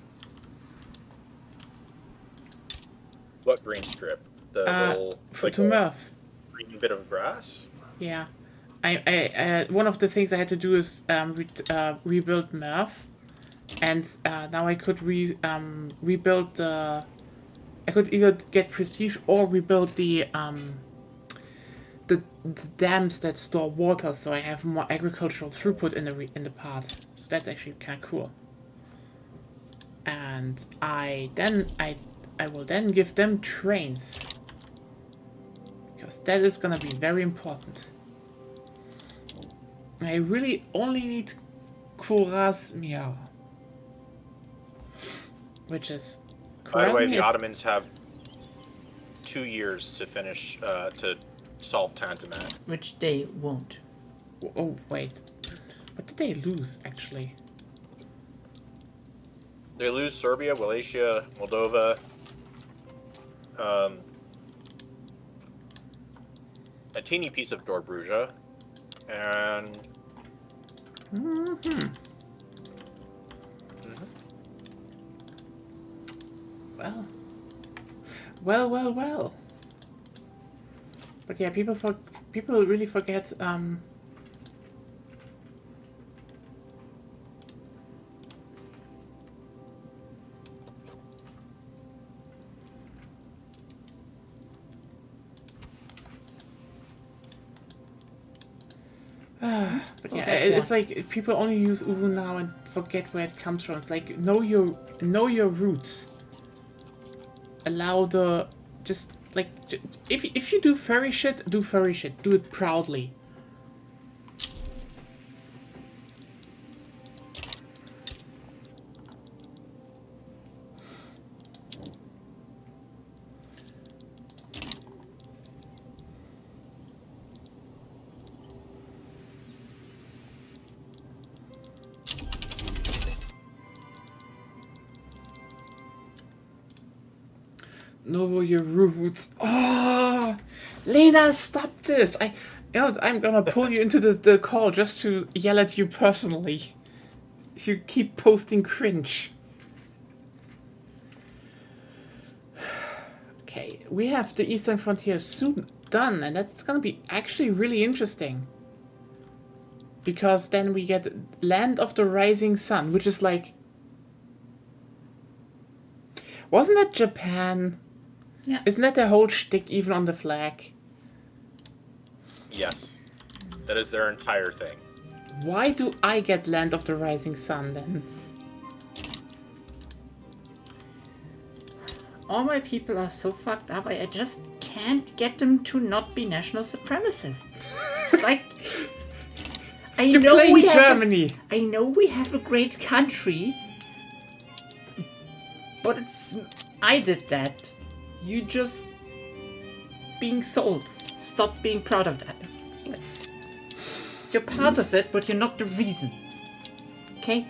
What green strip? The little
To Murph.
green bit of grass?
Yeah. I one of the things I had to do is rebuild Murph. And now I could rebuild the... I could either get prestige or rebuild the dams that store water, so I have more agricultural throughput in the part. So that's actually kind of cool. And I will then give them trains, because that is gonna be very important. I really only need Kurasmir, which is...
By the way, the Ottomans have 2 years to finish, to solve Tantamat.
Which they won't.
Oh, wait. What did they lose, actually?
They lose Serbia, Wallachia, Moldova, a teeny piece of Dobruja, and...
Well. But yeah, people really forget. But yeah, it's like people only use Uru now and forget where it comes from. It's like know your roots. Allow the just like if you do furry shit, do furry shit. Do it proudly. Know your roots. Oh, Lena, stop this! I'm gonna pull you into the call just to yell at you personally. If you keep posting cringe. Okay, we have the Eastern Frontier soon done, and that's gonna be actually really interesting. Because then we get Land of the Rising Sun, which is like... Wasn't that Japan?
Yeah.
Isn't that their whole shtick even on the flag?
Yes. That is their entire thing.
Why do I get Land of the Rising Sun then?
All my people are so fucked up, I just can't get them to not be national supremacists. It's like... I know
Germany.
I know we have a great country, but it's... I did that. You just... being sold. Stop being proud of that. It's like... You're part of it, but you're not the reason. Okay?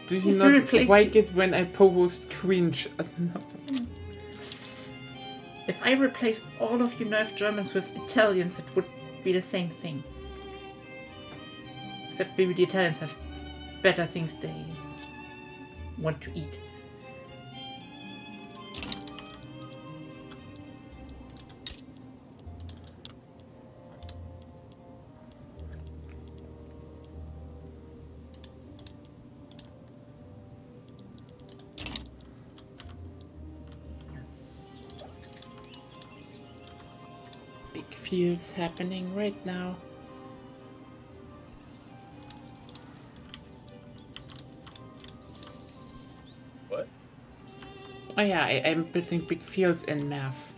Do you not like it when I post cringe? No.
If I replace all of you nerf Germans with Italians, it would be the same thing. Except maybe the Italians have better things they want to eat.
Big fields happening right now.
What?
Oh yeah, I'm building big fields in math.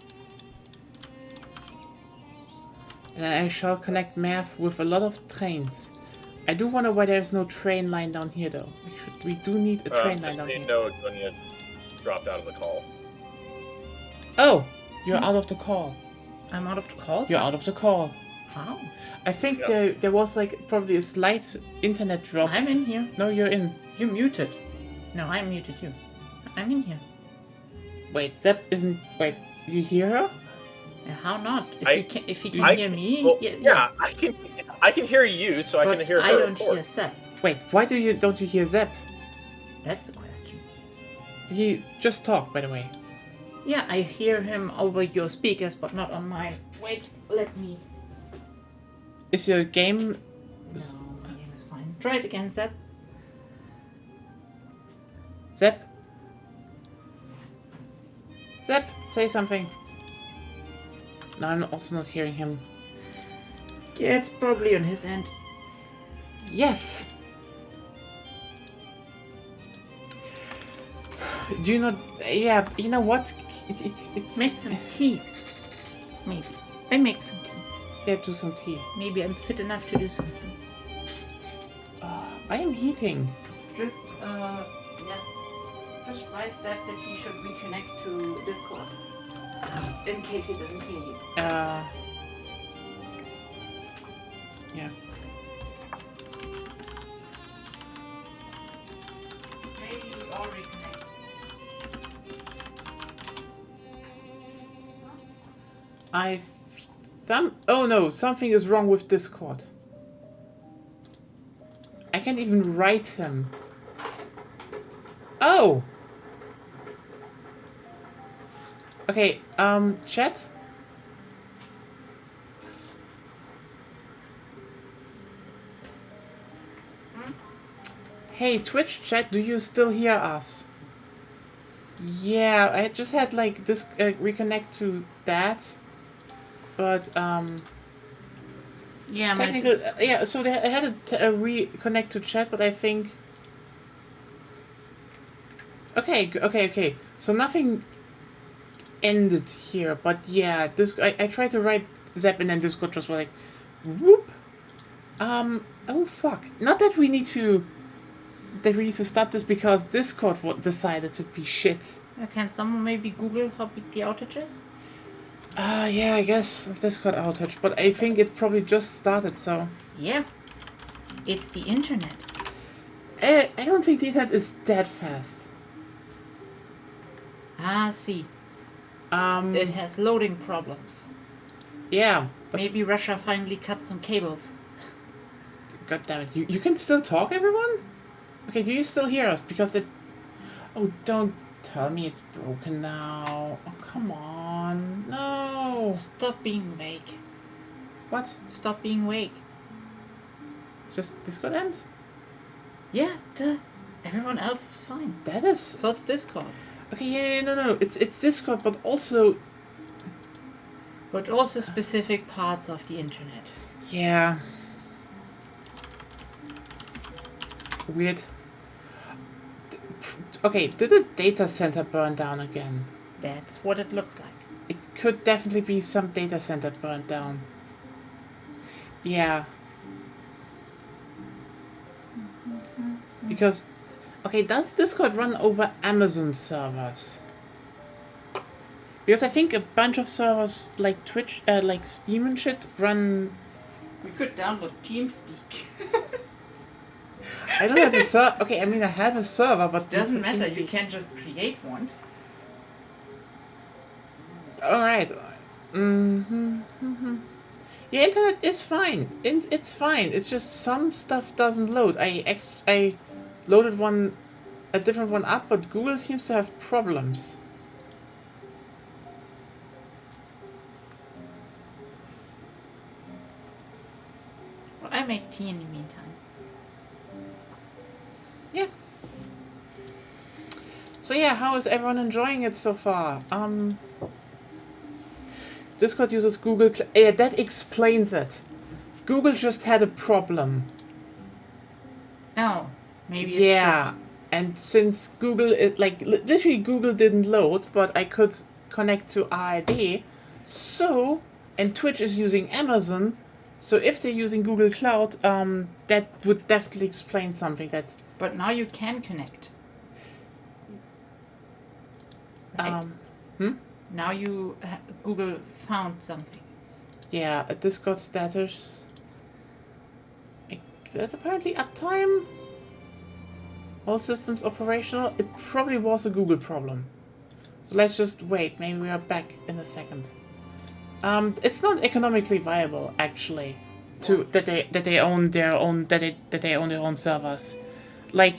And I shall connect math with a lot of trains. I do wonder why there's no train line down here though. We do need a train line down here.
No, Agonia dropped out of the call.
Oh! You're out of the call.
I'm out of the call?
You're out of the call.
How?
I think
Yeah.
there was like probably a slight internet drop.
I'm in here.
No, you're in.
You muted. No, I muted you. I'm in here.
Wait, Zep isn't... Wait, You hear her?
How not? If he can
I-
hear me,
Well,
yes.
yeah, I can hear you, so I
But
can hear her.
I
of
don't hear
course.
Sep.
Wait, why don't you hear Zep?
That's the question.
He just talked, by the way.
Yeah, I hear him over your speakers, but not on mine. Wait, let me.
Is your game...
No, my game is fine. Try it again, Sep.
Zep? Zep, say something. No, I'm also not hearing him.
Yeah, it's probably on his end.
Yes! Do you not... Yeah, you know what? It's...
Make some tea. Maybe. I make some tea.
Yeah, do some tea.
Maybe I'm fit enough to do something.
I am heating.
Just, Just write Zep that he should reconnect to Discord. In case he doesn't hear you.
Yeah.
Maybe we all reconnect.
Oh no, something is wrong with Discord. I can't even write him. Oh! Okay, chat? Hey, Twitch chat, do you still hear us? Yeah, I just had like this reconnect to that, but
Yeah,
technical. Yeah, so I had a reconnect to chat, but I think. Okay. So nothing ended here, but yeah, this I tried to write Zep and then Discord just was like, whoop. Oh fuck! Not that we need to. That we need to stop this because Discord decided to be shit.
Can someone maybe Google how big the outage is?
Yeah, I guess Discord outage, but I think it probably just started, so.
Yeah. It's the internet.
I don't think the internet is that fast.
Ah, see. It has loading problems.
Yeah. But
Maybe Russia finally cut some cables.
God damn it. You can still talk, everyone? Okay, do you still hear us? Because it... Oh, don't tell me it's broken now. Oh, come on. No.
Stop being vague.
What?
Stop being vague.
Just Discord end?
Yeah, duh. Everyone else is fine.
That is...
So it's Discord.
Okay, yeah, no. It's Discord, but also...
But also specific parts of the internet.
Yeah. Weird. Okay, did the data center burn down again?
That's what it looks like.
It could definitely be some data center burned down. Yeah. Because, okay, does Discord run over Amazon servers? Because I think a bunch of servers like Twitch, like Steam and shit, run...
We could download TeamSpeak.
I don't have a server. Okay, I mean I have a server, but
Doesn't
with
matter, you
TeamSpeak.
can't just create one.
Alright. Yeah, internet is fine. It's fine. It's just some stuff doesn't load. I loaded a different one up, but Google seems to have problems.
Well, I make tea in the meantime.
Yeah. So yeah, how is everyone enjoying it so far? Discord uses Google. Yeah, that explains it. Google just had a problem.
Oh, maybe it
Yeah, and since Google, literally Google didn't load, but I could connect to RID, so, and Twitch is using Amazon, so if they're using Google Cloud, that would definitely explain something that,
should. But now you can connect. Right? Now you Google found something.
yeah, a Discord status, there's apparently uptime, all systems operational. It probably was a Google problem. So let's just wait. Maybe we are back in a second. It's not economically viable actually, that they own their own servers. Like,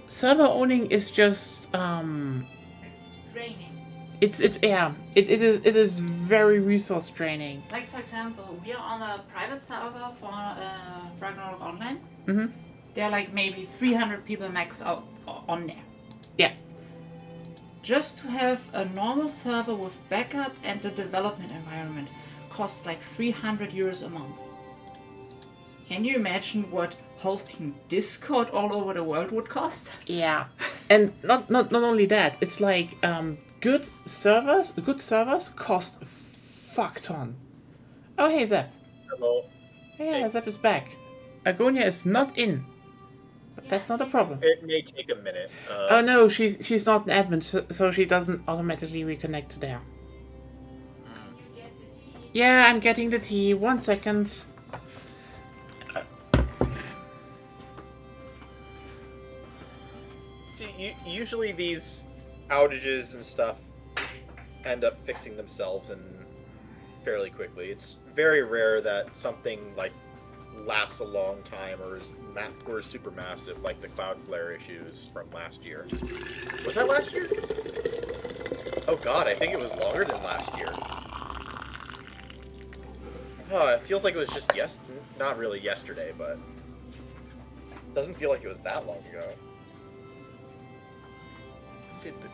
server owning is just
It's draining.
It is very resource draining.
Like, for example, we are on a private server for Ragnarok Online.
Mhm.
There are like maybe 300 people max out on there.
Yeah.
Just to have a normal server with backup and the development environment costs like 300 euros a month. Can you imagine what hosting Discord all over the world would cost?
Yeah. And not only that, it's like good servers cost fuck ton. Oh hey Zep.
Hello.
Yeah, Zep is back. Agonia is not in. But that's not a problem.
It may take a minute.
Oh no, she's not an admin, so she doesn't automatically reconnect to there. Yeah, I'm getting the tea. 1 second.
See, usually these outages and stuff end up fixing themselves and fairly quickly. It's very rare that something like lasts a long time or is super massive, like the Cloudflare issues from last year. Was that last year? Oh god, I think it was longer than last year. Oh, it feels like it was just not really yesterday, but doesn't feel like it was that long ago. Did the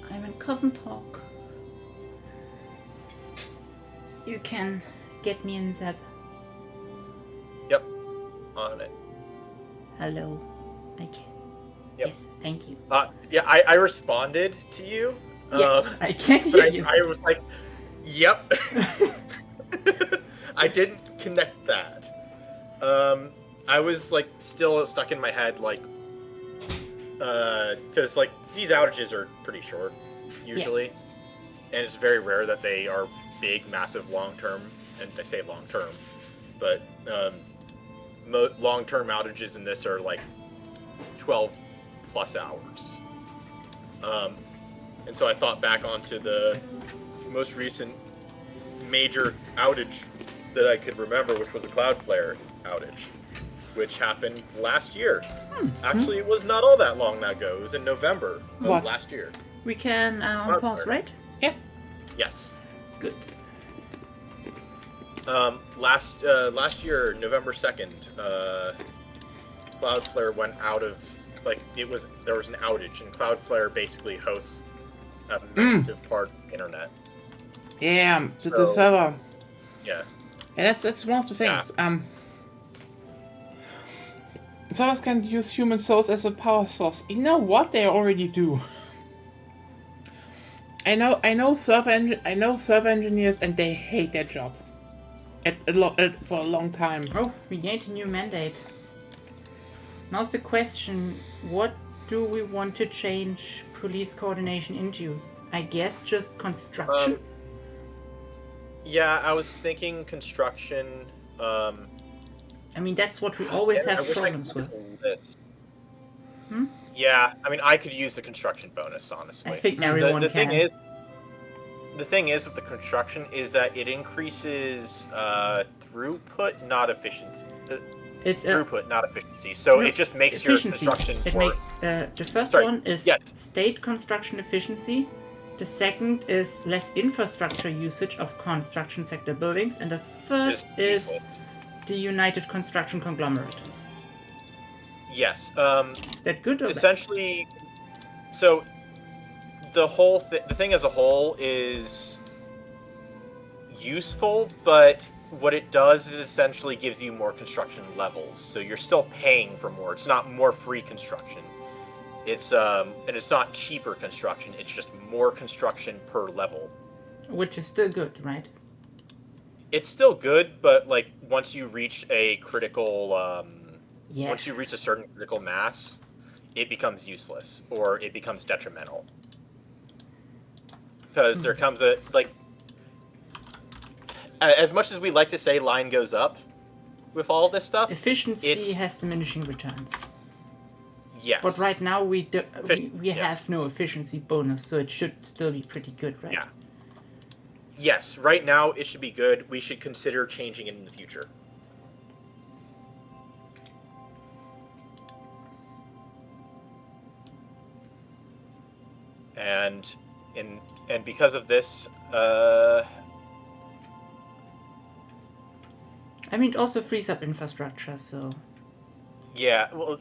I'm in Coven Talk. You can get me in Zap.
Yep, on it.
Hello. I can.
Yep.
Yes, thank you.
Yeah, I responded to you.
I can
But
hear you.
I was like, yep. I didn't connect that. I was like still stuck in my head, like, because like these outages are pretty short usually, and it's very rare that they are big, massive, long-term. And I say long-term, but long-term outages in this are like 12 plus hours. And so I thought back onto the most recent major outage that I could remember, which was the Cloudflare outage, which happened last year. Actually, it was not all that long ago. It was in November of
What?
last year.
We can pause, right?
Yeah.
Yes.
Good.
Last year, November 2nd, Cloudflare went out of, like, there was an outage, and Cloudflare basically hosts a massive part of the internet.
Yeah, the
So-
server.
Yeah.
And that's one of the things. Servers can use human souls as a power source. You know what? They already do. I know server engineers, and they hate their job. For a long time.
Oh, we gained a new mandate. Now's the question, what do we want to change police coordination into? I guess just construction?
Yeah, I was thinking construction.
I mean, that's what we always
I
have
wish I
problems
could
with.
have a list. Yeah, I mean, I could use the construction bonus, honestly.
I think everyone
the
can.
thing is with the construction is that it increases throughput, not efficiency. Throughput, not efficiency. So it just makes your
efficiency.
construction
It
more.
the first
Sorry,
one is
yes.
state construction efficiency. The second is less infrastructure usage of construction sector buildings. And the third
Is
is
useless.
the United Construction Conglomerate.
Yes.
Is that good or bad?
Essentially, so the thing as a whole is useful, but what it does is essentially gives you more construction levels. So you're still paying for more. It's not more free construction. It's and it's not cheaper construction. It's just more construction per level.
Which is still good, right?
It's still good, but like once you reach a critical
Yeah.
once you reach a certain critical mass, it becomes useless or it becomes detrimental. Because there comes a, like, as much as we like to say line goes up, with all this stuff.
Efficiency has diminishing returns.
Yes.
But right now we
Yeah.
have no efficiency bonus, so it should still be pretty good, right?
Yeah. Yes, right now it should be good. We should consider changing it in the future. And because of this,
I mean, it also frees up infrastructure, so...
yeah, well,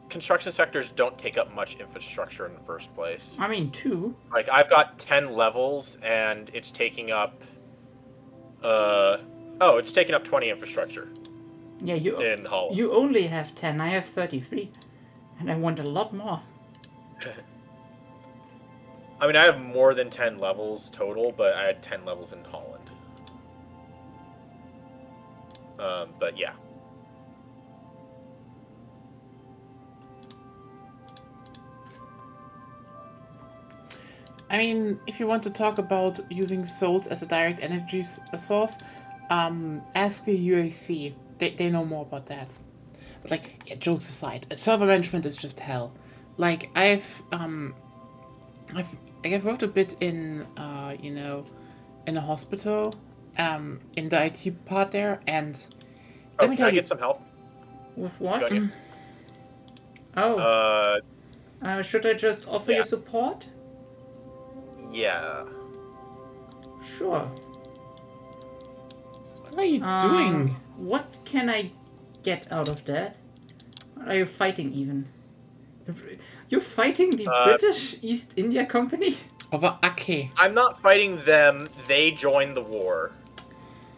construction sectors don't take up much infrastructure in the first place.
I mean, 2.
Like, I've got 10 levels, and it's taking up, it's taking up 20 infrastructure
Yeah, you
in Holland.
you only have 10, I have 33. And I want a lot more.
I mean, I have more than 10 levels total, but I had 10 levels in Holland. But yeah.
I mean, if you want to talk about using souls as a direct energy source, ask the UAC. They know more about that. But like, yeah, jokes aside, server management is just hell. Like, I've worked a bit in in a hospital, in the IT part there, and let me
Can I
tell you,
get some help?
With what?
Got you.
Oh, should I just offer
yeah.
you support?
Yeah.
Sure.
what are you doing?
What can I get out of that? Are you fighting even? You're fighting the British East India Company?
Over Ake.
I'm not fighting them. They joined the war.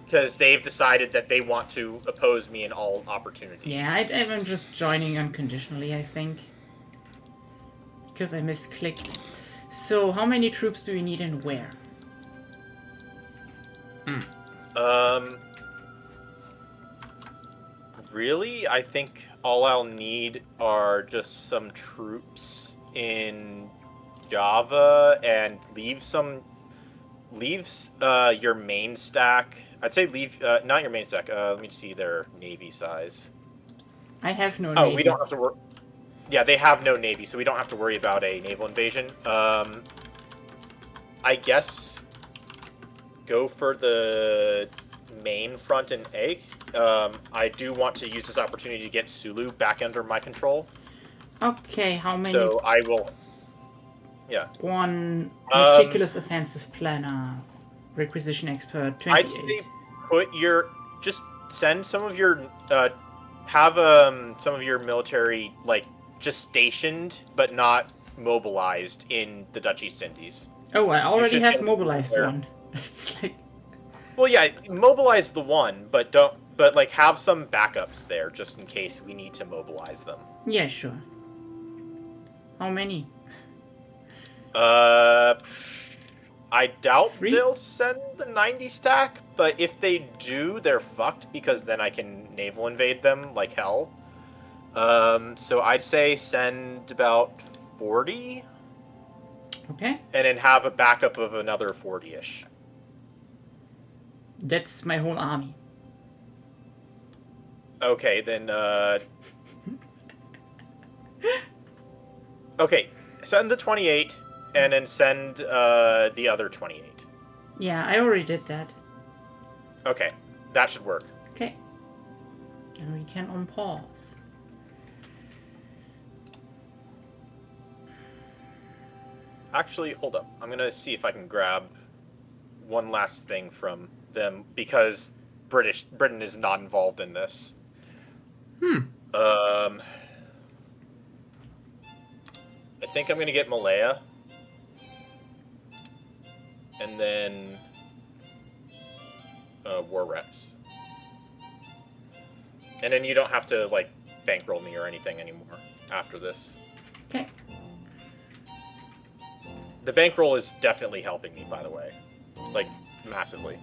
Because they've decided that they want to oppose me in all opportunities.
Yeah, I'm just joining unconditionally, I think. Because I misclicked. So, how many troops do you need and where?
Really? I think all I'll need are just some troops in Java and leave your main stack. I'd say leave, not your main stack. Let me see their navy size.
I have no
Oh,
navy.
we don't have to worry. Yeah, they have no navy, so we don't have to worry about a naval invasion. I guess go for the main front and egg. I do want to use this opportunity to get Sulu back under my control.
Okay, how many?
So I will. Yeah.
One meticulous offensive planner, requisition expert, 28.
I'd say just send some of your have some of your military just stationed but not mobilized in the Dutch East Indies.
Oh, I already
should
have
get
mobilized
there.
one. It's like...
Well, yeah, mobilize the one, but have some backups there just in case we need to mobilize them.
Yeah, sure. How many?
I doubt
3?
they'll send the 90 stack, but if they do, they're fucked because then I can naval invade them like hell. So I'd say send about 40.
Okay.
And then have a backup of another 40-ish.
That's my whole army.
Okay, then, okay, send the 28, and then send, the other 28.
Yeah, I already did that.
Okay, that should work.
Okay. And we can unpause.
Actually, hold up. I'm gonna see if I can grab one last thing from them, because Britain is not involved in this. I think I'm gonna get Malaya. And then War Rex. And then you don't have to bankroll me or anything anymore after this.
Okay.
The bankroll is definitely helping me, by the way. Massively.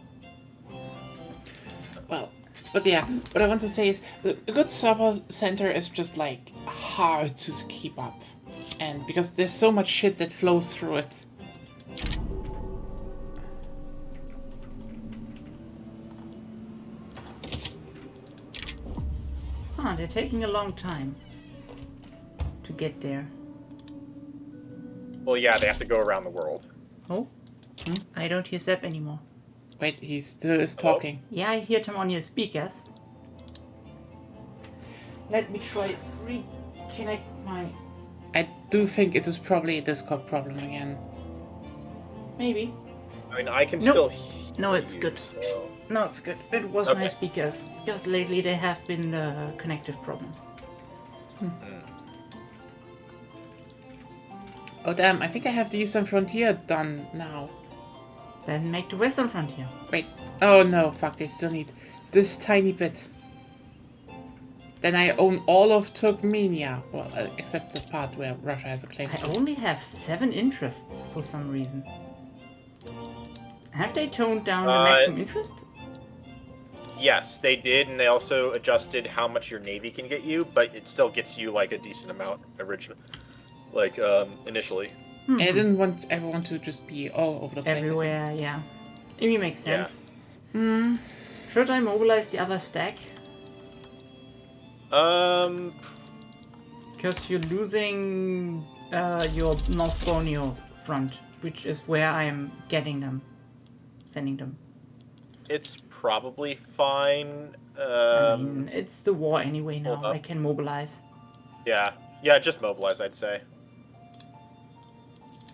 Well, but yeah, what I want to say is a good server center is just hard to keep up, and because there's so much shit that flows through it.
they're taking a long time to get there.
Well, yeah, they have to go around the world.
Oh? I don't hear Sepp anymore.
Wait, he still is
Hello?
Oh.
talking.
Yeah, I heard him on your speakers. Let me try reconnect my...
I do think it is probably a Discord problem again.
Maybe.
I mean, I can
Nope.
still hear
No, it's
you,
good.
so-
No, it's good. It was my
Okay.
speakers. Just lately there have been connective problems.
Oh damn, I think I have the Eastern Frontier done now.
Then make the Western Frontier.
Wait, oh no, fuck, they still need this tiny bit. Then I own all of Turkmenia. Well, except the part where Russia has a claim
I
to.
only have 7 interests for some reason. Have they toned down the maximum interest?
Yes, they did, and they also adjusted how much your navy can get you, but it still gets you like a decent amount originally, like initially.
And I didn't want everyone to just be all over the place. I think.
Everywhere, yeah. Maybe makes
Yeah.
sense. Should I mobilize the other stack? Because you're losing your North Borneo front, which is where I am getting them, sending them.
It's probably fine.
I mean, it's the war anyway now.
hold up.
I can mobilize.
Yeah, just mobilize, I'd say.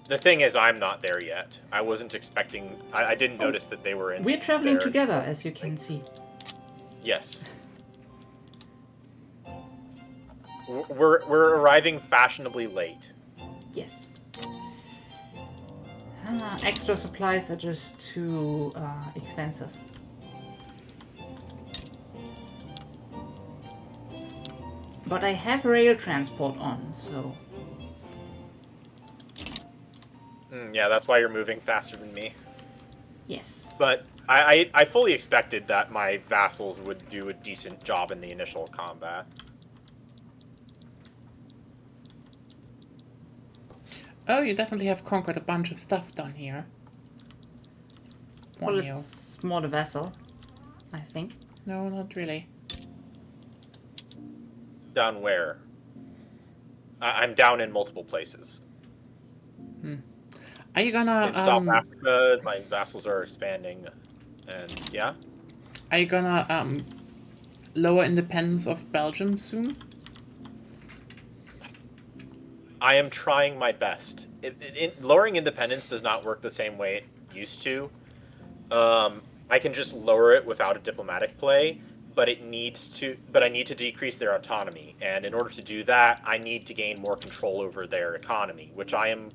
The thing is, I'm not there yet. I wasn't expecting. I didn't notice that they were in.
We're traveling
there.
together, as you can see.
Yes. We're arriving fashionably late.
Yes. Extra supplies are just too expensive. But I have rail transport on, so...
Yeah, that's why you're moving faster than me.
Yes.
But I fully expected that my vassals would do a decent job in the initial combat.
Oh, you definitely have conquered a bunch of stuff down here.
Well,
Borneo.
it's more the vessel, I think.
No, not really.
Down where? I'm down in multiple places.
Are you gonna
In South Africa, my vassals are expanding, and yeah.
Are you gonna lower independence of Belgium soon?
I am trying my best. Lowering independence does not work the same way it used to. I can just lower it without a diplomatic play, but I need to decrease their autonomy, and in order to do that, I need to gain more control over their economy, which I am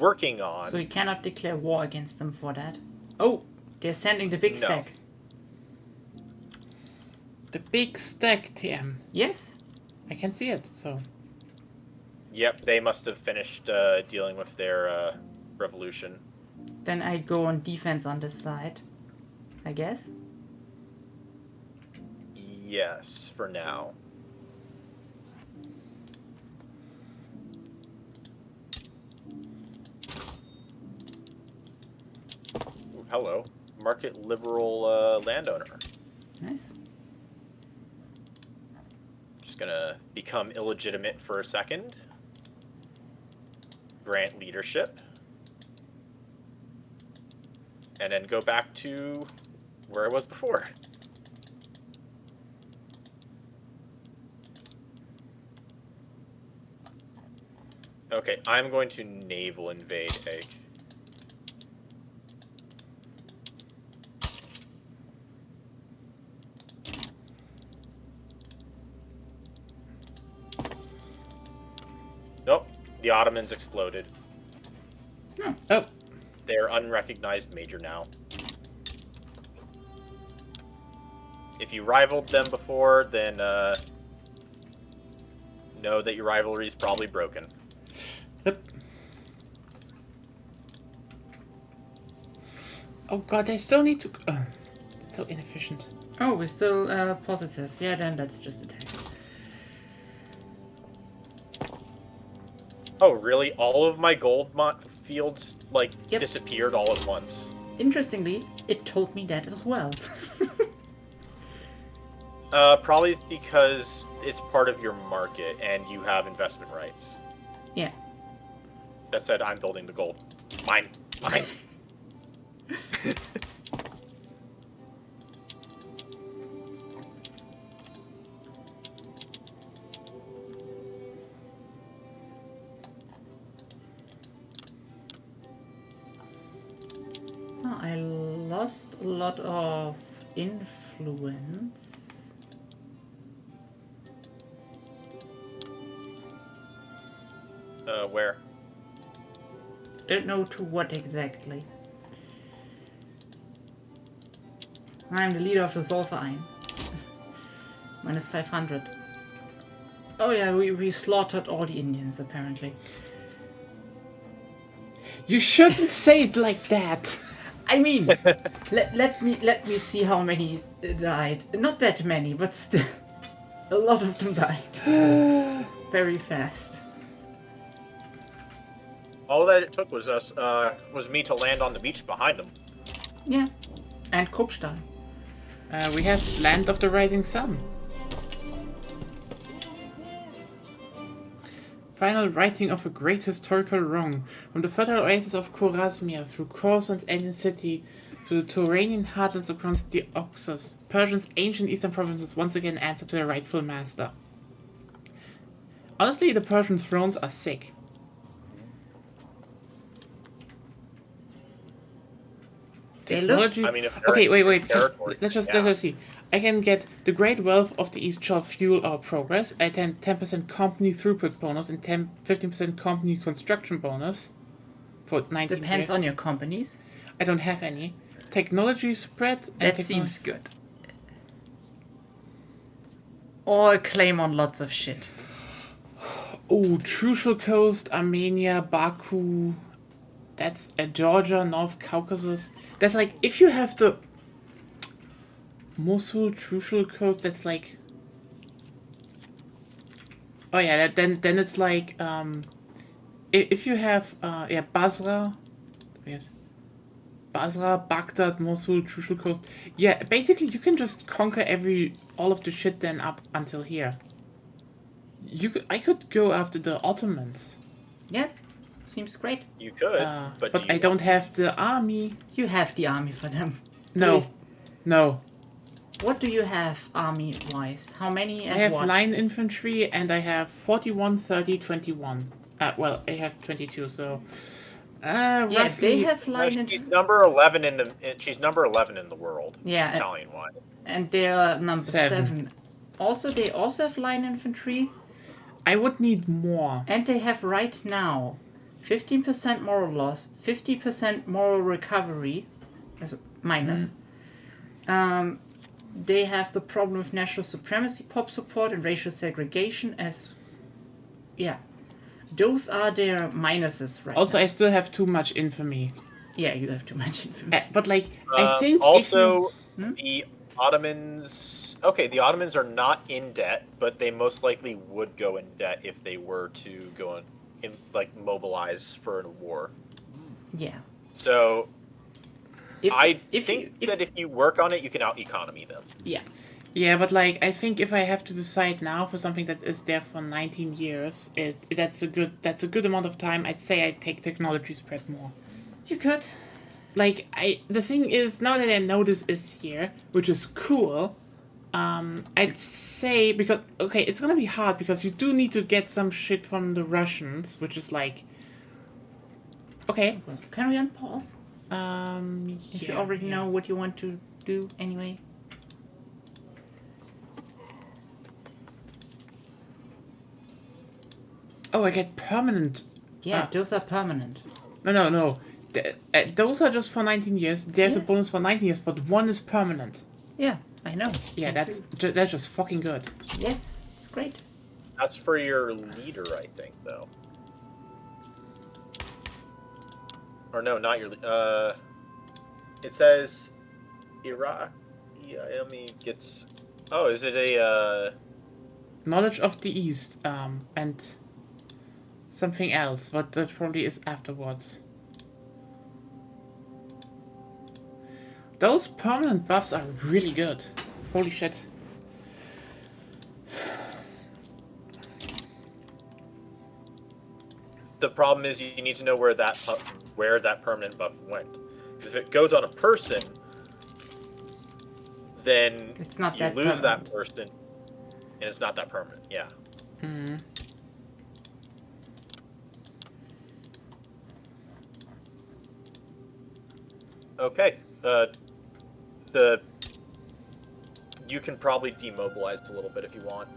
working on.
So you cannot declare war against them for that. Oh, they're sending the big
No.
stack.
The big stack, TM.
Yes?
I can see it, so...
Yep, they must have finished dealing with their revolution.
Then I go on defense on this side, I guess.
Yes, for now. Ooh, hello, market liberal landowner.
Nice.
Just gonna become illegitimate for a second. Grant leadership. And then go back to where I was before. Okay, I'm going to naval invade Egg. Nope, the Ottomans exploded.
Oh,
They're unrecognized major now. If you rivaled them before, then know that your rivalry is probably broken.
yep. Oh god, they still need to... Oh, it's so inefficient.
Oh, we're still positive. Yeah, then let's just attack.
Oh, really? All of my gold fields, like,
Yep.
disappeared all at once.
Interestingly, it told me that as well.
Probably because it's part of your market and you have investment rights.
Yeah.
That said, I'm building the gold. It's mine. Mine.
Oh, I lost a lot of influence.
Where?
Don't know to what exactly. I'm the leader of the Sulfur-Ein. Minus 500. Oh yeah, we slaughtered all the Indians apparently.
You shouldn't say it like that.
I mean, let me see how many died. Not that many, but still, a lot of them died. Very fast.
All that it took was was me to land on the beach behind them.
Yeah, and Kruppstahl.
We have Land of the Rising Sun. Final righting of a great historical wrong. From the fertile oasis of Khorasmia through Khorasan's ancient city to the Turanian heartlands across the Oxus, Persia's ancient eastern provinces once again answer to their rightful master. Honestly, the Persian thrones are sick.
They look.
Technology.
I mean, if they're
Okay,
in
wait.
territory,
Let's just
yeah.
see. I can get the great wealth of the East shall fuel our progress. I can 10% company throughput bonus and 15% company construction bonus for 19
Depends
years.
on your companies.
I don't have any. Technology spread. And
That seems good. Or claim on lots of shit.
Oh, Trucial Coast, Armenia, Baku. That's Georgia, North Caucasus. That's like, if you have the Mosul, Trucial Coast, that's like... Oh yeah, then it's like, if you have, Basra, yes, Basra, Baghdad, Mosul, Trucial Coast, yeah, basically you can just conquer all of the shit then up until here. I could go after the Ottomans.
Yes, seems great.
You could,
But
do you
I don't have the army.
You have the army for them.
No.
What do you have army-wise? How many and
I have
what?
9 infantry and I have 41, 30, 21. Well, I have 22, so...
Yeah,
roughly...
they have line
she's
and
number 11 she's number 11 in the world.
Yeah,
Italian wide.
and they're number
7.
7. Also, they also have line infantry,
I would need more.
and they have right now 15% moral loss, 50% moral recovery, minus. They have the problem of national supremacy, pop support, and racial segregation as... Yeah. Those are their minuses right
Also,
now.
I still have too much infamy.
Yeah, you have too much infamy.
But, like, I think
Also, the Ottomans... Okay, the Ottomans are not in debt, but they most likely would go in debt if they were to go in mobilize for a war.
Yeah.
So...
If
if you work on it, you can out-economy them.
Yeah.
Yeah, but, like, I think if I have to decide now for something that is there for 19 years, that's a good amount of time. I'd say I'd take technology spread more.
You could.
Like, the thing is, now that I know this is here, which is cool, I'd say, because, okay, it's gonna be hard, because you do need to get some shit from the Russians, which is like, okay.
Can we unpause? If you already know what you want to do anyway.
Oh, I get permanent.
Yeah, those are permanent.
No. Those are just for 19 years. There's a
Yeah.
bonus for 19 years, but one is permanent.
Yeah, I know.
Yeah,
Me too.
that's just fucking good.
Yes, it's great.
That's for your leader, I think, though. Or no, not your... It says... Iraq... gets... Oh, is it a,
Knowledge of the East, and something else, but that probably is afterwards. Those permanent buffs are really good. Holy shit.
the problem is you need to know where that permanent buff went. Because if it goes on a person, then
It's not
you
that
lose
permanent.
that person, and it's not that permanent. Yeah.
Hmm.
Okay. You can probably demobilize a little bit if you want.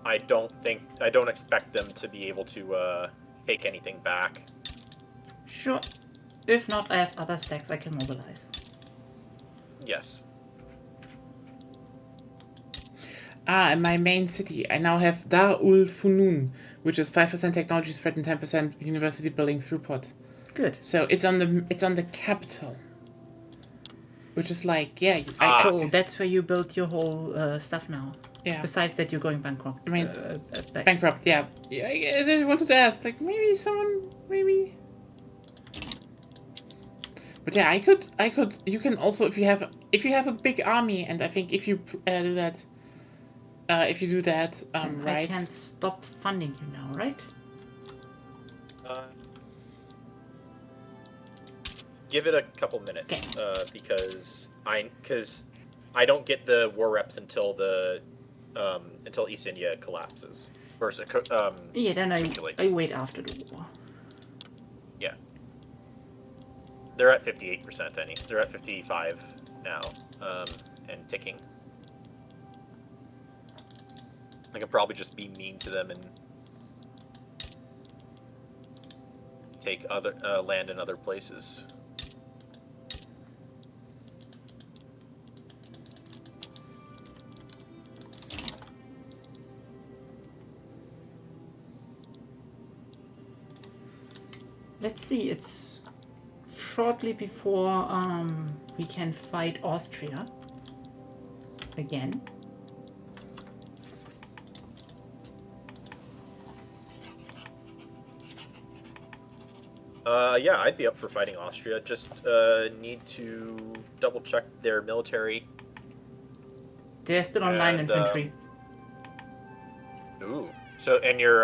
I don't expect them to be able to take anything back.
Sure. If not, I have other stacks I can mobilize.
Yes.
In my main city, I now have Dar ul Funun, which is 5% technology spread and 10% university building throughput.
Good.
So it's on the capital, which is like, yeah.
So that's where you build your whole stuff now.
Yeah.
Besides that, you're going bankrupt.
I mean,
back.
bankrupt. Yeah. I just wanted to ask, like, maybe. But yeah, I could. You can also, if you have a big army, and I think if you do that,
Then
right?
I can stop funding you now, right?
Give it a couple minutes, because I don't get the war reps until East India collapses.
Yeah, then I
capitulates.
wait after the war.
Yeah. They're at 58%, Annie. They're at 55 now, and ticking. I could probably just be mean to them and take other land in other places.
Let's see, it's shortly before we can fight Austria again.
Yeah, I'd be up for fighting Austria. Just need to double check their military.
They're still on line
And,
infantry.
Ooh. So, and your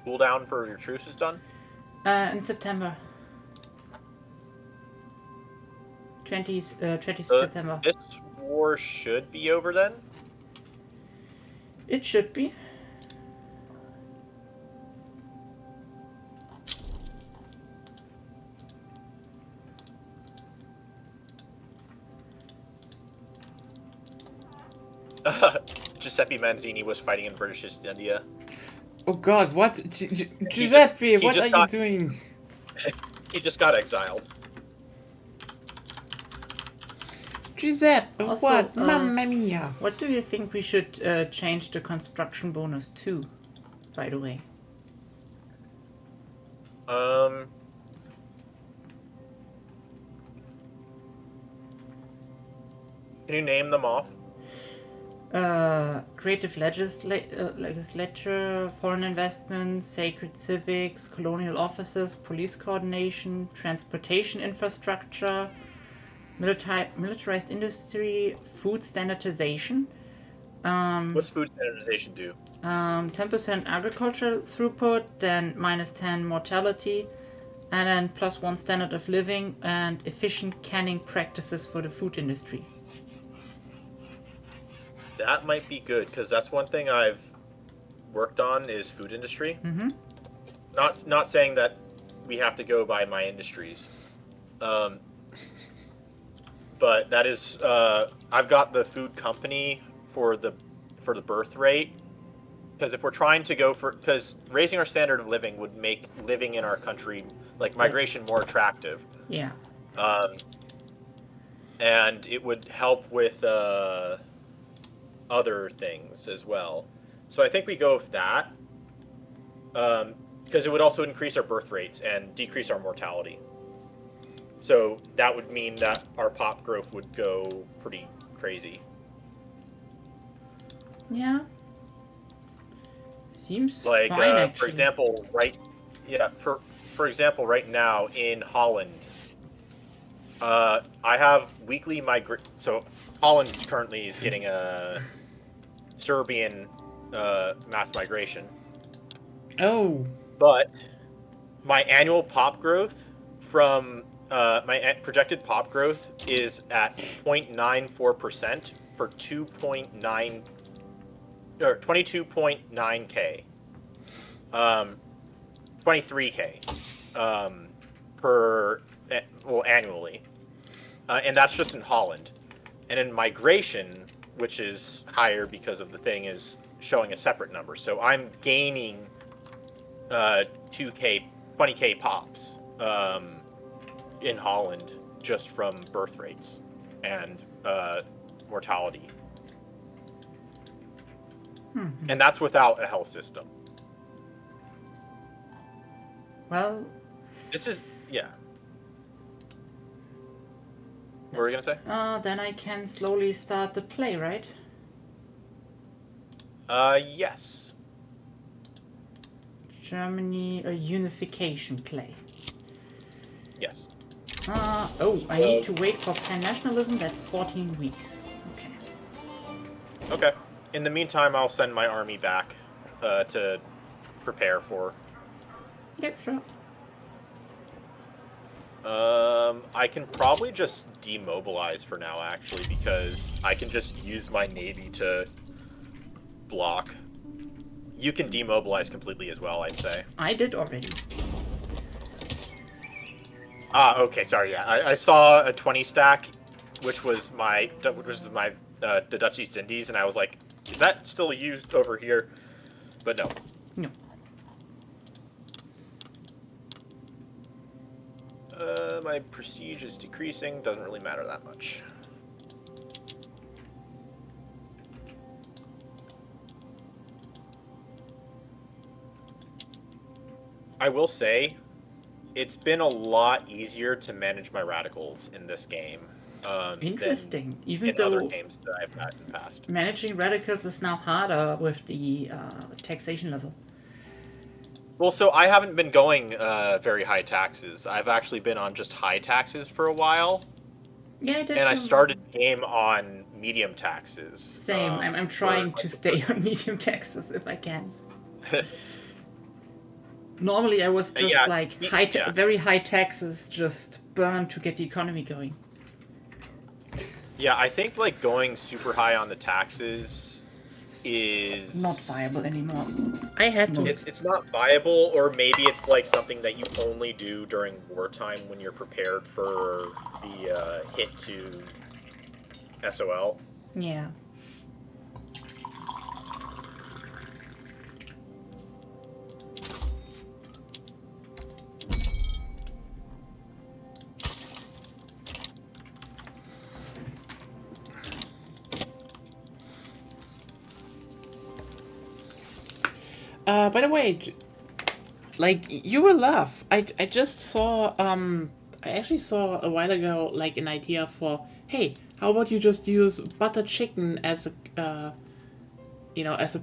cooldown for your truce is done?
In September. 20th September.
This war should be over then?
It should be.
Giuseppe Manzini was fighting in British East India.
Oh God, what, Giuseppe? What are you doing?
He just got exiled.
Giuseppe,
Also,
what? Mamma mia!
What do you think we should change the construction bonus to, by the way?
Can you name them off?
Creative legislature, foreign investment, sacred civics, colonial officers, police coordination, transportation infrastructure, militarized industry, food standardization.
What's food standardization do?
10% agriculture throughput, then -10 mortality, and then +1 standard of living and efficient canning practices for the food industry.
That might be good, because that's one thing I've worked on is food industry.
Mm-hmm.
Not saying that we have to go by my industries. But that is, I've got the food company for the birth rate, because if we're trying to go for, because raising our standard of living would make living in our country, like migration, more attractive.
Yeah.
And it would help with other things as well. So I think we go with that, because it would also increase our birth rates and decrease our mortality. So that would mean that our pop growth would go pretty crazy.
Yeah. Seems
Like,
fine, actually.
for example, for example, right now in Holland, I have weekly So Holland currently is getting a Serbian mass migration,
Oh.
But my annual pop growth from projected pop growth is at 0.94% for 2.9 or 22.9k, 23k, per annually, and that's just in Holland. And in migration, which is higher because of the thing, is showing a separate number. So I'm gaining 20k pops in Holland just from birth rates and mortality. And that's without a health system.
Well,
This is, yeah. What were you going to say?
then I can slowly start the play, right?
Yes.
Germany, a unification play.
Yes.
Oh, I need to wait for pan-nationalism. That's 14 weeks. Okay.
Okay. In the meantime, I'll send my army back to prepare for.
Yep, sure.
I can probably just demobilize for now, actually, because I can just use my navy to block. You can demobilize completely as well, I'd say.
I did already.
Ah, okay, sorry, yeah. I saw a 20 stack, which was the Dutch East Indies, and I was like, is that still used over here? But no.
No.
My prestige is decreasing, doesn't really matter that much. I will say, it's been a lot easier to manage my radicals in this game.
Interesting.
Than
Even
in
though
other games that I've had in the past.
managing radicals is now harder with the taxation level.
Well, so I haven't been going very high taxes. I've actually been on just high taxes for a while.
Yeah, I did.
And I started the game on medium taxes.
Same. I'm trying to stay on medium taxes if I can. Normally, I was just very high taxes, just burn to get the economy going.
Yeah, I think like going super high on the taxes is
not viable anymore.
I had to.
It's not viable, or maybe it's like something that you only do during wartime when you're prepared for the hit to SOL.
Yeah.
By the way, like, you will laugh. I just saw, I actually saw a while ago, like, an idea for, hey, how about you just use butter chicken as a, as a